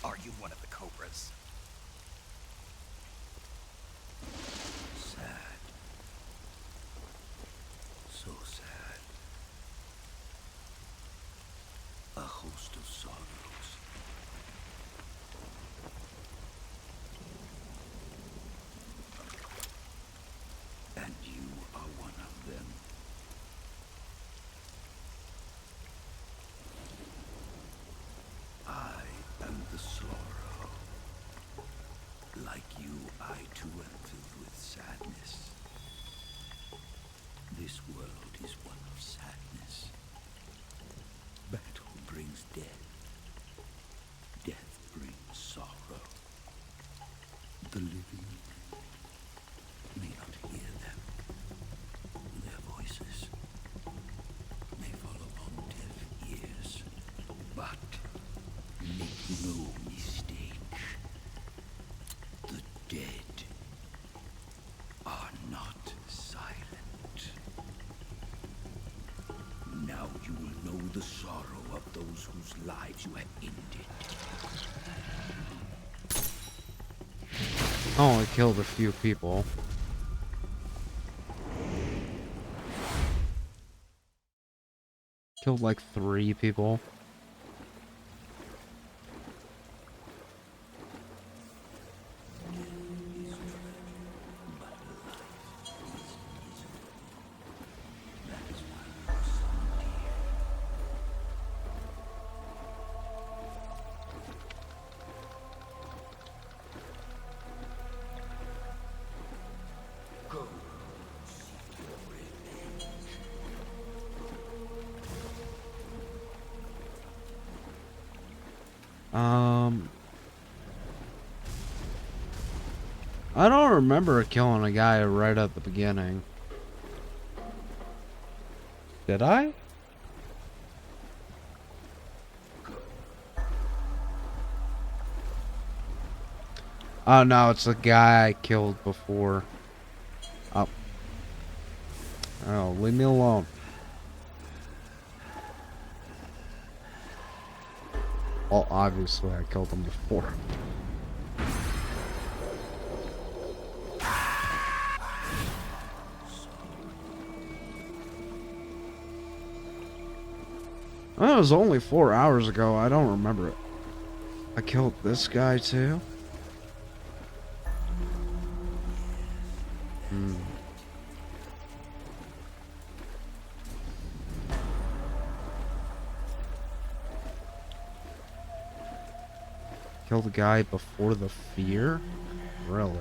Are you one of the Cobras? Sad. So sad. A host of sorrows. And you are one of them. I am the sorrow. Like you, I too am filled with sadness. This world is one of sadness. Battle brings death. Death brings sorrow. The living may not hear them. Their voices may fall upon deaf ears. But make no mistake. The dead are not silent. Now you will know the sorrow of those whose lives you have ended. I only killed a few people. Killed like 3 people. I don't remember killing a guy right at the beginning. Did I? Oh no, it's the guy I killed before. Oh. Oh, leave me alone. Well, obviously I killed him before. That was only 4 hours ago. I don't remember it. I killed this guy too. Kill the guy before the fear? Really?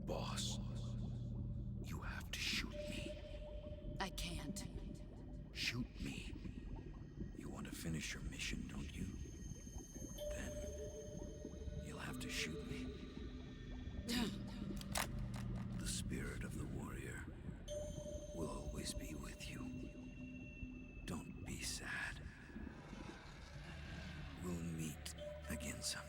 Boss, you have to shoot me. I can't. Shoot me. You want to finish your mission, don't you? Then you'll have to shoot me. The spirit of the warrior will always be with you. Don't be sad. We'll meet again someday.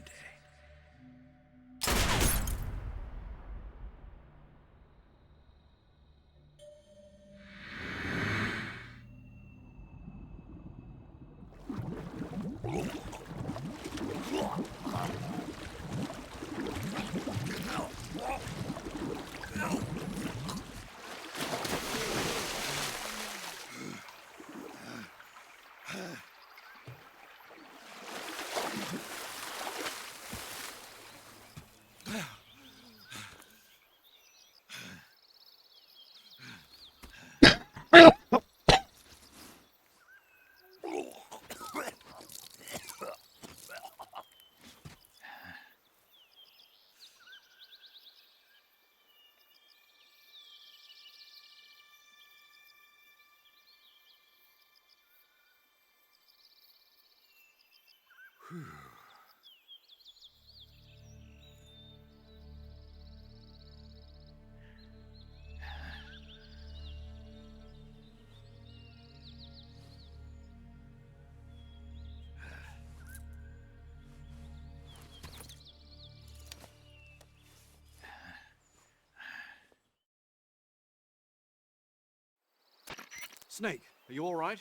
Snake, are you all right?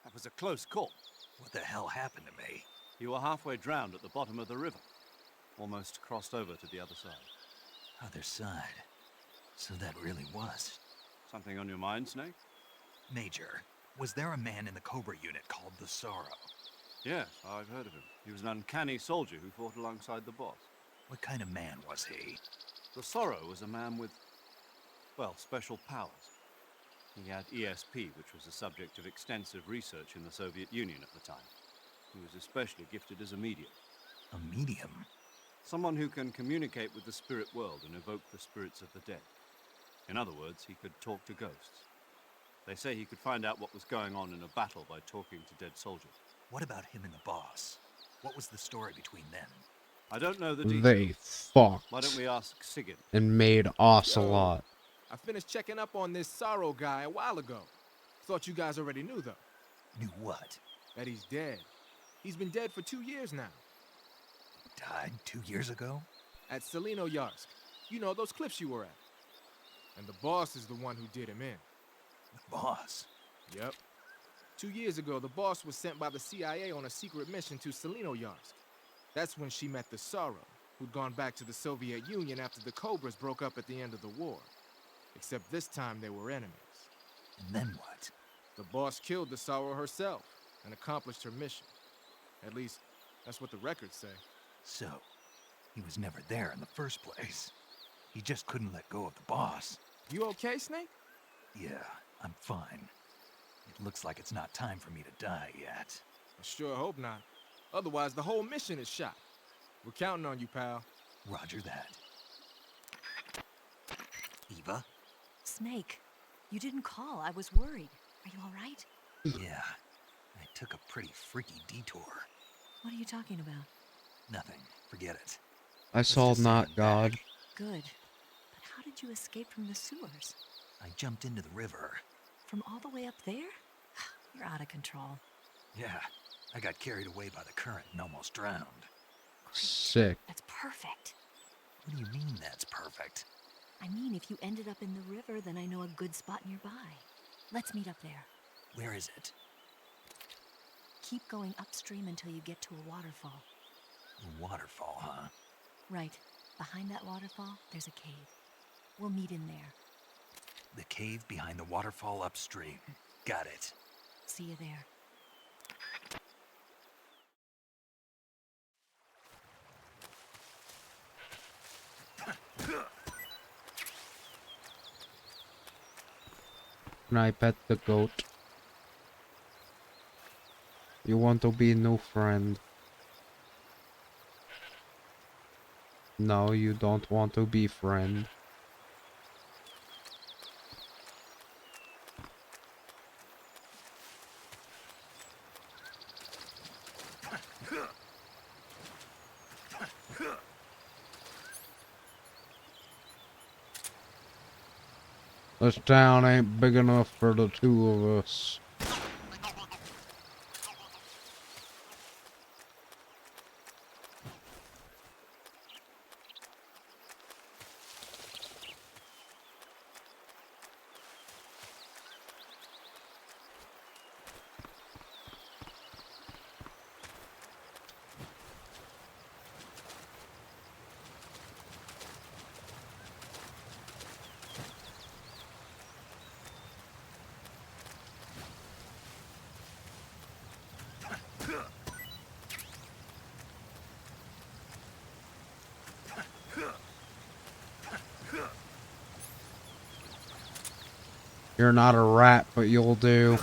That was a close call. What the hell happened to me? You were halfway drowned at the bottom of the river. Almost crossed over to the other side. Other side. So that really was. Something on your mind, Snake? Major, was there a man in the Cobra unit called the Sorrow? Yes, I've heard of him. He was an uncanny soldier who fought alongside the boss. What kind of man was he? The Sorrow was a man with, well, special powers. He had ESP, which was the subject of extensive research in the Soviet Union at the time. He was especially gifted as a medium. A medium? Someone who can communicate with the spirit world and evoke the spirits of the dead. In other words, he could talk to ghosts. They say he could find out what was going on in a battle by talking to dead soldiers. What about him and the boss? What was the story between them? I don't know the details. They fucked. Why don't we ask Sigyn? And made Ocelot. I finished checking up on this Sorrow guy a while ago. Thought you guys already knew, though. Knew what? That he's dead. He's been dead for 2 years now. Died 2 years ago? At Selino Yarsk. You know, those cliffs you were at. And the boss is the one who did him in. The boss? Yep. 2 years ago, the boss was sent by the CIA on a secret mission to Selino Yarsk. That's when she met the Sorrow, who'd gone back to the Soviet Union after the Cobras broke up at the end of the war. Except this time they were enemies. And then what? The boss killed the Sorrow herself and accomplished her mission. At least, that's what the records say. So, he was never there in the first place. He just couldn't let go of the boss. You okay, Snake? Yeah, I'm fine. It looks like it's not time for me to die yet. I sure hope not. Otherwise, the whole mission is shot. We're counting on you, pal. Roger that. Eva? Snake, you didn't call. I was worried. Are you all right? Yeah, I took a pretty freaky detour. What are you talking about? Nothing. Forget it. I saw not God. Good. But how did you escape from the sewers? I jumped into the river. From all the way up there? You're out of control. Yeah, I got carried away by the current and almost drowned. Sick. That's perfect. What do you mean that's perfect? I mean, if you ended up in the river, then I know a good spot nearby. Let's meet up there. Where is it? Keep going upstream until you get to a waterfall. A waterfall, huh? Right. Behind that waterfall, there's a cave. We'll meet in there. The cave behind the waterfall upstream. Got it. See you there. Can I pet the goat? You want to be a new friend? No, you don't want to be friend. This town ain't big enough for the two of us. You're not a rat, but you'll do.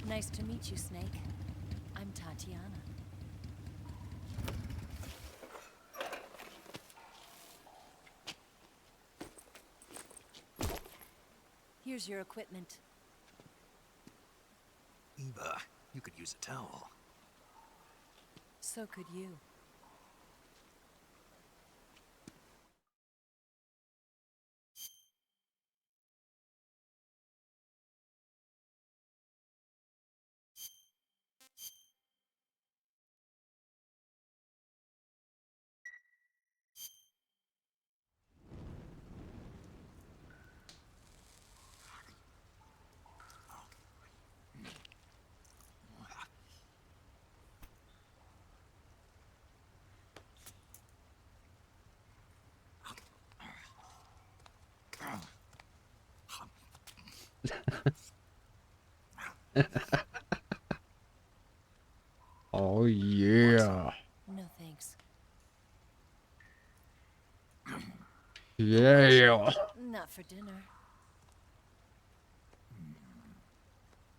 Nice to meet you, Snake. I'm Tatiana. Here's your equipment. Eva, you could use a towel. So could you. Oh yeah. No thanks. Yeah. Not for dinner.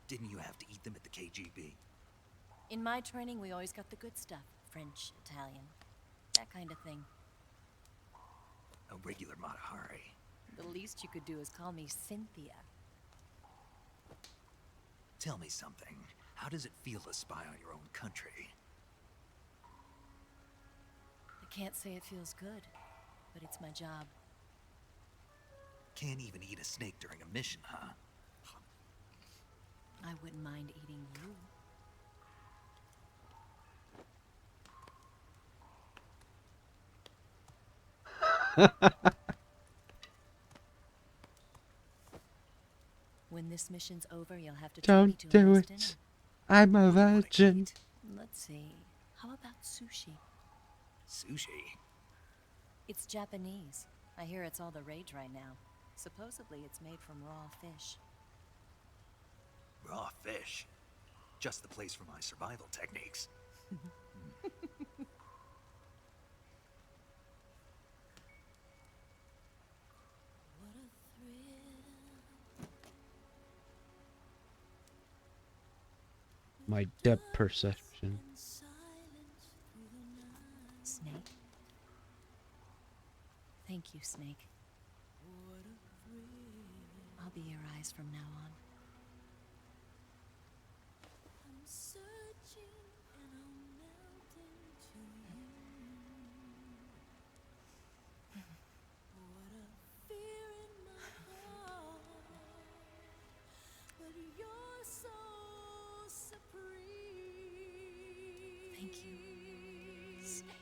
Didn't you have to eat them at the KGB? In my training, we always got the good stuff. French, Italian, that kind of thing. A regular Matahari. The least you could do is call me Cynthia. Tell me something. How does it feel to spy on your own country? I can't say it feels good, but it's my job. Can't even eat a snake during a mission, huh? I wouldn't mind eating you. When this mission's over, you'll have to treat me Don't to a do nice it. dinner. I'm a virgin. Let's see. How about sushi? Sushi? It's Japanese. I hear it's all the rage right now. Supposedly it's made from raw fish. Raw fish? Just the place for my survival techniques. My depth perception. Snake? Thank you, Snake. I'll be your eyes from now on. Thank you, Snake.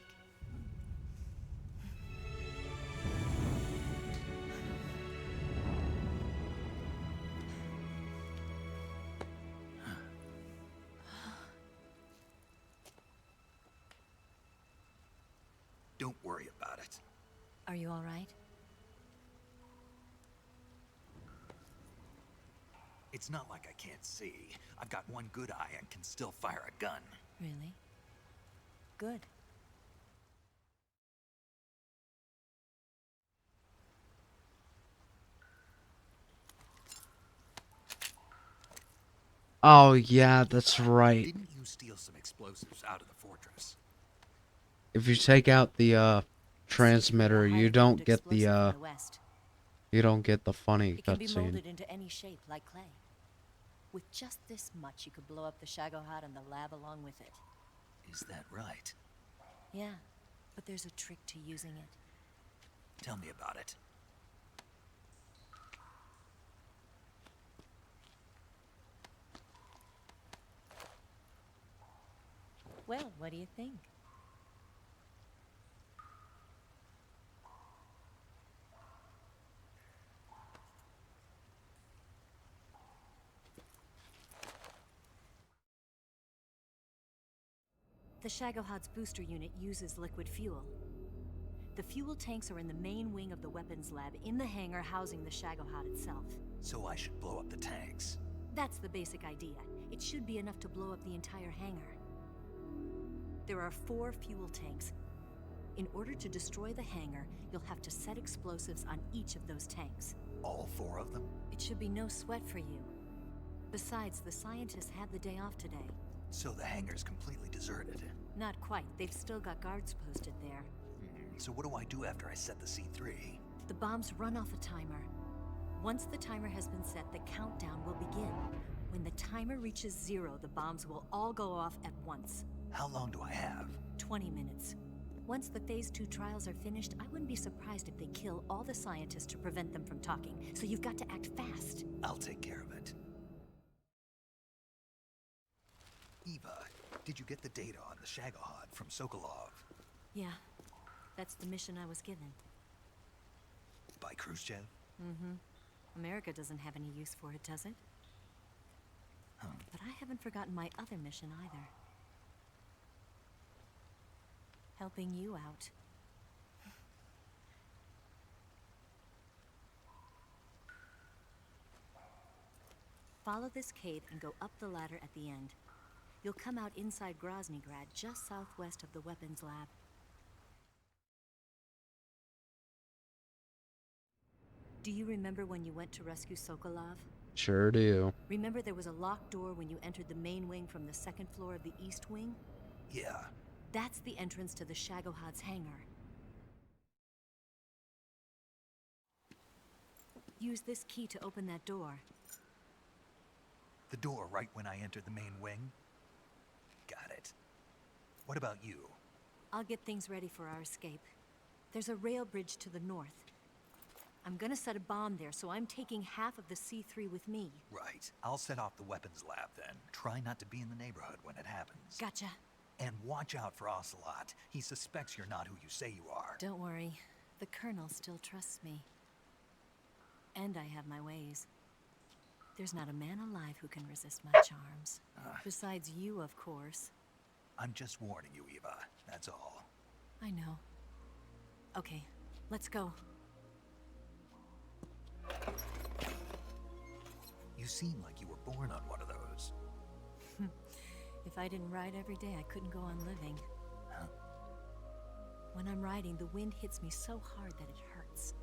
Don't worry about it. Are you all right? It's not like I can't see. I've got one good eye and can still fire a gun. Really? Good. Oh yeah, that's right. Didn't you steal some explosives out of the fortress? If you take out the transmitter, you don't get the you don't get the funny It can be cutscene. molded into any shape, like clay. With just this much, you could blow up the Shagohod and the lab along with it. Is that right? Yeah, but there's a trick to using it. Tell me about it. Well, what do you think? The Shagohod's booster unit uses liquid fuel. The fuel tanks are in the main wing of the weapons lab in the hangar housing the Shagohod itself. So I should blow up the tanks. That's the basic idea. It should be enough to blow up the entire hangar. There are 4 fuel tanks. In order to destroy the hangar, you'll have to set explosives on each of those tanks. All 4 of them? It should be no sweat for you. Besides, the scientists had the day off today. So the hangar's completely deserted. Not quite. They've still got guards posted there. So what do I do after I set the C3? The bombs run off a timer. Once the timer has been set, the countdown will begin. When the timer reaches 0, the bombs will all go off at once. How long do I have? 20 minutes. Once the Phase 2 trials are finished, I wouldn't be surprised if they kill all the scientists to prevent them from talking. So you've got to act fast. I'll take care of it. Eva, did you get the data on the Shagohod from Sokolov? Yeah, that's the mission I was given. By Khrushchev? Mm-hmm. America doesn't have any use for it, does it? But I haven't forgotten my other mission either. Helping you out. Follow this cave and go up the ladder at the end. You'll come out inside Groznygrad, just southwest of the weapons lab. Do you remember when you went to rescue Sokolov? Sure do. Remember there was a locked door when you entered the main wing from the second floor of the east wing? Yeah. That's the entrance to the Shagohod's hangar. Use this key to open that door. The door right when I entered the main wing? Got it. What about you? I'll get things ready for our escape. There's a rail bridge to the north. I'm gonna set a bomb there, so I'm taking half of the C3 with me. Right. I'll set off the weapons lab then. Try not to be in the neighborhood when it happens. Gotcha. And watch out for Ocelot. He suspects you're not who you say you are. Don't worry. The Colonel still trusts me. And I have my ways. There's not a man alive who can resist my charms. Besides you, of course. I'm just warning you, Eva. That's all. I know. Okay, let's go. You seem like you were born on one of those. If I didn't ride every day, I couldn't go on living. When I'm riding, the wind hits me so hard that it hurts.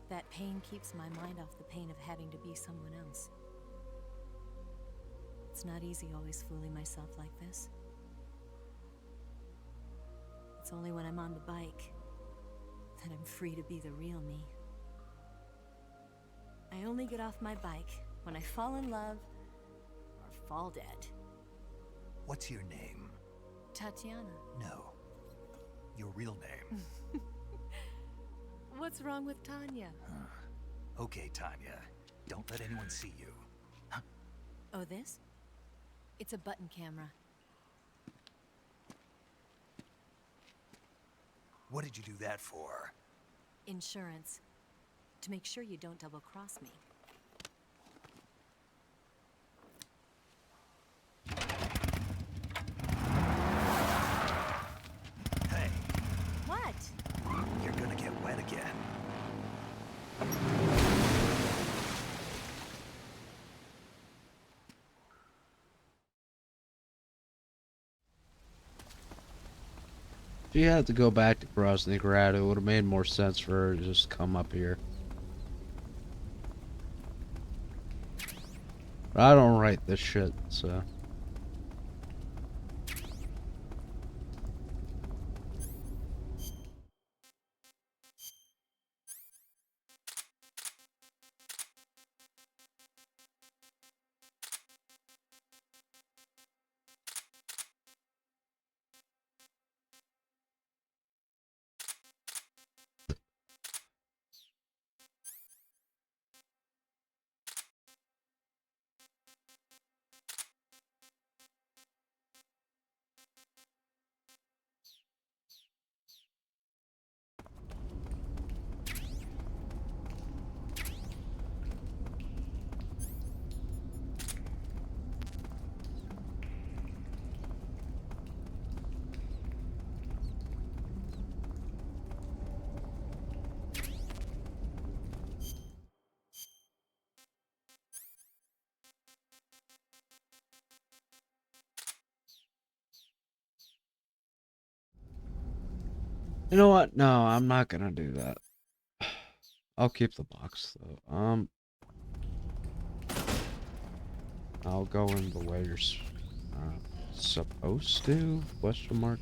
That pain keeps my mind off the pain of having to be someone else. It's not easy always fooling myself like this. It's only when I'm on the bike that I'm free to be the real me. I only get off my bike when I fall in love or fall dead. What's your name? Tatiana. No. Your real name. What's wrong with Tanya? Okay, Tanya. Don't let anyone see you. Oh, this? It's a button camera. What did you do that for? Insurance. To make sure you don't double-cross me. Hey. What? You're gonna get wet again. If you had to go back to Groznygrad, it would have made more sense for her to just come up here. But I don't write this shit, so... You know what? No, I'm not gonna do that. I'll keep the box though. I'll go in the way you're supposed to? Question mark.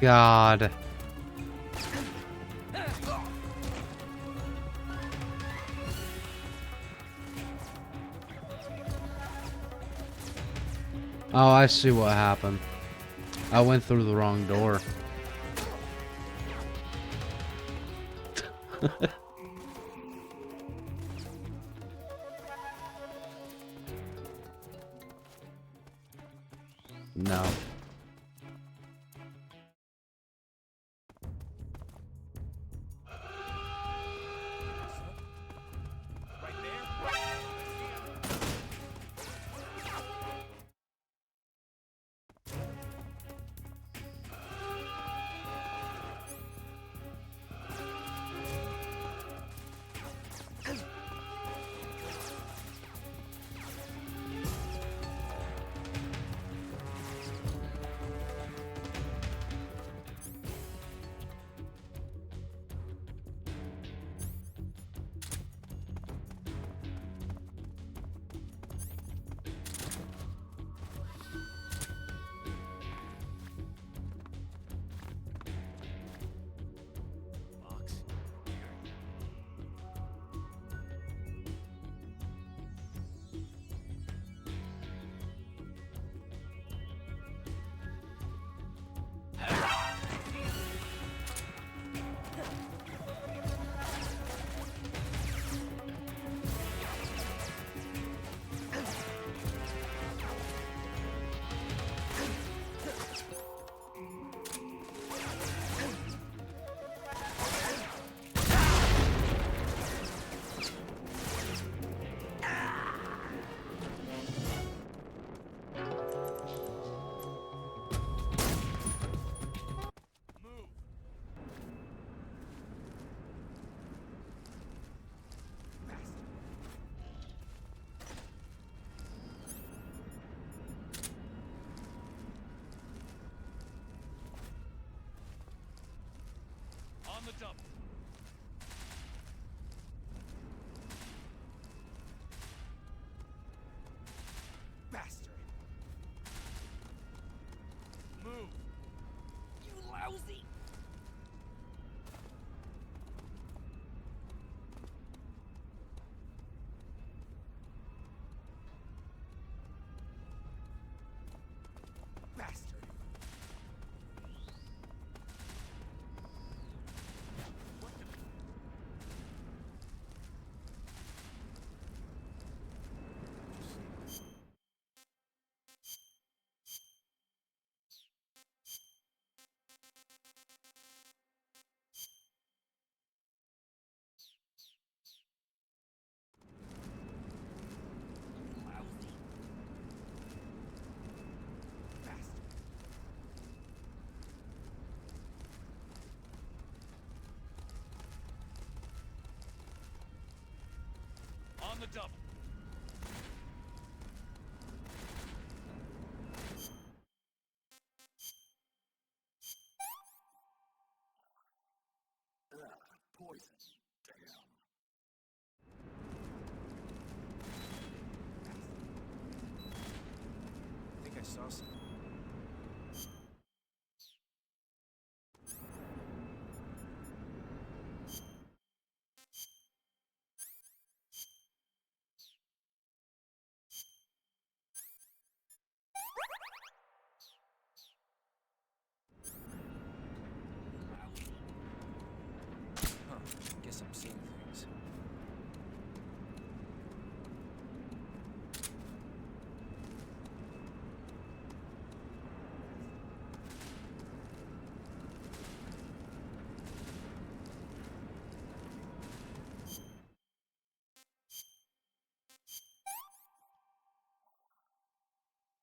God. Oh, I see what happened. I went through the wrong door. No. On the double. Bastard. Move. You lousy. Bastard. On the double. Poison. Damn. I think I saw some. Huh. Guess I'm seeing things.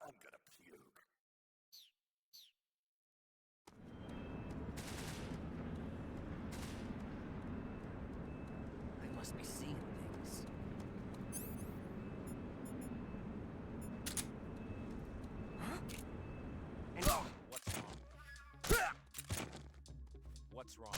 I'm gonna puke. I must be seeing things. Huh? And what's wrong? What's wrong?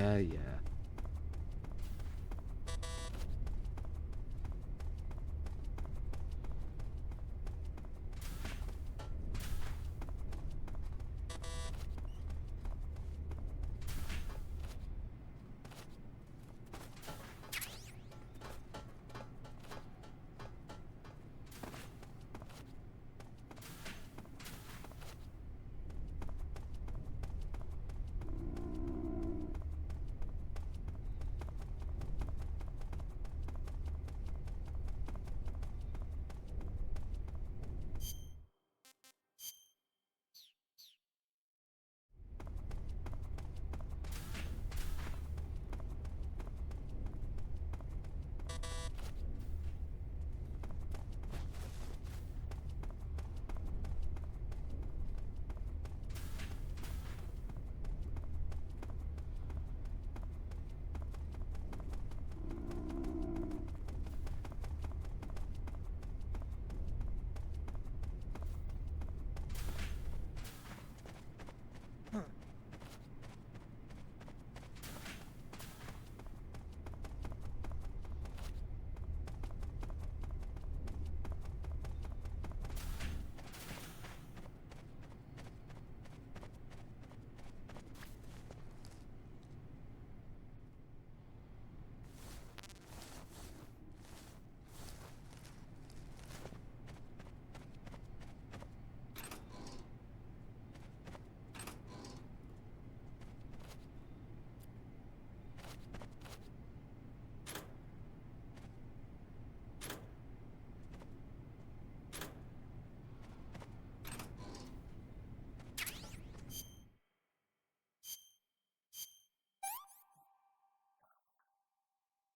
Yeah, yeah.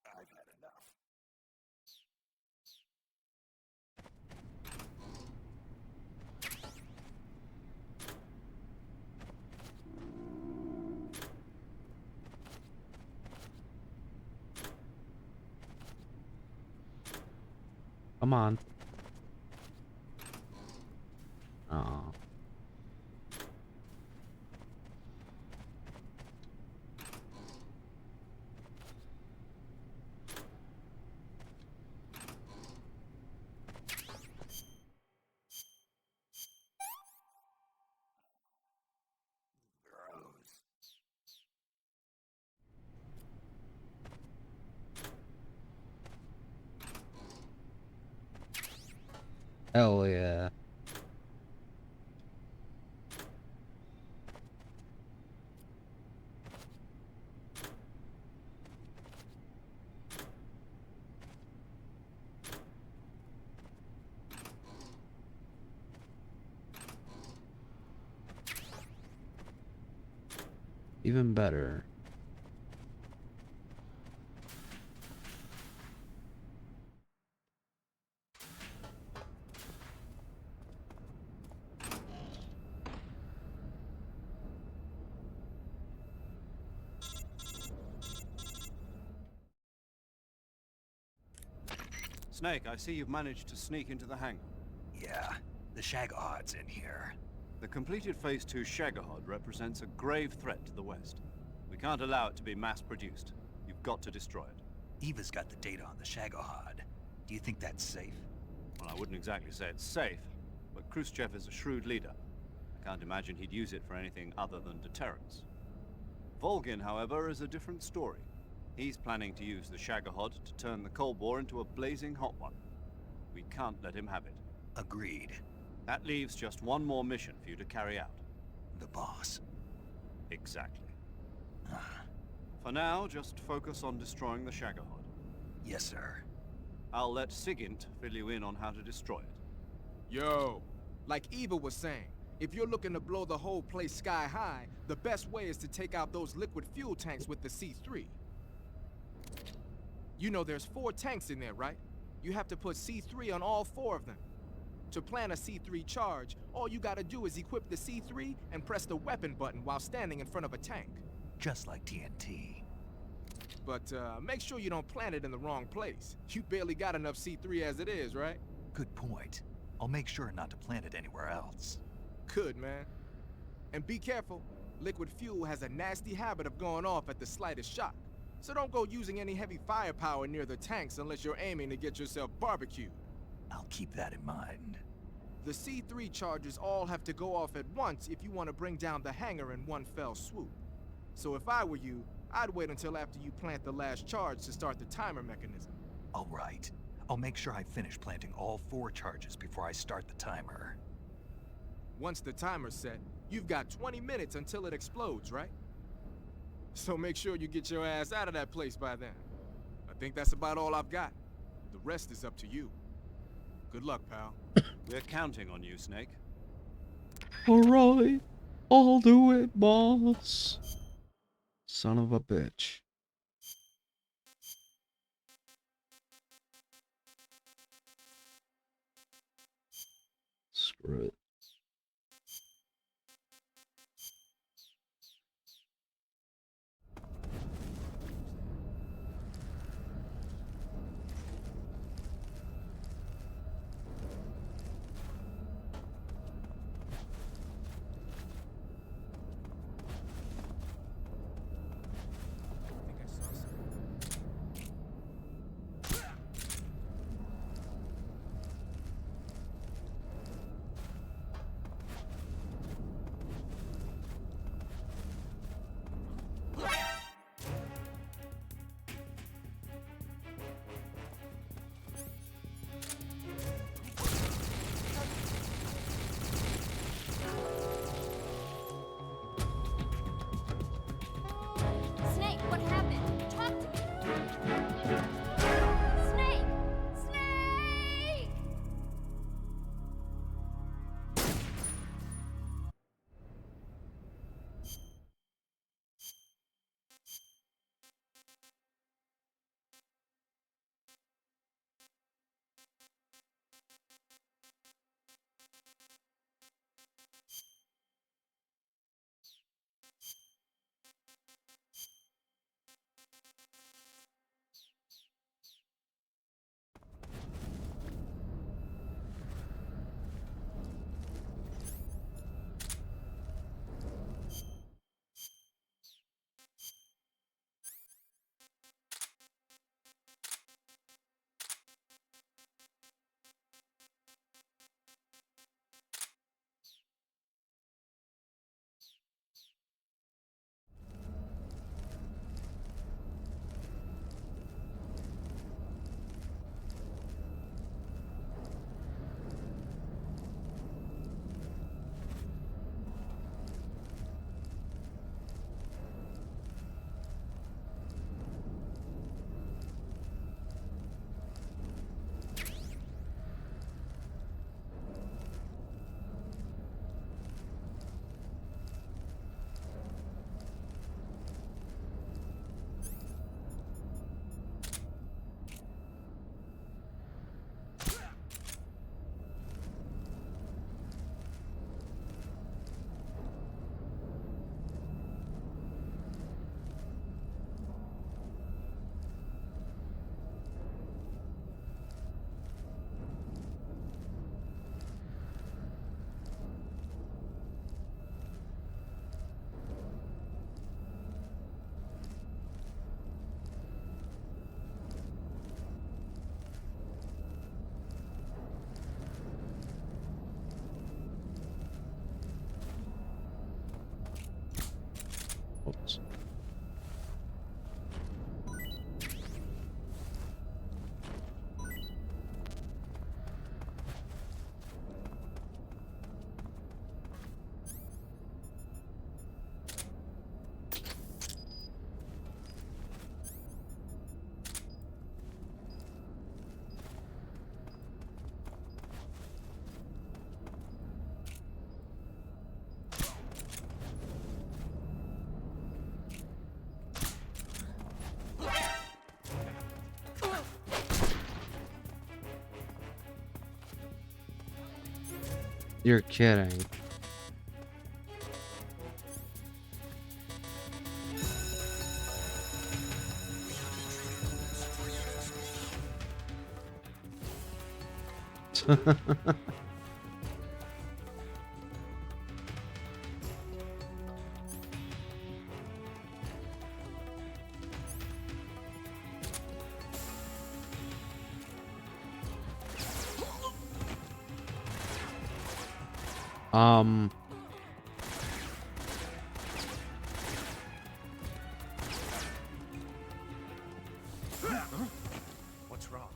I've had enough. Come on. Oh. Hell yeah. Even better. Snake, I see you've managed to sneak into the hangar. Yeah, the Shagohod's in here. The completed Phase 2 Shagohod represents a grave threat to the West. We can't allow it to be mass-produced. You've got to destroy it. Eva's got the data on the Shagohod. Do you think that's safe? Well, I wouldn't exactly say it's safe, but Khrushchev is a shrewd leader. I can't imagine he'd use it for anything other than deterrence. Volgin, however, is a different story. He's planning to use the Shagohod to turn the Cold War into a blazing hot one. We can't let him have it. Agreed. That leaves just one more mission for you to carry out. The boss. Exactly. For now, just focus on destroying the Shagohod. Yes, sir. I'll let Sigint fill you in on how to destroy it. Yo, like Eva was saying, if you're looking to blow the whole place sky high, the best way is to take out those liquid fuel tanks with the C3. You know there's 4 tanks in there, right? You have to put C3 on all 4 of them. To plant a C3 charge, all you gotta do is equip the C3 and press the weapon button while standing in front of a tank. Just like TNT. But make sure you don't plant it in the wrong place. You barely got enough C3 as it is, right? Good point. I'll make sure not to plant it anywhere else. Good, man. And be careful. Liquid fuel has a nasty habit of going off at the slightest shock. So don't go using any heavy firepower near the tanks unless you're aiming to get yourself barbecued. I'll keep that in mind. The C3 charges all have to go off at once if you want to bring down the hangar in one fell swoop. So if I were you, I'd wait until after you plant the last charge to start the timer mechanism. All right. I'll make sure I finish planting all 4 charges before I start the timer. Once the timer's set, you've got 20 minutes until it explodes, right? So make sure you get your ass out of that place by then. I think that's about all I've got. The rest is up to you. Good luck, pal. We're counting on you, Snake. Alright, I'll do it, boss. Son of a bitch. Screw it. Snake, what happened? Talk to me. Snake! Snake! Oops. You're kidding. Um. What's wrong?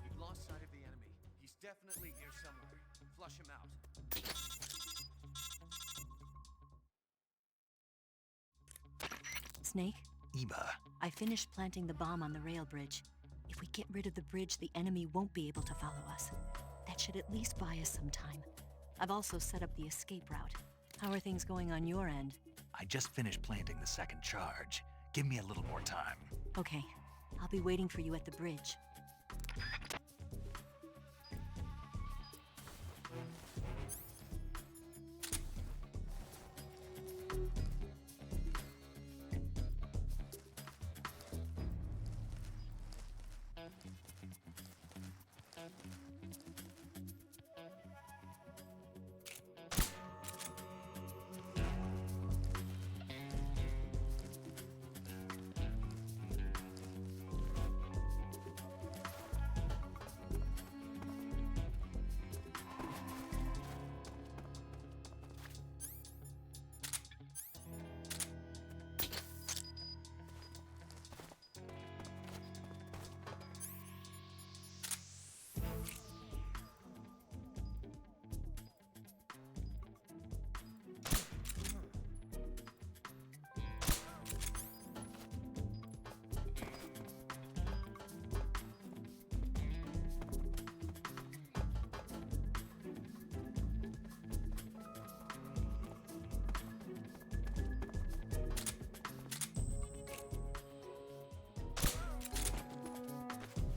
We've lost sight of the enemy. He's definitely here somewhere. Flush him out. Snake, Eva, I finished planting the bomb on the rail bridge. If we get rid of the bridge, the enemy won't be able to follow us. That should at least buy us some time. I've also set up the escape route. How are things going on your end? I just finished planting the second charge. Give me a little more time. Okay, I'll be waiting for you at the bridge.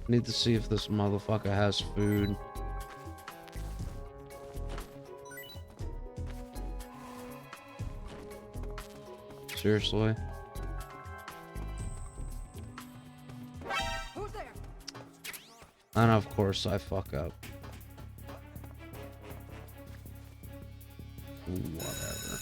Need to see if this motherfucker has food. Seriously? Who's there? And of course I fuck up. Whatever.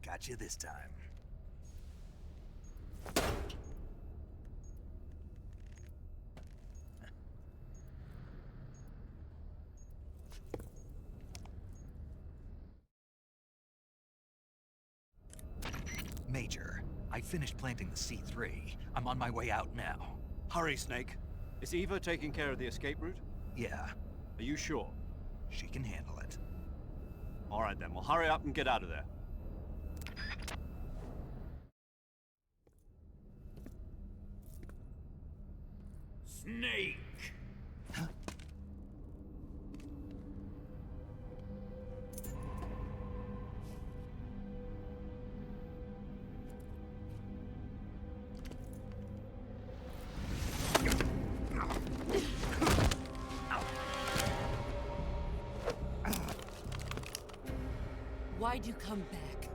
Got you this time. Major, I finished planting the C3. I'm on my way out now. Hurry, Snake. Is Eva taking care of the escape route? Yeah, Are you sure? she can handle it. All right then, well hurry up and get out of there. Snake! Why'd you come back?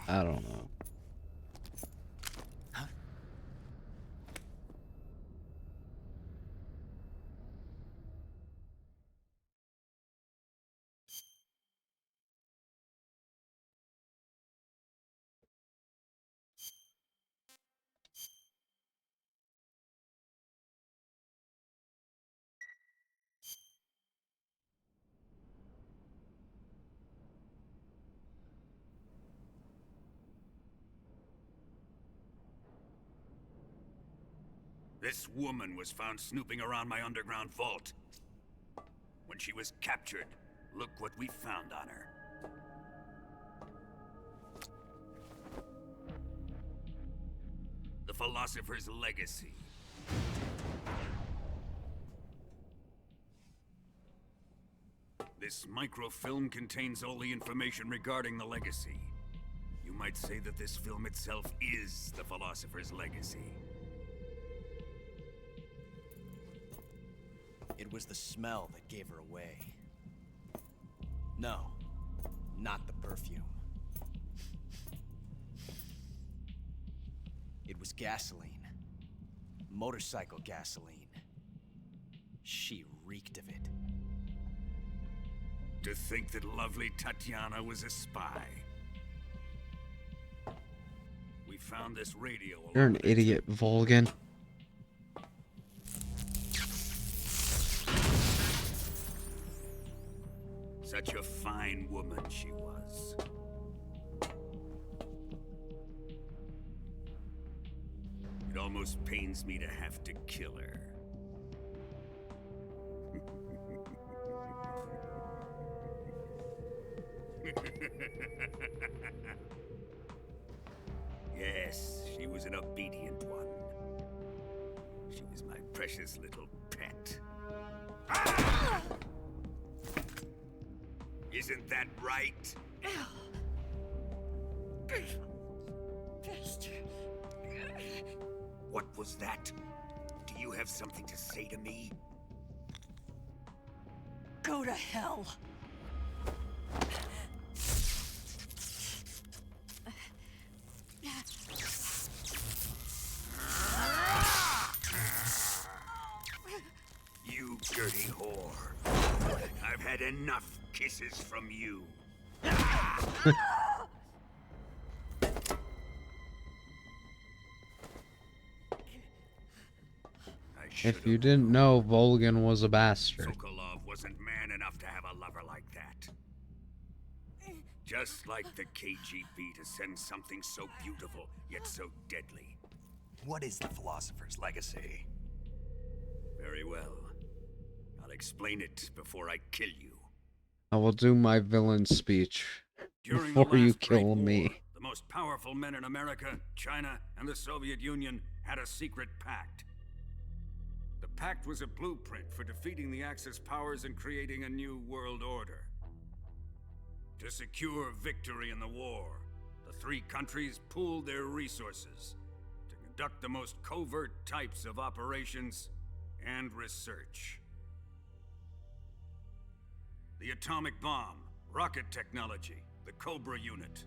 I don't know. This woman was found snooping around my underground vault. When she was captured, look what we found on her. The Philosopher's Legacy. This microfilm contains all the information regarding the Legacy. You might say that this film itself is the Philosopher's Legacy. It was the smell that gave her away. No, not the perfume. It was gasoline. Motorcycle gasoline. She reeked of it. To think that lovely Tatiana was a spy. We found this radio. You're an idiot, Volgan. Such a fine woman she was. It almost pains me to have to kill her. Yes, she was an obedient one. She was my precious little pet. Ah! Isn't that right? What was that? Do you have something to say to me? Go to hell. You dirty whore. I've had enough kisses from you. If you didn't know, Volgan was a bastard. Sokolov wasn't man enough to have a lover like that. Just like the KGB to send something so beautiful, yet so deadly. What is the Philosopher's Legacy? Very well. I'll explain it before I kill you. I will do my villain speech During the before you last Great kill me. War, the most powerful men in America, China, and the Soviet Union had a secret pact. The pact was a blueprint for defeating the Axis powers and creating a new world order. To secure victory in the war, the three countries pooled their resources to conduct the most covert types of operations and research. The atomic bomb, rocket technology, the Cobra unit.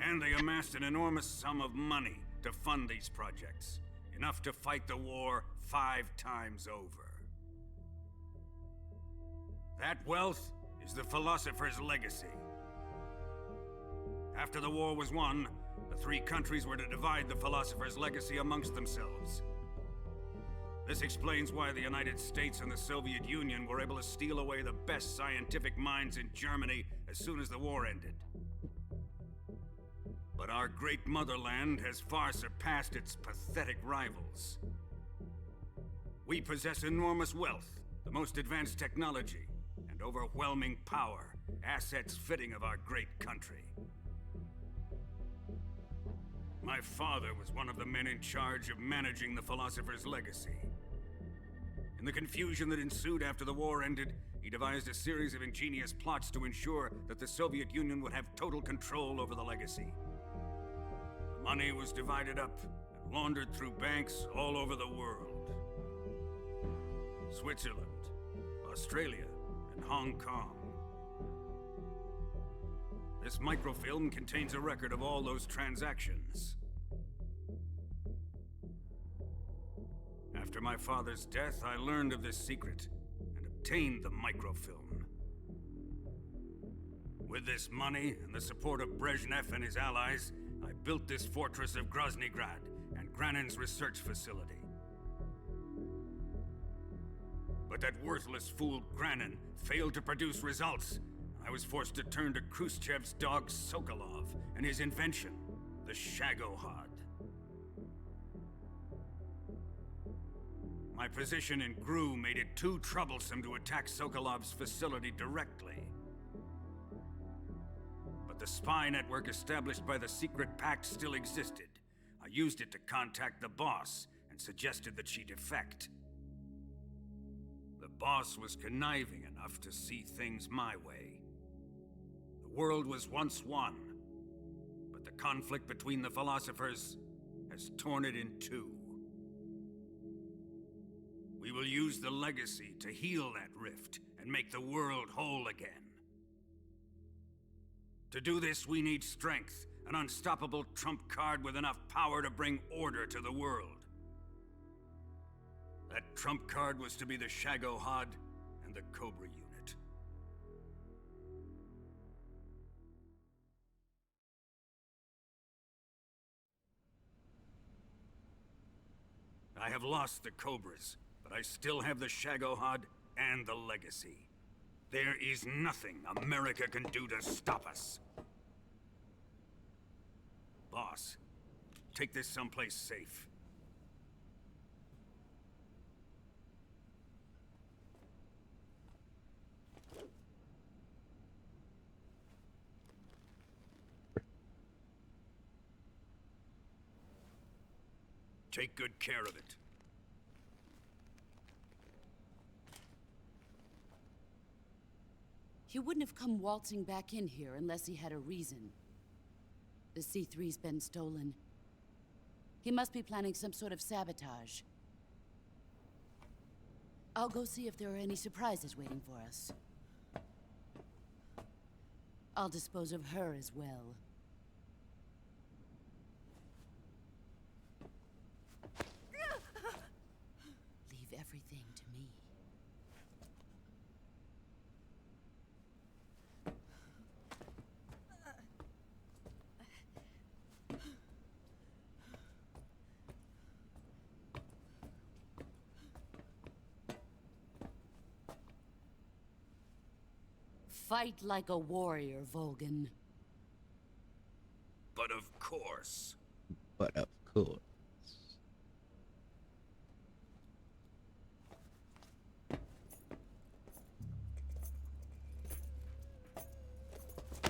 And they amassed an enormous sum of money to fund these projects, enough to fight the war 5 times over. That wealth is the Philosopher's legacy. After the war was won, the three countries were to divide the Philosopher's legacy amongst themselves. This explains why the United States and the Soviet Union were able to steal away the best scientific minds in Germany as soon as the war ended. But our great motherland has far surpassed its pathetic rivals. We possess enormous wealth, the most advanced technology, and overwhelming power, assets fitting of our great country. My father was one of the men in charge of managing the Philosopher's legacy. In the confusion that ensued after the war ended, he devised a series of ingenious plots to ensure that the Soviet Union would have total control over the legacy. The money was divided up and laundered through banks all over the world. Switzerland, Australia, and Hong Kong. This microfilm contains a record of all those transactions. After my father's death, I learned of this secret and obtained the microfilm. With this money and the support of Brezhnev and his allies, I built this fortress of Groznygrad and Granin's research facility. But that worthless fool Granin failed to produce results. I was forced to turn to Khrushchev's dog Sokolov and his invention, the Shagohod. My position in GRU made it too troublesome to attack Sokolov's facility directly. But the spy network established by the secret pact still existed. I used it to contact the boss and suggested that she defect. The boss was conniving enough to see things my way. The world was once one, but the conflict between the philosophers has torn it in two. We will use the legacy to heal that rift and make the world whole again. To do this, we need strength, an unstoppable trump card with enough power to bring order to the world. That trump card was to be the Shagohod and the Cobra unit. I have lost the Cobras, but I still have the Shagohod and the legacy. There is nothing America can do to stop us. Boss, take this someplace safe. Take good care of it. He wouldn't have come waltzing back in here unless he had a reason. The C3's been stolen. He must be planning some sort of sabotage. I'll go see if there are any surprises waiting for us. I'll dispose of her as well. Leave everything to me. Fight like a warrior, Volgin. But of course. But of course.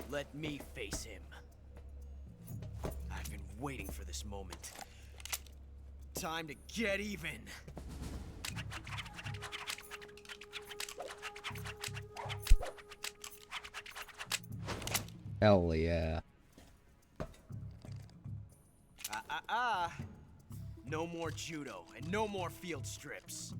Let me face him. I've been waiting for this moment. Time to get even. Hell yeah. No more judo and no more field strips.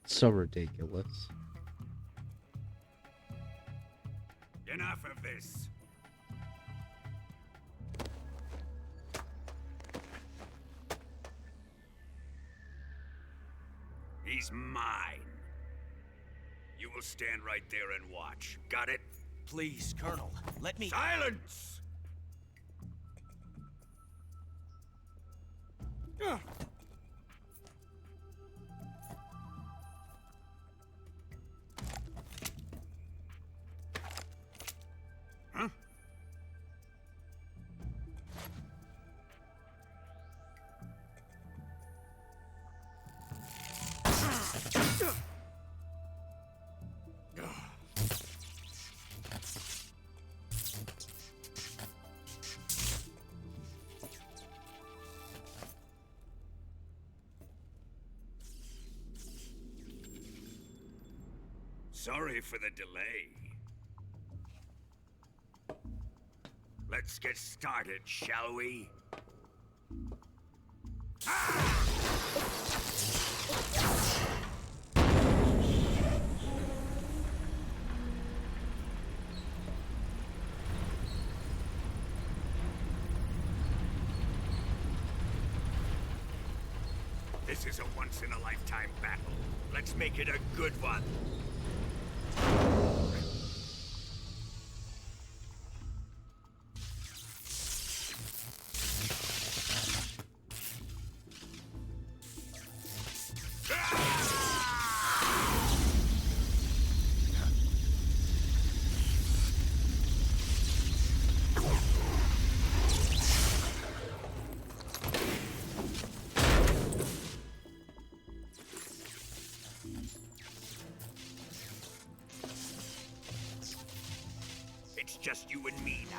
So ridiculous. Enough of this. He's mine. You will stand right there and watch. Got it? Please, Colonel, let me— Silence! Huh? Sorry for the delay. Let's get started, shall we? This is a once-in-a-lifetime battle. Let's make it a good one. It's just you and me now.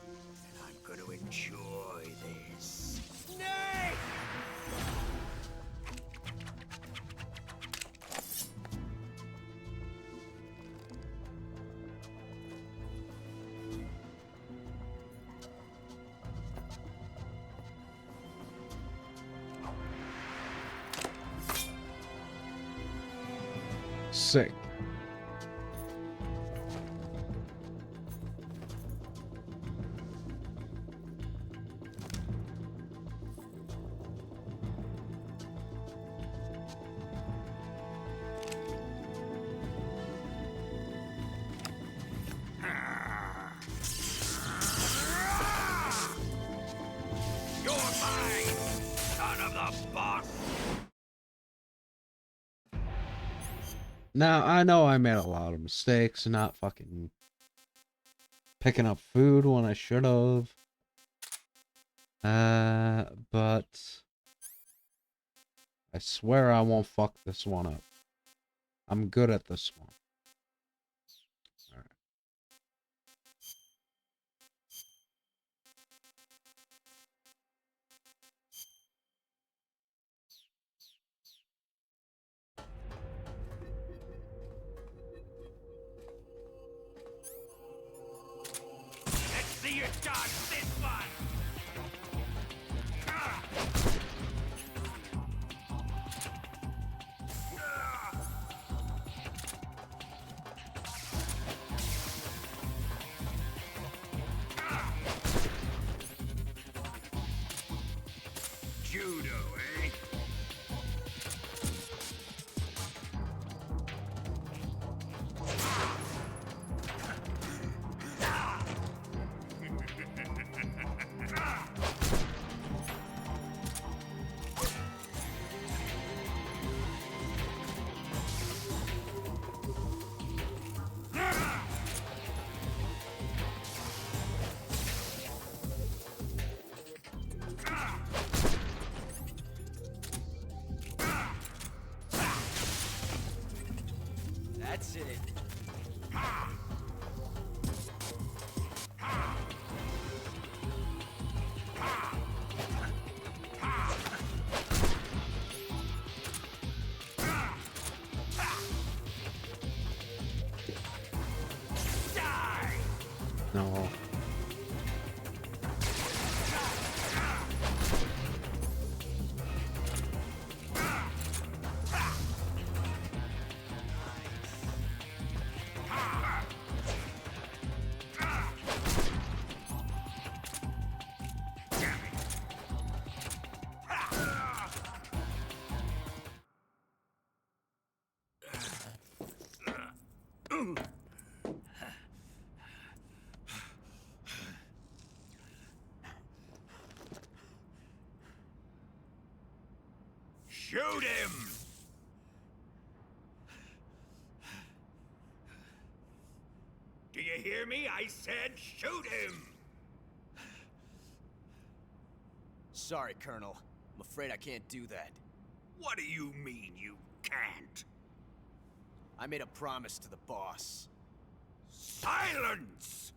And I'm gonna enjoy this. Nay! Sick. You're mine, son of the boss! Now, I know I made a lot of mistakes, not fucking picking up food when I should have. But I swear I won't fuck this one up. I'm good at this one. Alright. Let's see you dodge this one! Judo, eh? That's it. No. Shoot him! Do you hear me? I said shoot him! Sorry, Colonel. I'm afraid I can't do that. What do you mean you can't? I made a promise to the boss. Silence!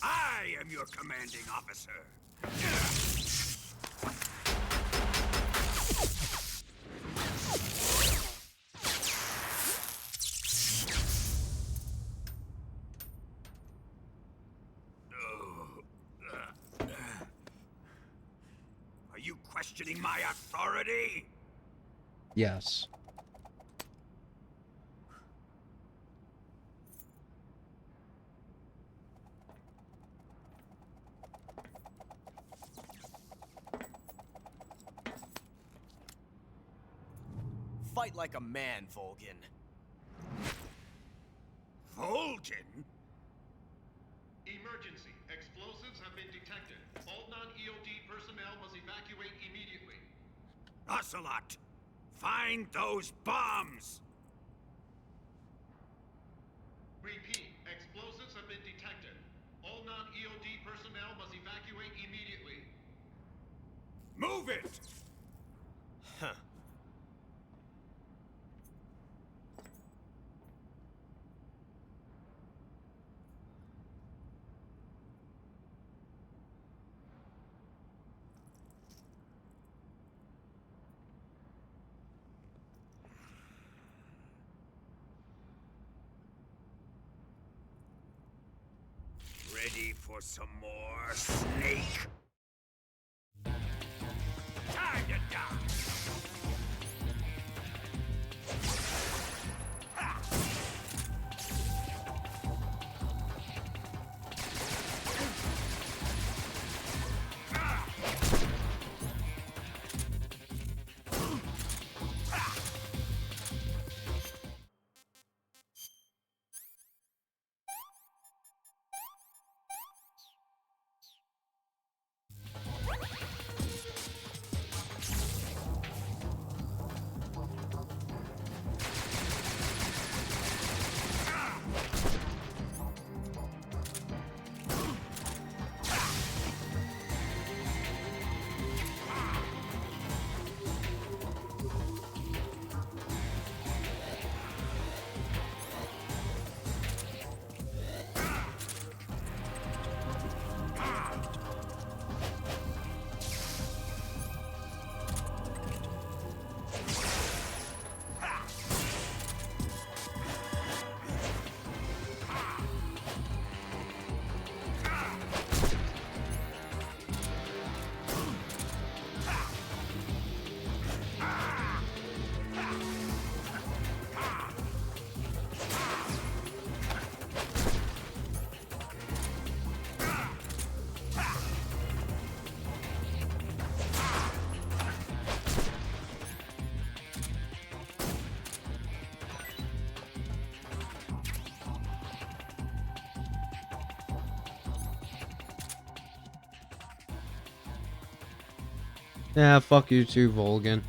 I am your commanding officer. Are you questioning my authority? Yes. Fight like a man, Volgin. Volgin? Emergency. Explosives have been detected. All non-EOD personnel must evacuate immediately. Ocelot! Find those bombs! Repeat. Explosives have been detected. All non-EOD personnel must evacuate immediately. Move it! Huh. Ready for some more, Snake? Time to die! Yeah, fuck you too, Volgin.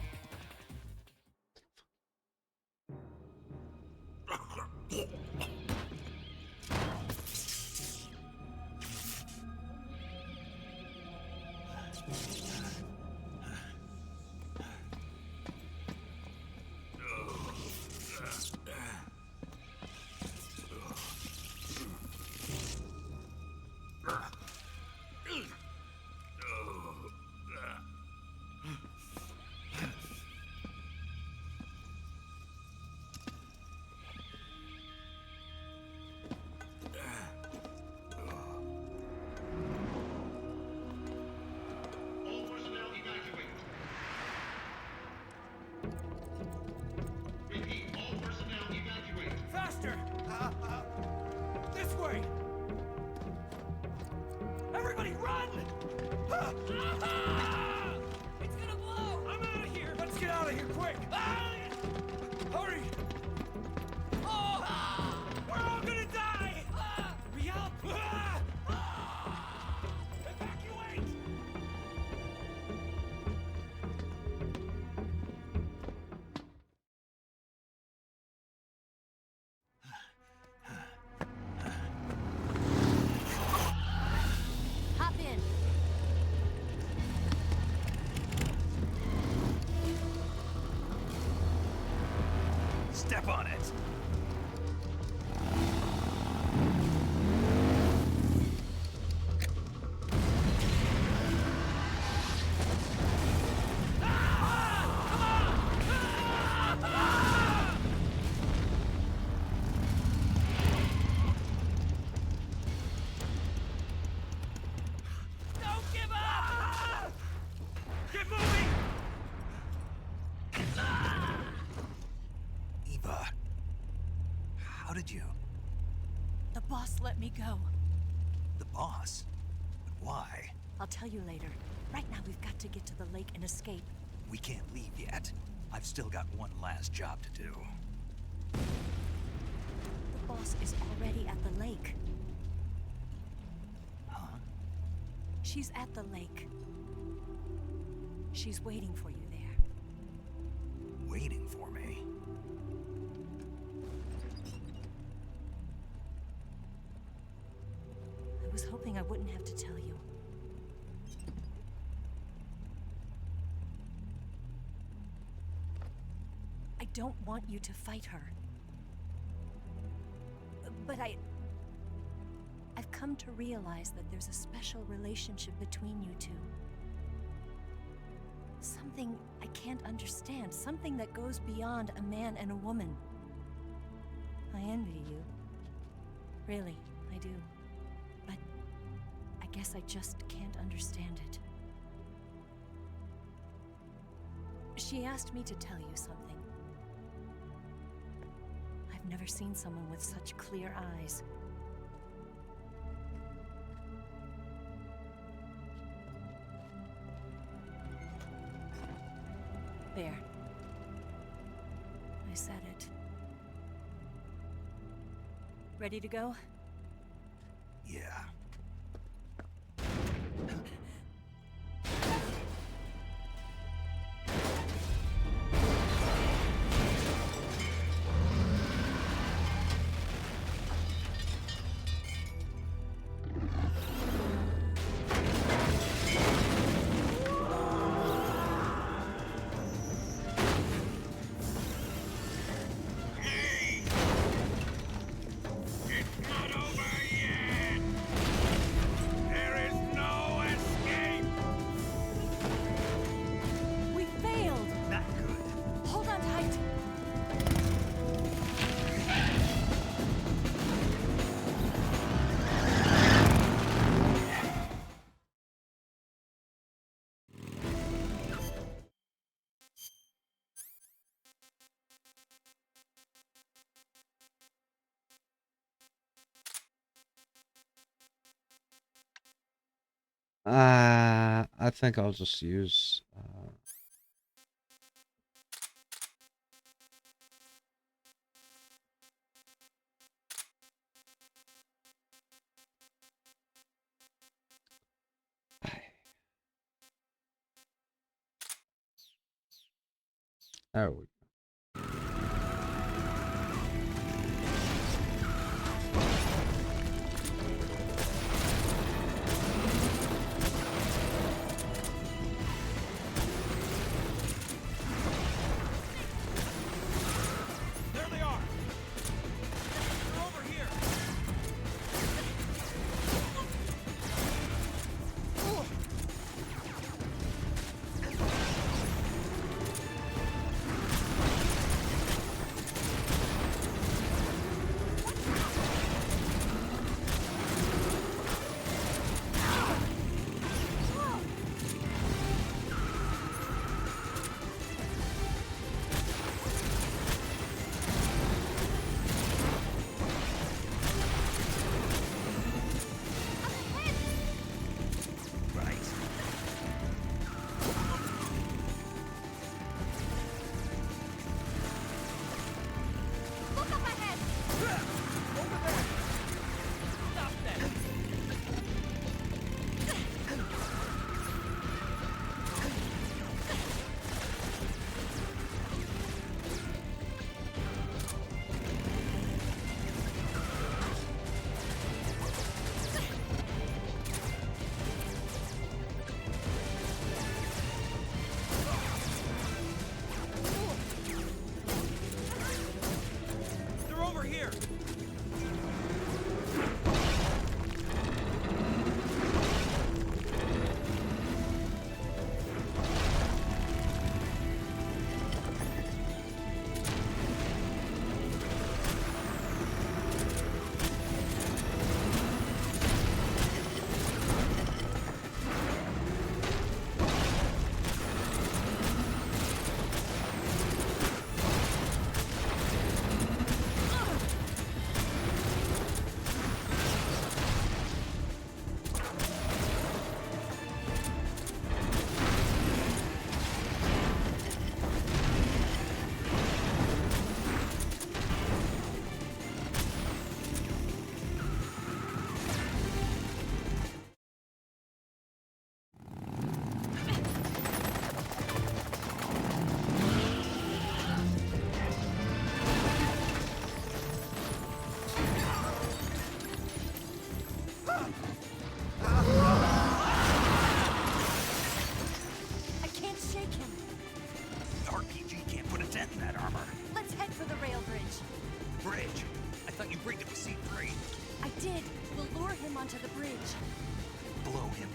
It's gonna blow! I'm out of here! Let's get out of here quick! Hurry! Oh! We're all gonna die! Hurry up! Evacuate! Hop in. Step on it. Don't give up! Get moving! Eva, how did you? The boss let me go. The boss? But why? I'll tell you later. Right now, we've got to get to the lake and escape. We can't leave yet. I've still got one last job to do. The boss is already at the lake. Huh? She's at the lake. She's waiting for you there. Waiting for me? I was hoping I wouldn't have to tell you. I don't want you to fight her. But I've come to realize that there's a special relationship between you two. Something I can't understand, something that goes beyond a man and a woman. I envy you. Really, I do. But I guess I just can't understand it. She asked me to tell you something. I've never seen someone with such clear eyes. There. I said it. Ready to go? Yeah. We failed! Not good. Hold on tight! I think I'll just use. There we go. There they are! They're over here!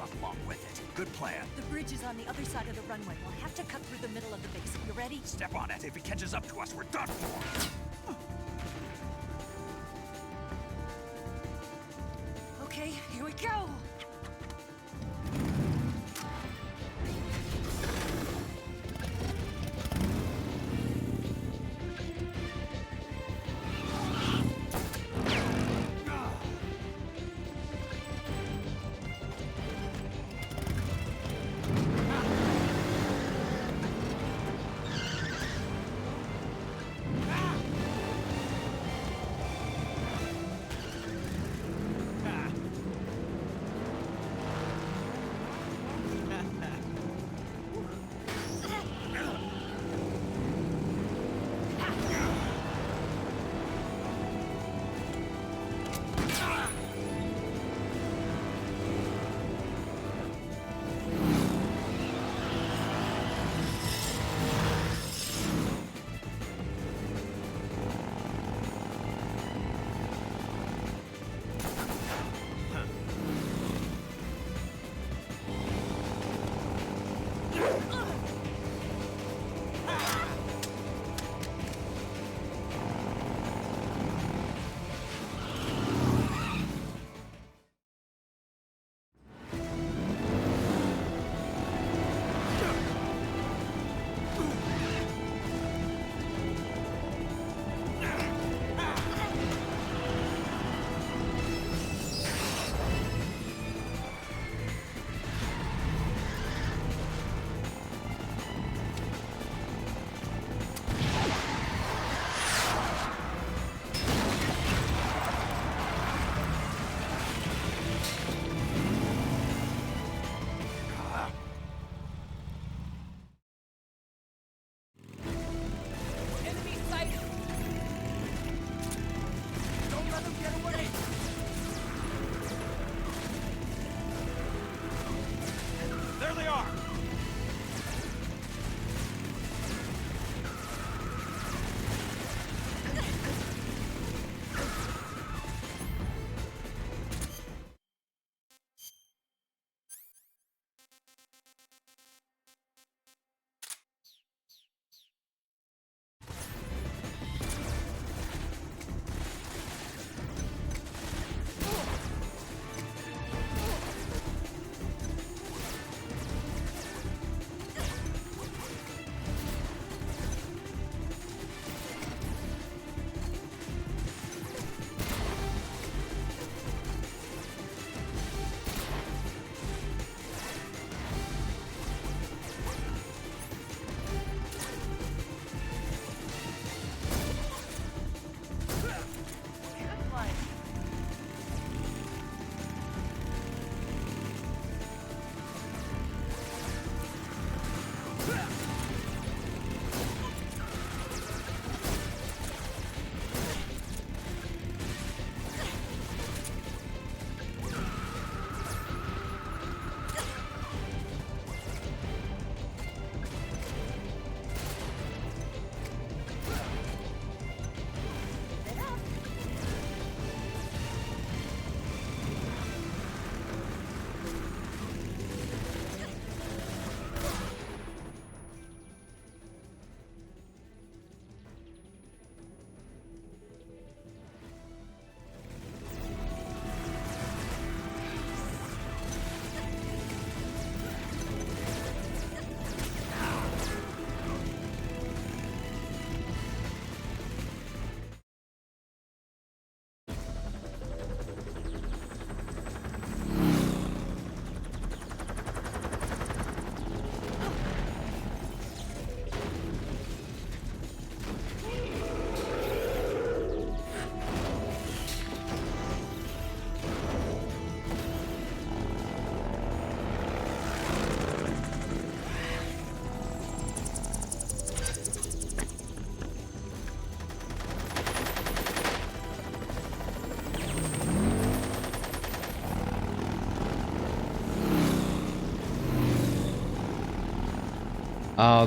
up along with it. Good plan. The bridge is on the other side of the runway. We'll have to cut through the middle of the base. You ready? Step on it. If he catches up to us, we're done for. Okay, here we go!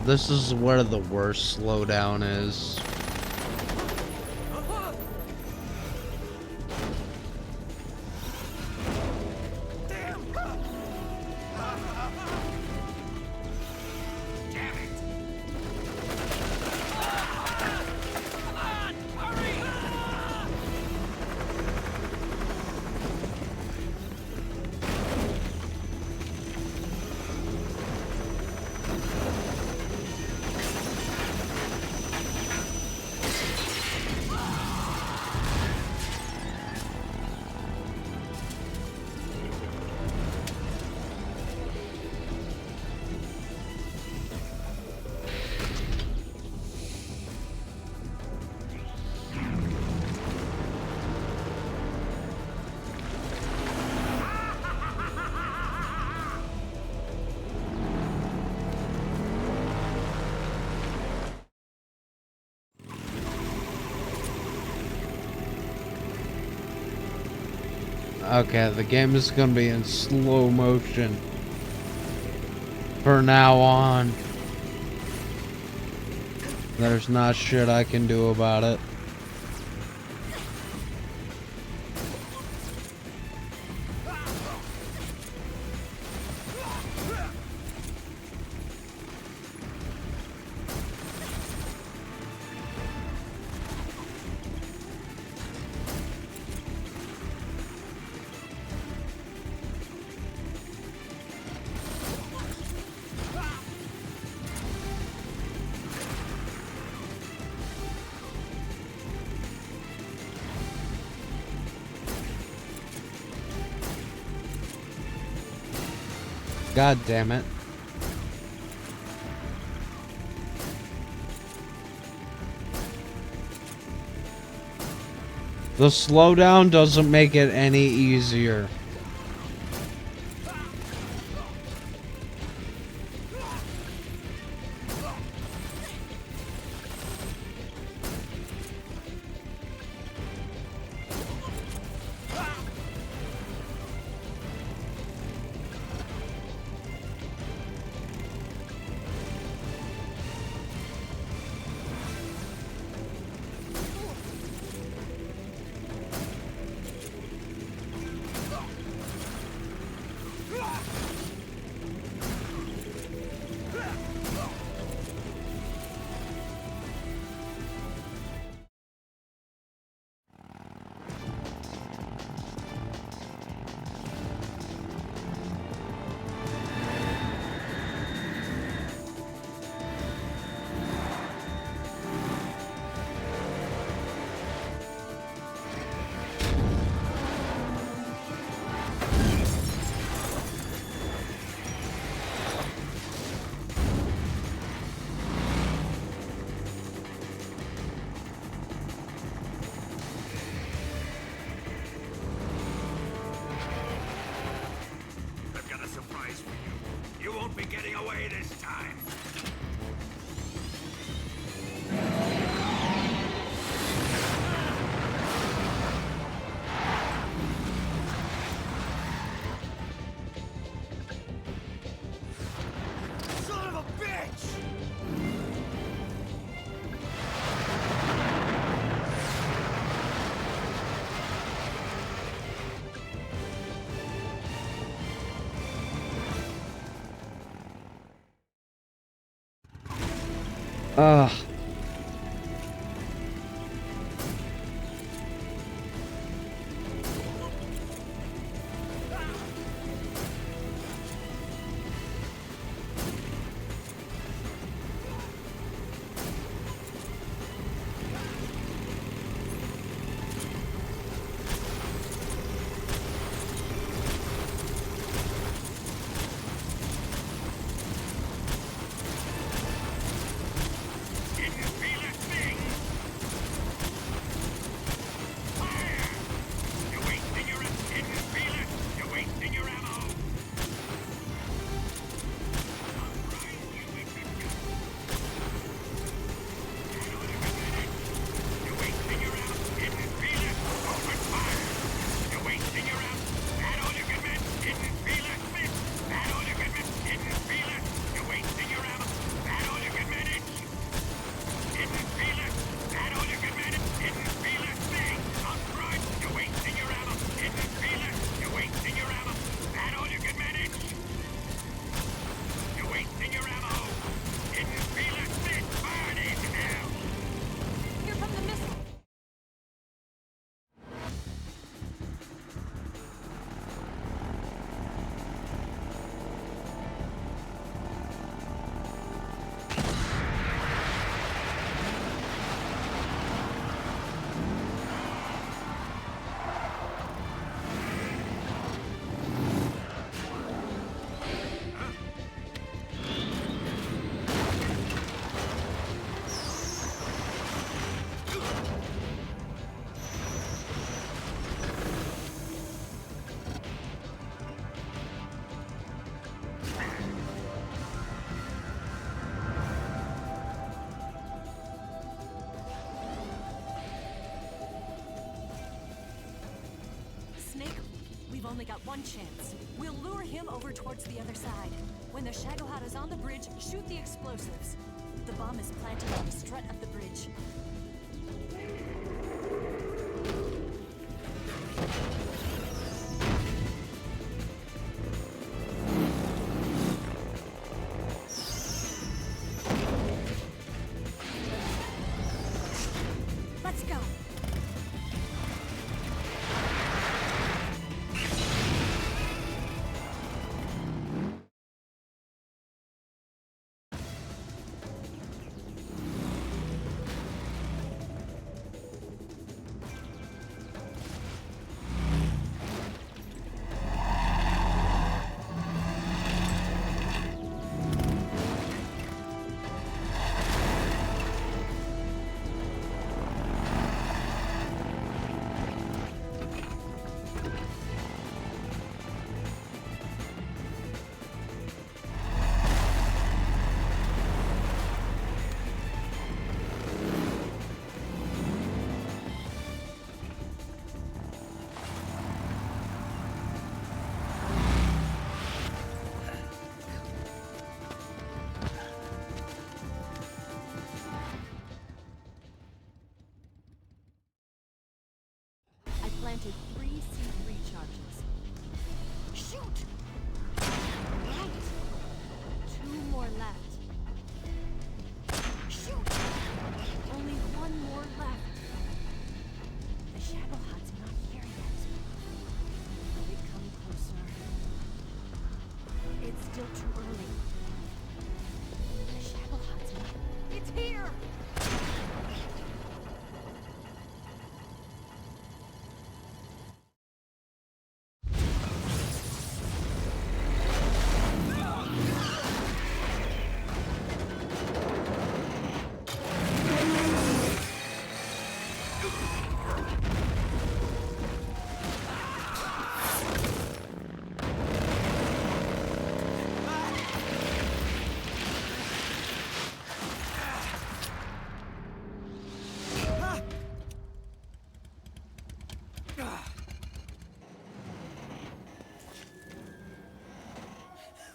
This is where the worst slowdown is. Okay, the game is gonna be in slow motion for now on. There's not shit I can do about it. God damn it. The slowdown doesn't make it any easier. I've got a surprise for you. You won't be getting away this time. Son of a bitch! Ugh. only got one chance. We'll lure him over towards the other side. When the Shagohod is on the bridge, shoot the explosives. The bomb is planted on the strut of the bridge. Let's go. I planted 3 C3 charges. Shoot! Right. 2 more left. Shoot! Only 1 more left. The Shagohod's not here yet. Will it come closer? It's still too early. The Shagohod's not. It's here!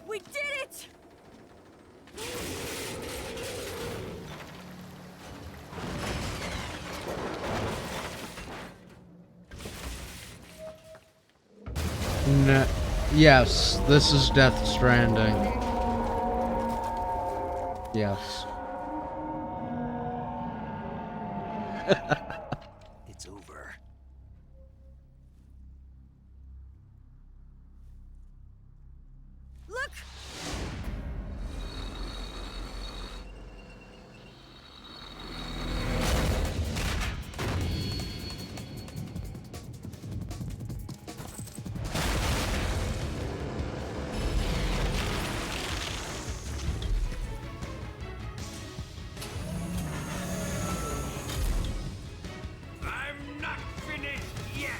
We did it! Yes, this is Death Stranding. Yes. It's over. Look! I'm not finished yet!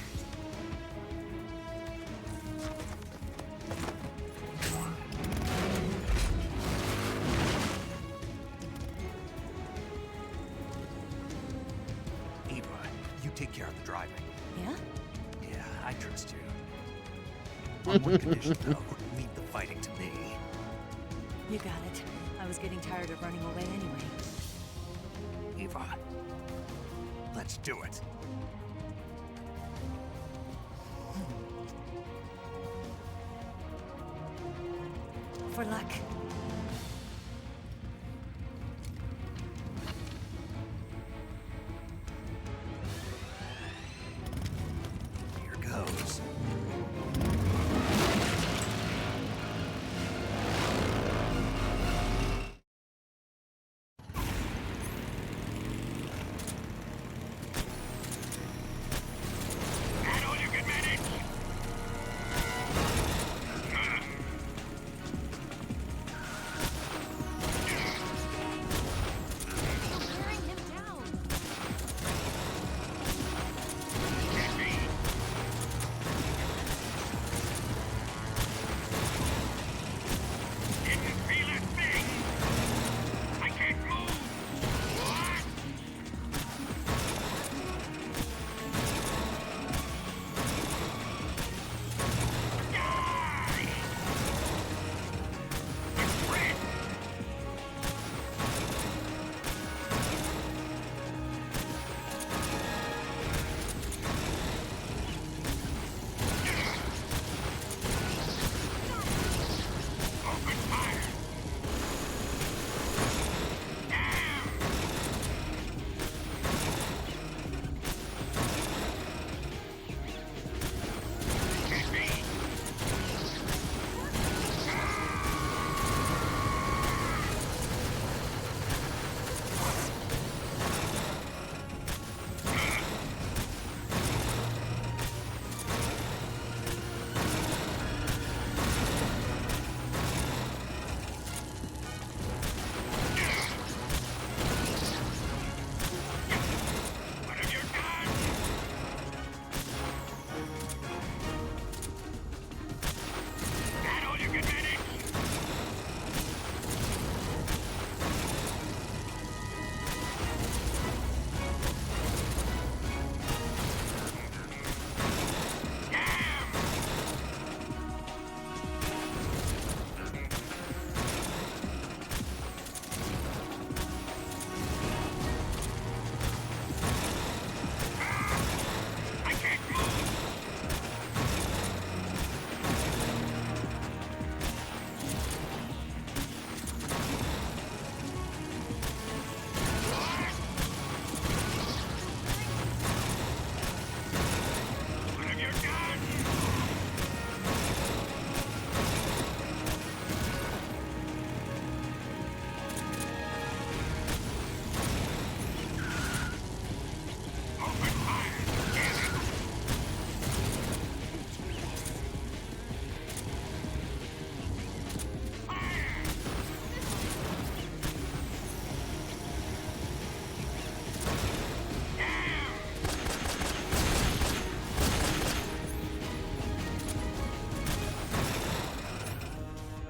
Eva, you take care of the driving. Yeah? Yeah, I trust you. On one condition, though, leave the fighting to me. You got it. I was getting tired of running away anyway. Eva, let's do it. For luck. Here goes. That all you can manage?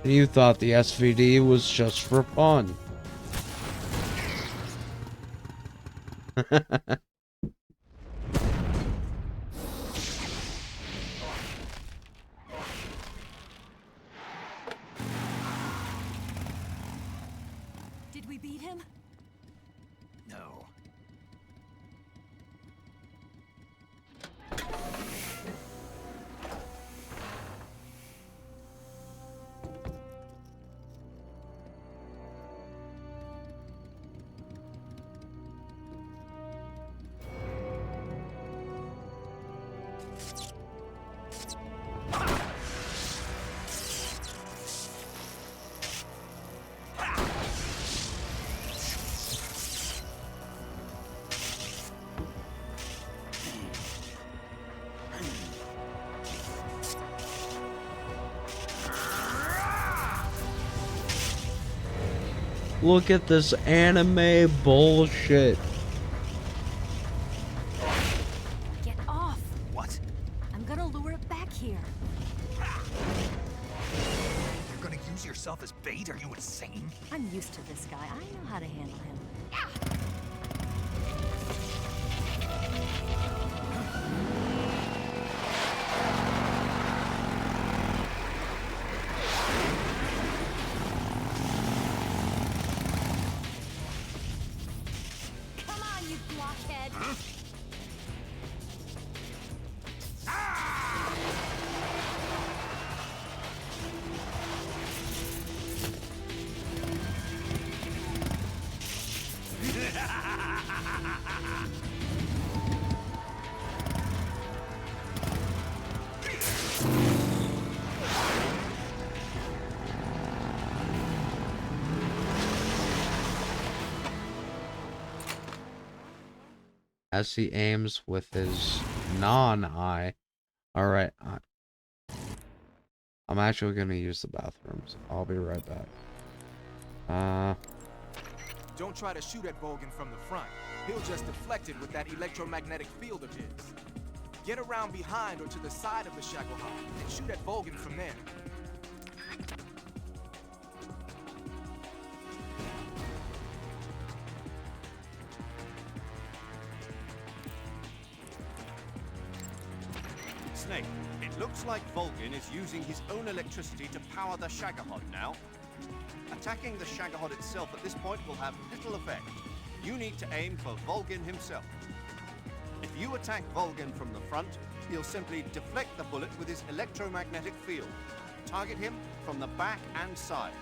You thought the SVD was just for fun. Did we beat him? No. Look at this anime bullshit. Get off! What? I'm gonna lure it back here. You're gonna use yourself as bait? Are you insane? I'm used to this guy. I know how to handle him. Come on, you blockhead! As he aims with his non-eye. Alright, I'm actually gonna use the bathrooms. I'll be right back. Don't try to shoot at Volgin from the front. He'll just deflect it with that electromagnetic field of his. Get around behind or to the side of the Shagohod and shoot at Volgin from there. Snake, it looks like Volgin is using his own electricity to power the Shagohod now. Attacking the Shagohod itself at this point will have little effect. You need to aim for Volgin himself. If you attack Volgin from the front, he'll simply deflect the bullet with his electromagnetic field. Target him from the back and sides.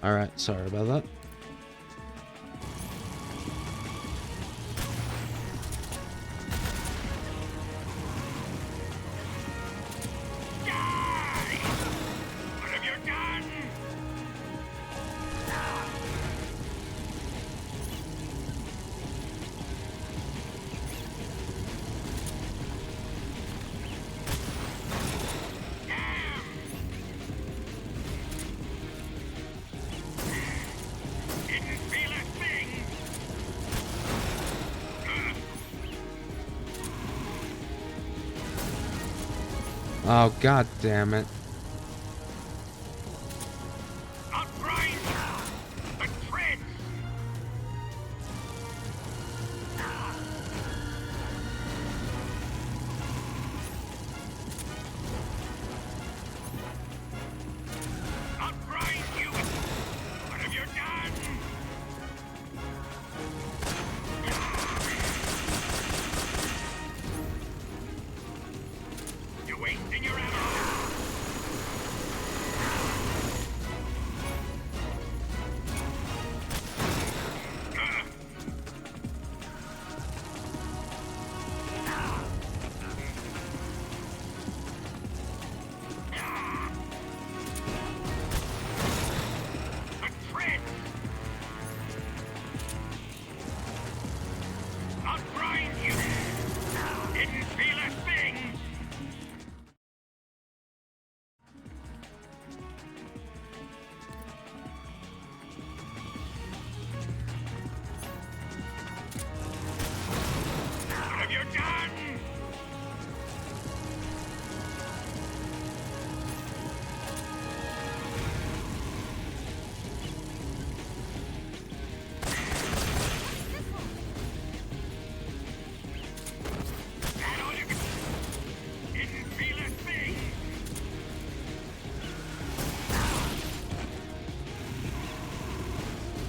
Alright, sorry about that. What have you done? Oh, god damn it.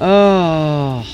Oh.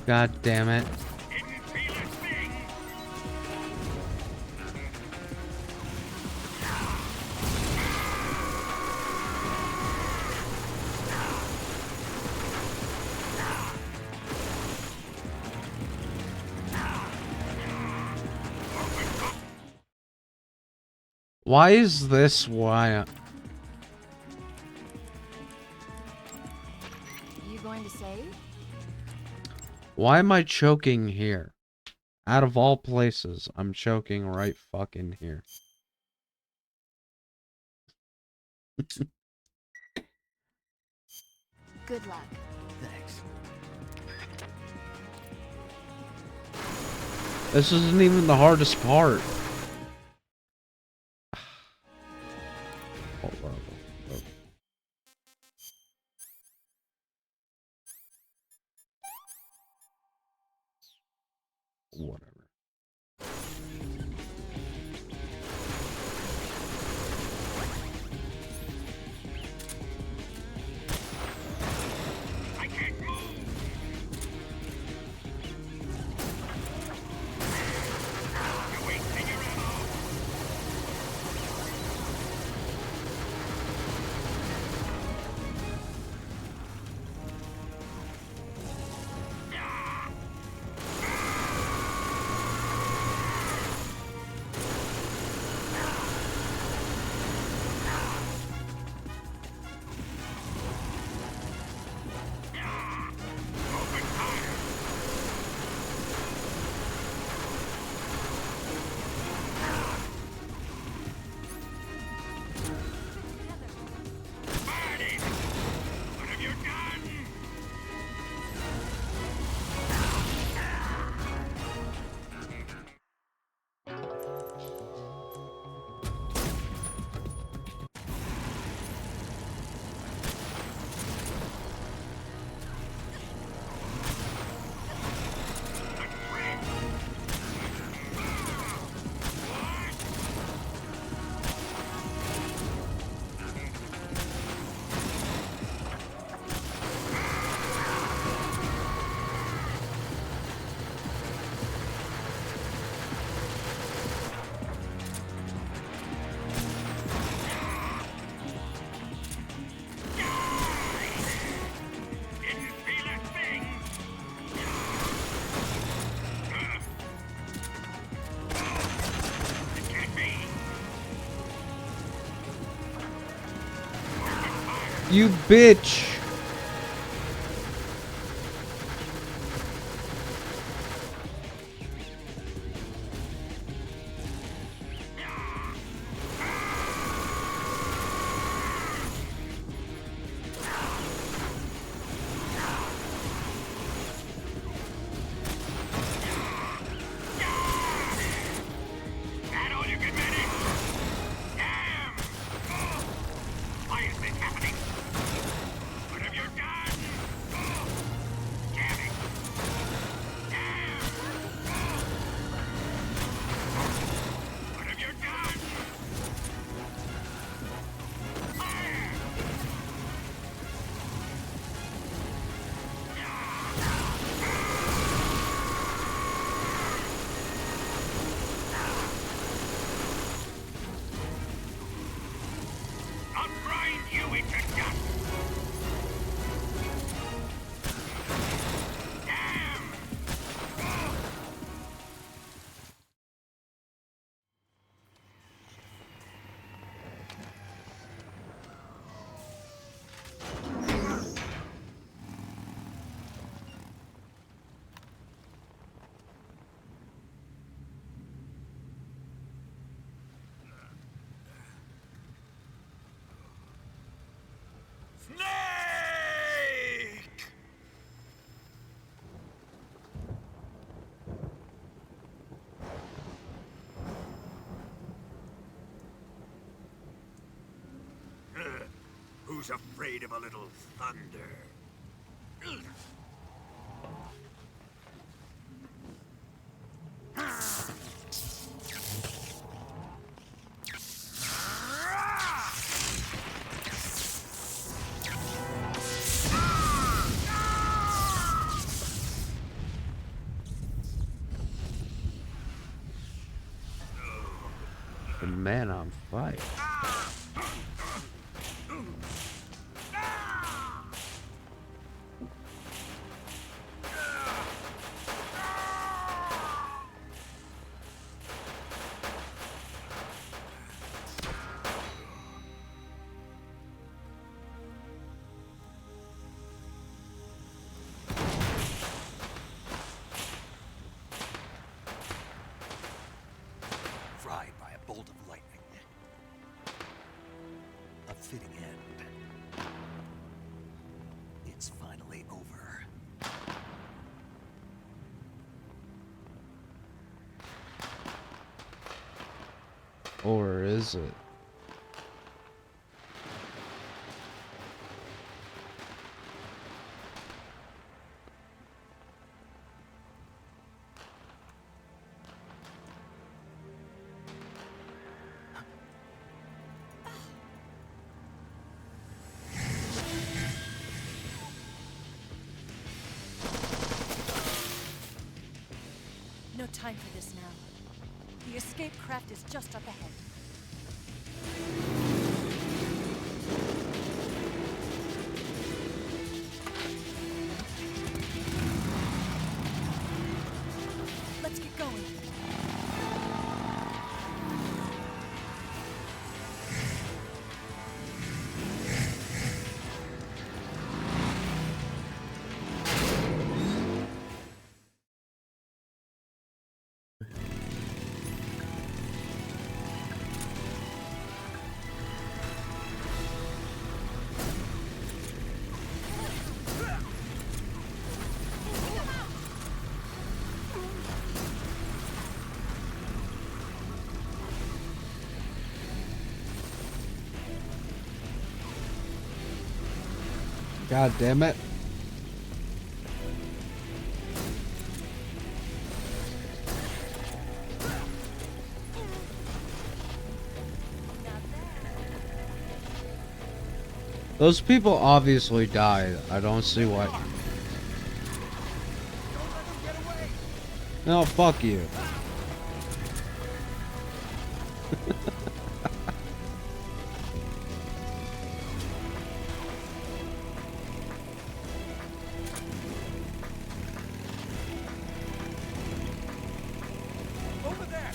God damn it. Why is this why? You going to save? Why am I choking here? Out of all places, I'm choking right fucking here. Good luck. Thanks. This isn't even the hardest part. Oh, wow. Oh. Whatever. I can't move. You're wasting your You bitch! That all you can manage? Damn! Why is this happening? What have you done? Damn it! Damn! What have you done? Fire! I'll grind you into dust! Damn! Snake! Who's afraid of a little thunder? The man on fire. Fried by a bolt of lightning. A fitting end. It's finally over. Or is it? No time for this now. The escape craft is just up ahead. Let's get going. God damn it. Those people obviously died. I don't see why. No, fuck you. Over there!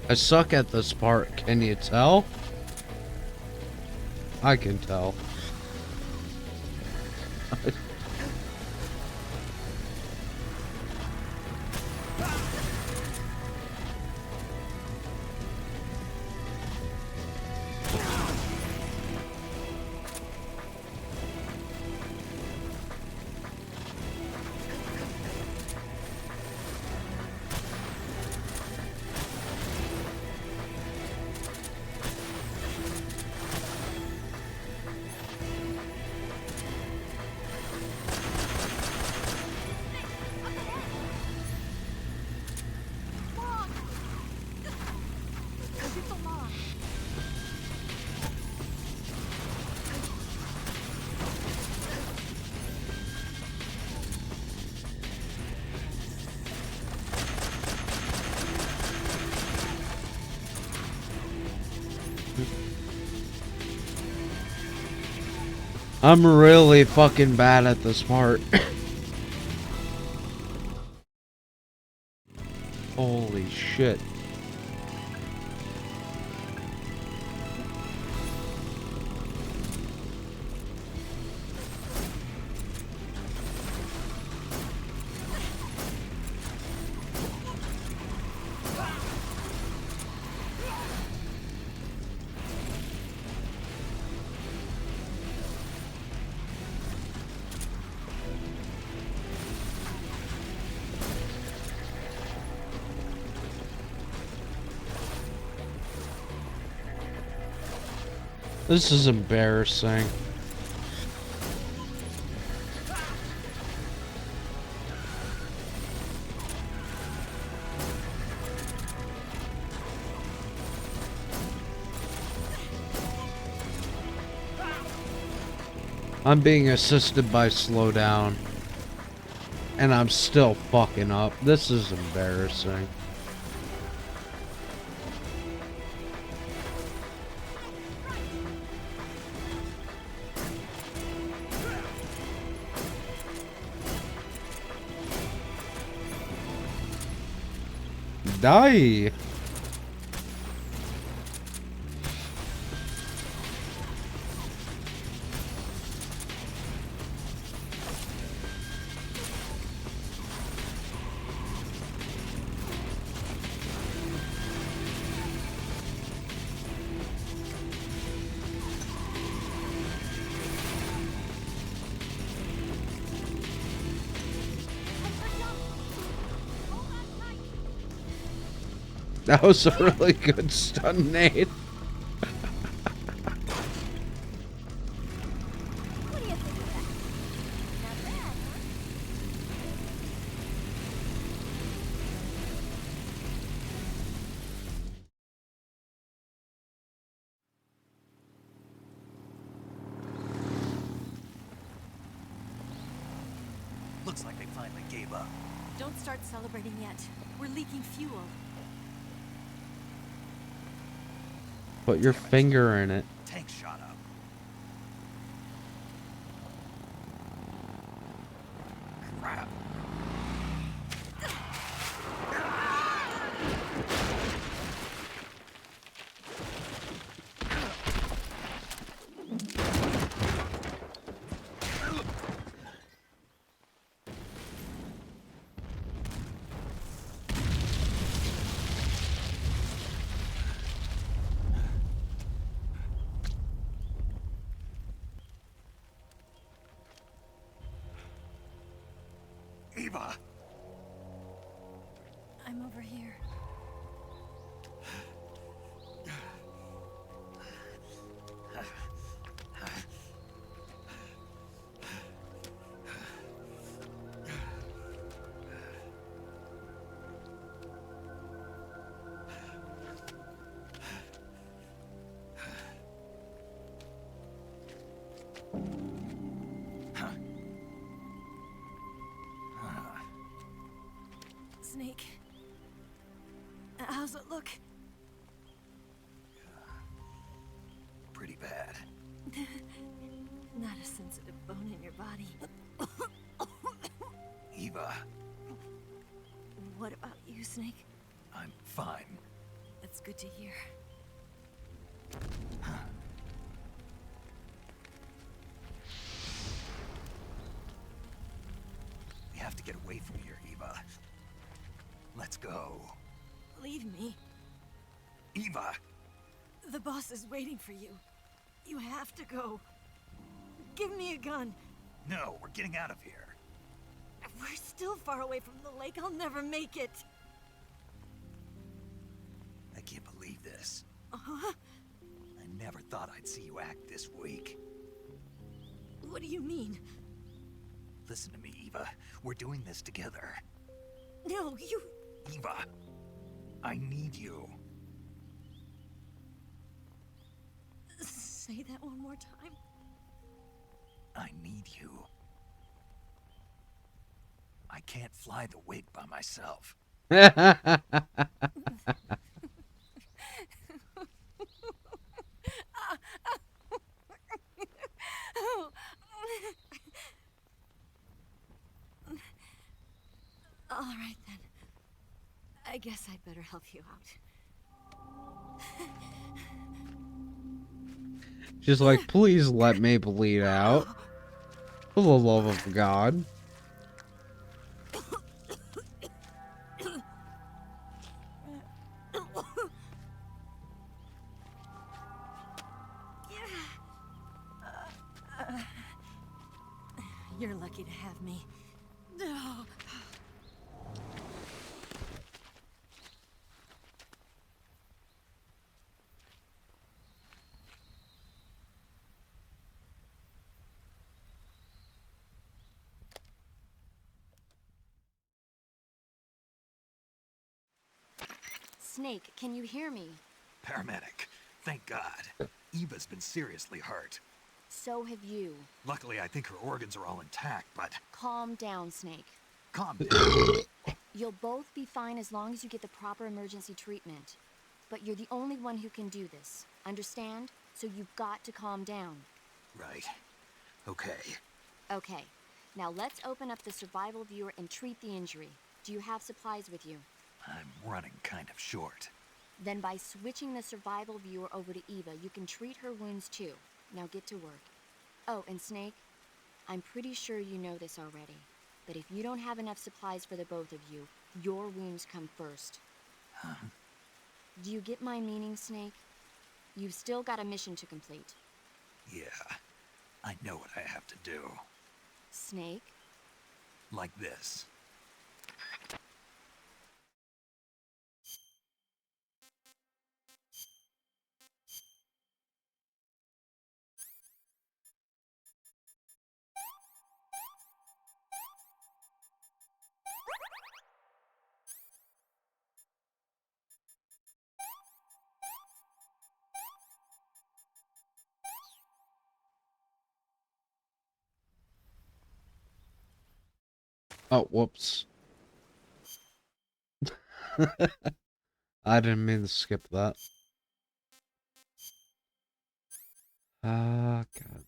I suck at this part, can you tell? I can tell. I'm really fucking bad at this part. Holy shit. This is embarrassing. I'm being assisted by Slowdown, and I'm still fucking up. This is embarrassing. Die! That was a really good stun nade. Looks like they finally gave up. Don't start celebrating yet. We're leaking fuel. Put your finger in it. Tank shot up. Crap. Eva! I'm over here. Snake. How's it look? Pretty bad. Not a sensitive bone in your body. Eva, What about you, Snake? I'm fine. It's That's good to hear. We have to get away from here, Eva. Let's go. Leave me. Eva! The boss is waiting for you. You have to go. Give me a gun. No, we're getting out of here. We're still far away from the lake. I'll never make it. I can't believe this. Uh-huh. I never thought I'd see you act this weak. What do you mean? Listen to me, Eva. We're doing this together. No, you... Eva, I need you. Say that one more time. I need you. I can't fly the wig by myself. All right, then. I guess I'd better help you out. She's like, please let me bleed out. For the love of God. You're lucky to have me. No. Snake, can you hear me? Paramedic, thank God. Eva's been seriously hurt. So have you. Luckily, I think her organs are all intact, but... Calm down, Snake. Calm down. You'll both be fine as long as you get the proper emergency treatment. But you're the only one who can do this. Understand? So you've got to calm down. Right. Okay. Okay. Now let's open up the survival viewer and treat the injury. Do you have supplies with you? I'm running kind of short. Then by switching the survival viewer over to Eva, you can treat her wounds too. Now get to work. Oh, and Snake, I'm pretty sure you know this already, but if you don't have enough supplies for the both of you, your wounds come first. Huh? Do you get my meaning, Snake? You've still got a mission to complete. Yeah, I know what I have to do. Snake? Like this. Oh, whoops. I didn't mean to skip that. Ah, God.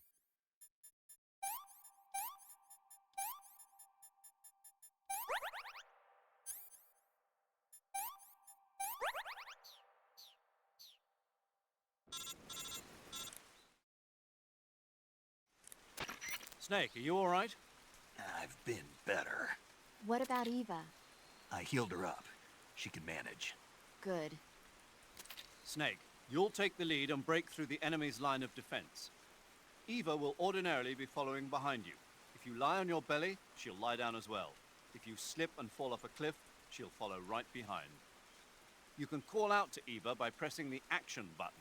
Snake, are you all right? I've been better. What about Eva? I healed her up. She can manage. Good. Snake, you'll take the lead and break through the enemy's line of defense. Eva will ordinarily be following behind you. If you lie on your belly, she'll lie down as well. If you slip and fall off a cliff, she'll follow right behind. You can call out to Eva by pressing the action button.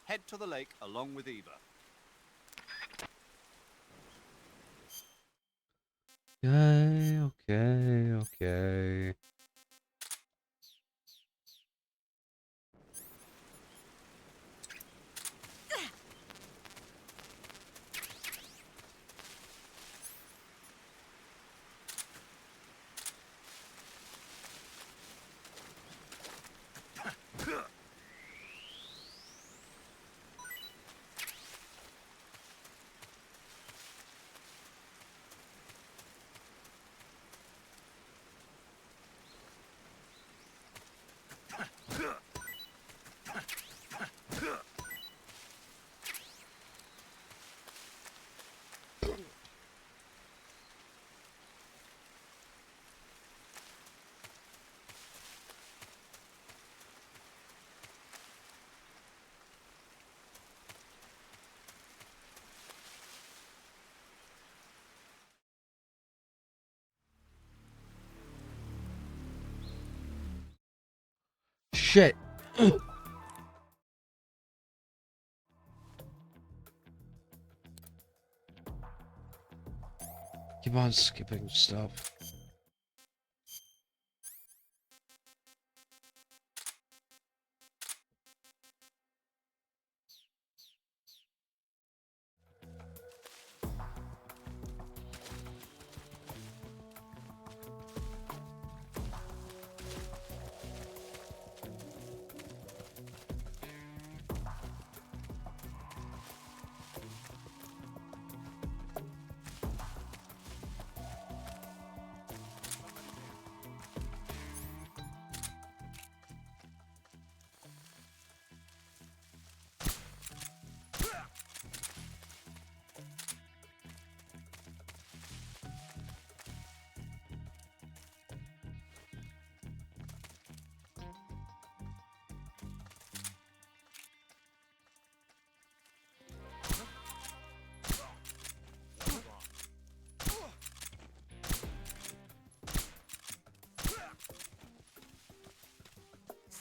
Head to the lake along with Eva. Okay. shit. Keep on skipping stuff.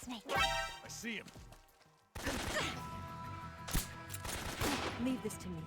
Snake. I see him. Leave this to me.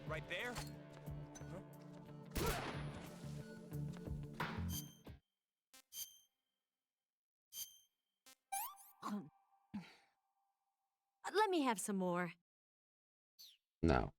Right there? Let me have some more. No.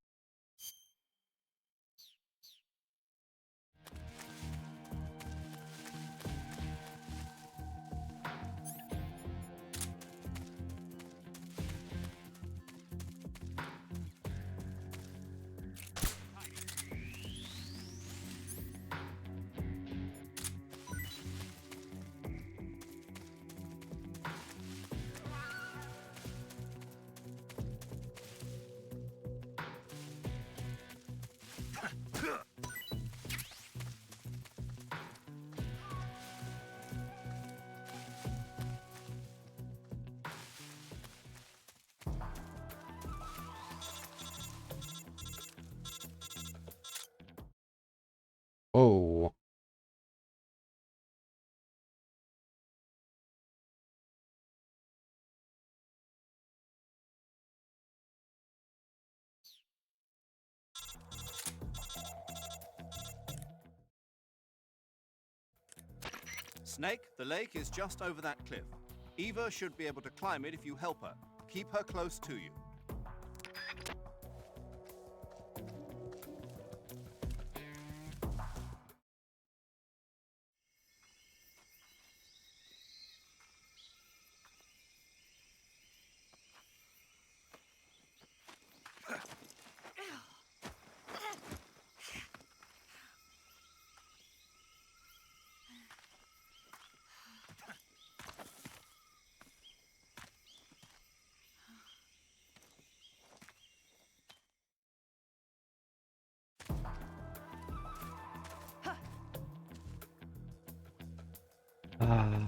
Oh. Snake, the lake is just over that cliff. Eva should be able to climb it if you help her. Keep her close to you. Ah.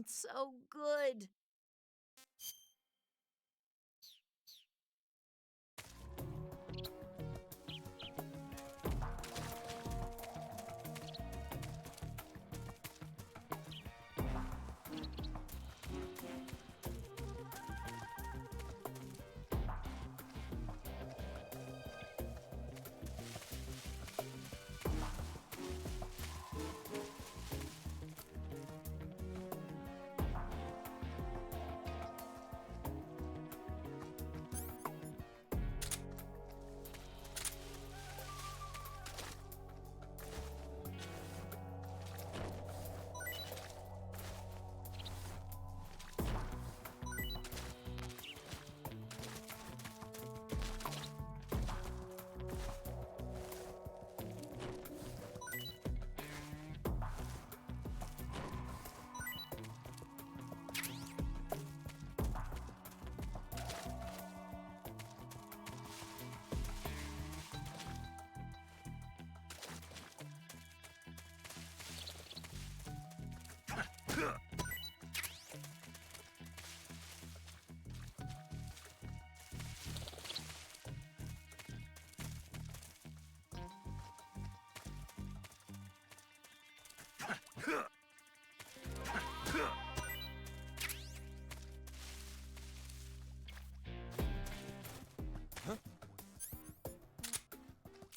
So good.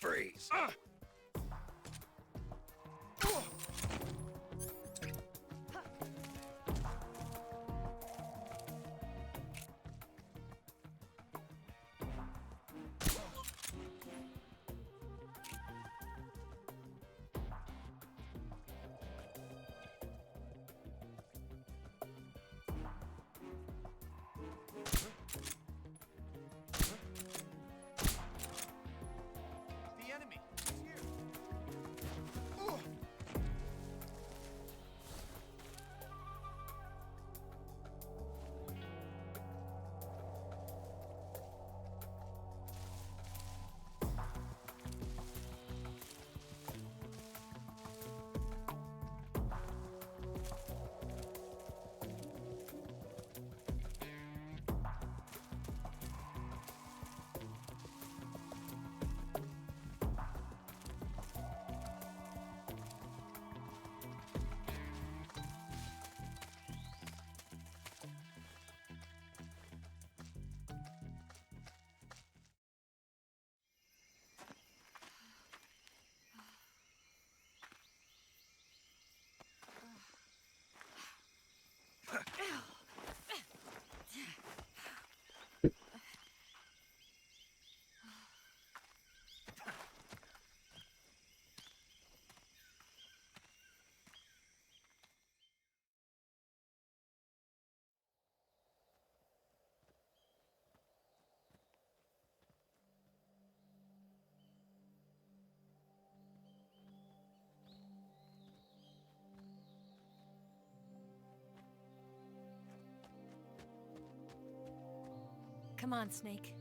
Freeze! The enemy! Come on, Snake.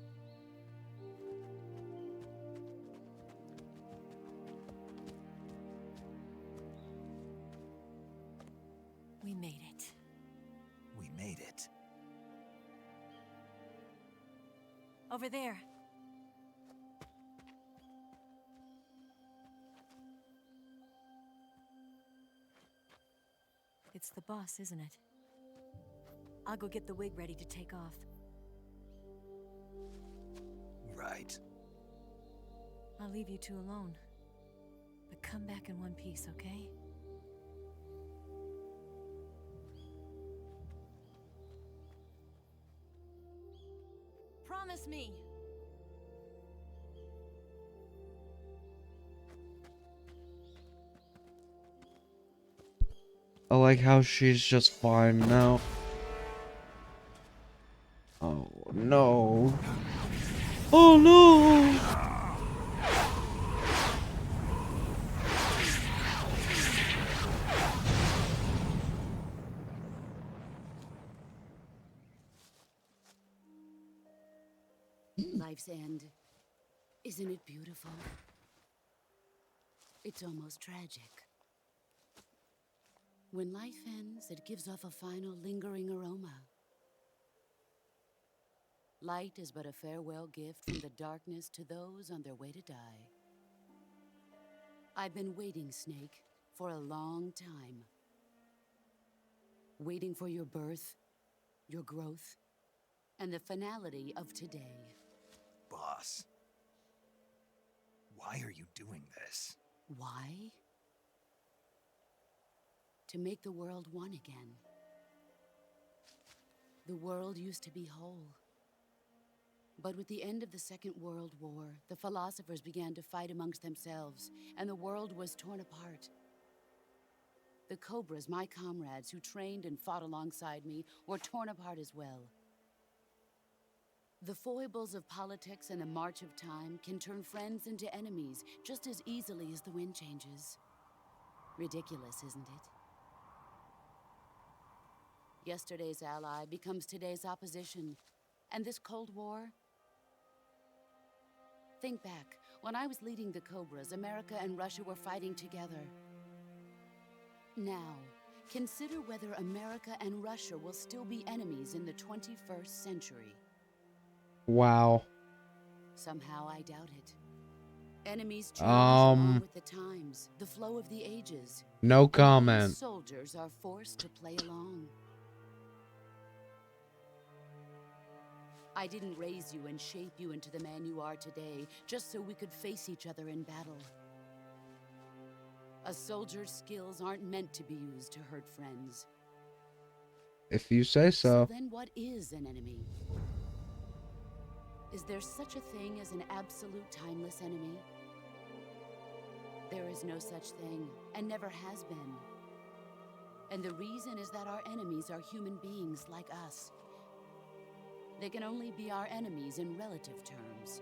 We made it. We made it. Over there. It's the boss, isn't it? I'll go get the wig ready to take off. Right. I'll leave you two alone. But come back in one piece, okay? Promise me! I like how she's just fine now. Oh no. Oh no! Life's end. Isn't it beautiful? It's almost tragic. When life ends, it gives off a final lingering aroma. Light is but a farewell gift from the darkness to those on their way to die. I've been waiting, Snake, for a long time. Waiting for your birth, your growth, and the finality of today. Boss, why are you doing this? Why? To make the world one again. The world used to be whole. But with the end of the Second World War, the philosophers began to fight amongst themselves, and the world was torn apart. The Cobras, my comrades who trained and fought alongside me, were torn apart as well. The foibles of politics and the march of time can turn friends into enemies just as easily as the wind changes. Ridiculous, isn't it? Yesterday's ally becomes today's opposition, and this Cold War? Think back. When I was leading the Cobras, America and Russia were fighting together. Now, consider whether America and Russia will still be enemies in the 21st century. Wow. Somehow I doubt it. Enemies change along with the times, the flow of the ages. No And comment. soldiers are forced to play along. I didn't raise you and shape you into the man you are today just so we could face each other in battle. A soldier's skills aren't meant to be used to hurt friends. If you say so. Then what is an enemy? Is there such a thing as an absolute timeless enemy? There is no such thing, and never has been. And the reason is that our enemies are human beings like us. They can only be our enemies in relative terms.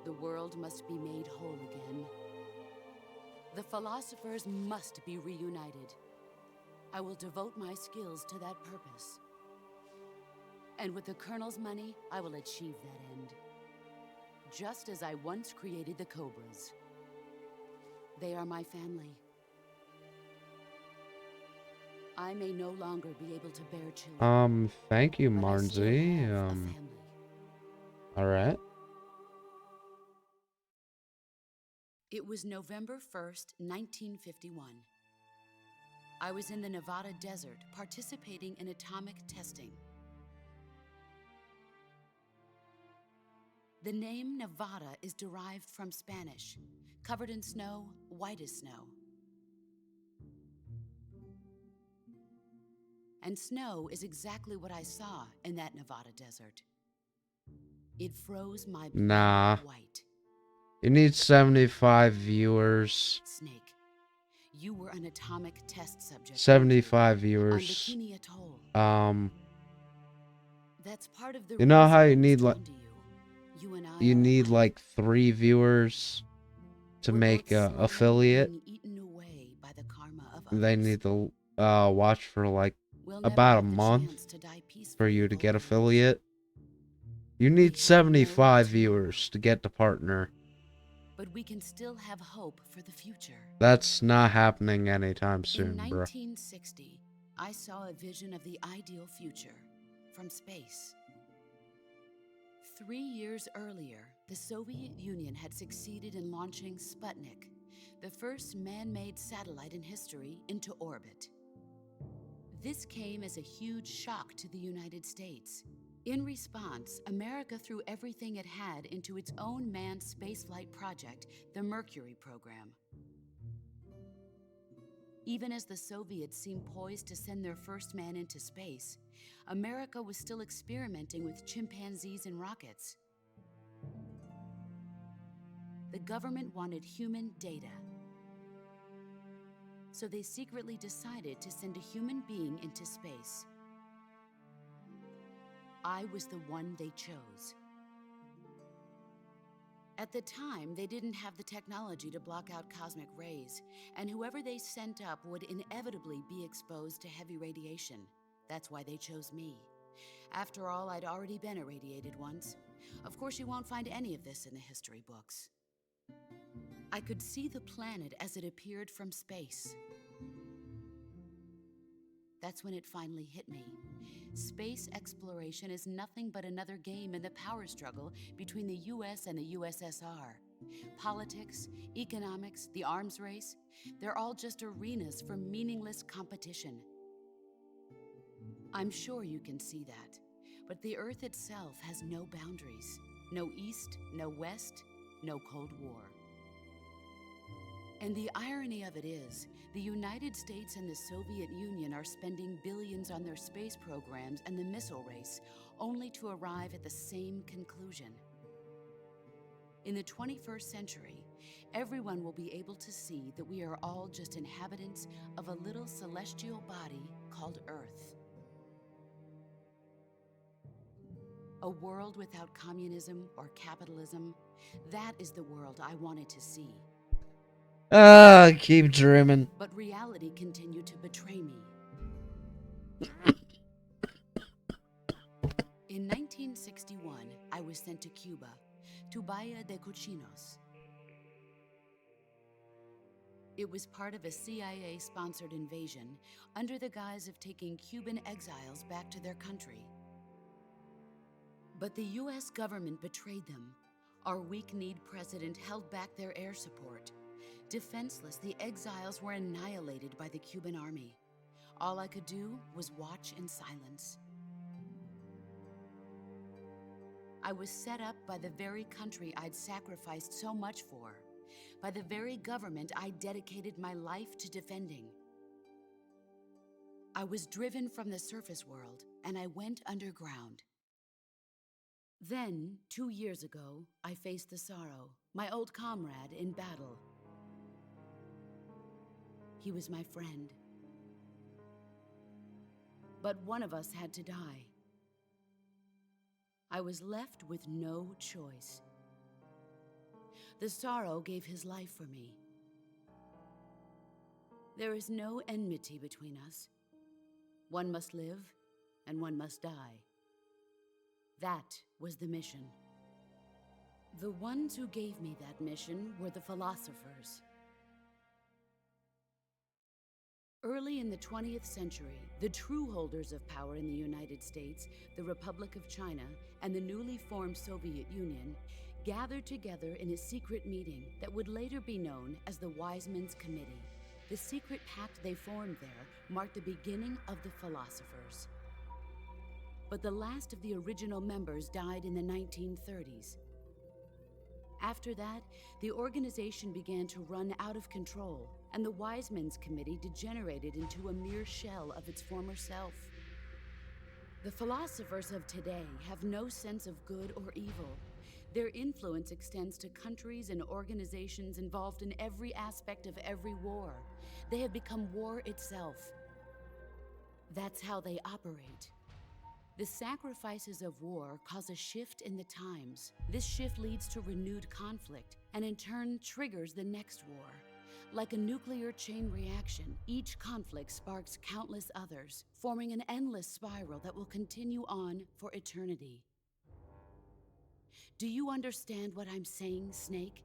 The world must be made whole again. The philosophers must be reunited. I will devote my skills to that purpose. And with the Colonel's money, I will achieve that end. Just as I once created the Cobras. They are my family. I may no longer be able to bear children. Thank you, Marnsey. Alright. It was November 1st, 1951. I was in the Nevada desert participating in atomic testing. The name Nevada is derived from Spanish, covered in snow, white as snow. And snow is exactly what I saw in that Nevada desert. It froze my blood Nah. white. You need 75 viewers. Snake, you were an atomic test subject. 75 On viewers. Bikini Atoll. That's part of the You know how reason you I was need drawn like to you. You and I you are need like 3 viewers to make a affiliate. being eaten away by the karma of They others. need to watch for like We'll never about a get the month chance to die for you to get affiliate. You need 75 viewers to get to partner. But we can still have hope for the future. That's not happening anytime In soon, bro. 1960, I saw a vision of the ideal future from space. 3 years earlier, the Soviet Union had succeeded in launching Sputnik, the first man-made satellite in history, into orbit. This came as a huge shock to the United States. In response, America threw everything it had into its own manned spaceflight project, the Mercury program. Even as the Soviets seemed poised to send their first man into space, America was still experimenting with chimpanzees and rockets. The government wanted human data. So they secretly decided to send a human being into space. I was the one they chose. At the time, they didn't have the technology to block out cosmic rays, and whoever they sent up would inevitably be exposed to heavy radiation. That's why they chose me, After all, I'd already been irradiated once. Of course, you won't find any of this in the history books. I could see the planet as it appeared from space. That's when it finally hit me. Space exploration is nothing but another game in the power struggle between the US and the USSR. Politics, economics, the arms race, they're all just arenas for meaningless competition. I'm sure you can see that, but the Earth itself has no boundaries. No East, no West, no Cold War. And the irony of it is, the United States and the Soviet Union are spending billions on their space programs and the missile race, only to arrive at the same conclusion. In the 21st century, everyone will be able to see that we are all just inhabitants of a little celestial body called Earth. A world without communism or capitalism, that is the world I wanted to see. Keep dreaming. But reality continued to betray me. In 1961, I was sent to Cuba, to Bahia de Cochinos. It was part of a CIA-sponsored invasion under the guise of taking Cuban exiles back to their country. But the US government betrayed them. Our weak-kneed president held back their air support. Defenseless, the exiles were annihilated by the Cuban army. All I could do was watch in silence. I was set up by the very country I'd sacrificed so much for, by the very government I dedicated my life to defending. I was driven from the surface world, and I went underground. Then, 2 years ago, I faced the Sorrow, my old comrade in battle. He was my friend. But one of us had to die. I was left with no choice. The Sorrow gave his life for me. There is no enmity between us. One must live, and one must die. That was the mission. The ones who gave me that mission were the philosophers. Early in the 20th century, the true holders of power in the United States, the Republic of China, and the newly formed Soviet Union gathered together in a secret meeting that would later be known as the Wiseman's Committee. The secret pact they formed there marked the beginning of the philosophers. But the last of the original members died in the 1930s. After that, the organization began to run out of control, and the Wiseman's Committee degenerated into a mere shell of its former self. The philosophers of today have no sense of good or evil. Their influence extends to countries and organizations involved in every aspect of every war. They have become war itself. That's how they operate. The sacrifices of war cause a shift in the times. This shift leads to renewed conflict, and in turn triggers the next war. Like a nuclear chain reaction, each conflict sparks countless others, forming an endless spiral that will continue on for eternity. Do you understand what I'm saying, Snake?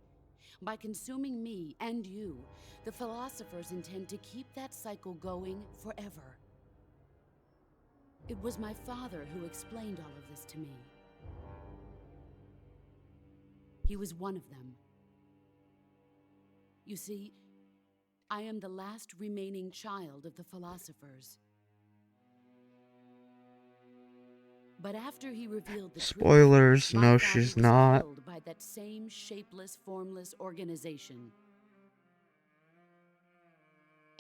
By consuming me and you, the philosophers intend to keep that cycle going forever. It was my father who explained all of this to me. He was one of them. You see, I am the last remaining child of the philosophers. But after he revealed the Spoilers, truth, no, my she's father was not. killed by that same shapeless, formless organization.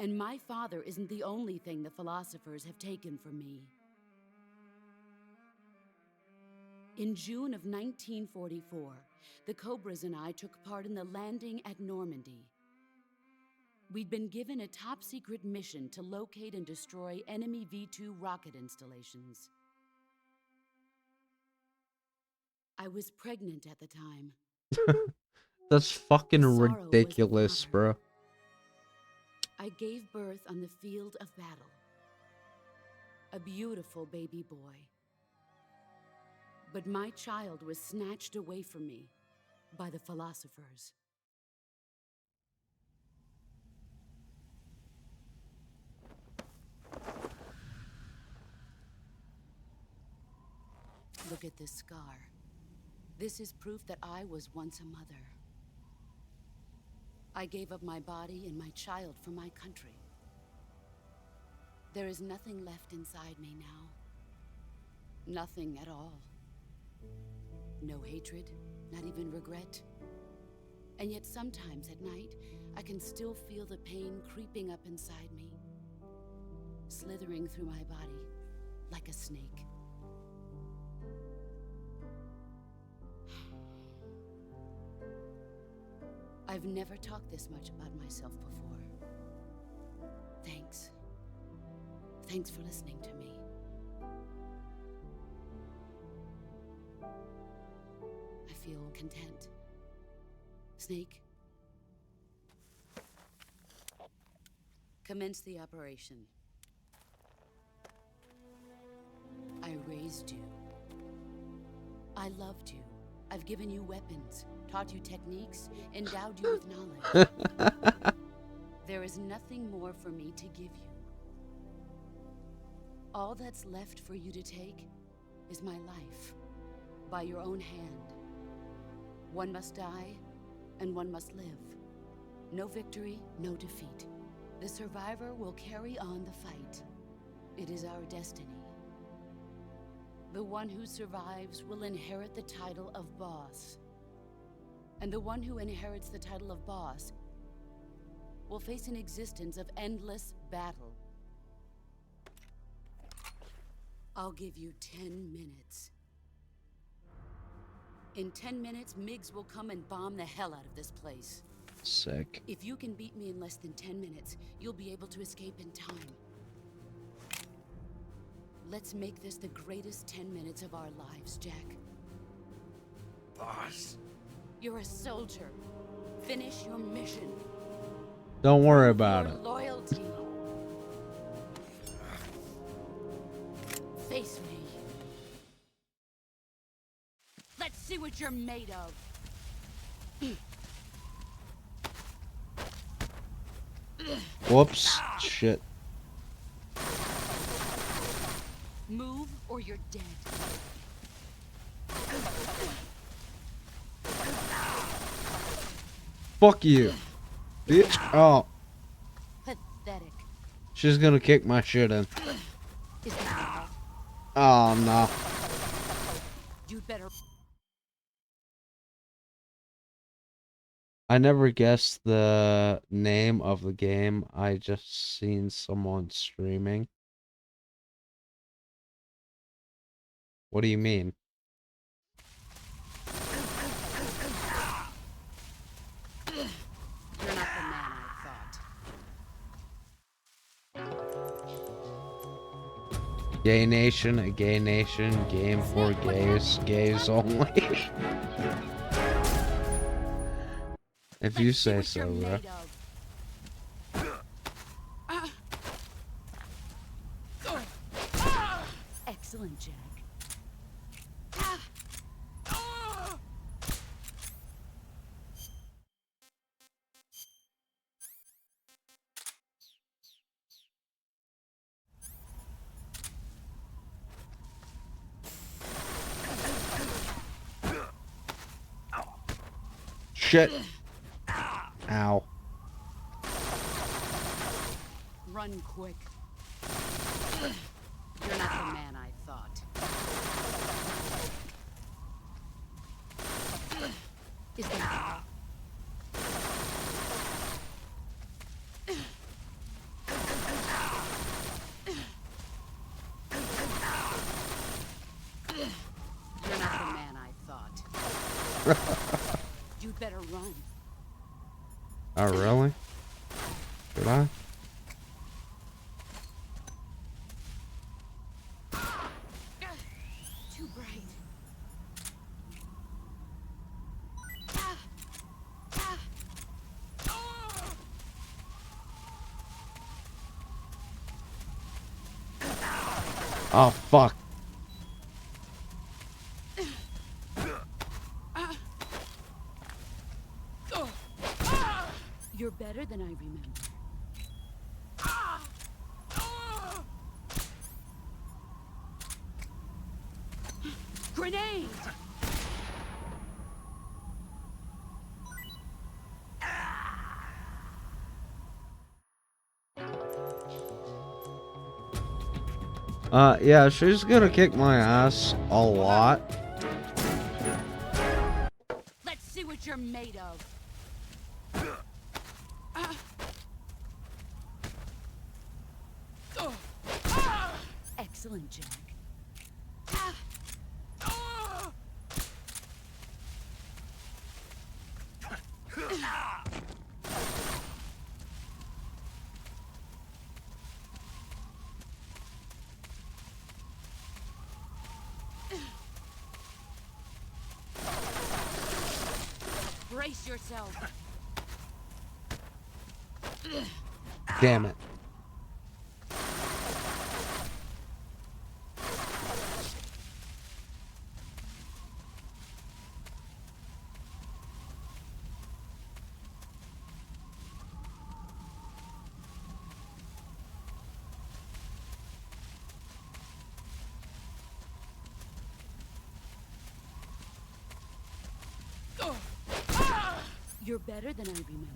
And my father isn't the only thing the philosophers have taken from me. In June of 1944, the Cobras and I took part in the landing at Normandy. We'd been given a top-secret mission to locate and destroy enemy V-2 rocket installations. I was pregnant at the time. That's fucking Sorrow was the ridiculous, bro. I gave birth on the field of battle. A beautiful baby boy. But my child was snatched away from me by the philosophers. Look at this scar. This is proof that I was once a mother. I gave up my body and my child for my country. There is nothing left inside me now. Nothing at all. No hatred, not even regret. And yet sometimes at night, I can still feel the pain creeping up inside me, slithering through my body like a snake. I've never talked this much about myself before. Thanks. Thanks for listening to me. I feel content. Snake, commence the operation. I raised you. I loved you. I've given you weapons, taught you techniques, endowed you with knowledge. There is nothing more for me to give you. All that's left for you to take is my life, by your own hand. One must die, and one must live. No victory, no defeat. The survivor will carry on the fight. It is our destiny. The one who survives will inherit the title of boss. And the one who inherits the title of boss will face an existence of endless battle. I'll give you 10 minutes. In 10 minutes, MiGs will come and bomb the hell out of this place. Sick. If you can beat me in less than 10 minutes, you'll be able to escape in time. Let's make this the greatest 10 minutes of our lives, Jack. Boss. You're a soldier. Finish your mission. Don't worry about Your it. loyalty. Face me. Let's see what you're made of. Whoops. Shit. Move or you're dead. Fuck you. Bitch. Oh. Pathetic. She's gonna kick my shit in. Is that Oh no. You'd better. I never guessed the name of the game. I just seen someone streaming. What do you mean? You're not the man I thought. Gay Nation, a gay nation, game for gays, gays only. If you say so, bro. Excellent, Jack. Shit. Ow. Run quick. You're not the man I thought. Is that You're not the man I thought. You'd better run. Oh, really? Should I? Too bright. Oh, fuck. You're better than I remember. Grenade! Yeah, she's gonna kick my ass a lot. Let's see what you're made of. Excellent, Jack. Brace yourself. Damn it. You're better than I remember.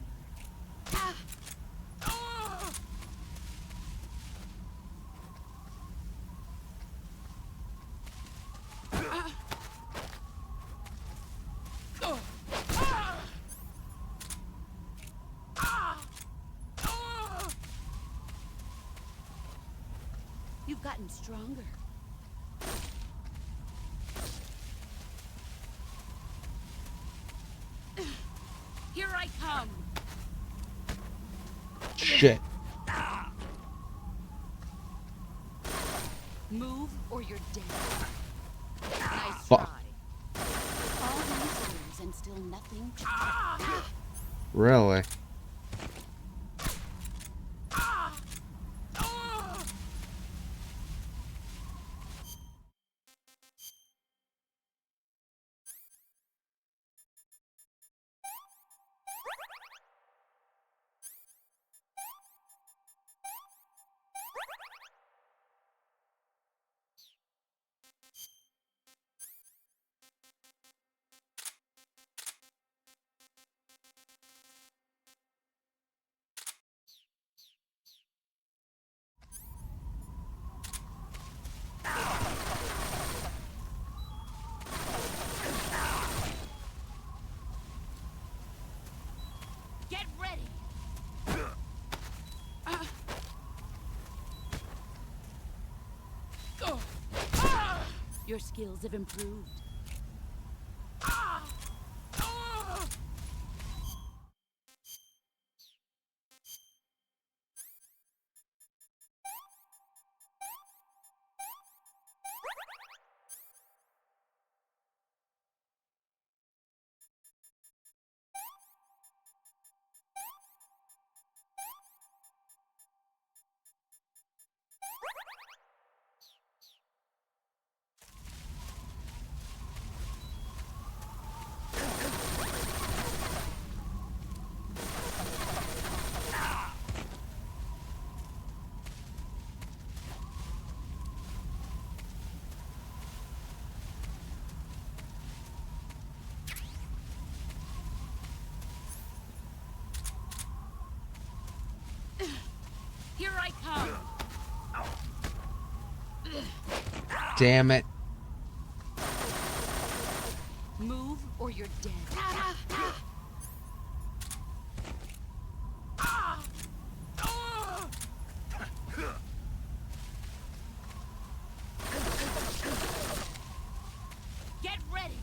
You've gotten stronger. Here I come. Shit. Move or you're dead. Nice Fuck. try. All these years and still nothing. Really? Get ready. Your skills have improved. Here I come. Damn it. Move or you're dead. Get ready.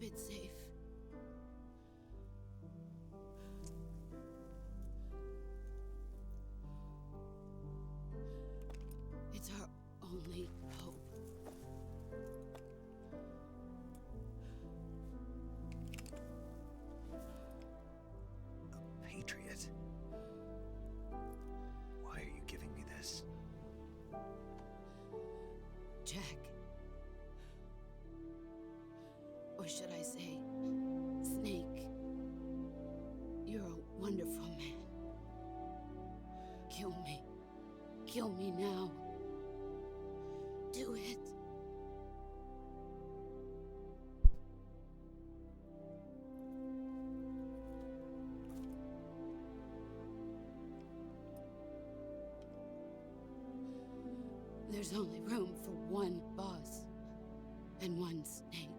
keep it safe. It's our only hope. A patriot? Why are you giving me this? Jack. Or should I say, Snake. You're a wonderful man. Kill me. Kill me now. Do it. There's only room for one boss and one snake.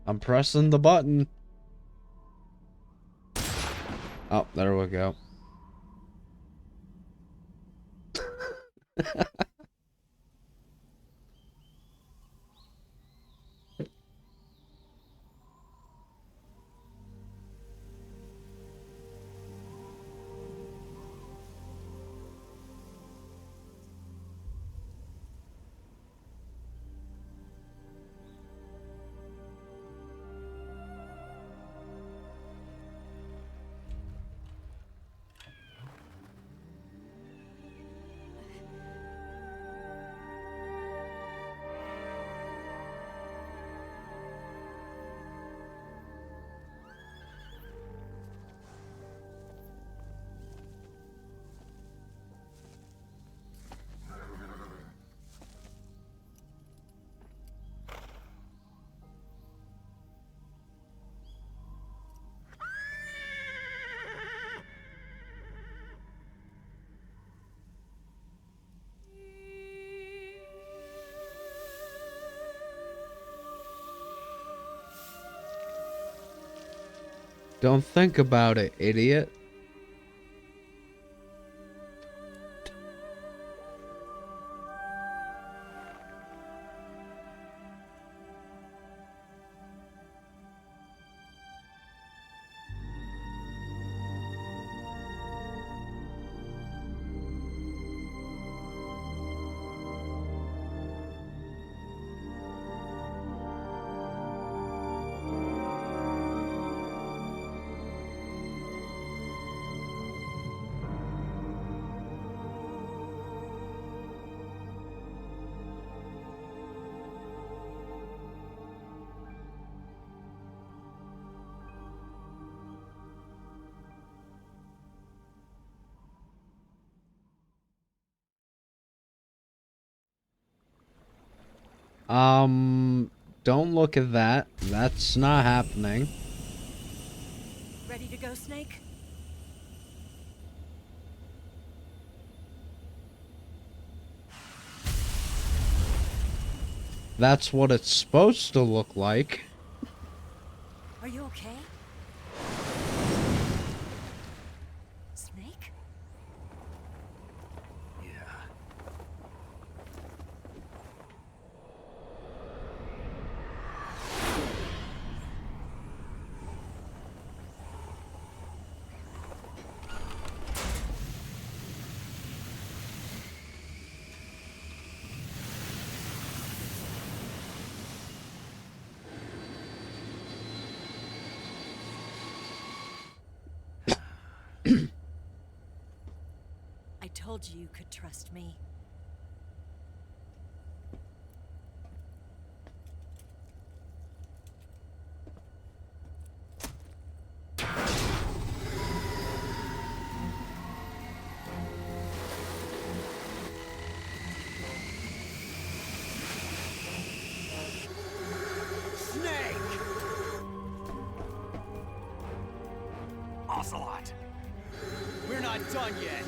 I'm pressing the button. Oh, there we go. Don't think about it, idiot. Don't look at that. That's not happening. Ready to go, Snake? That's what it's supposed to look like. Are you okay? Snake? Yeah. I told you you could trust me. Snake! Ocelot! We're not done yet.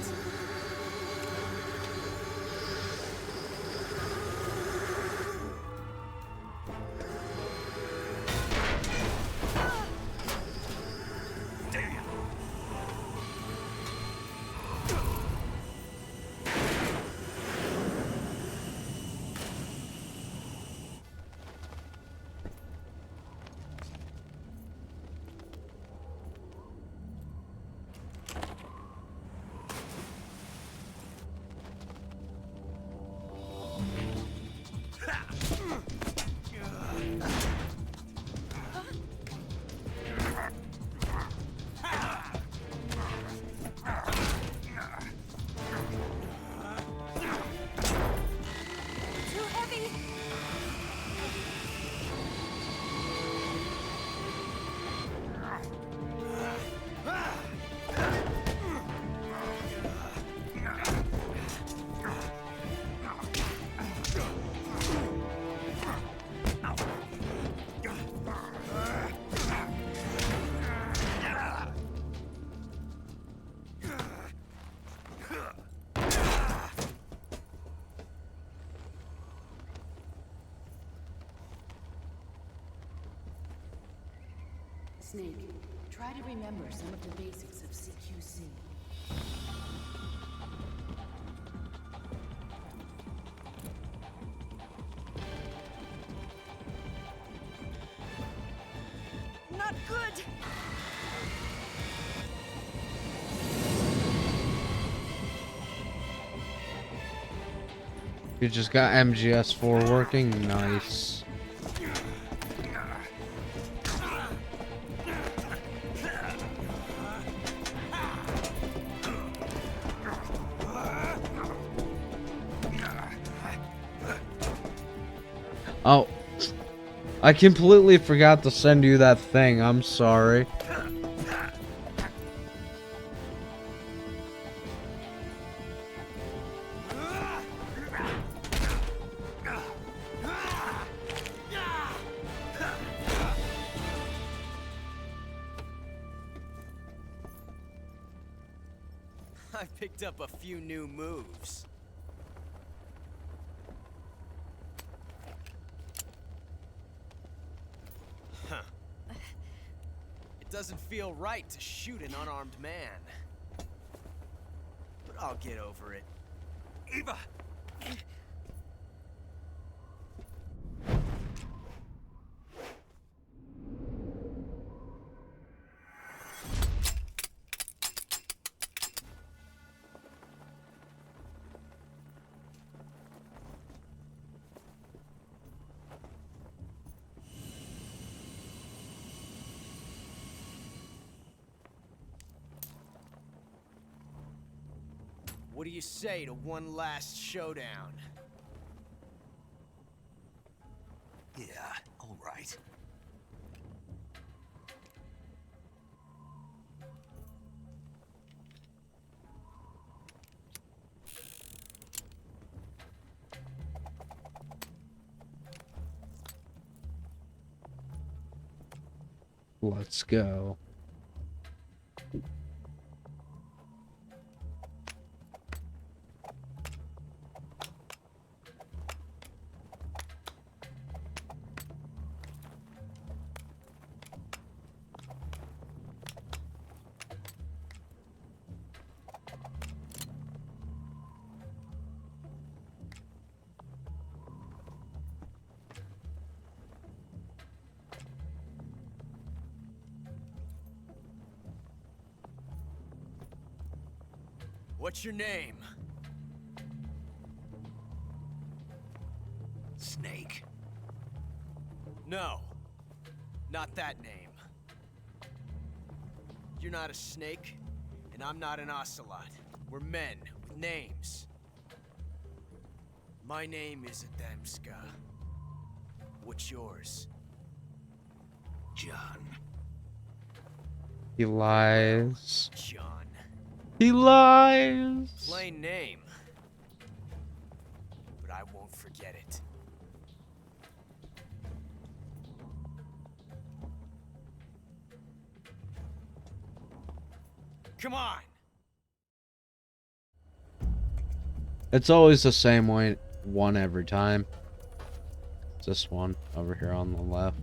Snake, try to remember some of the basics of CQC. Not good! You just got MGS4 working? Nice. Oh, I completely forgot to send you that thing. I'm sorry. I picked up a few new moves. Huh. It doesn't feel right to shoot an unarmed man. But I'll get over it. Eva! What do you say to one last showdown? Yeah, all right. Let's go. What's your name? Snake. No, not that name. You're not a snake, and I'm not an ocelot. We're men with names. My name is Adamska. What's yours? John. He lies. John. He lies. Plain name. But I won't forget it. Come on! It's always the same one every time. It's this one over here on the left.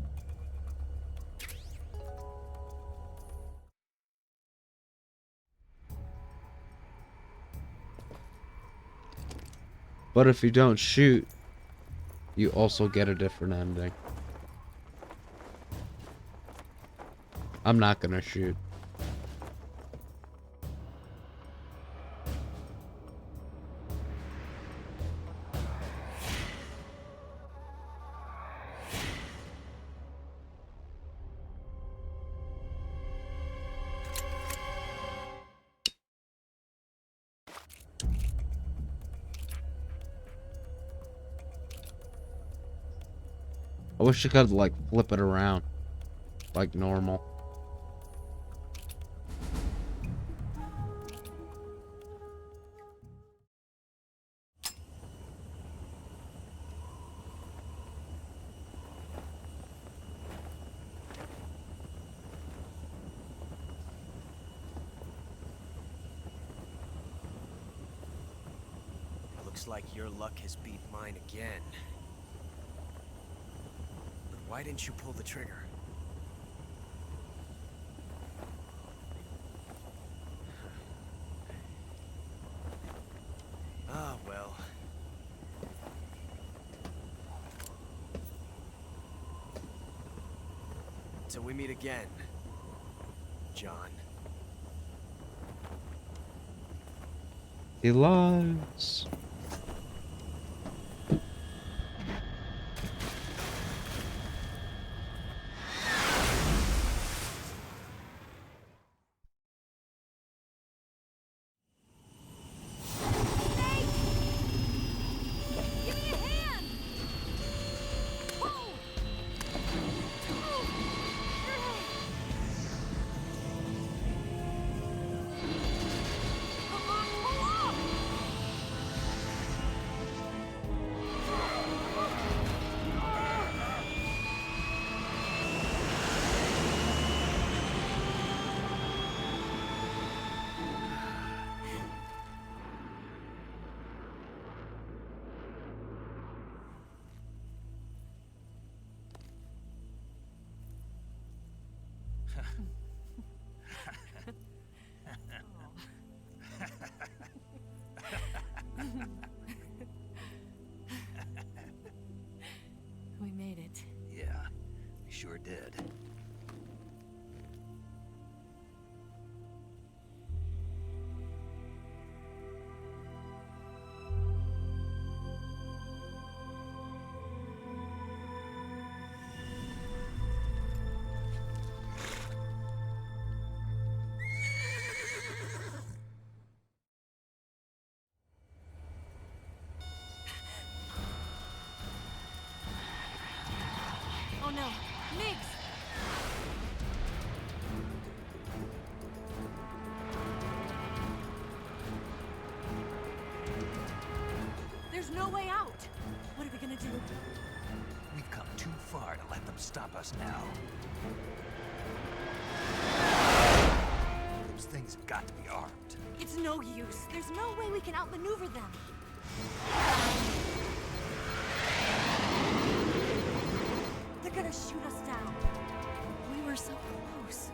But if you don't shoot, you also get a different ending. I'm not gonna shoot. I wish I could, like, flip it around. Like normal. Looks like your luck has beat mine again. But why didn't you pull the trigger? Till we meet again, John. He lies. We made it. Yeah, we sure did. Oh no, Miggs! There's no way out! What are we gonna do? We've come too far to let them stop us now. Those things have got to be armed. It's no use. There's no way we can outmaneuver them. They're gonna shoot us down. We were so close.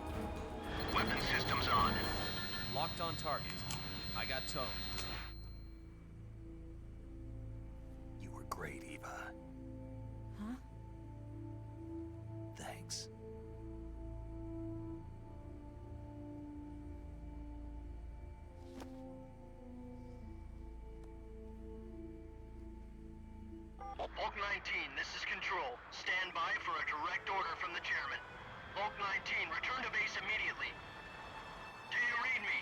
Weapon systems on. Locked on target. I got tone. You were great, Eva. Huh? Thanks. Bulk 19, this is Control. Stand by for a direct order from the chairman. Bulk 19, return to base immediately. Do you read me?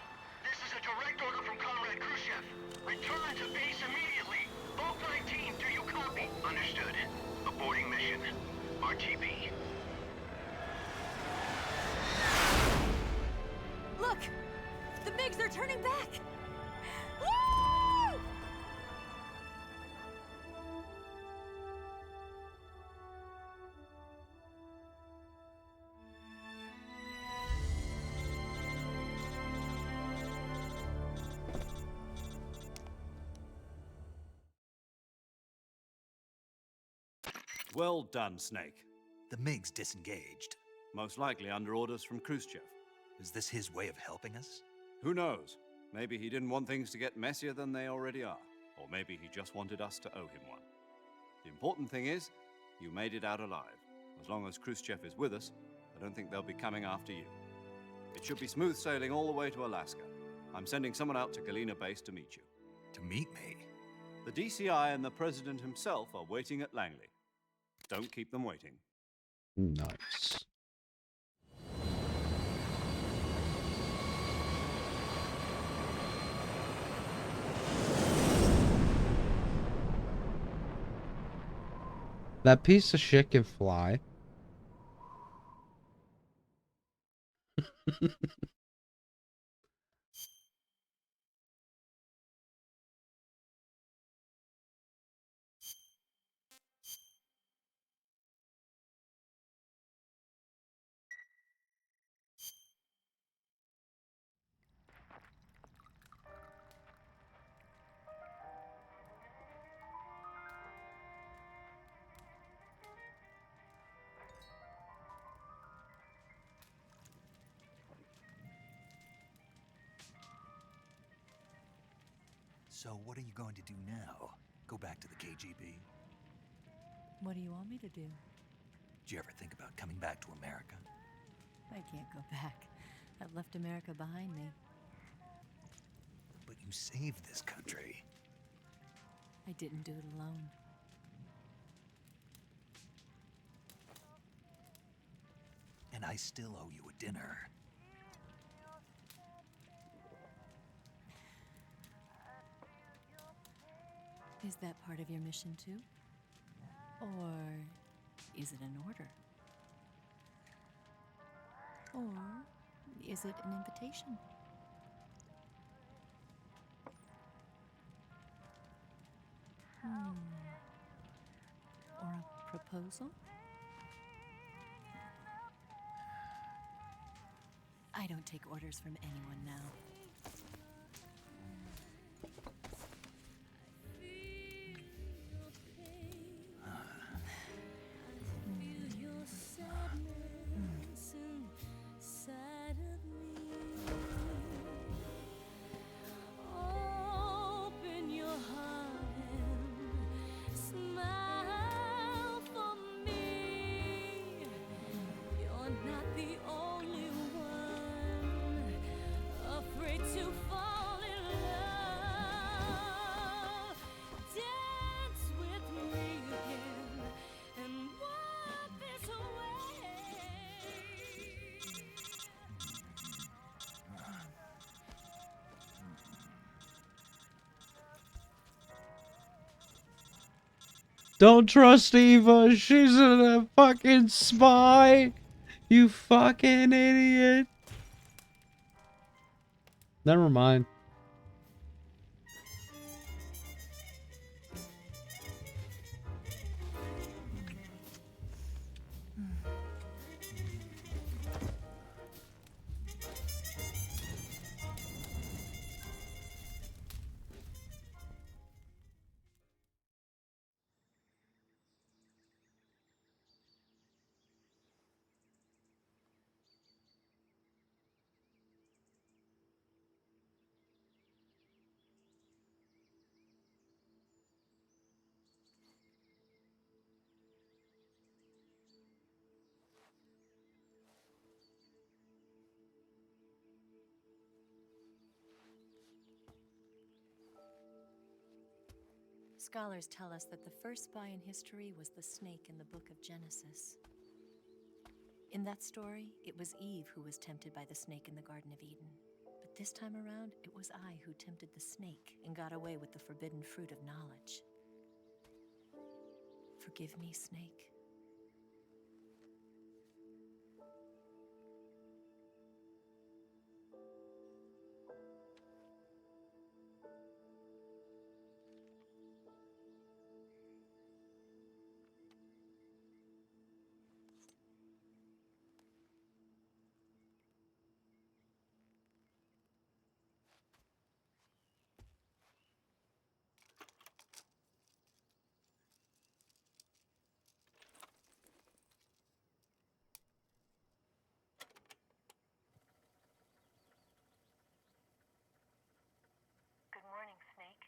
This is a direct order from Comrade Khrushchev. Return to base immediately. Bulk 19, do you copy? Understood. Aborting mission. RTB. Look! The MiGs are turning back! Woo! Well done, Snake. The MiGs disengaged. Most likely under orders from Khrushchev. Is this his way of helping us? Who knows? Maybe he didn't want things to get messier than they already are. Or maybe he just wanted us to owe him one. The important thing is, you made it out alive. As long as Khrushchev is with us, I don't think they'll be coming after you. It should be smooth sailing all the way to Alaska. I'm sending someone out to Galena Base to meet you. To meet me? The DCI and the President himself are waiting at Langley. Don't keep them waiting. Nice. That piece of shit can fly. So what are you going to do now? Go back to the KGB? What do you want me to do? Did you ever think about coming back to America? I can't go back. I've left America behind me. But you saved this country. I didn't do it alone. And I still owe you a dinner. Is that part of your mission too? Or is it an order? Or is it an invitation? Or a proposal? I don't take orders from anyone now. Open your heart and smile for me. You're not the only one afraid to fall in love. Dance with me again and wipe this away. Don't trust Eva. She's a fucking spy. You fucking idiot. Never mind. Scholars tell us that the first spy in history was the snake in the book of Genesis. In that story, it was Eve who was tempted by the snake in the Garden of Eden. But this time around, it was I who tempted the snake and got away with the forbidden fruit of knowledge. Forgive me, Snake. Good morning, Snake.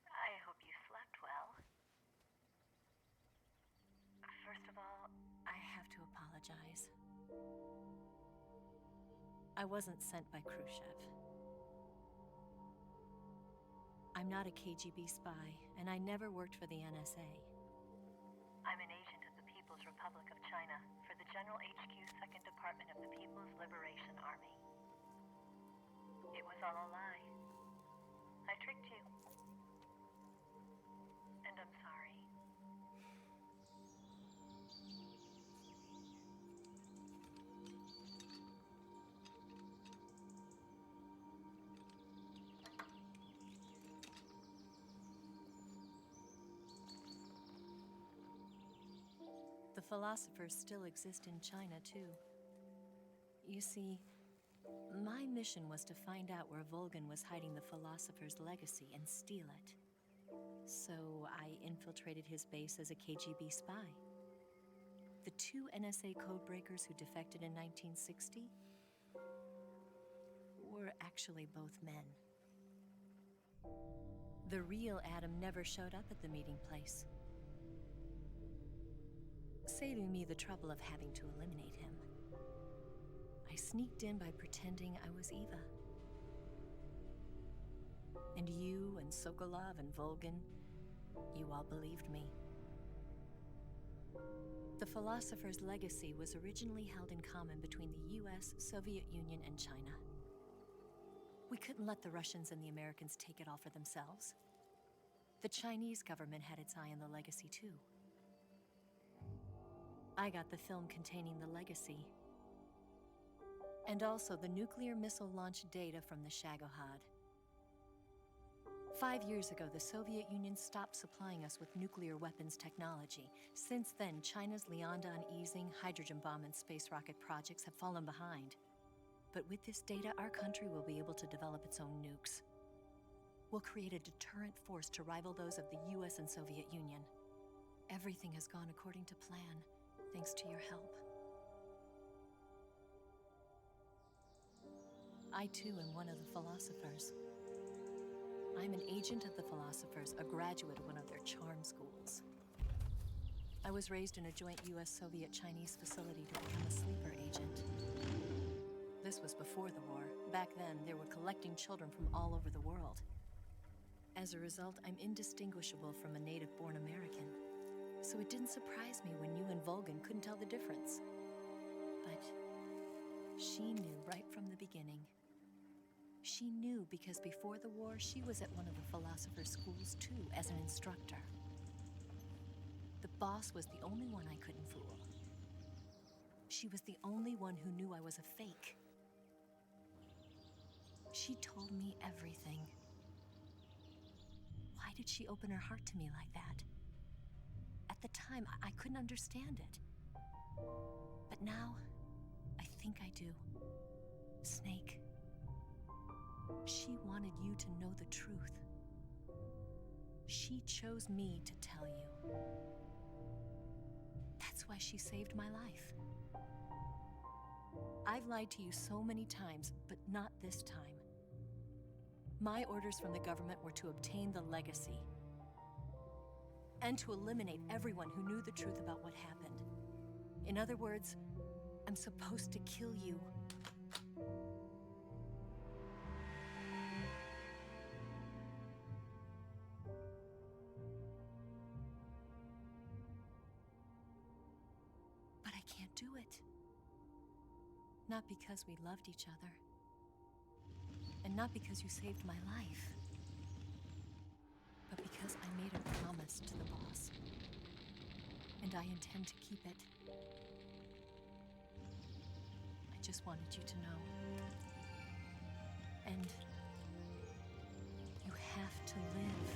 I hope you slept well. First of all, I have to apologize. I wasn't sent by Khrushchev. I'm not a KGB spy, and I never worked for the NSA. I'm an agent of the People's Republic of China for the General HQ 2nd Department of the People's Liberation Army. It was all a lie. I tricked you. And I'm sorry. The philosophers still exist in China, too. You see, my mission was to find out where Volgin was hiding the philosopher's legacy and steal it. So I infiltrated his base as a KGB spy. The two NSA codebreakers who defected in 1960 were actually both men. The real Adam never showed up at the meeting place, saving me the trouble of having to eliminate him. sneaked in by pretending I was Eva. And you and Sokolov and Volgin, you all believed me. The Philosopher's legacy was originally held in common between the US, Soviet Union, and China. We couldn't let the Russians and the Americans take it all for themselves. The Chinese government had its eye on the legacy too. I got the film containing the legacy, and also the nuclear missile launch data from the Shagohod. 5 years ago, the Soviet Union stopped supplying us with nuclear weapons technology. Since then, China's Liaodong easing, hydrogen bomb, and space rocket projects have fallen behind. But with this data, our country will be able to develop its own nukes. We'll create a deterrent force to rival those of the US and Soviet Union. Everything has gone according to plan, thanks to your help. I too am one of the Philosophers. I'm an agent of the Philosophers, a graduate of one of their charm schools. I was raised in a joint US-Soviet-Chinese facility to become a sleeper agent. This was before the war. Back then, they were collecting children from all over the world. As a result, I'm indistinguishable from a native-born American. So it didn't surprise me when you and Volgin couldn't tell the difference. But she knew right from the beginning. She knew because before the war, she was at one of the Philosopher's schools too, as an instructor. The boss was the only one I couldn't fool. She was the only one who knew I was a fake. She told me everything. Why did she open her heart to me like that? At the time, I couldn't understand it. But now, I think I do. Snake. She wanted you to know the truth. She chose me to tell you. That's why she saved my life. I've lied to you so many times, but not this time. My orders from the government were to obtain the legacy and to eliminate everyone who knew the truth about what happened. In other words, I'm supposed to kill you. But I can't do it. Not because we loved each other. And not because you saved my life. But because I made a promise to the boss. And I intend to keep it. I just wanted you to know. And you have to live.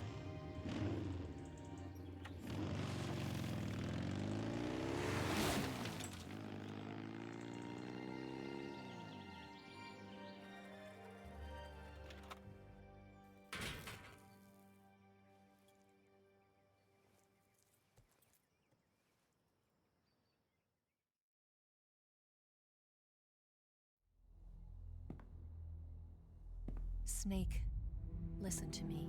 Snake, listen to me.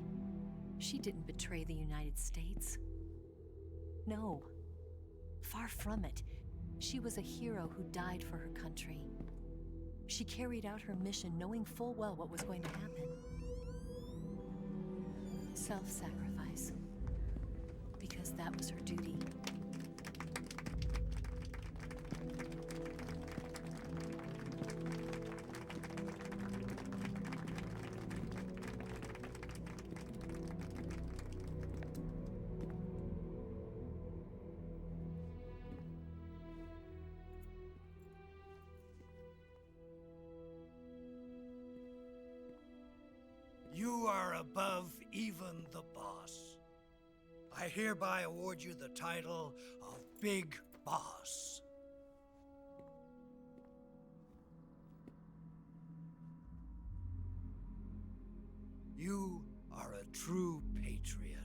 She didn't betray the United States. No. Far from it. She was a hero who died for her country. She carried out her mission knowing full well what was going to happen. Self-sacrifice. Because that was her duty. You are above even the boss. I hereby award you the title of Big Boss. You are a true patriot.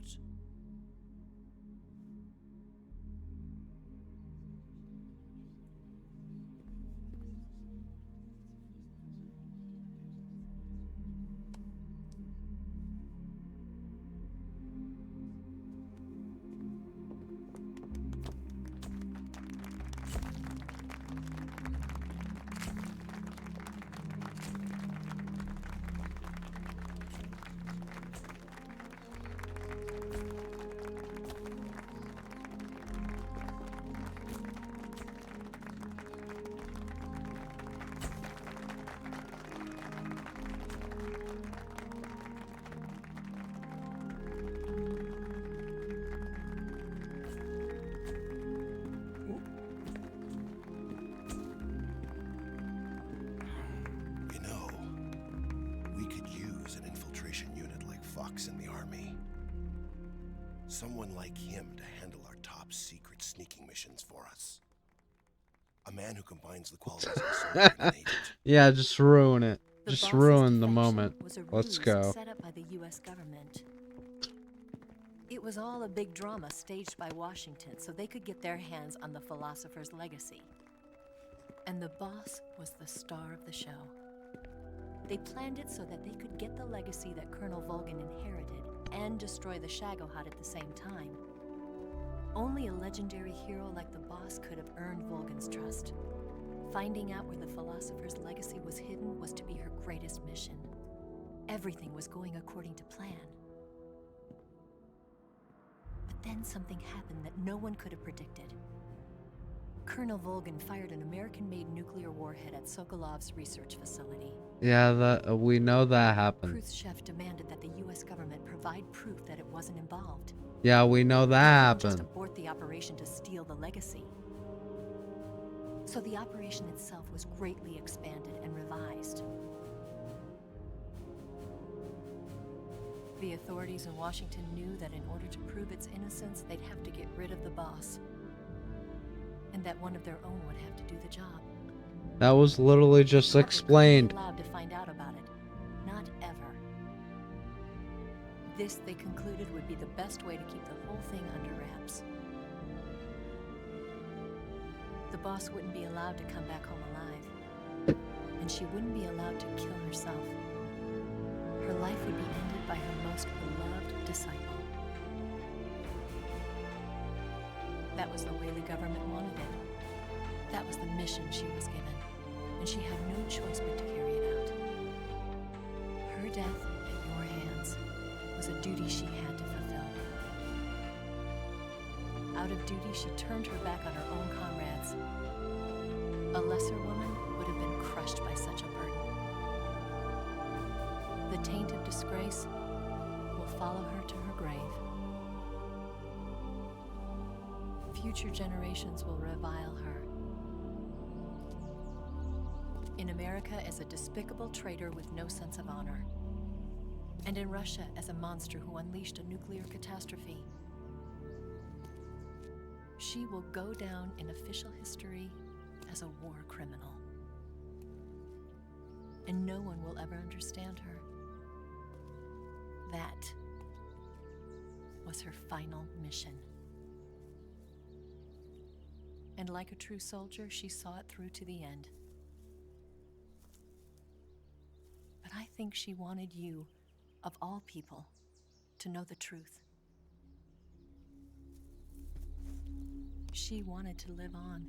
in the army. Someone like him to handle our top secret sneaking missions for us. A man who combines the qualities of a soldier and an agent. Yeah, just ruin it. The Just boss's ruin the defection moment. was a Let's ruse go. set up by the U.S. government. It was all a big drama staged by Washington so they could get their hands on the philosopher's legacy. And the boss was the star of the show. They planned it so that they could get the legacy that Colonel Volgin inherited and destroy the Shagohod at the same time. Only a legendary hero like the boss could have earned Volgin's trust. Finding out where the philosopher's legacy was hidden was to be her greatest mission. Everything was going according to plan. But then something happened that no one could have predicted. Colonel Volgin fired an American-made nuclear warhead at Sokolov's research facility. Yeah, that we know that happened. Khrushchev demanded that the U.S. government provide proof that it wasn't involved. Yeah, we know that Just happened. abort the operation to steal the legacy. So the operation itself was greatly expanded and revised. The authorities in Washington knew that in order to prove its innocence, they'd have to get rid of the boss. And that one of their own would have to do the job. That was literally just explained. Allowed to find out about it. Not ever. This, they concluded, would be the best way to keep the whole thing under wraps. The boss wouldn't be allowed to come back home alive. And she wouldn't be allowed to kill herself. Her life would be ended by her most beloved disciple. That was the way the government wanted it. That was the mission she was given, and she had no choice but to carry it out. Her death at your hands was a duty she had to fulfill. Out of duty, she turned her back on her own comrades. A lesser woman would have been crushed by such a burden. The taint of disgrace will follow her to her grave. Future generations will revile her. In America as a despicable traitor with no sense of honor. And in Russia as a monster who unleashed a nuclear catastrophe. She will go down in official history as a war criminal. And no one will ever understand her. That was her final mission. And like a true soldier, she saw it through to the end. But I think she wanted you, of all people, to know the truth. She wanted to live on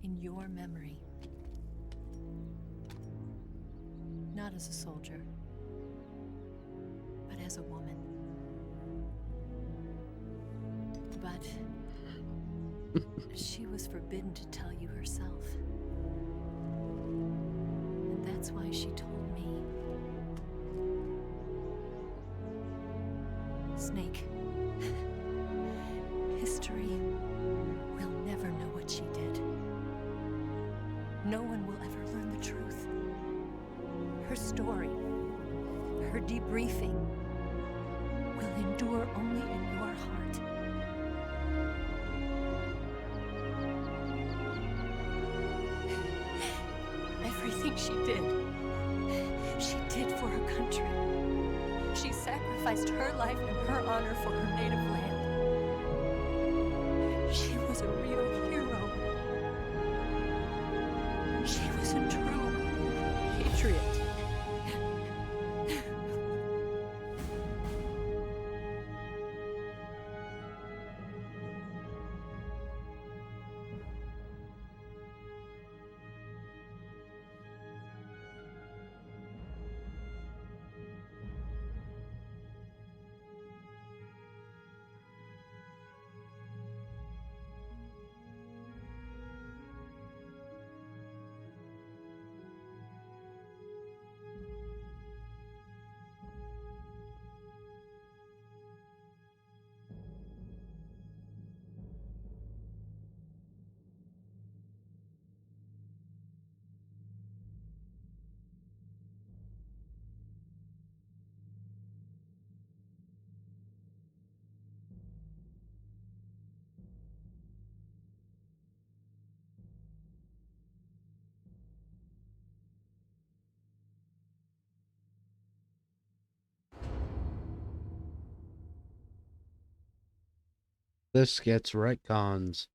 in your memory. Not as a soldier, but as a woman. But she was forbidden to tell you herself. And that's why she told me. Snake, history will never know what she did. No one will ever learn the truth. Her story, her debriefing, will endure only in your heart. Everything she did for her country. She sacrificed her life and her honor for her native land. She was a real hero. She was a true patriot. this gets retcons.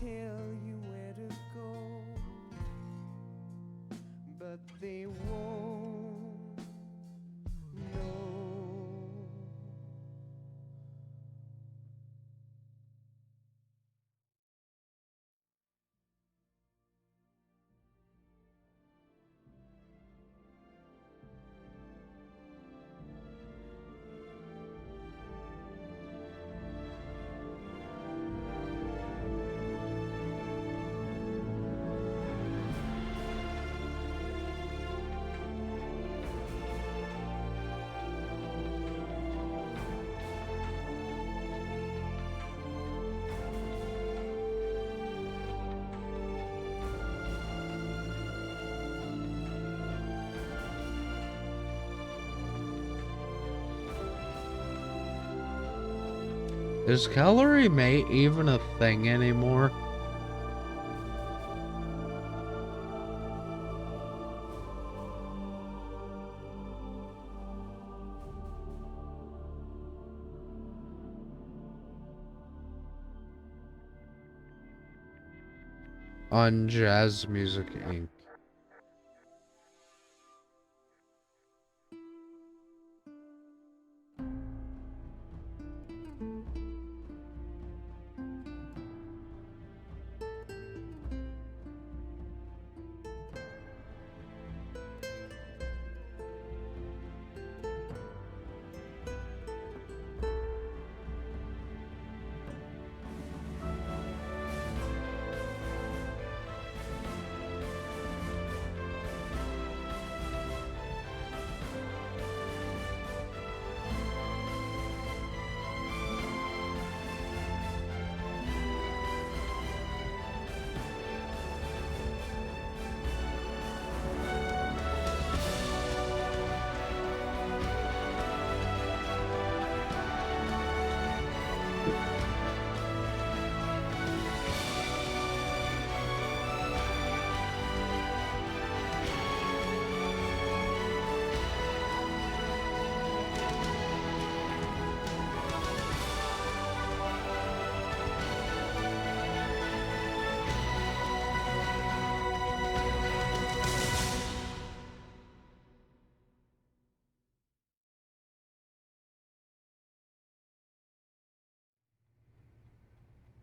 tell you where to go, but they won't know. Is calorie mate even a thing anymore? On Jazz Music Inc.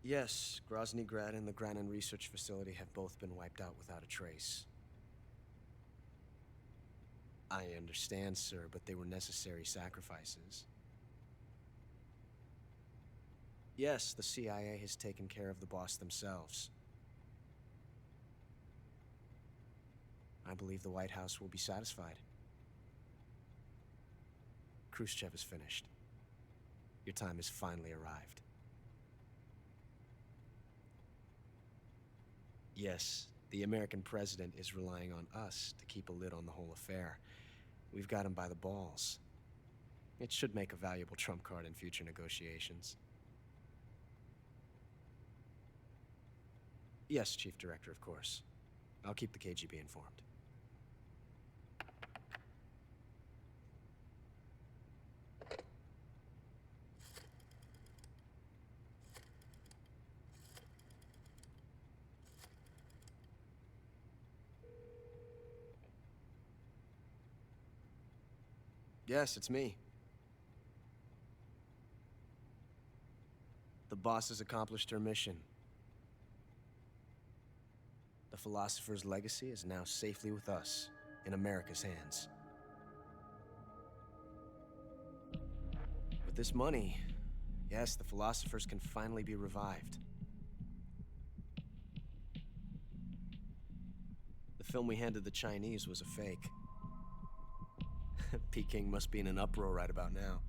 Yes, Grozny Grad and the Granin Research Facility have both been wiped out without a trace. I understand, sir, but they were necessary sacrifices. Yes, the CIA has taken care of the boss themselves. I believe the White House will be satisfied. Khrushchev is finished. Your time has finally arrived. Yes, the American president is relying on us to keep a lid on the whole affair. We've got him by the balls. It should make a valuable trump card in future negotiations. Yes, Chief Director, of course. I'll keep the KGB informed. Yes, it's me. The boss has accomplished her mission. The philosopher's legacy is now safely with us, in America's hands. With this money, yes, the philosophers can finally be revived. The film we handed the Chinese was a fake. Peking must be in an uproar right about now.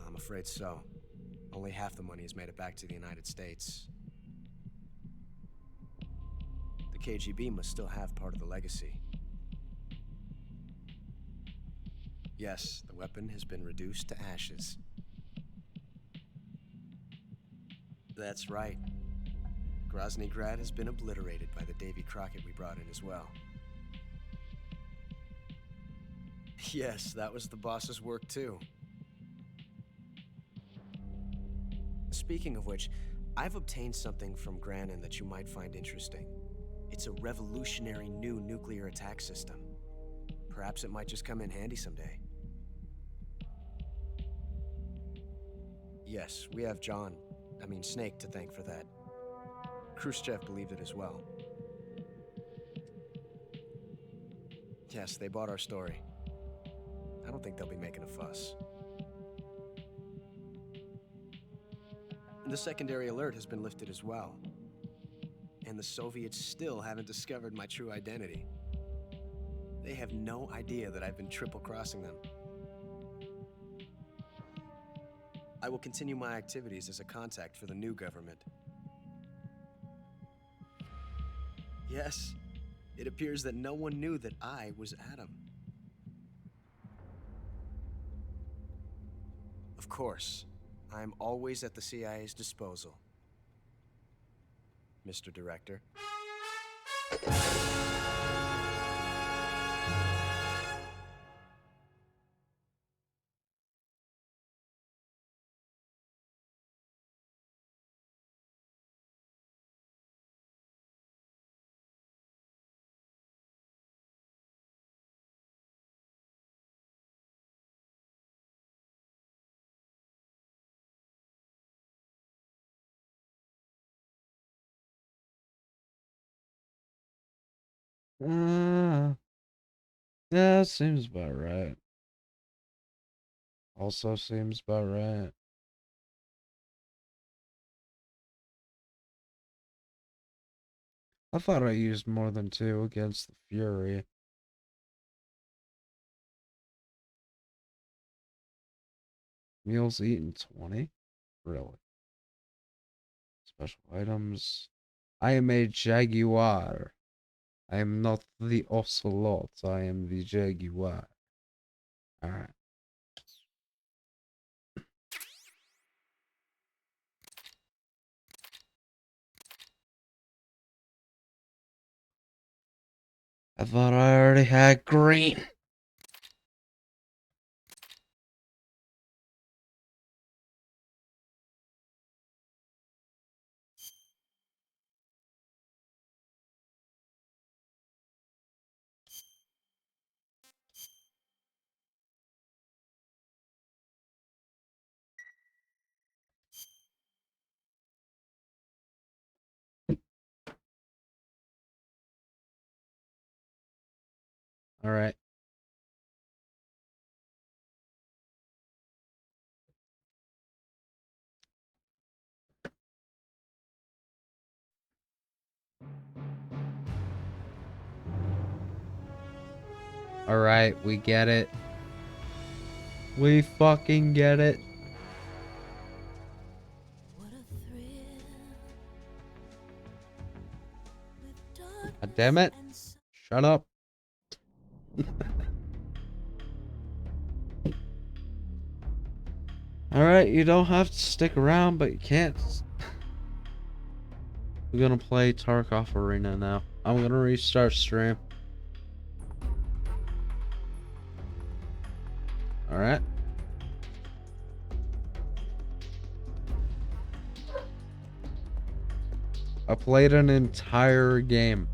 I'm afraid so. Only half the money has made it back to the United States. The KGB must still have part of the legacy. Yes, the weapon has been reduced to ashes. That's right. Grozny Grad has been obliterated by the Davy Crockett we brought in as well. Yes, that was the boss's work too. Speaking of which, I've obtained something from Granin that you might find interesting. It's a revolutionary new nuclear attack system. Perhaps it might just come in handy someday. Yes, we have Snake to thank for that. Khrushchev believed it as well. Yes, they bought our story. I don't think they'll be making a fuss. The secondary alert has been lifted as well. And the Soviets still haven't discovered my true identity. They have no idea that I've been triple-crossing them. I will continue my activities as a contact for the new government. Yes, it appears that no one knew that I was Adam. Of course. I'm always at the CIA's disposal, Mr. Director. Yeah, seems about right. Also seems about right. I thought I used more than 2 against the Fury. Meals eaten 20? Really? Special items. I am a Jaguar. I am not the Ocelot. I am the Jaguar. Alright. I thought I already had green. Alright. Alright, we get it. We fucking get it. God damn it. Shut up. Alright, you don't have to stick around, but you can't. We're gonna play Tarkov Arena now. I'm gonna restart stream. Alright. I played an entire game.